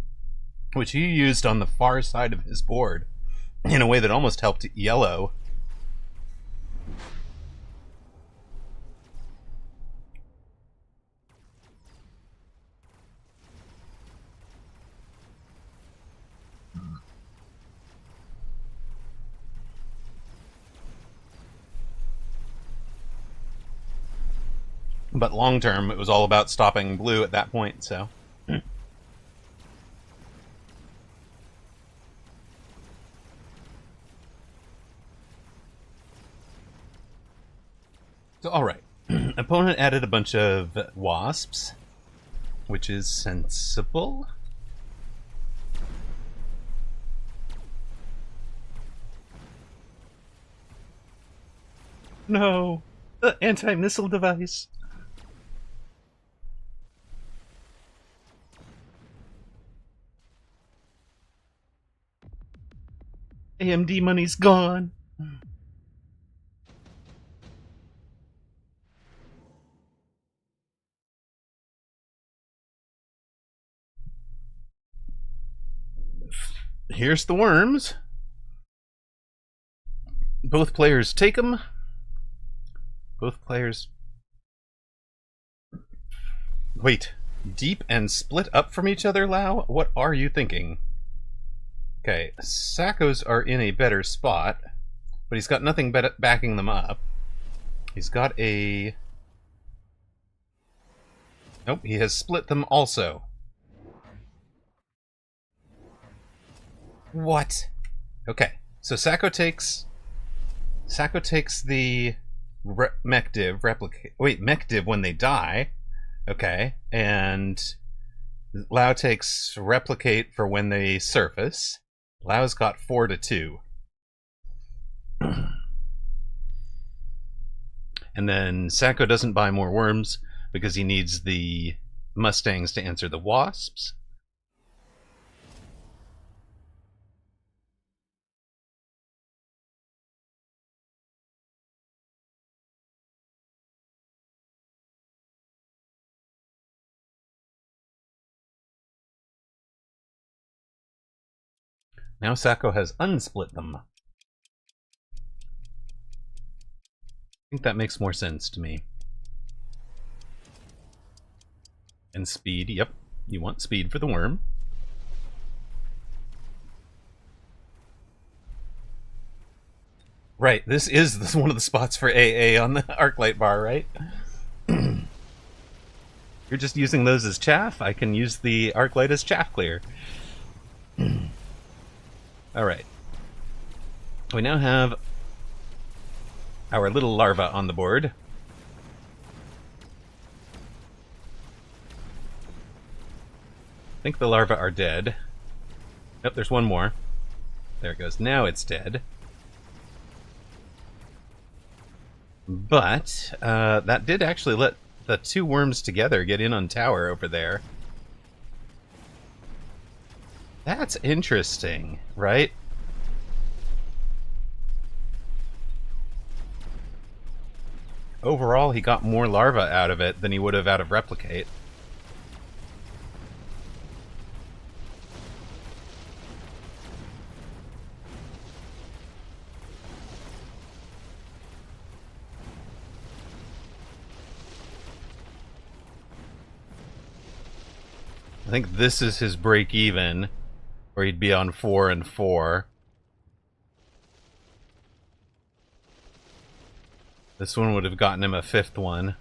which he used on the far side of his board in a way that almost helped yellow. But long term, it was all about stopping blue at that point, so. So, alright. Opponent added a bunch of wasps, which is sensible. No! The anti-missile device! AMD money's gone! Here's the worms. Both players take them. Both players... Wait. Deep and split up from each other, Lau? What are you thinking? Okay, Sacco's are in a better spot, but he's got nothing backing them up. He's got a... Nope, he has split them also. What? Okay, so Sacco takes the mech-div replicate. Wait, mech-div when they die. Okay, and Lau takes replicate for when they surface. Lau's got 4 to 2. And then Sacco doesn't buy more worms because he needs the Mustangs to answer the wasps. Now Sacco has unsplit them. I think that makes more sense to me. And speed, yep. You want speed for the worm. Right, this is one of the spots for AA on the Arclight bar, right? You're just using those as chaff? I can use the Arclight as chaff clear. Alright. We now have our little larva on the board. I think the larvae are dead. Nope, there's one more. There it goes. Now it's dead. But that did actually let the two worms together get in on tower over there. That's interesting, right? Overall, he got more larvae out of it than he would have out of replicate. I think this is his break even, where he'd be on 4 and 4. This one would have gotten him a 5th one.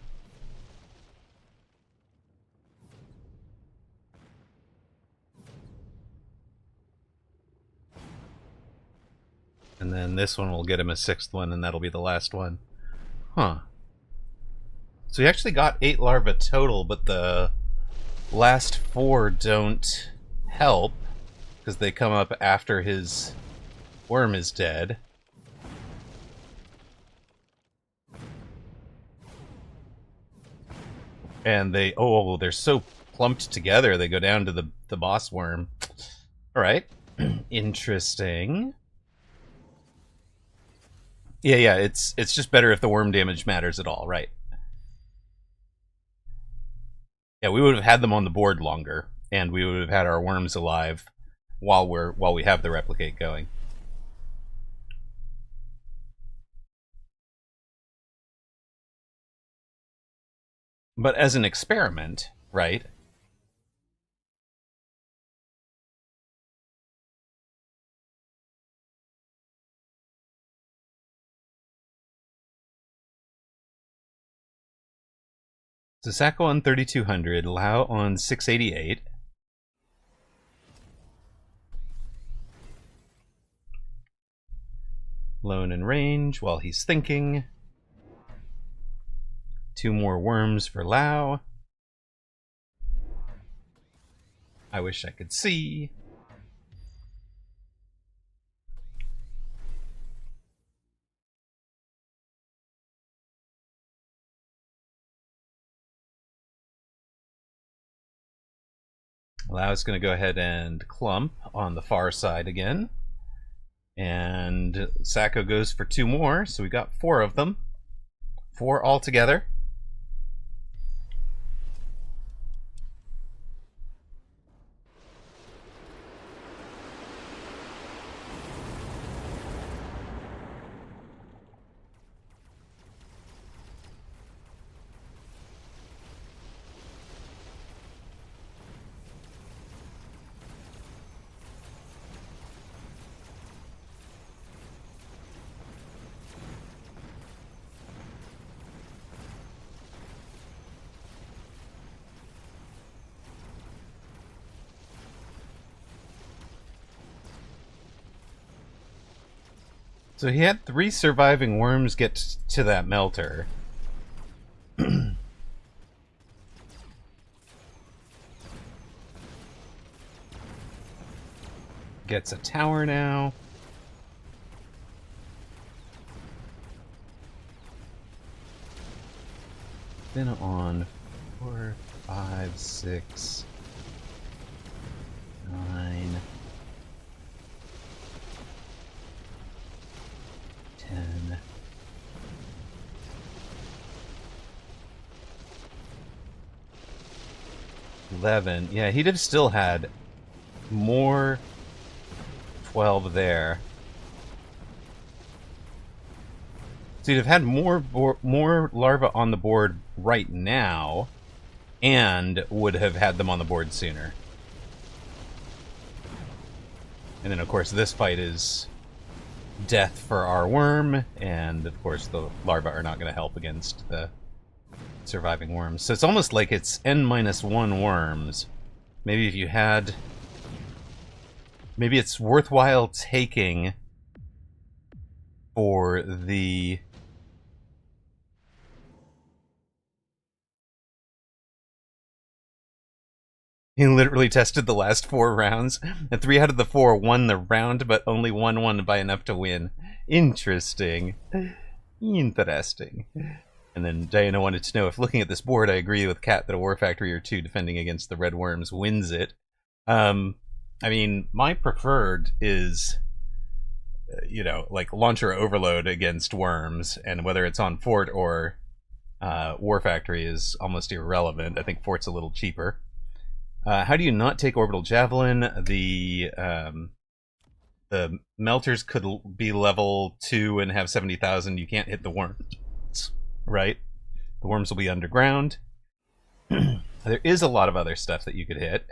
And then this one will get him a 6th one, and that'll be the last one. Huh. So he actually got 8 larvae total, but the last 4 don't help, because they come up after his worm is dead. And they're so clumped together, they go down to the boss worm. Alright. Interesting. Yeah, it's just better if the worm damage matters at all, right? Yeah, we would have had them on the board longer, and we would have had our worms alive while we have the replicate going. But as an experiment, right? So Sacco on 3200, Lao on 688. Lone in range while he's thinking. 2 more worms for Lao. I wish I could see. Lao is going to go ahead and clump on the far side again. And Sacco goes for 2 more, so we got 4 of them. 4 altogether. So he had 3 surviving worms get to that melter. Gets a tower now. Then on 4, 5, 6, 9, 10. 11. Yeah, he'd have still had more 12 there. So he'd have had more larvae on the board right now, and would have had them on the board sooner. And then, of course, this fight is death for our worm, and of course the larvae are not going to help against the surviving worms. So it's almost like it's n-1 worms. Maybe if you had... Maybe it's worthwhile taking for the... He literally tested the last 4 rounds, and 3 out of the 4 won the round, but only 1 won by enough to win. Interesting. Interesting. And then Diana wanted to know if looking at this board, I agree with Kat that a War Factory or 2 defending against the red worms wins it. I mean, my preferred is, you know, like launcher overload against worms, and whether it's on Fort or War Factory is almost irrelevant. I think Fort's a little cheaper. How do you not take Orbital Javelin? The melters could be level 2 and have 70,000. You can't hit the worms, right? The worms will be underground. There is a lot of other stuff that you could hit.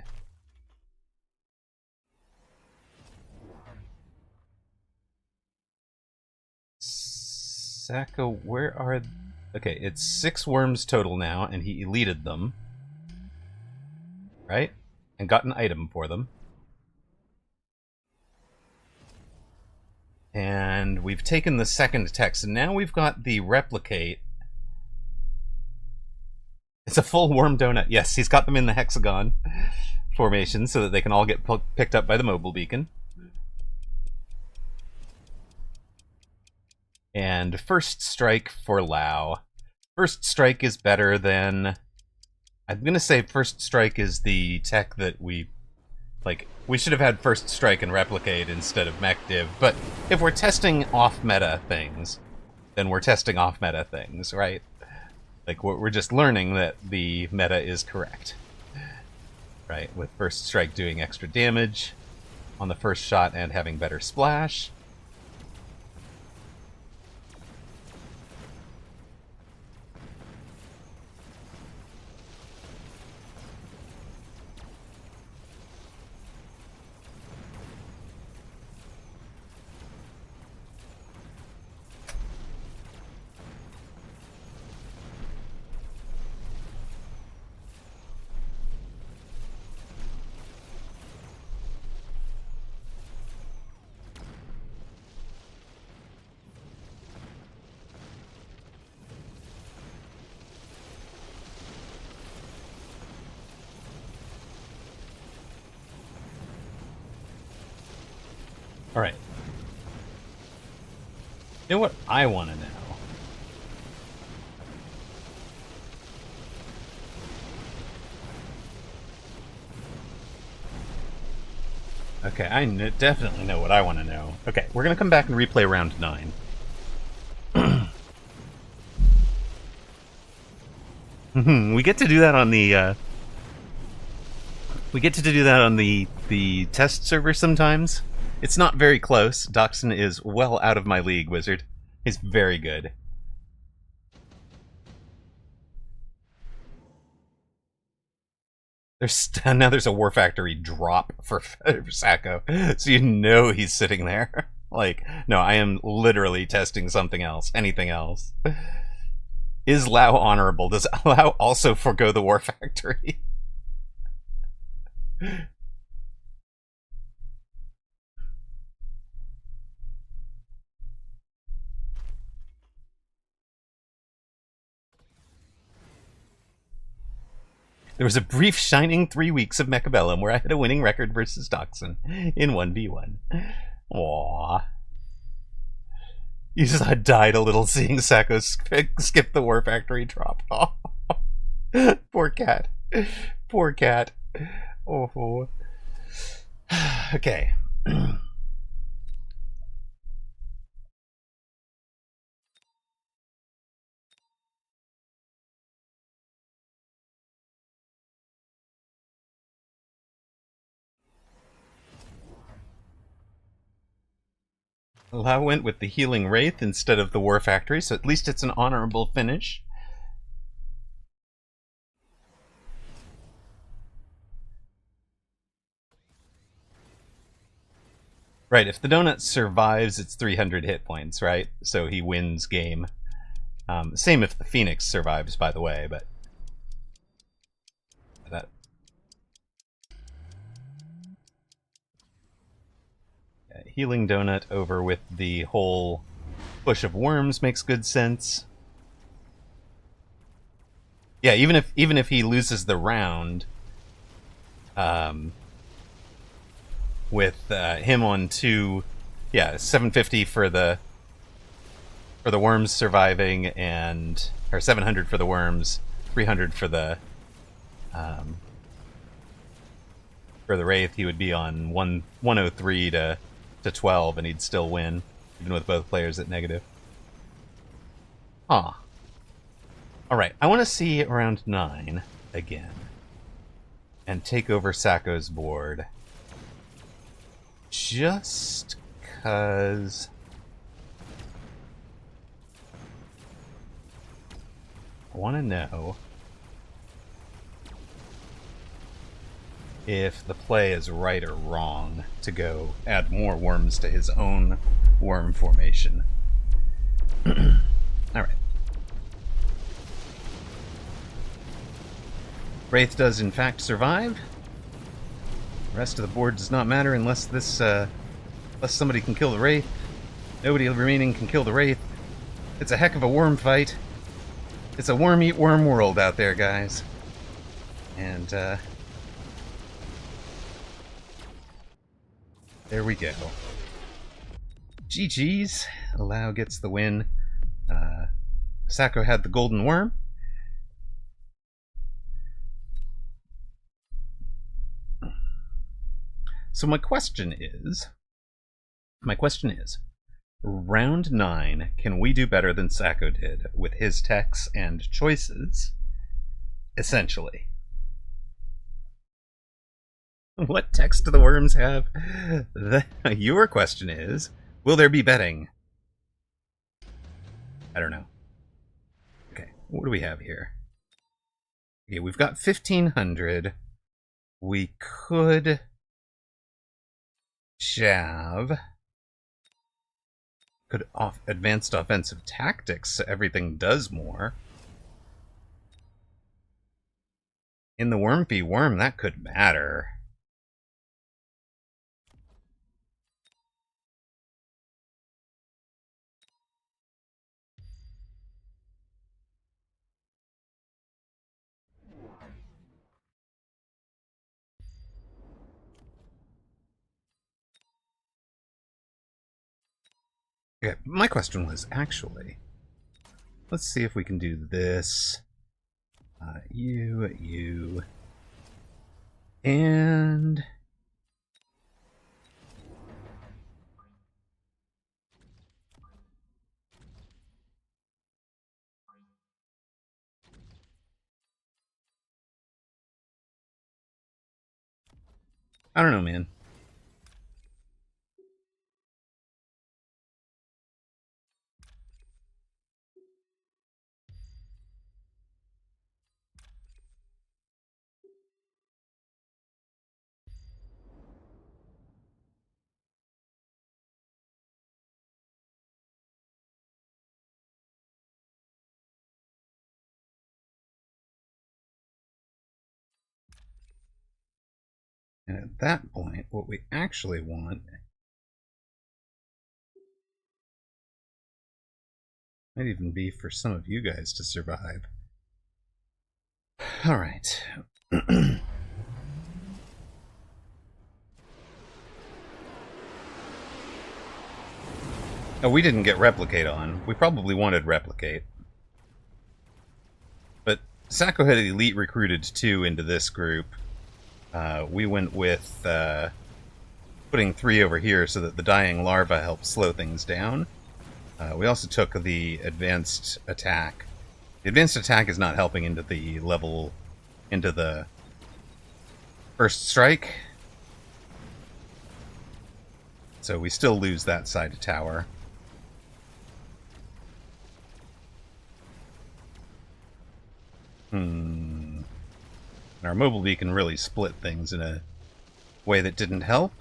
Sacco, where are... Okay, it's 6 worms total now, and he elited them. Right? And got an item for them. And we've taken the second text, and now we've got the replicate. It's a full worm donut. Yes, he's got them in the hexagon formation so that they can all get picked up by the mobile beacon. And first strike for Lao. First strike is better than... I'm gonna say first strike is the tech that we... Like, we should have had first strike and replicate instead of mech div, but if we're testing off-meta things, then we're testing off-meta things, right? Like, we're just learning that the meta is correct. Right, with first strike doing extra damage on the first shot and having better splash. Alright. You know what I want to know? Okay, I definitely know what I want to know. Okay, we're going to come back and replay round 9. We get to do that on the... We get to do that on the test server sometimes. It's not very close. Doxson is well out of my league, Wizard. He's very good. Now there's a War Factory drop for Sacco, so you know he's sitting there. Like, no, I am literally testing something else. Anything else. Is Lao honorable? Does Lao also forgo the War Factory? There was a brief shining 3 weeks of Mechabellum where I had a winning record versus Doxson in 1v1. Aww. You just died a little seeing Sacco skip the War Factory drop. Oh. Poor cat. Poor cat. Oh. Okay. Lao went with the Healing Wraith instead of the War Factory, so at least it's an honorable finish. Right, if the donut survives, it's 300 hit points, right? So he wins game. Same if the Phoenix survives, by the way, but that. Healing donut over with the whole push of worms makes good sense. Yeah, even if he loses the round, with him on 2, yeah, 750 for the worms surviving, and or 700 for the worms, 300 for the wraith. He would be on 103 to 12, and he'd still win, even with both players at negative. All right, I want to see round 9 again and take over Sacco's board. Just because I want to know if the play is right or wrong to go add more worms to his own worm formation. Alright. Wraith does in fact survive. The rest of the board does not matter unless this, unless somebody can kill the Wraith. Nobody remaining can kill the Wraith. It's a heck of a worm fight. It's a worm-eat-worm world out there, guys. And, there we go. GG's. Allow gets the win. Sacco had the golden worm. So my question is, round 9, can we do better than Sacco did with his techs and choices? Essentially. What techs do the worms have? Your question is, will there be betting? I don't know. Okay, what do we have here? Okay, we've got 1,500. We could Jav. Could advanced offensive tactics, so everything does more. In the worm v worm, that could matter. Okay, my question was actually, let's see if we can do this. You, and I don't know, man. And at that point, what we actually want might even be for some of you guys to survive. All right. Oh, we didn't get Replicate on. We probably wanted Replicate. But Sacco had Elite recruited 2 into this group. We went with putting 3 over here so that the dying larva helps slow things down. We also took the advanced attack. The advanced attack is not helping into the level, into the first strike. So we still lose that side of tower. And our mobile beacon really split things in a way that didn't help.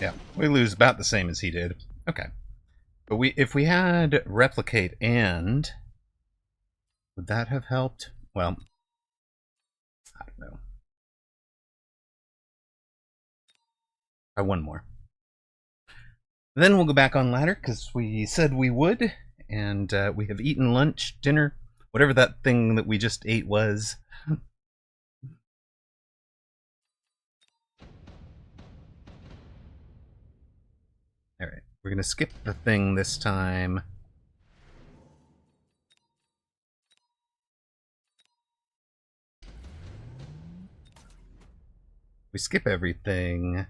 Yeah, we lose about the same as he did. Okay. But if we had replicate and... would that have helped? Well, I don't know. Try one more. Then we'll go back on ladder, because we said we would, and we have eaten lunch, dinner, whatever that thing that we just ate was. Alright, we're going to skip the thing this time. We skip everything.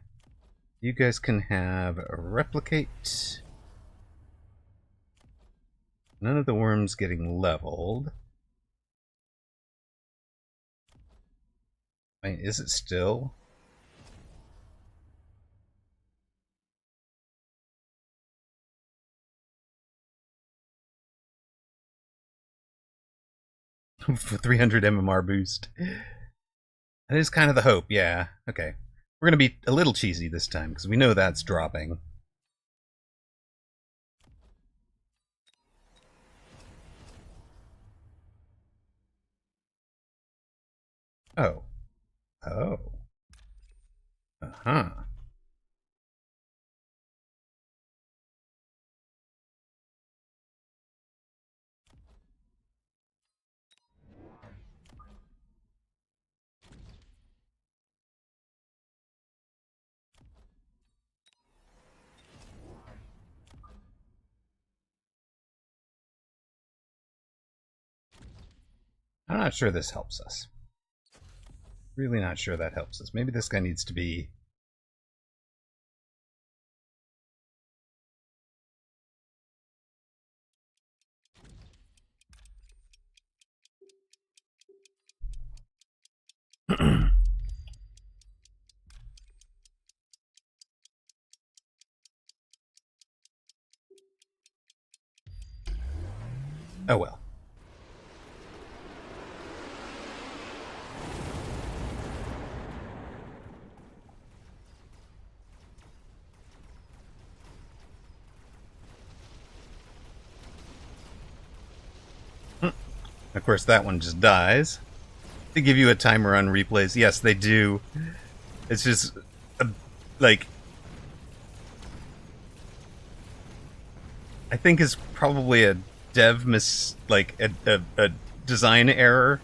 You guys can have a replicate. None of the worms getting leveled. I mean, is it still? For 300 MMR boost. That is kind of the hope, yeah. Okay. We're going to be a little cheesy this time, because we know that's dropping. Oh. Oh. Uh-huh. I'm not sure this helps us. Really not sure that helps us. Maybe this guy needs to be... Oh well. Of course, that one just dies. They give you a timer on replays. Yes, they do. It's just, like... I think is probably a dev a design error,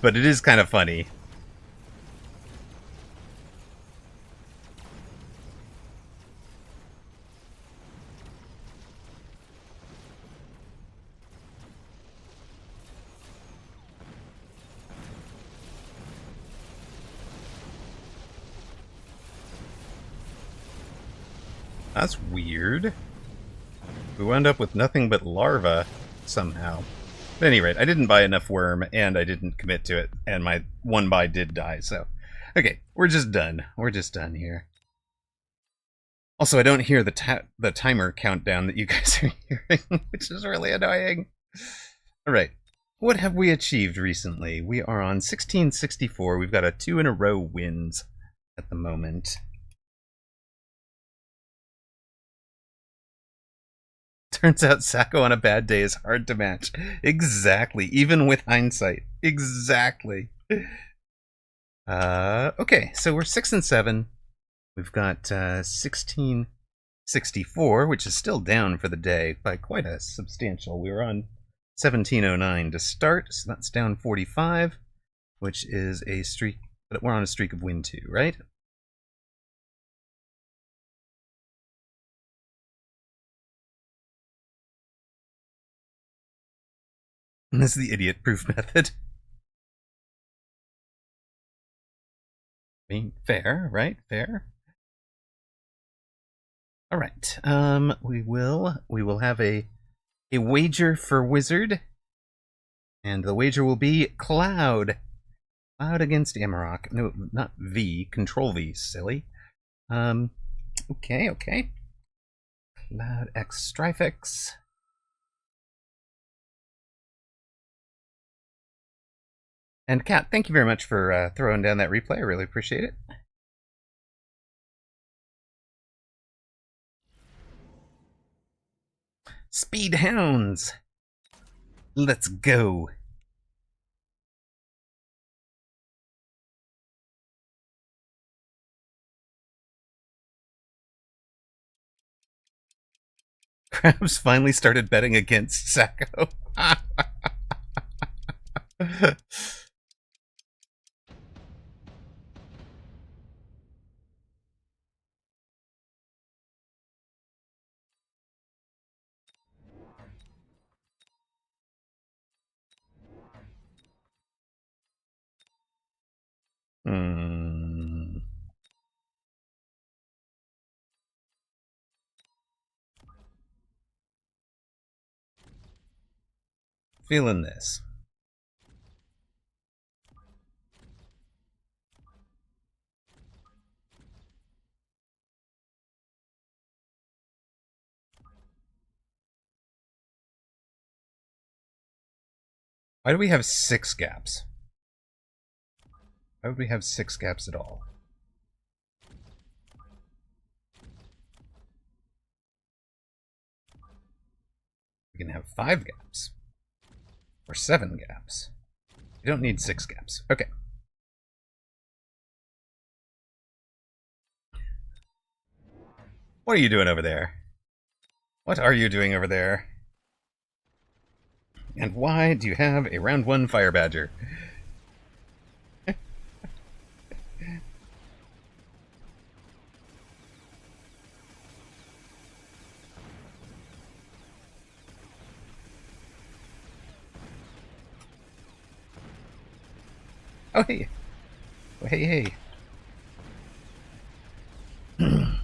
but it is kind of funny. That's weird. We wound up with nothing but larva somehow. At any rate, I didn't buy enough worm, and I didn't commit to it, and my one buy did die, so... Okay, we're just done. We're just done here. Also, I don't hear the timer countdown that you guys are hearing, which is really annoying. Alright, what have we achieved recently? We are on 1664. We've got a 2 in a row wins at the moment. Turns out Sacco on a bad day is hard to match. Exactly. Even with hindsight. Exactly. Okay, so we're 6 and 7. We've got 1664, which is still down for the day by quite a substantial. We were on 1709 to start, so that's down 45, which is a streak. We're on a streak of win 2, right? And this is the idiot-proof method. I mean, fair, right? Fair. All right. We will have a wager for Wizard, and the wager will be Cloud. Cloud against Amarok. No, not V. Control V. Silly. Okay. Cloud X Strifex. And Kat, thank you very much for throwing down that replay. I really appreciate it. Speed hounds! Let's go! Krabs finally started betting against Sacco. Feeling this. Why do we have 6 gaps? Why would we have 6 gaps at all? We can have 5 gaps. Or 7 gaps. We don't need 6 gaps. Okay. What are you doing over there? What are you doing over there? And why do you have a round 1 Fire Badger? Oh, hey. Oh, hey, hey. I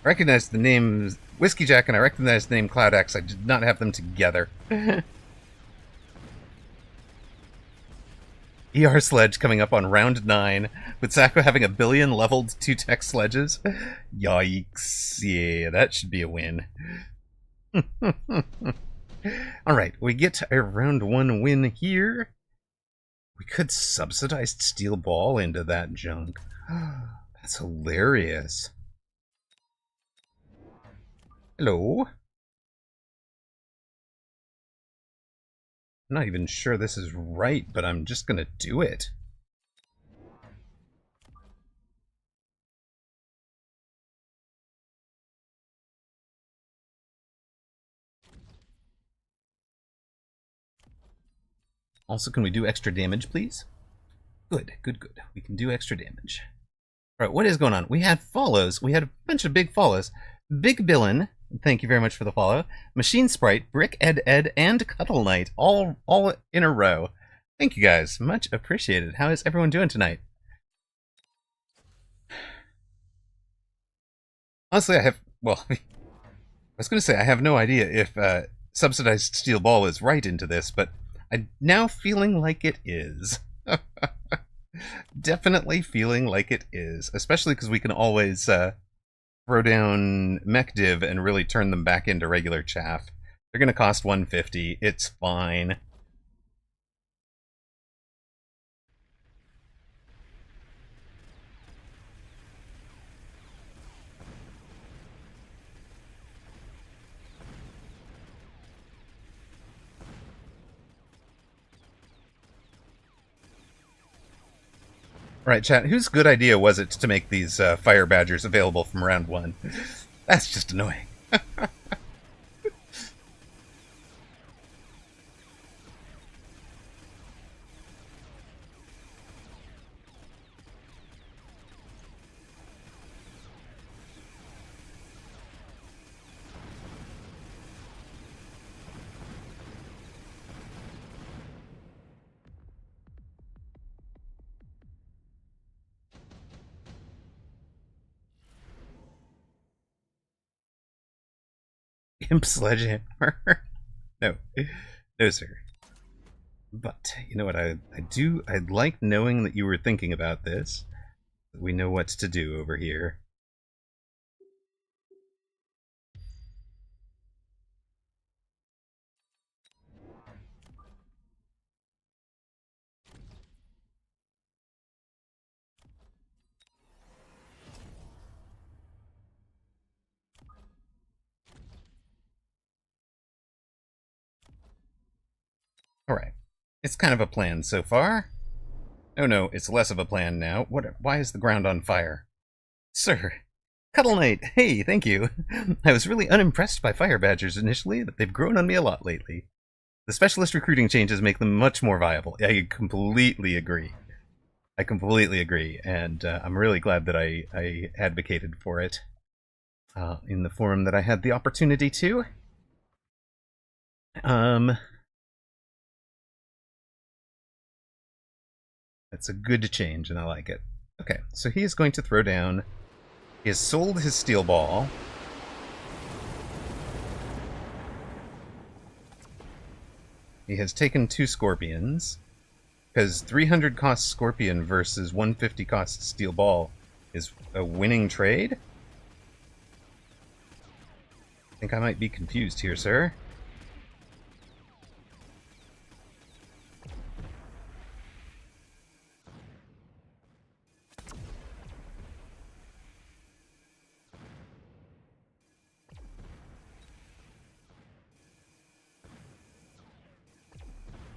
recognize the name Whiskey Jack and I recognize the name Cloud X. I did not have them together. ER Sledge coming up on round 9, with Sacco having 1 billion leveled 2 tech sledges. Yikes. Yeah, that should be a win. Alright, we get a round 1 win here. We could subsidize Steel Ball into that junk. That's hilarious. Hello? I'm not even sure this is right, but I'm just gonna do it. Also, can we do extra damage, please? Good, good, good. We can do extra damage. Alright, what is going on? We had follows. We had a bunch of big follows. Big Billin, thank you very much for the follow. Machine Sprite, Brick Ed, and Cuddle Knight, all in a row. Thank you guys. Much appreciated. How is everyone doing tonight? Honestly, I have... Well, I was going to say I have no idea if subsidized Steel Ball is right into this, but I'm now feeling like it is. Definitely feeling like it is. Especially because we can always throw down Mech Div and really turn them back into regular chaff. They're going to cost 150. It's fine. Right, chat, whose good idea was it to make these Fire Badgers available from round 1? That's just annoying. Imp Sledgehammer. No. No, sir. But, you know what, I'd like knowing that you were thinking about this. We know what to do over here. Alright. It's kind of a plan so far. Oh no, it's less of a plan now. Why is the ground on fire? Sir, Cuddle Knight, hey, thank you. I was really unimpressed by fire badgers initially, but they've grown on me a lot lately. The specialist recruiting changes make them much more viable. I completely agree. I completely agree, and I'm really glad that I advocated for it in the forum that I had the opportunity to. That's a good change, and I like it. Okay, so he is going to throw down. He has sold his steel ball. He has taken 2 scorpions. Because 300 cost scorpion versus 150 cost steel ball is a winning trade? I think I might be confused here, sir.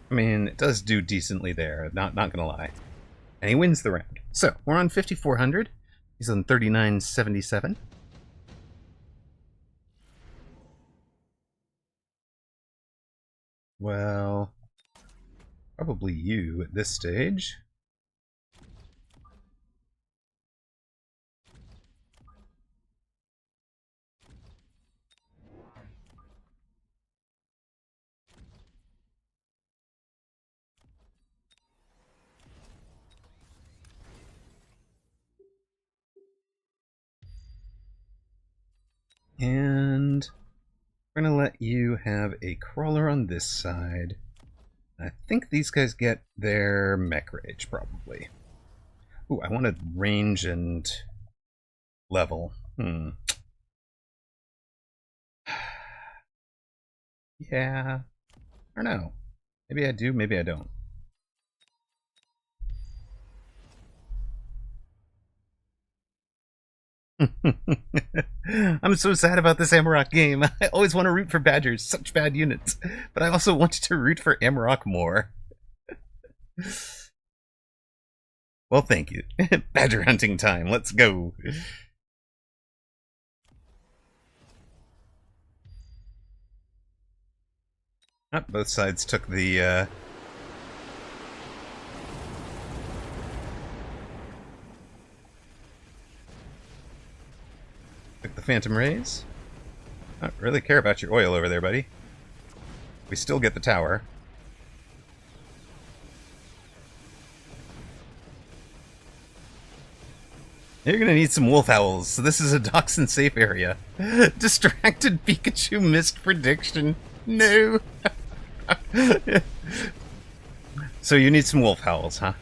I mean, it does do decently there, not gonna lie. And he wins the round. So, we're on 5,400. He's on 3,977. Well, probably you at this stage. And we're going to let you have a crawler on this side. I think these guys get their mech rage, probably. Ooh, I wanted range and level. Yeah. I don't know. Maybe I do, maybe I don't. I'm so sad about this Amarok game. I always want to root for Badgers, such bad units. But I also want to root for Amarok more. Well, thank you. Badger hunting time, let's go. Oh, both sides took the, took the Phantom Rays. I don't really care about your oil over there, buddy. We still get the tower. You're gonna need some wolf owls, so this is a Dachshund safe area. Distracted Pikachu missed prediction. No. So you need some wolf howls, huh?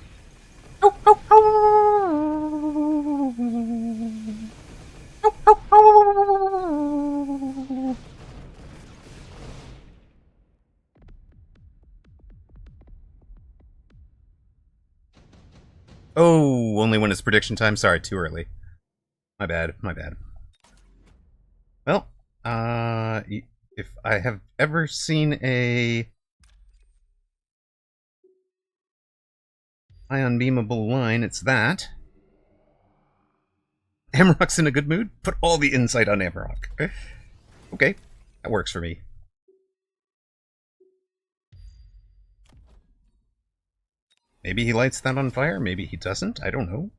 Oh, only when it's prediction time. Sorry, too early. My bad, my bad. Well, if I have ever seen a ion beamable line, it's that. Amarok's in a good mood? Put all the insight on Amarok. Okay, that works for me. Maybe he lights that on fire, maybe he doesn't, I don't know.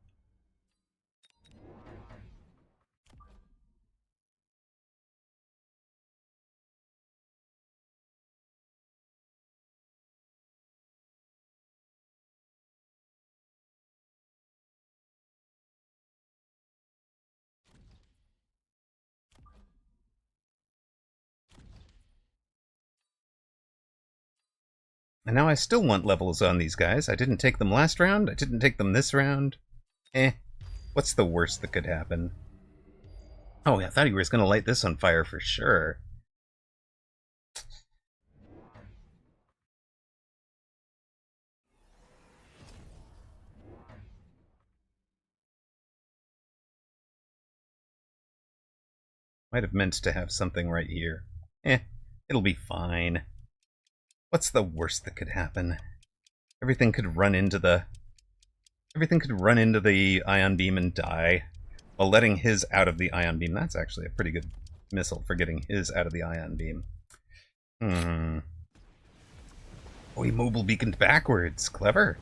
And now I still want levels on these guys. I didn't take them last round, I didn't take them this round. What's the worst that could happen? Oh, I thought he was going to light this on fire for sure. Might have meant to have something right here. It'll be fine. What's the worst that could happen? Everything could run into the ion beam and die, while letting his out of the ion beam. That's actually a pretty good missile for getting his out of the ion beam. Oh, he mobile beaconed backwards. Clever.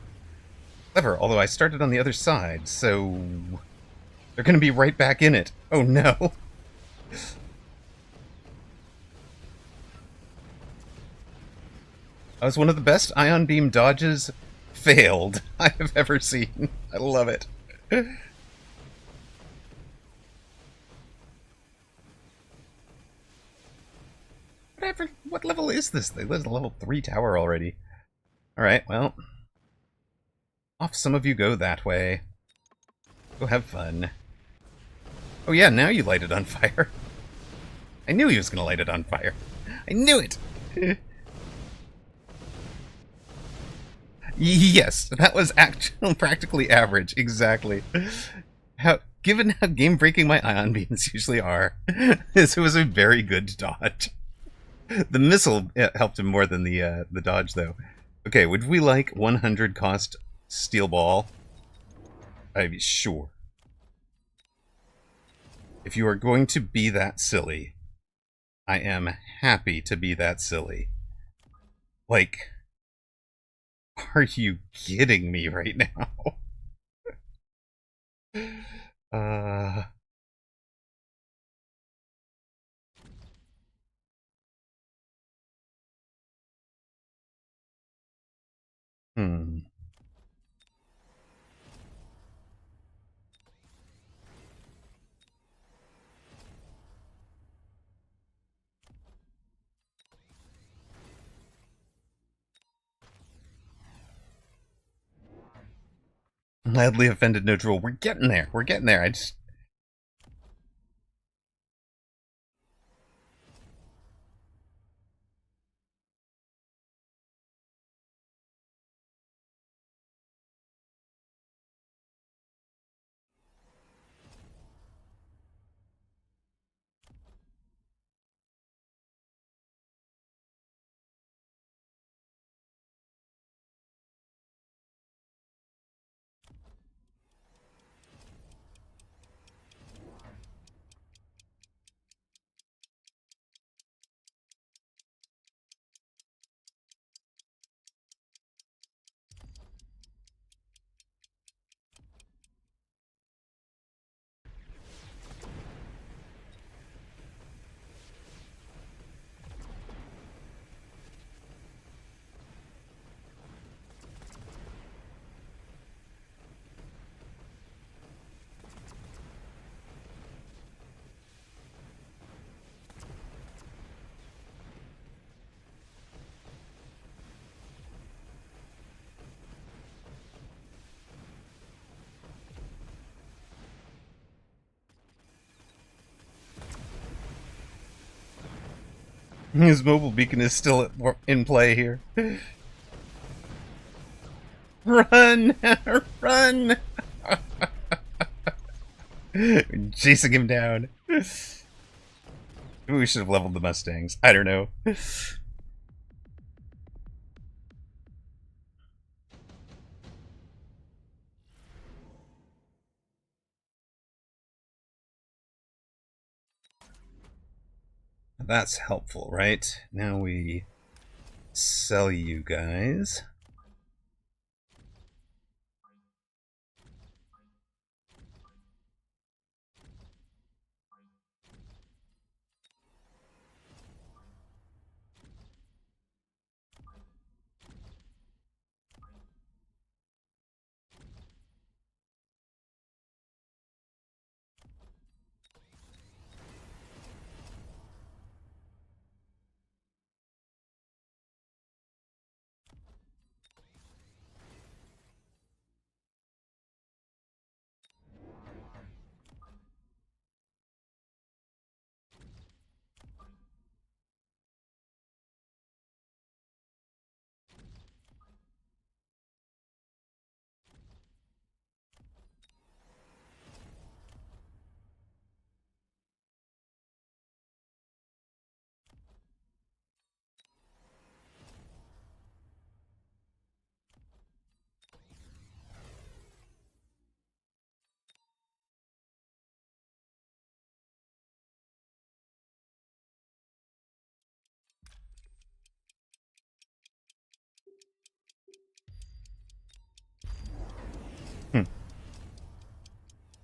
Clever, although I started on the other side, so they're going to be right back in it. Oh no. That was one of the best ion beam dodges failed I have ever seen. I love it. Whatever. What level is this thing? There's a level 3 tower already. Alright, well. Off some of you go that way. Go have fun. Oh yeah, now you light it on fire. I knew he was going to light it on fire. I knew it! Yes, that was actually practically average, exactly. Given how game-breaking my ion beams usually are, this was a very good dodge. The missile helped him more than the dodge, though. Okay, would we like 100 cost steel ball? I'd be sure. If you are going to be that silly, I am happy to be that silly. Like, are you kidding me right now? Hmm. Mildly offended, no drool. We're getting there. We're getting there. I just... His mobile beacon is still in play here. Run! Run! Chasing him down. Maybe we should have leveled the Mustangs. I don't know. That's helpful, right? Now we sell you guys.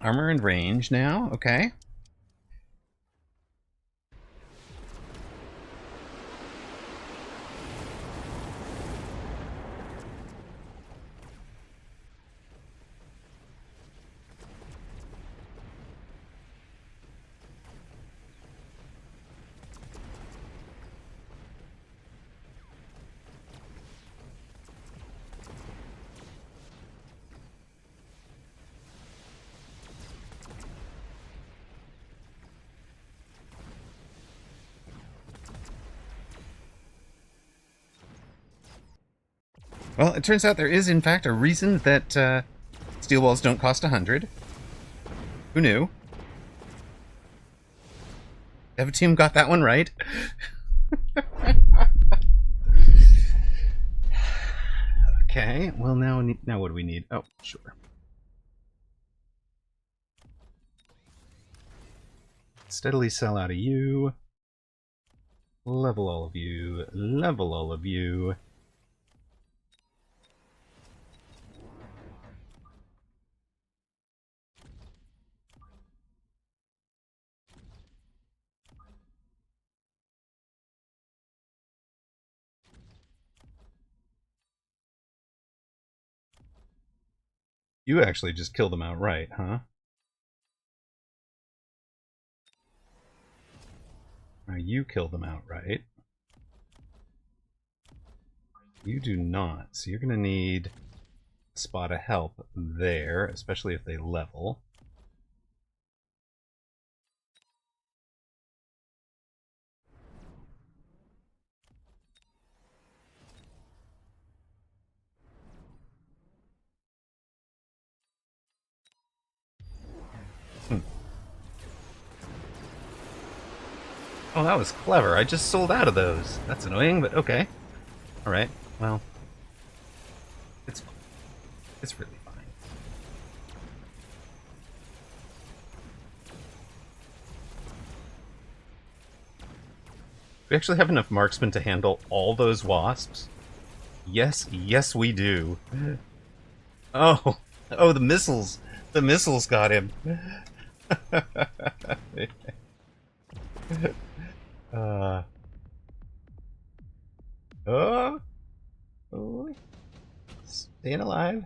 Armor and range now, okay. Well, it turns out there is, in fact, a reason that steel walls don't cost 100. Who knew? Dev team got that one right. Okay, well now what do we need? Oh, sure. Steadily sell out of you. Level all of you. Level all of you. You actually just killed them outright, huh? Now you kill them outright. You do not. So you're going to need a spot of help there, especially if they level. Oh, that was clever. I just sold out of those. That's annoying, but okay. Alright, well. It's fine. It's really fine. We actually have enough marksmen to handle all those wasps? Yes, yes we do. Oh, oh, the missiles. The missiles got him. Oh, oh, staying alive.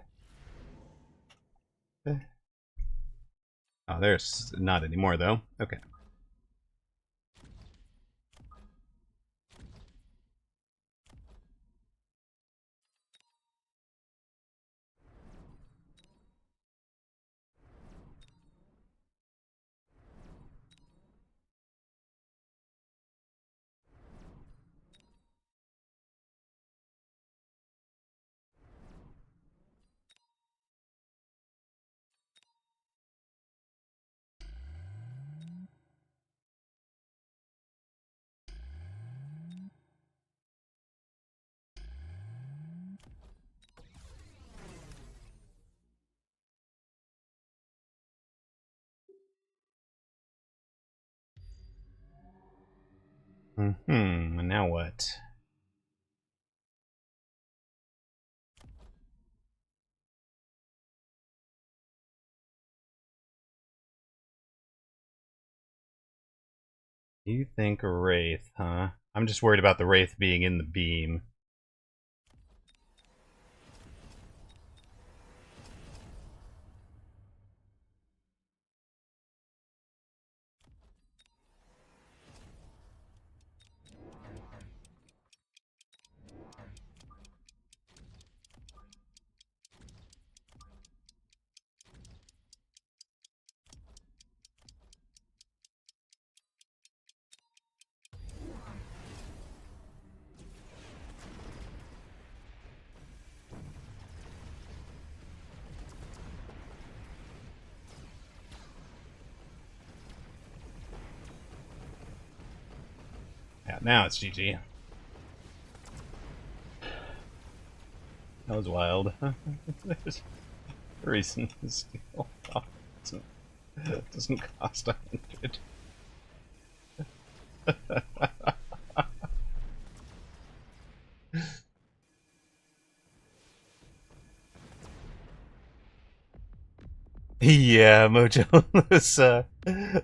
Oh, there's not anymore though. Okay. And now what? You think Wraith, huh? I'm just worried about the Wraith being in the beam. Yeah, now it's GG. That was wild. There's a reason to steal. Oh, doesn't cost 100. Yeah, Mojo.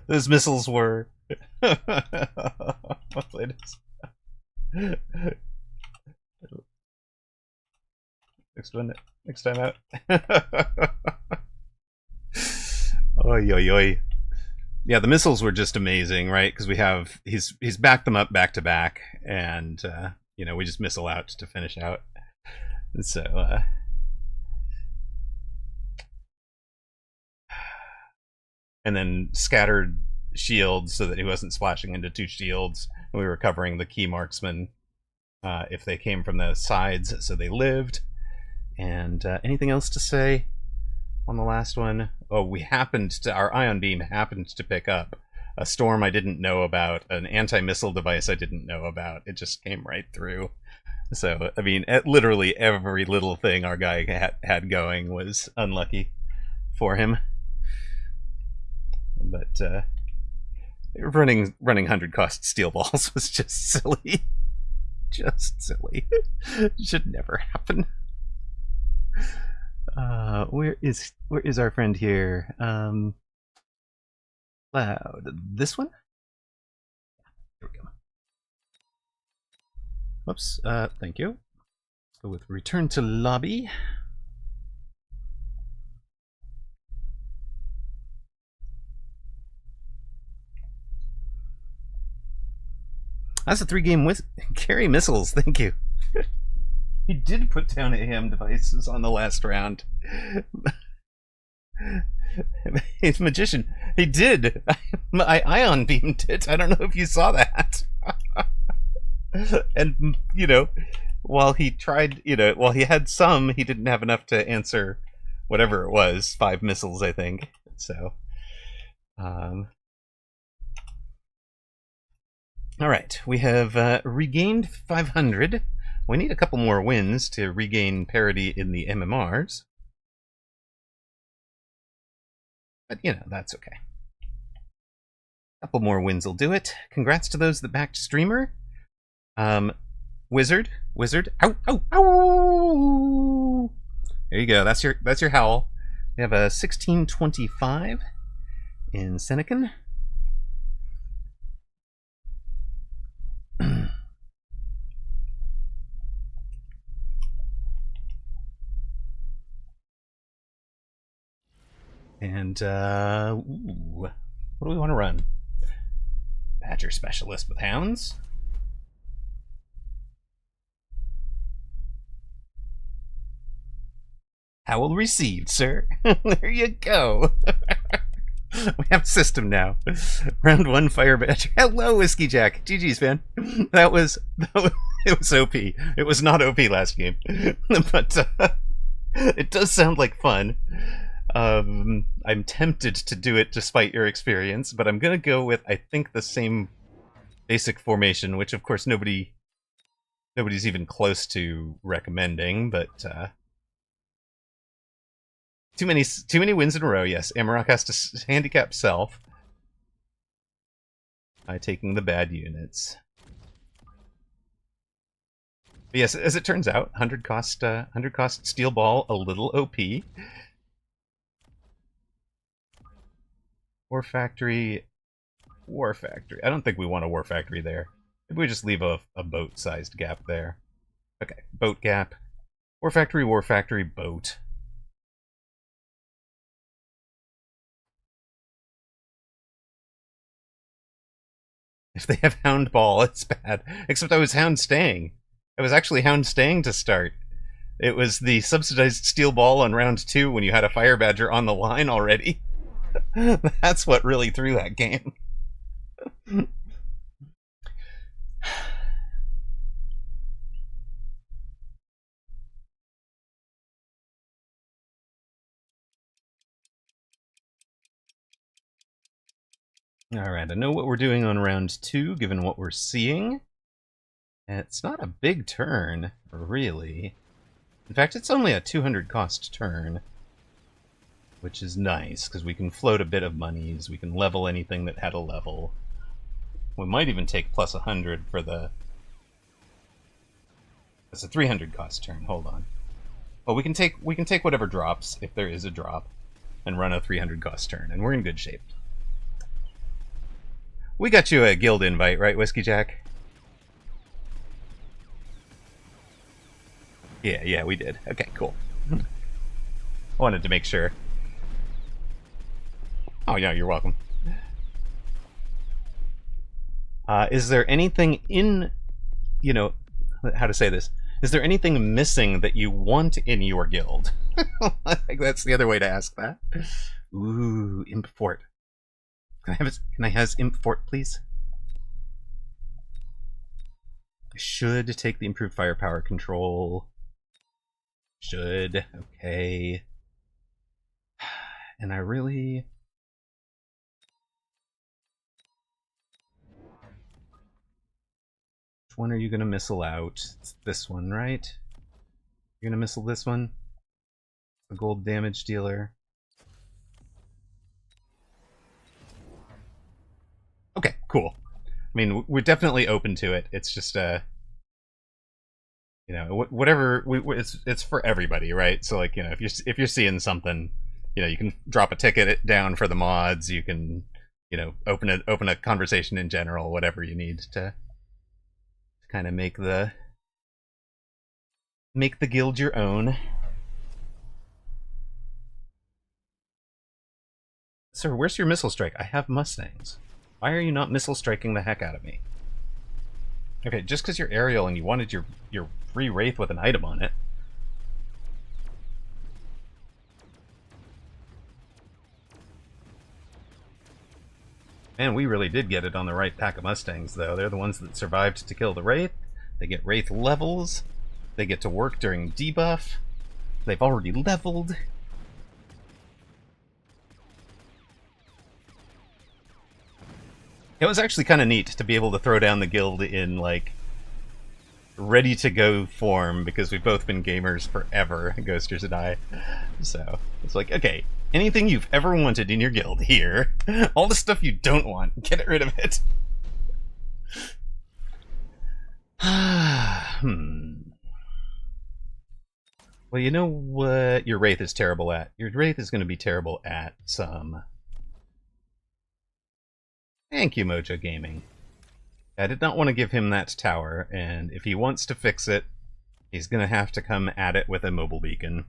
Those missiles were. Next one, next time out. Oi, oi, oi. Yeah, the missiles were just amazing, right? Because he's backed them up back to back, and we just missile out to finish out. And so and then scattered shields so that he wasn't splashing into two shields. And we were covering the key marksmen if they came from the sides, so they lived. And anything else to say on the last one? Oh, our ion beam happened to pick up a storm I didn't know about, an anti-missile device I didn't know about. It just came right through. So, I mean, literally every little thing our guy had going was unlucky for him. But running 100-cost steel balls was just silly. Just silly. Should never happen. Where is our friend here? Cloud. This one? Here we go. Whoops. Thank you. Let's go with return to lobby. That's a 3-game carry missiles. Thank you. He did put down AM devices on the last round. He's a magician. He did. I ion beamed it. I don't know if you saw that. And, while he tried, while he had some, he didn't have enough to answer whatever it was. 5 missiles, I think. So, all right. We have regained 500. We need a couple more wins to regain parity in the MMRs. But, that's okay. A couple more wins will do it. Congrats to those that backed Streamer. Wizard. Ow, ow, ow! There you go. That's your howl. We have a 1625 in Senecan. And what do we want to run? Badger Specialist with Hounds. Howl received, sir. There you go. We have a system now. Round 1, Fire Badger. Hello, Whiskey Jack. GG's, man. It was OP. It was not OP last game. But it does sound like fun. I'm tempted to do it despite your experience, but I'm gonna go with, I think, the same basic formation, which of course nobody's even close to recommending, but too many wins in a row. Yes, Amarok has to handicap self by taking the bad units. But yes, as it turns out, 100 cost steel ball, a little OP. War Factory. I don't think we want a War Factory there. Maybe we just leave a boat-sized gap there. Okay, boat gap. War Factory, boat. If they have Hound Ball, it's bad. Except I was Hound staying. I was actually Hound staying to start. It was the subsidized steel ball on round 2 when you had a Fire Badger on the line already. That's what really threw that game. Alright, I know what we're doing on round 2, given what we're seeing. It's not a big turn, really. In fact, it's only a 200 cost turn. Which is nice, because we can float a bit of monies, we can level anything that had a level. We might even take plus 100 for the... That's a 300 cost turn, hold on. Well, we can take whatever drops, if there is a drop. and run a 300 cost turn, and we're in good shape. We got you a guild invite, right, Whiskey Jack? Yeah, we did. Okay, cool. I wanted to make sure. Oh, yeah, you're welcome. Is there anything in, how to say this? Is there anything missing that you want in your guild? I think that's the other way to ask that. Ooh, Imp Fort. Can I have his Imp Fort, please? I should take the improved firepower control. Should. Okay. And I really... Which one are you going to missile out? It's this one, right? You're going to missile this one? The gold damage dealer. Okay, cool. I mean, we're definitely open to it. It's just, whatever. It's for everybody, right? So, like, if you're seeing something, you can drop a ticket down for the mods. You can, open a conversation in general. Whatever you need to kind of make the guild your own. Sir, where's your missile strike? I have Mustangs. Why are you not missile striking the heck out of me? Okay, just because you're aerial and you wanted your free Wraith with an item on it. Man, we really did get it on the right pack of Mustangs, though. They're the ones that survived to kill the Wraith. They get Wraith levels. They get to work during debuff. They've already leveled. It was actually kind of neat to be able to throw down the guild in, like, ready-to-go form, because we've both been gamers forever, Ghosters and I. So, it's like, okay, anything you've ever wanted in your guild, here. All the stuff you don't want, get rid of it. Well, you know what your Wraith is terrible at? Your Wraith is going to be terrible at some... Thank you, Mojo Gaming. I did not want to give him that tower, and if he wants to fix it, he's going to have to come at it with a mobile beacon.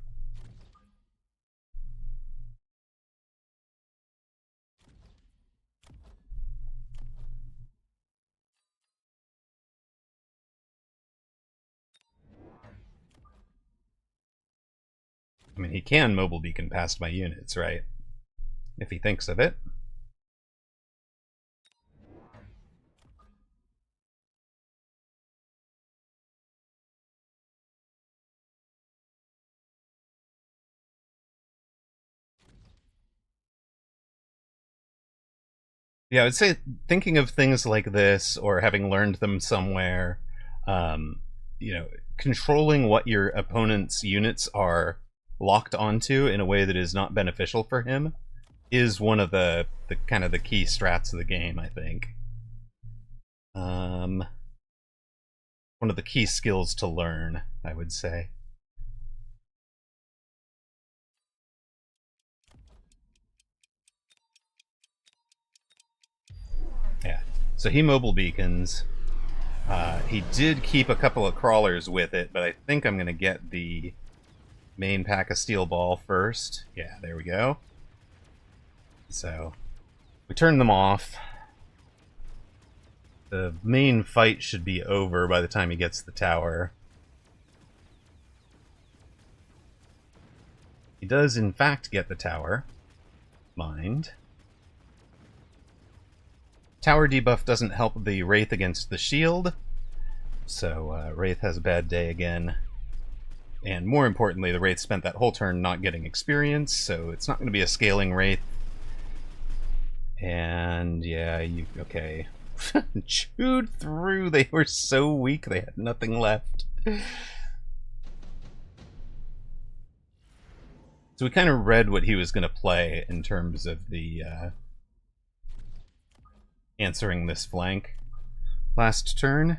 I mean, he can mobile beacon past my units, right? If he thinks of it. Yeah, I would say thinking of things like this, or having learned them somewhere, controlling what your opponent's units are locked onto in a way that is not beneficial for him is one of the kind of the key strats of the game, I think. One of the key skills to learn, I would say. Yeah, so he mobile beacons. He did keep a couple of crawlers with it, but I think I'm going to get the main pack of steel ball first. Yeah, there we go. So, we turn them off. The main fight should be over by the time he gets the tower. He does, in fact, get the tower. Mind. Tower debuff doesn't help the Wraith against the shield, so Wraith has a bad day again. And more importantly, the Wraith spent that whole turn not getting experience, so it's not going to be a scaling Wraith. And yeah, okay. Chewed through, they were so weak, they had nothing left. So we kind of read what he was going to play in terms of the answering this flank last turn.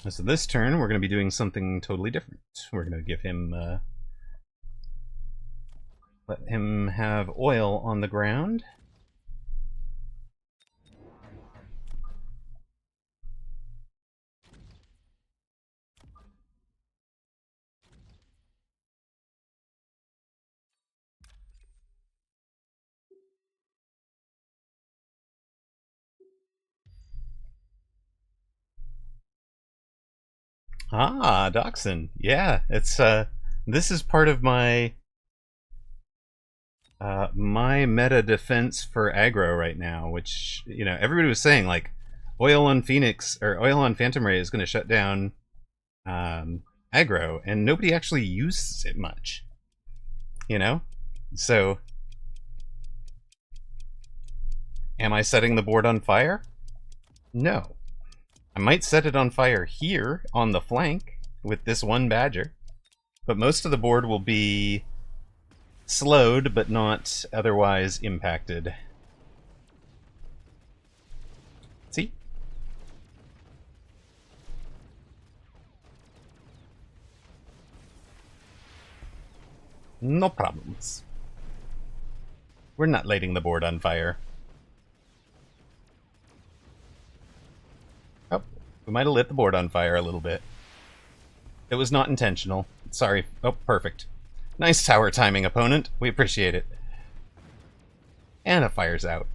So this turn, we're going to be doing something totally different. We're going to give him... let him have oil on the ground. Ah, Dachshund. Yeah, it's this is part of my my meta defense for aggro right now, which, you know, everybody was saying like oil on Phoenix or oil on Phantom Ray is going to shut down aggro, and nobody actually uses it much, you know. So, am I setting the board on fire? No. I might set it on fire here on the flank with this one badger, but most of the board will be slowed but not otherwise impacted. See? No problems. We're not lighting the board on fire. Oh, we might have lit the board on fire a little bit. It was not intentional. Sorry. Oh, perfect. Nice tower timing, opponent. We appreciate it. And it fires out.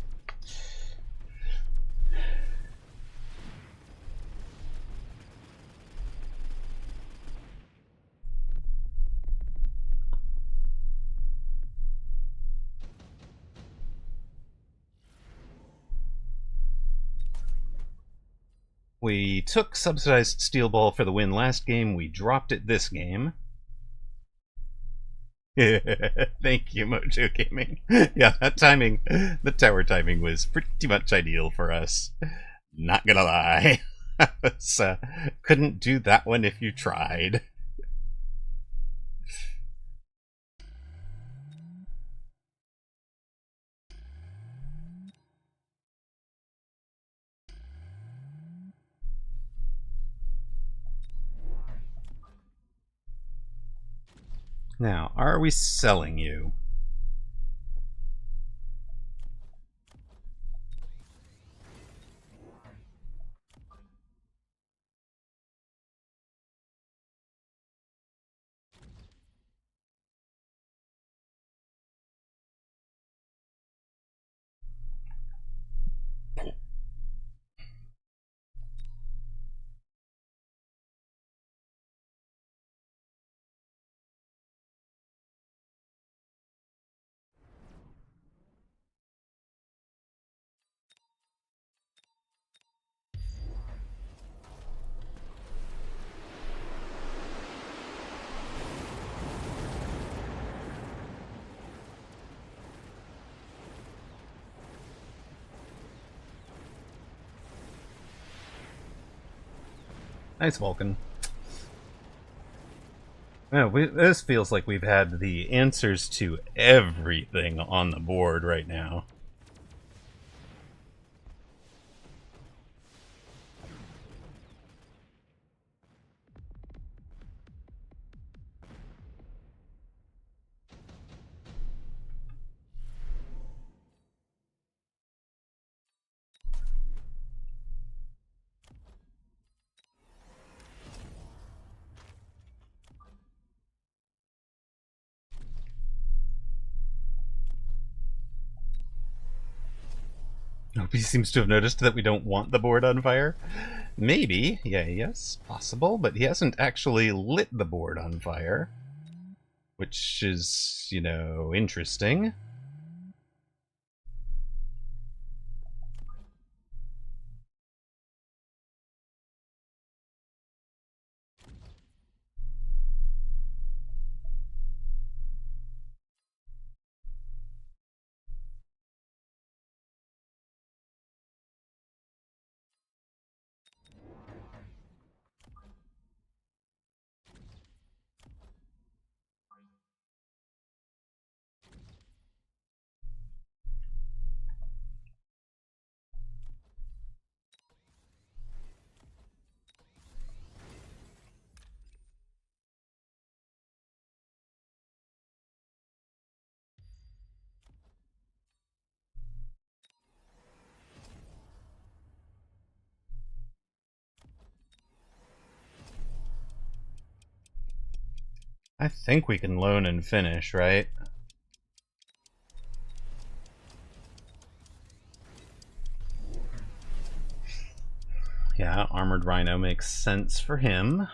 We took subsidized steel ball for the win last game. We dropped it this game. Thank you, Mojo Gaming. Yeah, that timing, the tower timing was pretty much ideal for us. Not gonna lie. was, couldn't do that one if you tried. Now, are we selling you? Nice, Vulcan. Yeah, this feels like we've had the answers to everything on the board right now. Nobody seems to have noticed that we don't want the board on fire. Maybe, yeah, yes, possible, but he hasn't actually lit the board on fire, which is, you know, interesting. I think we can loan and finish, right? Yeah, Armored Rhino makes sense for him.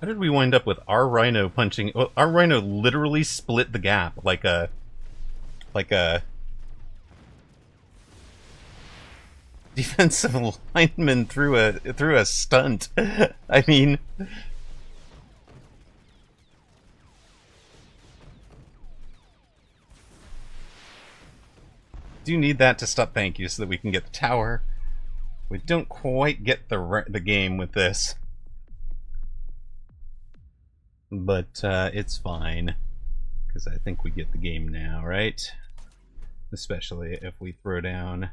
How did we wind up with our Rhino punching? Well, our Rhino literally split the gap like a defensive lineman through a stunt. I mean, do need that to stop. Thank you, so that we can get the tower. We don't quite get the game with this, but it's fine because I think we get the game now, right? Especially if we throw down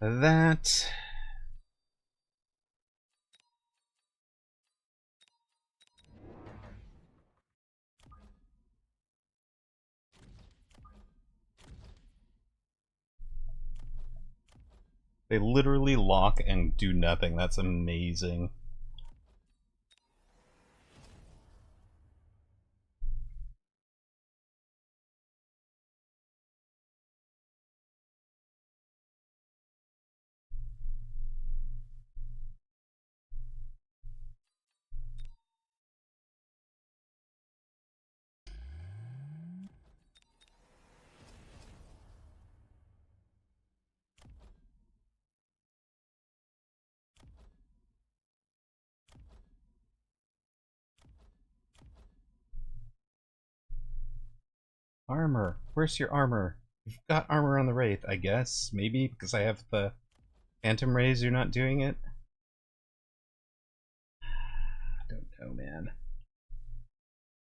that. They literally lock and do nothing. That's amazing. Armor. Where's your armor? You've got armor on the Wraith, I guess. Maybe because I have the Phantom Rays, you're not doing it? I don't know, man.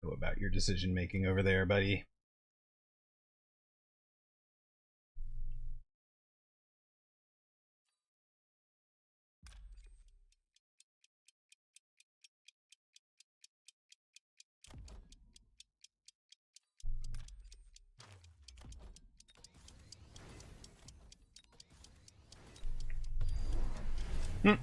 Know about your decision making over there, buddy. Hmm.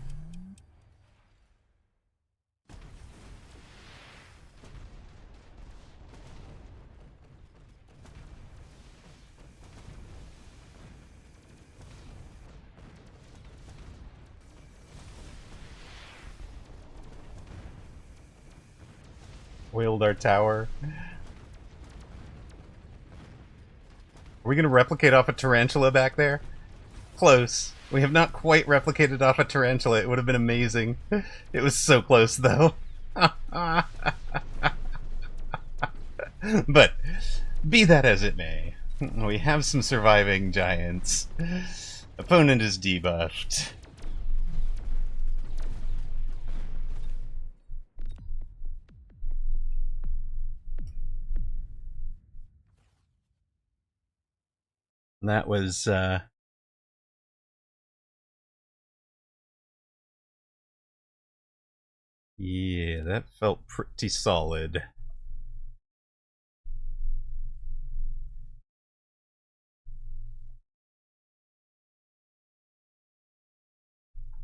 Wheeled our tower. Are we going to replicate off a tarantula back there? Close. We have not quite replicated off a tarantula. It would have been amazing. It was so close, though. But be that as it may, we have some surviving giants. Opponent is debuffed. That was yeah, that felt pretty solid.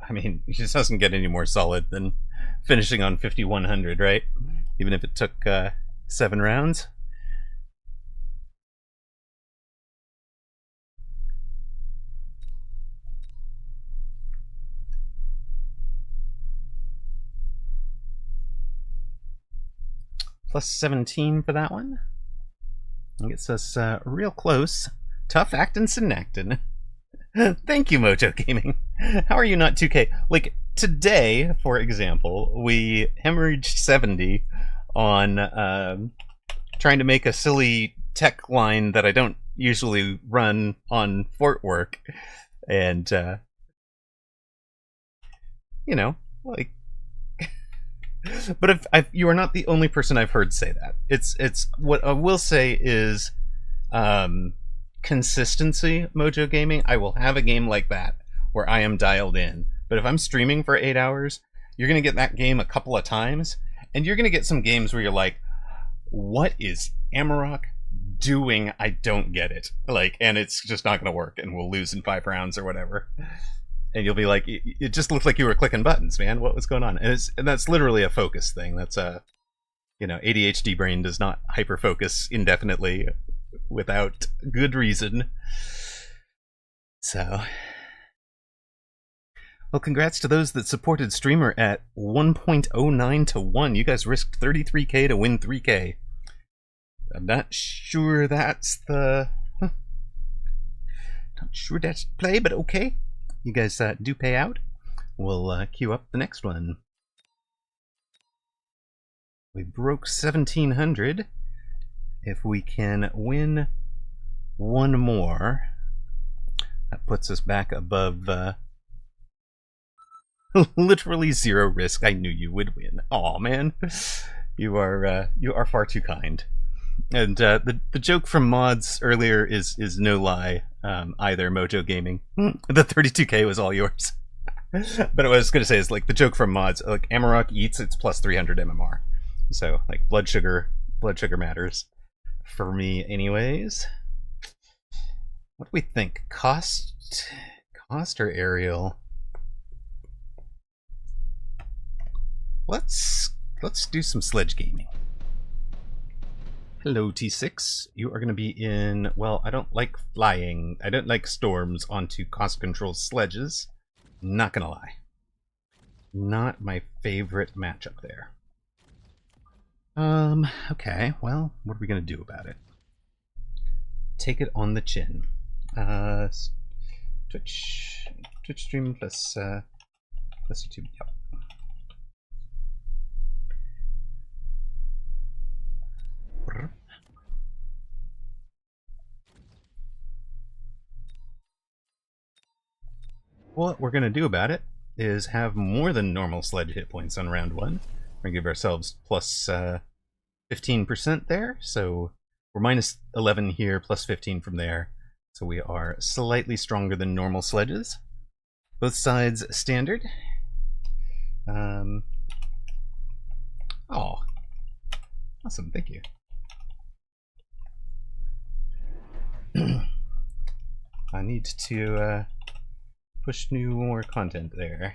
I mean, it just doesn't get any more solid than finishing on 5100, right? Even if it took 7 rounds. Plus 17 for that one. It gets us real close. Tough actin' Synactin. Thank you, Mojo Gaming. How are you not 2K? Like, today, for example, we hemorrhaged 70 on trying to make a silly tech line that I don't usually run on Fort Work. And, you know, like... But if you are not the only person I've heard say that. It's what I will say is consistency, Mojo Gaming. I will have a game like that where I am dialed in. But if I'm streaming for 8 hours, you're going to get that game a couple of times, And you're going to get some games where you're like, what is Amarok doing? I don't get it. Like, and it's just not going to work, and we'll lose in 5 rounds or whatever. And you'll be like, it just looked like you were clicking buttons, man. What was going on? And that's literally a focus thing. That's a, ADHD brain does not hyper focus indefinitely without good reason. So, well, congrats to those that supported Streamer at 1.09 to 1. You guys risked 33k to win 3k. I'm not sure that's the... Not sure that's play, but okay. You guys do pay out. We'll queue up the next one. We broke 1700. If we can win one more, that puts us back above literally 0 risk. I knew you would win. Aw, man. You are far too kind. And the joke from mods earlier is no lie either, Mojo Gaming. The 32k was all yours. But what I was going to say is, like, the joke from mods, like, Amarok eats, it's plus 300 MMR. So, like, blood sugar matters. For me, anyways. What do we think? Cost or aerial? Let's do some sledge gaming. Hello, T6. You are going to be in, well, I don't like flying. I don't like storms onto cost-control sledges. Not going to lie. Not my favorite matchup there. Okay, well, what are we going to do about it? Take it on the chin. Twitch stream plus YouTube, yep. What we're going to do about it is have more than normal sledge hit points on round 1. We're going to give ourselves plus 15% there, so we're minus 11 here, plus 15 from there. So we are slightly stronger than normal sledges. Both sides standard. Oh, awesome, thank you. I need to push more content there.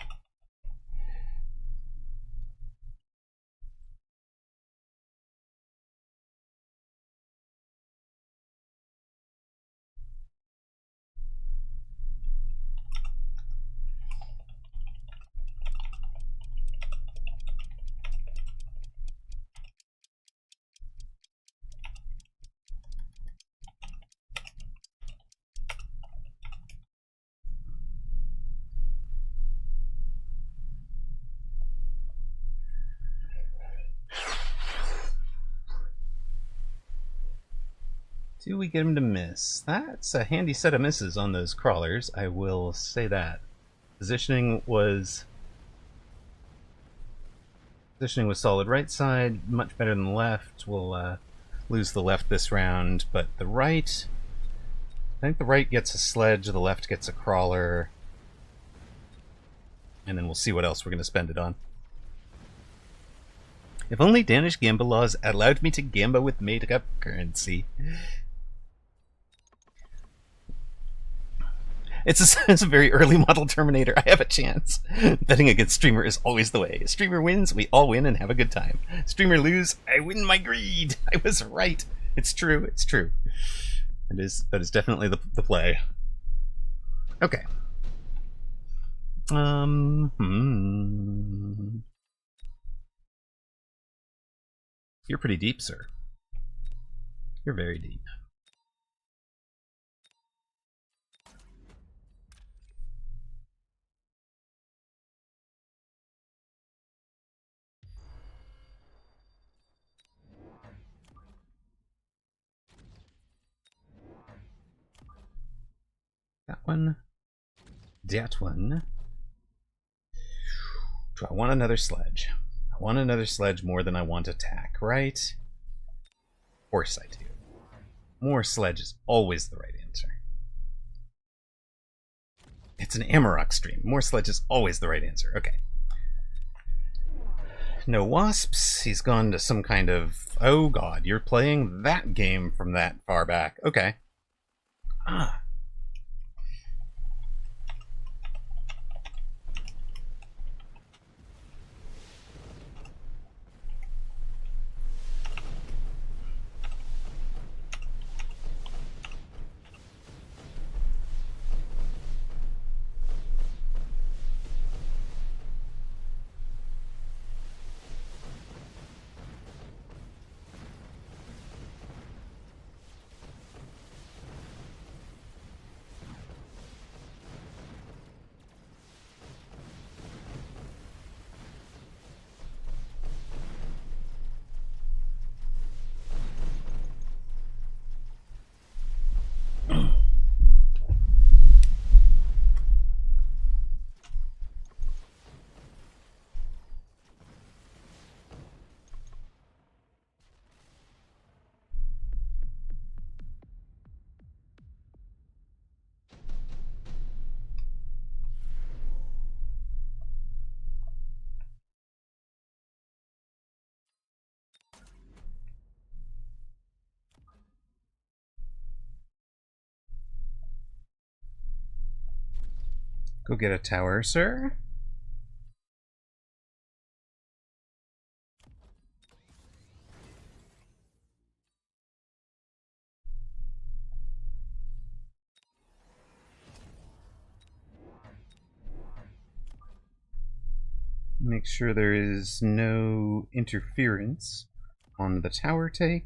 Do we get him to miss? That's a handy set of misses on those crawlers, I will say that. Positioning was solid right side, much better than the left. We'll lose the left this round, but the right... I think the right gets a sledge, the left gets a crawler. And then we'll see what else we're going to spend it on. If only Danish Gamba laws allowed me to gamba with made-up currency. It's a very early model Terminator. I have a chance. Betting against Streamer is always the way. Streamer wins, we all win and have a good time. Streamer lose, I win my greed. I was right. It's true. It's true. That is definitely the play. Okay. You're pretty deep, sir. You're very deep. That one. That one. Do I want another sledge? I want another sledge more than I want attack, right? Of course I do. More sledge is always the right answer. It's an Amarok stream. More sledge is always the right answer. Okay. No wasps. He's gone to some kind of... Oh god, you're playing that game from that far back. Okay. Ah. Go get a tower, sir. Make sure there is no interference on the tower take.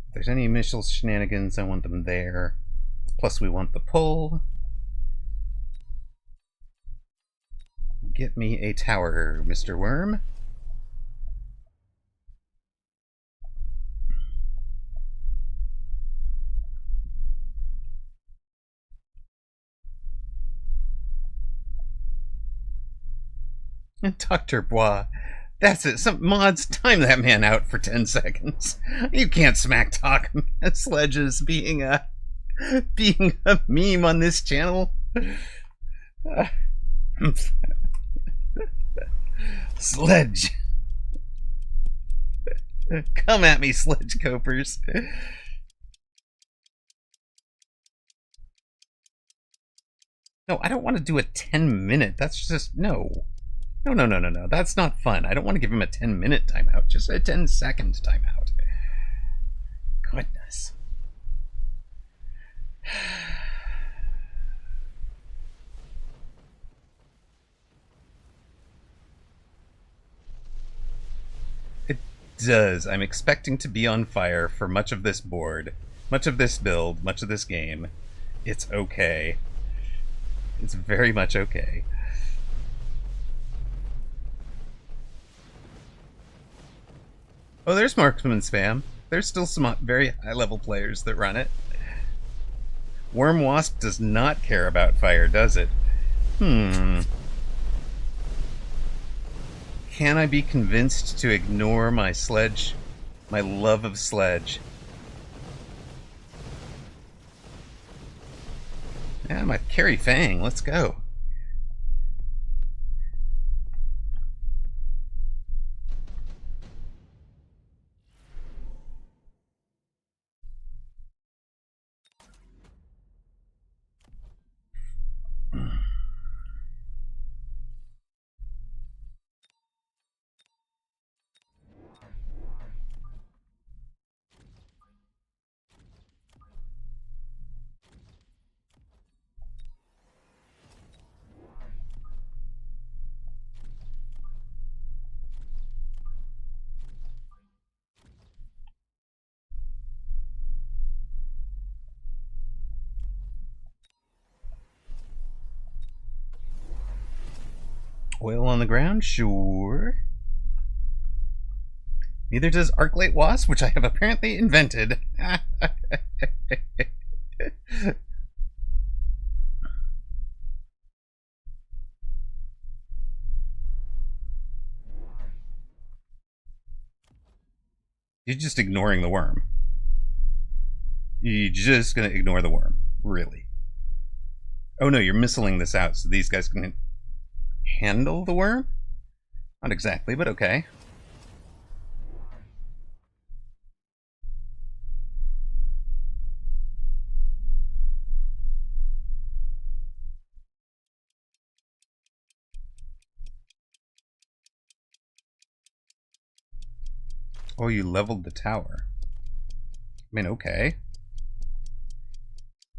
If there's any initial shenanigans, I want them there. Plus we want the pull. Get me a tower, Mr. Worm. And Dr. Bois. That's it. Some mods time that man out for 10 seconds. You can't smack talk Sledges being a meme on this channel. Sledge. Come at me, Sledge Copers. No, I don't want to do a 10-minute. That's just no. No. That's not fun. I don't want to give him a 10-minute timeout. Just a 10-second timeout. Goodness. It does. I'm expecting to be on fire for much of this board, much of this build, much of this game. It's okay. It's very much okay. Oh, there's marksman spam. There's still some very high-level players that run it. Worm Wasp does not care about fire, does it? Can I be convinced to ignore my sledge? My love of sledge. Yeah, my carry Fang. Let's go. Oil on the ground? Sure. Neither does Arclight Wasp, which I have apparently invented. You're just ignoring the worm. You're just gonna ignore the worm. Really. Oh no, you're missiling this out so these guys can handle the worm? Not exactly, but okay. Oh, you leveled the tower. I mean, okay.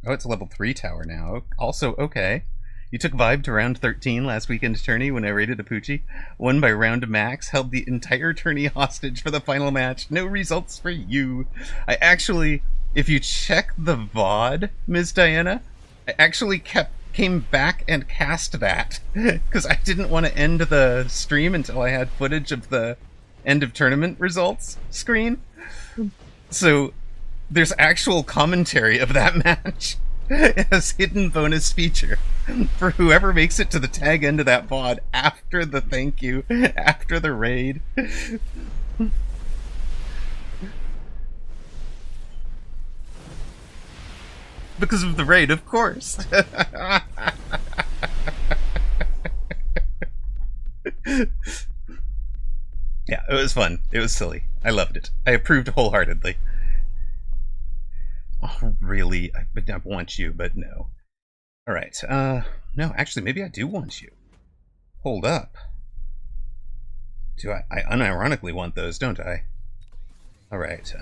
Oh, it's a level 3 tower now. Also, okay. You took Vibe to round 13 last weekend's tourney when I raided a Poochie. Won by round max, held the entire tourney hostage for the final match. No results for you. I actually, if you check the VOD, Ms. Diana, I actually came back and cast that because I didn't want to end the stream until I had footage of the end of tournament results screen. So there's actual commentary of that match as hidden bonus feature for whoever makes it to the tag end of that VOD after the thank you, after the raid. Because of the raid, of course. Yeah, it was fun. It was silly. I loved it. I approved wholeheartedly. Oh, really? I want you, but no. Alright, no, actually, maybe I do want you. Hold up. Do I unironically want those, don't I? Alright,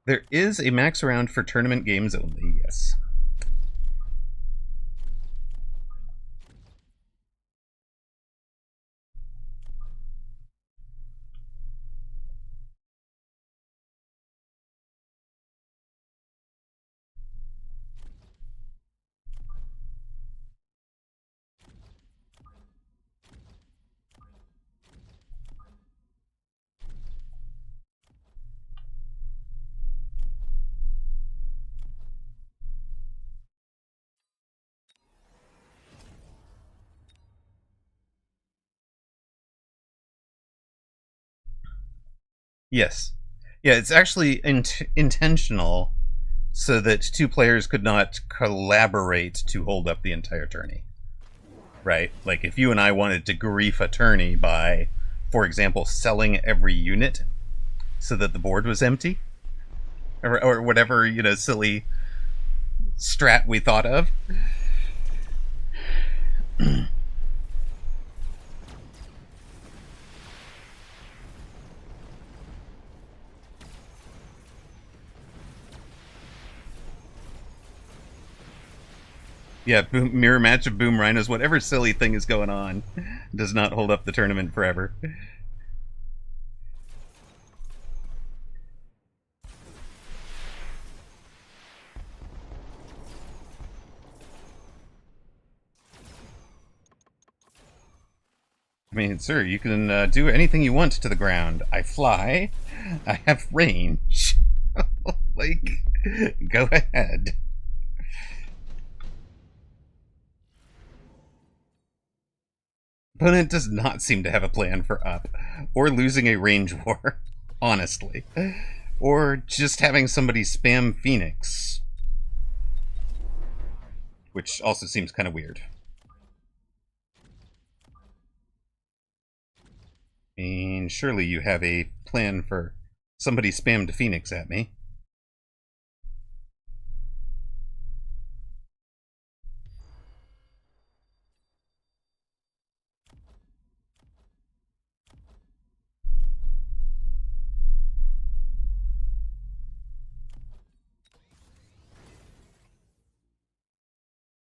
there is a max round for tournament games only, yes. Yes. Yeah, it's actually intentional so that two players could not collaborate to hold up the entire tourney. Right? Like, if you and I wanted to grief a tourney by, for example, selling every unit so that the board was empty, or whatever, you know, silly strat we thought of. Yeah, mirror match of boom rhinos, whatever silly thing is going on, does not hold up the tournament forever. I mean, sir, you can do anything you want to the ground. I fly. I have range. Like, go ahead. Opponent does not seem to have a plan for up, or losing a range war, honestly. Or just having somebody spam Phoenix. Which also seems kind of weird. I mean, surely you have a plan for somebody spammed Phoenix at me.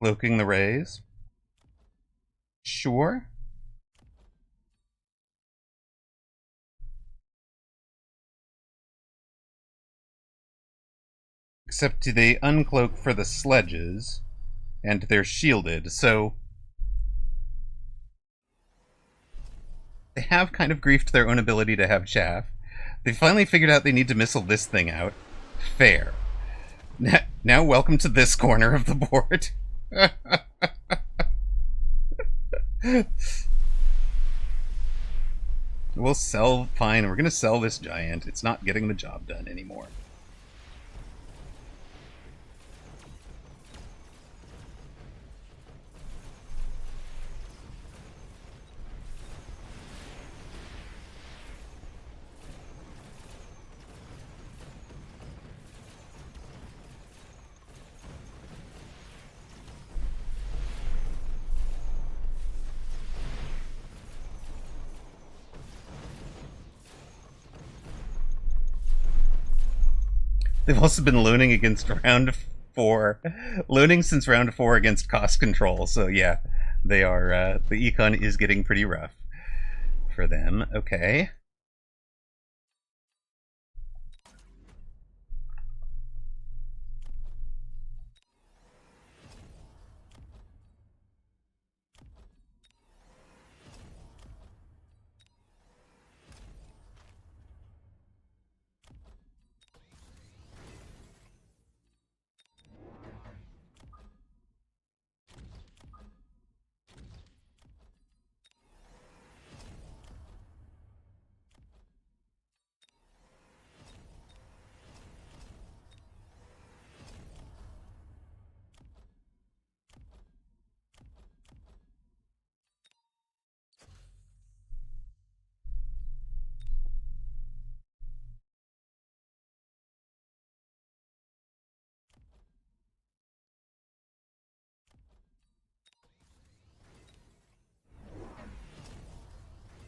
Cloaking the rays? Sure. Except they uncloak for the sledges, and they're shielded, so they have kind of griefed their own ability to have chaff. They finally figured out they need to missile this thing out. Fair. Now welcome to this corner of the board. We'll sell. Fine, we're gonna sell this giant. It's not getting the job done anymore. They've also been loaning against round 4. Loaning since round 4 against cost control. So yeah, they are, the econ is getting pretty rough for them. Okay.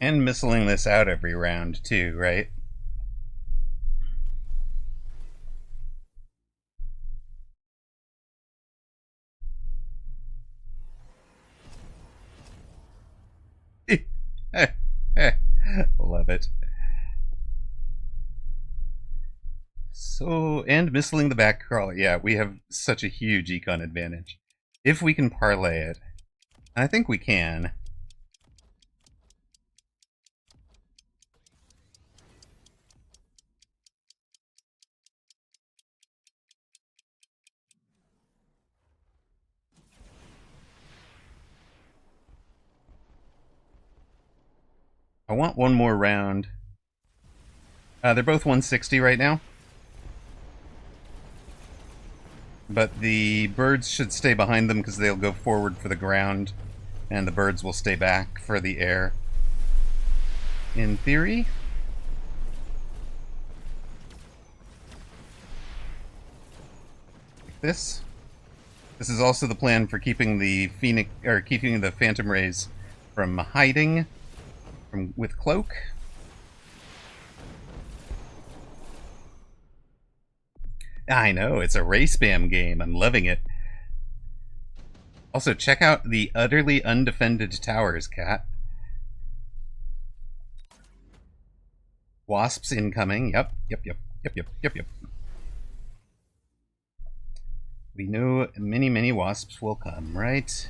And missiling this out every round too, right? Love it. So, and missiling the back crawler. Yeah, we have such a huge econ advantage. If we can parlay it. I think we can. I want one more round. They're both 160 right now. But the birds should stay behind them because they'll go forward for the ground, and the birds will stay back for the air. In theory. Like this. This is also the plan for keeping the Phoenix, or keeping the Phantom Rays from hiding with cloak. I know, it's a ray spam game. I'm loving it. Also, check out the utterly undefended towers, Cat. Wasps incoming. Yep. We know many wasps will come, right?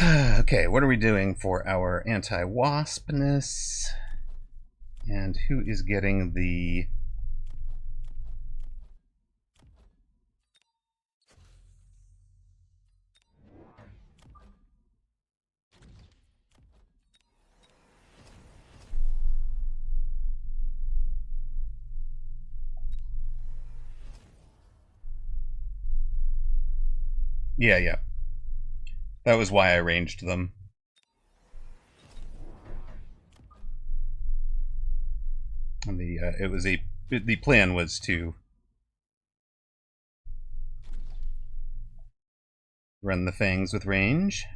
Okay, what are we doing for our anti-waspness? And who is getting the... Yeah. That was why I ranged them. And the plan was to run the fangs with range.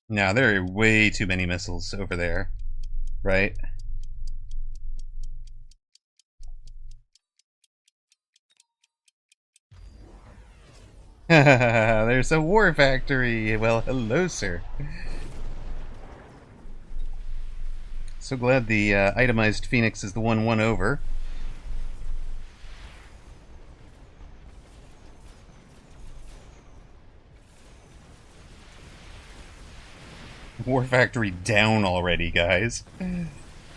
Now, there are way too many missiles over there, right? There's a war factory. Well, hello, sir. So glad the itemized Phoenix is the one over. War Factory down already, guys.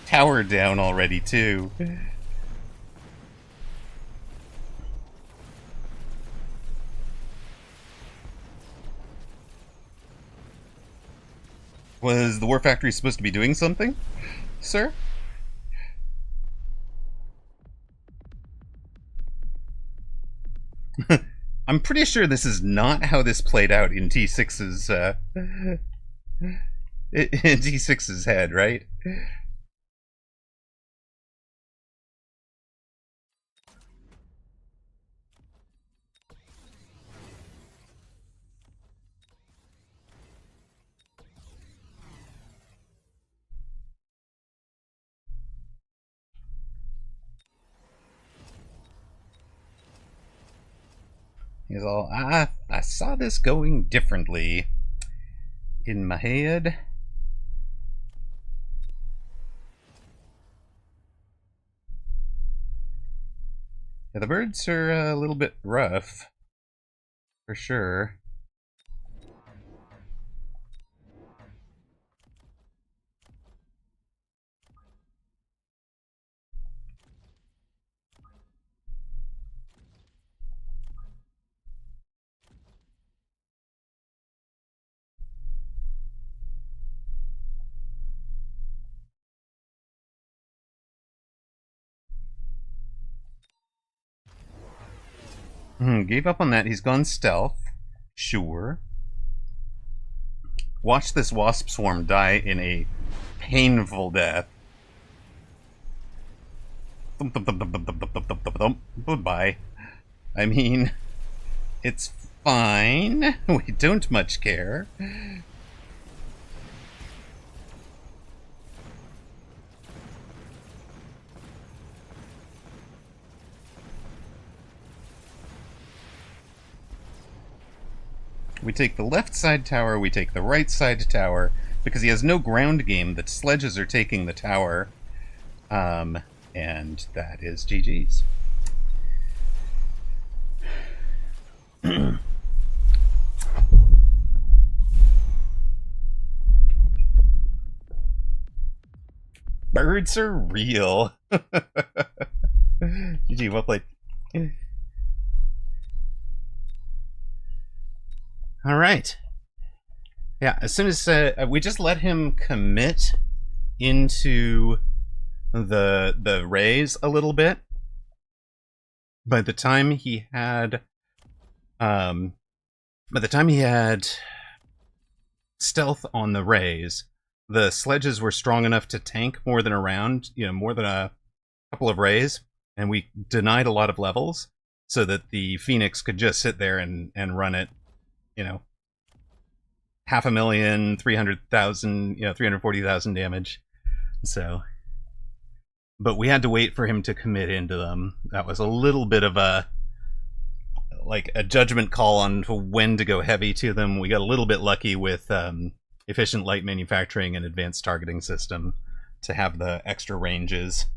Tower down already, too. Was the War Factory supposed to be doing something, sir? I'm pretty sure this is not how this played out in T6's in T6's head, right? He's all, I saw this going differently in my head. Yeah, the birds are a little bit rough, for sure. Gave up on that. He's gone stealth. Sure. Watch this wasp swarm die in a painful death. Goodbye. I mean, it's fine. We don't much care. We take the left side tower, we take the right side tower, because he has no ground game. The sledges are taking the tower, and that is GG's. Birds are real. GG, well played. All right. Yeah, as soon as we just let him commit into the rays a little bit. By the time he had stealth on the rays, the sledges were strong enough to tank more than a round, more than a couple of rays, and we denied a lot of levels so that the Phoenix could just sit there and run it. 500,000, 300,000, 340,000 damage. So, but we had to wait for him to commit into them. That was a little bit of a judgment call on when to go heavy to them. We got a little bit lucky with efficient light manufacturing and advanced targeting system to have the extra ranges,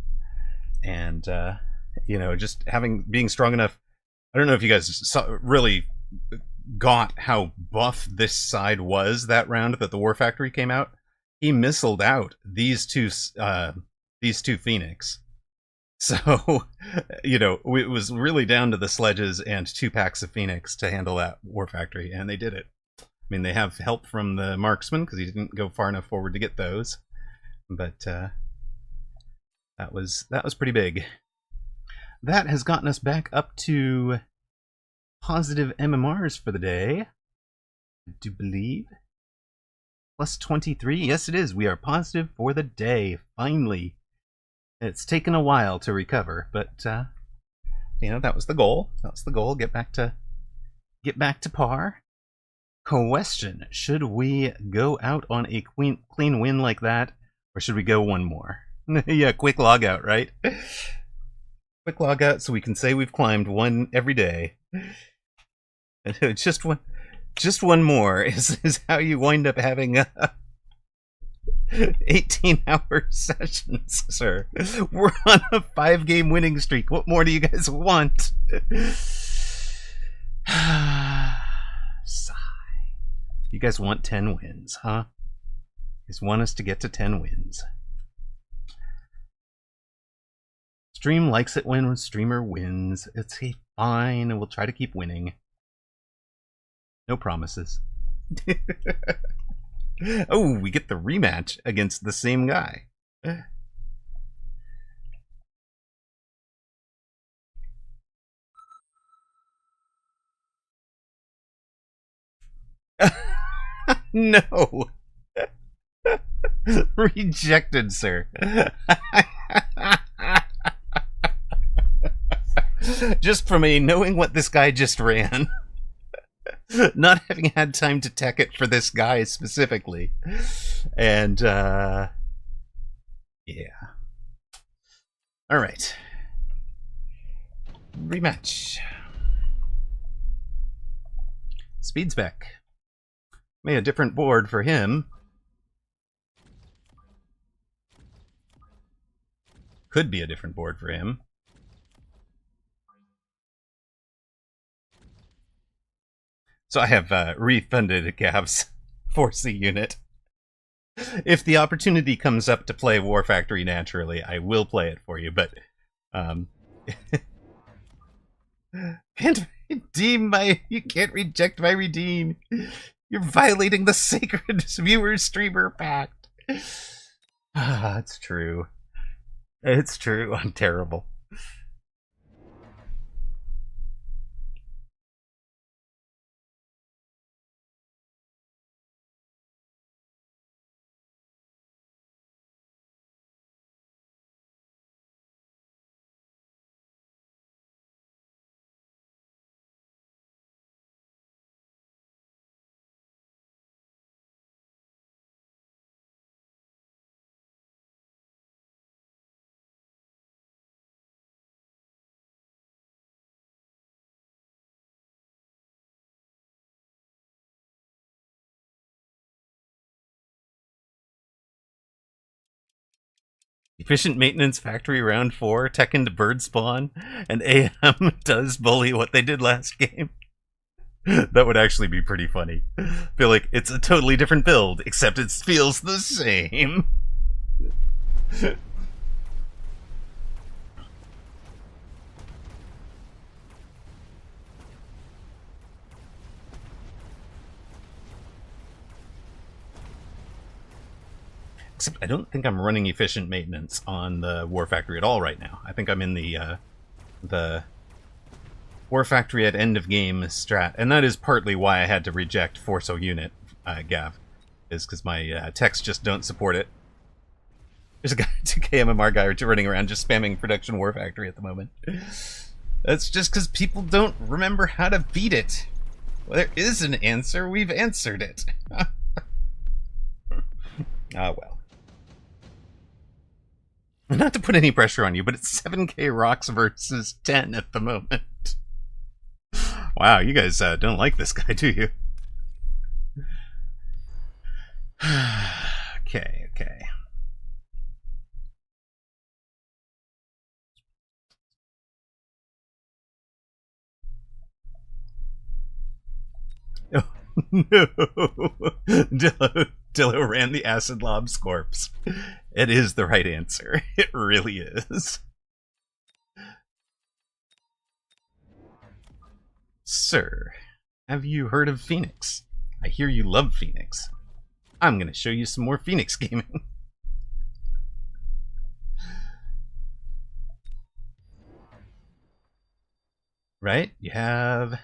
and just being strong enough. I don't know if you guys really got how buff this side was that round that the War Factory came out. He missiled out these two Phoenix. So, it was really down to the sledges and 2 packs of Phoenix to handle that War Factory, and they did it. I mean, they have help from the marksman because he didn't go far enough forward to get those, but that was pretty big. That has gotten us back up to positive MMRs for the day, I do believe. Plus 23. Yes, it is. We are positive for the day. Finally. It's taken a while to recover, but that was the goal. That was the goal. Get back to par. Question: should we go out on a clean win like that, or should we go one more? Yeah, quick log out, right? Quick log out so we can say we've climbed one every day. Just one more is how you wind up having 18-hour sessions, sir. We're on a 5-game winning streak. What more do you guys want? Sigh. You guys want 10 wins, huh? You guys want us to get to 10 wins. Stream likes it when a streamer wins. It's fine, and we'll try to keep winning. No promises. Oh, we get the rematch against the same guy. No. Rejected, sir. Just from knowing what this guy just ran. Not having had time to tech it for this guy specifically. And, yeah. Alright. Rematch. Speed spec. Made a different board for him. Could be a different board for him. So I have refunded Gav's 4C unit. If the opportunity comes up to play War Factory naturally, I will play it for you, but can't redeem my... You can't reject my redeem. You're violating the sacred viewer-streamer pact. Ah, it's true. It's true. I'm terrible. Efficient maintenance factory round 4, tech into bird spawn, and AM does bully what they did last game. That would actually be pretty funny. Feel like it's a totally different build, except it feels the same. Except I don't think I'm running efficient maintenance on the War Factory at all right now. I think I'm in the War Factory at end of game strat, and that is partly why I had to reject Forso unit, Gav, is because my techs just don't support it. There's a guy, 2K MMR guy running around just spamming Production War Factory at the moment. That's just because people don't remember how to beat it. Well, there is an answer. We've answered it. Ah, well. Not to put any pressure on you, but it's 7K rocks versus 10 at the moment. Wow, you guys don't like this guy, do you? Okay. Oh, no. Dillo ran the Acid Lob Scorps. It is the right answer. It really is. Sir, have you heard of Phoenix? I hear you love Phoenix. I'm gonna show you some more Phoenix gaming. Right? You have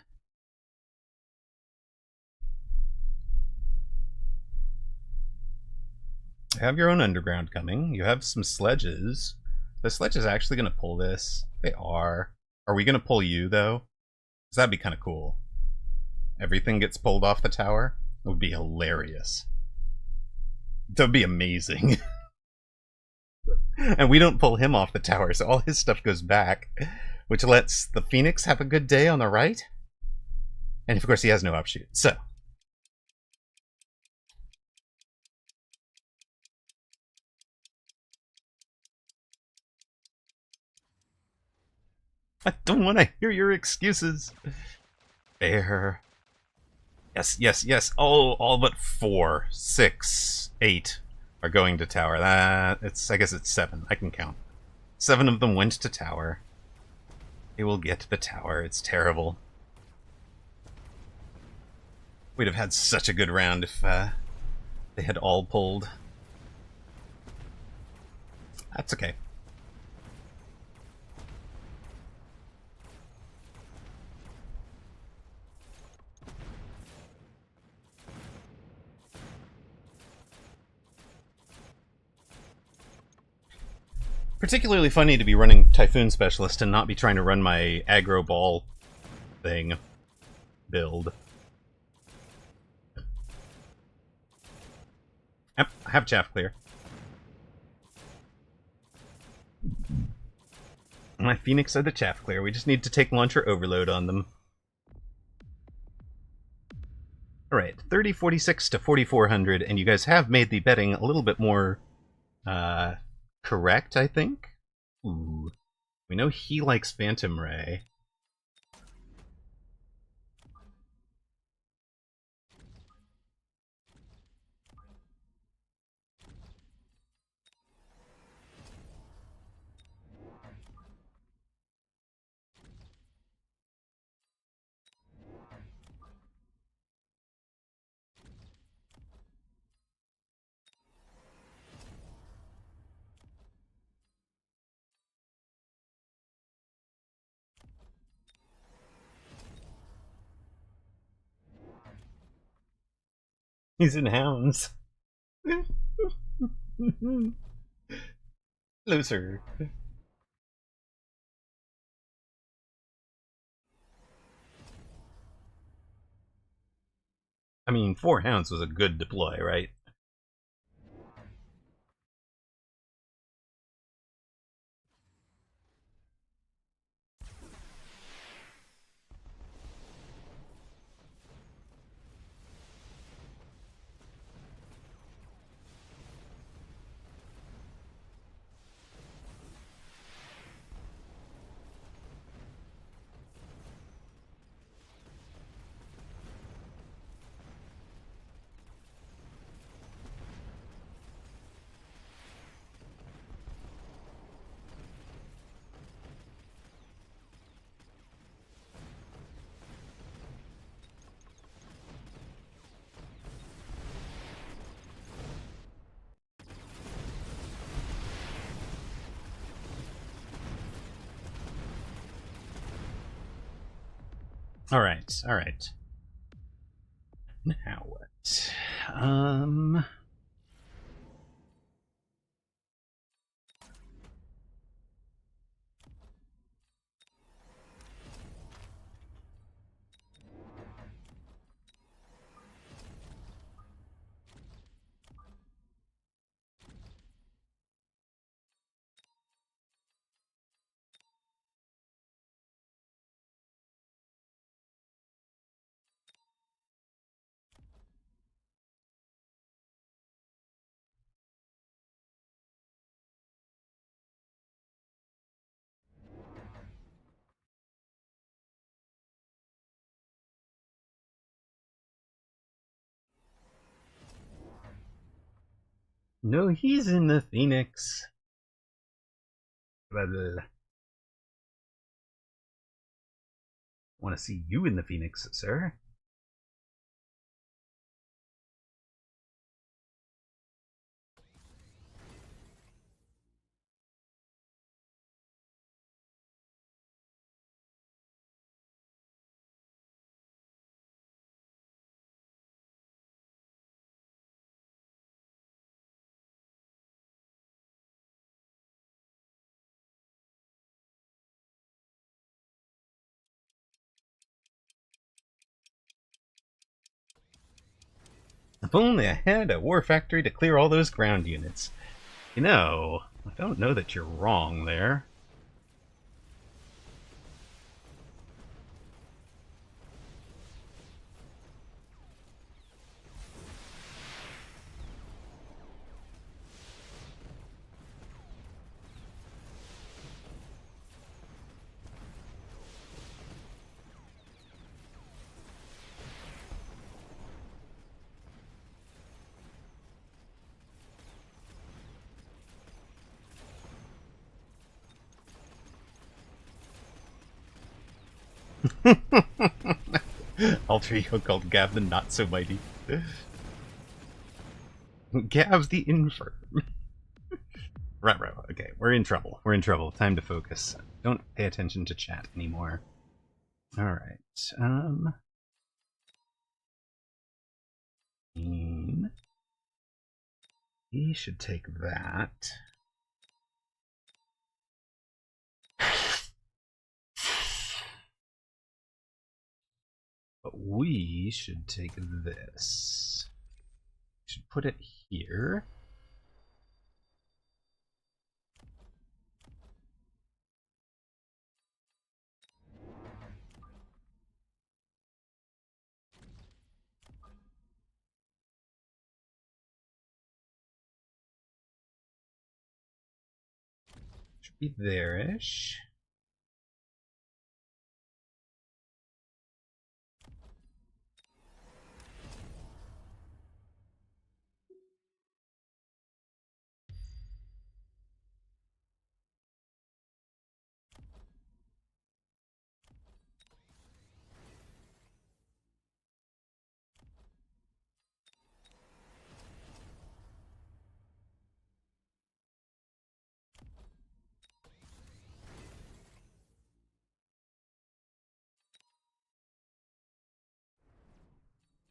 your own underground coming. You have some sledges. The sledge is actually going to pull this. They are. Are we going to pull you, though? Because that'd be kind of cool. Everything gets pulled off the tower. It would be hilarious. That would be amazing. And we don't pull him off the tower, so all his stuff goes back, which lets the Phoenix have a good day on the right. And of course, he has no offshoot. So I don't want to hear your excuses. Fair. Yes, yes, yes. Oh, all but 4, 6, 8 are going to tower. I guess it's 7. I can count. 7 of them went to tower. They will get the tower. It's terrible. We'd have had such a good round if they had all pulled. That's okay. Particularly funny to be running Typhoon Specialist and not be trying to run my aggro ball thing build. Yep, I have chaff clear. My Phoenix are the chaff clear. We just need to take launcher overload on them. Alright, 3046 to 4400, and you guys have made the betting a little bit more correct, I think. Ooh. We know he likes Phantom Ray. He's in hounds. Loser. I mean, 4 hounds was a good deploy, right? Alright, alright. Now what? No, he's in the Phoenix. Well, want to see you in the Phoenix, sir. If only I had a war factory to clear all those ground units. You know, I don't know that you're wrong there. Alter ego called Gav the Not So Mighty. Gav the Infirm. Right. Okay, we're in trouble. Time to focus. Don't pay attention to chat anymore. Alright. He should take that. But we should take this. We should put it here. Should be there-ish.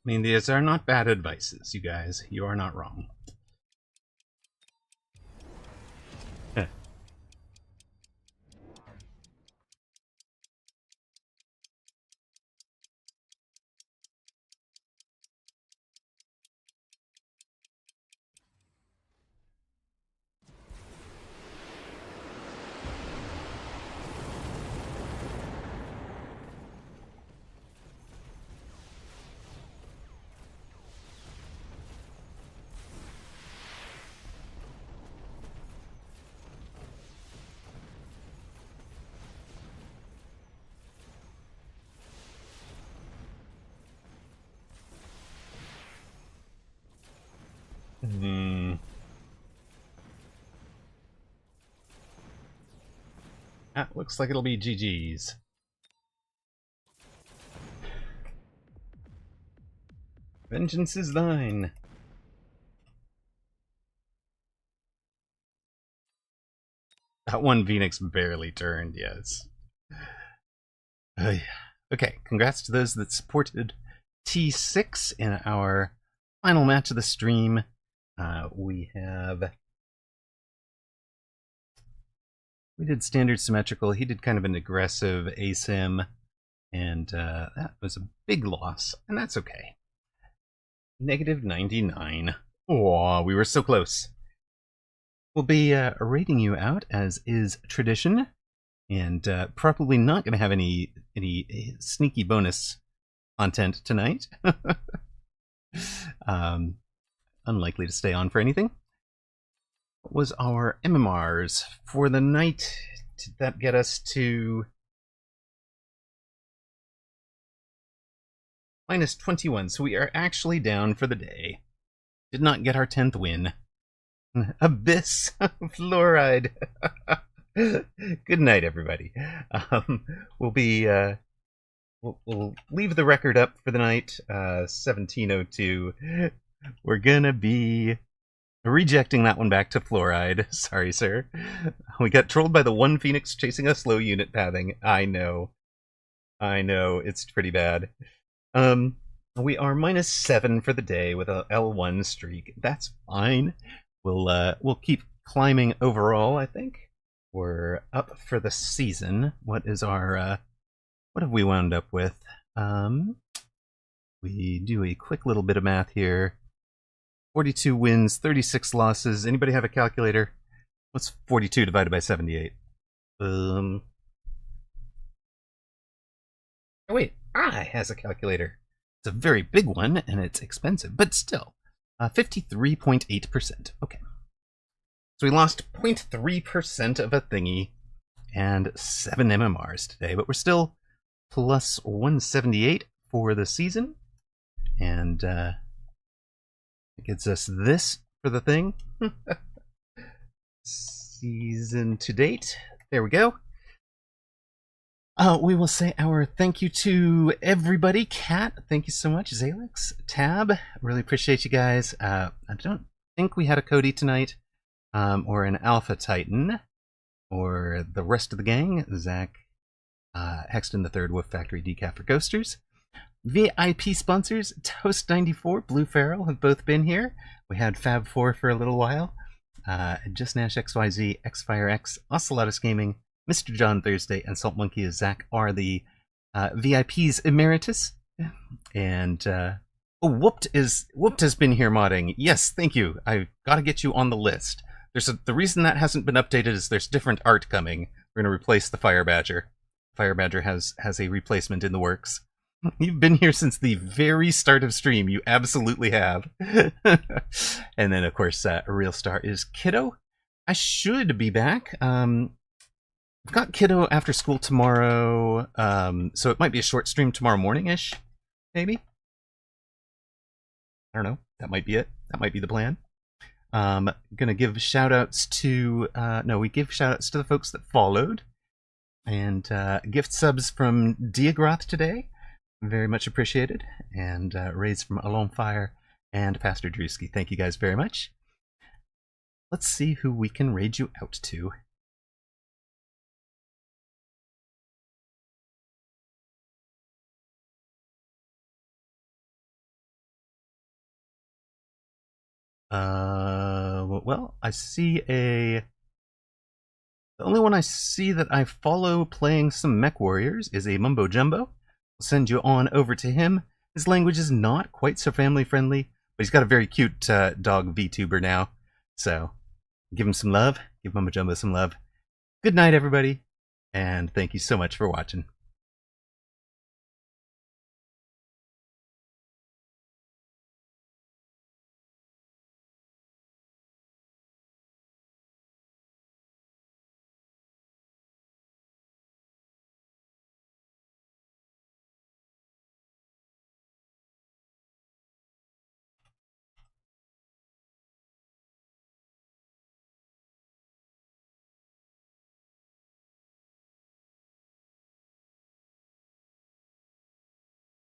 I mean, these are not bad advices, you guys. You are not wrong. That looks like it'll be GG's. Vengeance is thine. That one Phoenix barely turned, yes. Okay, congrats to those that supported T6 in our final match of the stream. We did standard symmetrical. He did kind of an aggressive asym, and that was a big loss, and that's okay. Negative 99. Oh, we were so close. We'll be rating you out, as is tradition, and probably not going to have any sneaky bonus content tonight. Unlikely to stay on for anything. What was our MMRs for the night? Did that get us to minus 21? So we are actually down for the day. Did not get our 10th win. Abyss fluoride. Good night, everybody. We'll be we'll leave the record up for the night. 1702. We're gonna be rejecting that one back to fluoride. Sorry, sir. We got trolled by the one Phoenix chasing us low unit pathing. I know. It's pretty bad. We are minus 7 for the day with a L1 streak. That's fine. We'll keep climbing overall, I think. We're up for the season. What is our what have we wound up with? We do a quick little bit of math here. 42 wins, 36 losses. Anybody have a calculator? What's 42 divided by 78? Oh wait, I has a calculator. It's a very big one, and it's expensive, but still. 53.8%. Okay. So we lost 0.3% of a thingy and 7 MMRs today, but we're still plus 178 for the season. And it gets us this for the thing. Season to date. There we go. We will say our thank you to everybody. Kat, thank you so much. Zalix, Tab, really appreciate you guys. I don't think we had a Cody tonight, or an Alpha Titan, or the rest of the gang. Zach, Hexton the Third, Wolf Factory, Decaf for Ghosters. VIP sponsors, Toast94, Blue Feral have both been here. We had Fab4 for a little while. Just Nash XYZ, XFireX, Ocelotus Gaming, Mr. John Thursday, and Salt Monkey as Zach are the VIPs emeritus. And Whooped has been here modding. Yes, thank you. I've got to get you on the list. The reason that hasn't been updated is there's different art coming. We're going to replace the Fire Badger. Fire Badger has a replacement in the works. You've been here since the very start of stream. You absolutely have. And then, of course, a real star is Kiddo. I should be back. I've got Kiddo after school tomorrow, so it might be a short stream tomorrow morning-ish, maybe? I don't know. That might be it. That might be the plan. Gonna give shout-outs to... we give shout-outs to the folks that followed. And gift subs from Diagroth today. Very much appreciated. And raids from Alone Fire and Pastor Drewski. Thank you guys very much. Let's see who we can raid you out to. Well, I see the only one I see that I follow playing some Mech Warriors is a Mumbo Jumbo. I'll send you on over to him. His language is not quite so family friendly, but he's got a very cute dog VTuber now. So give him some love. Give Mumbo Jumbo some love. Good night, everybody. And thank you so much for watching.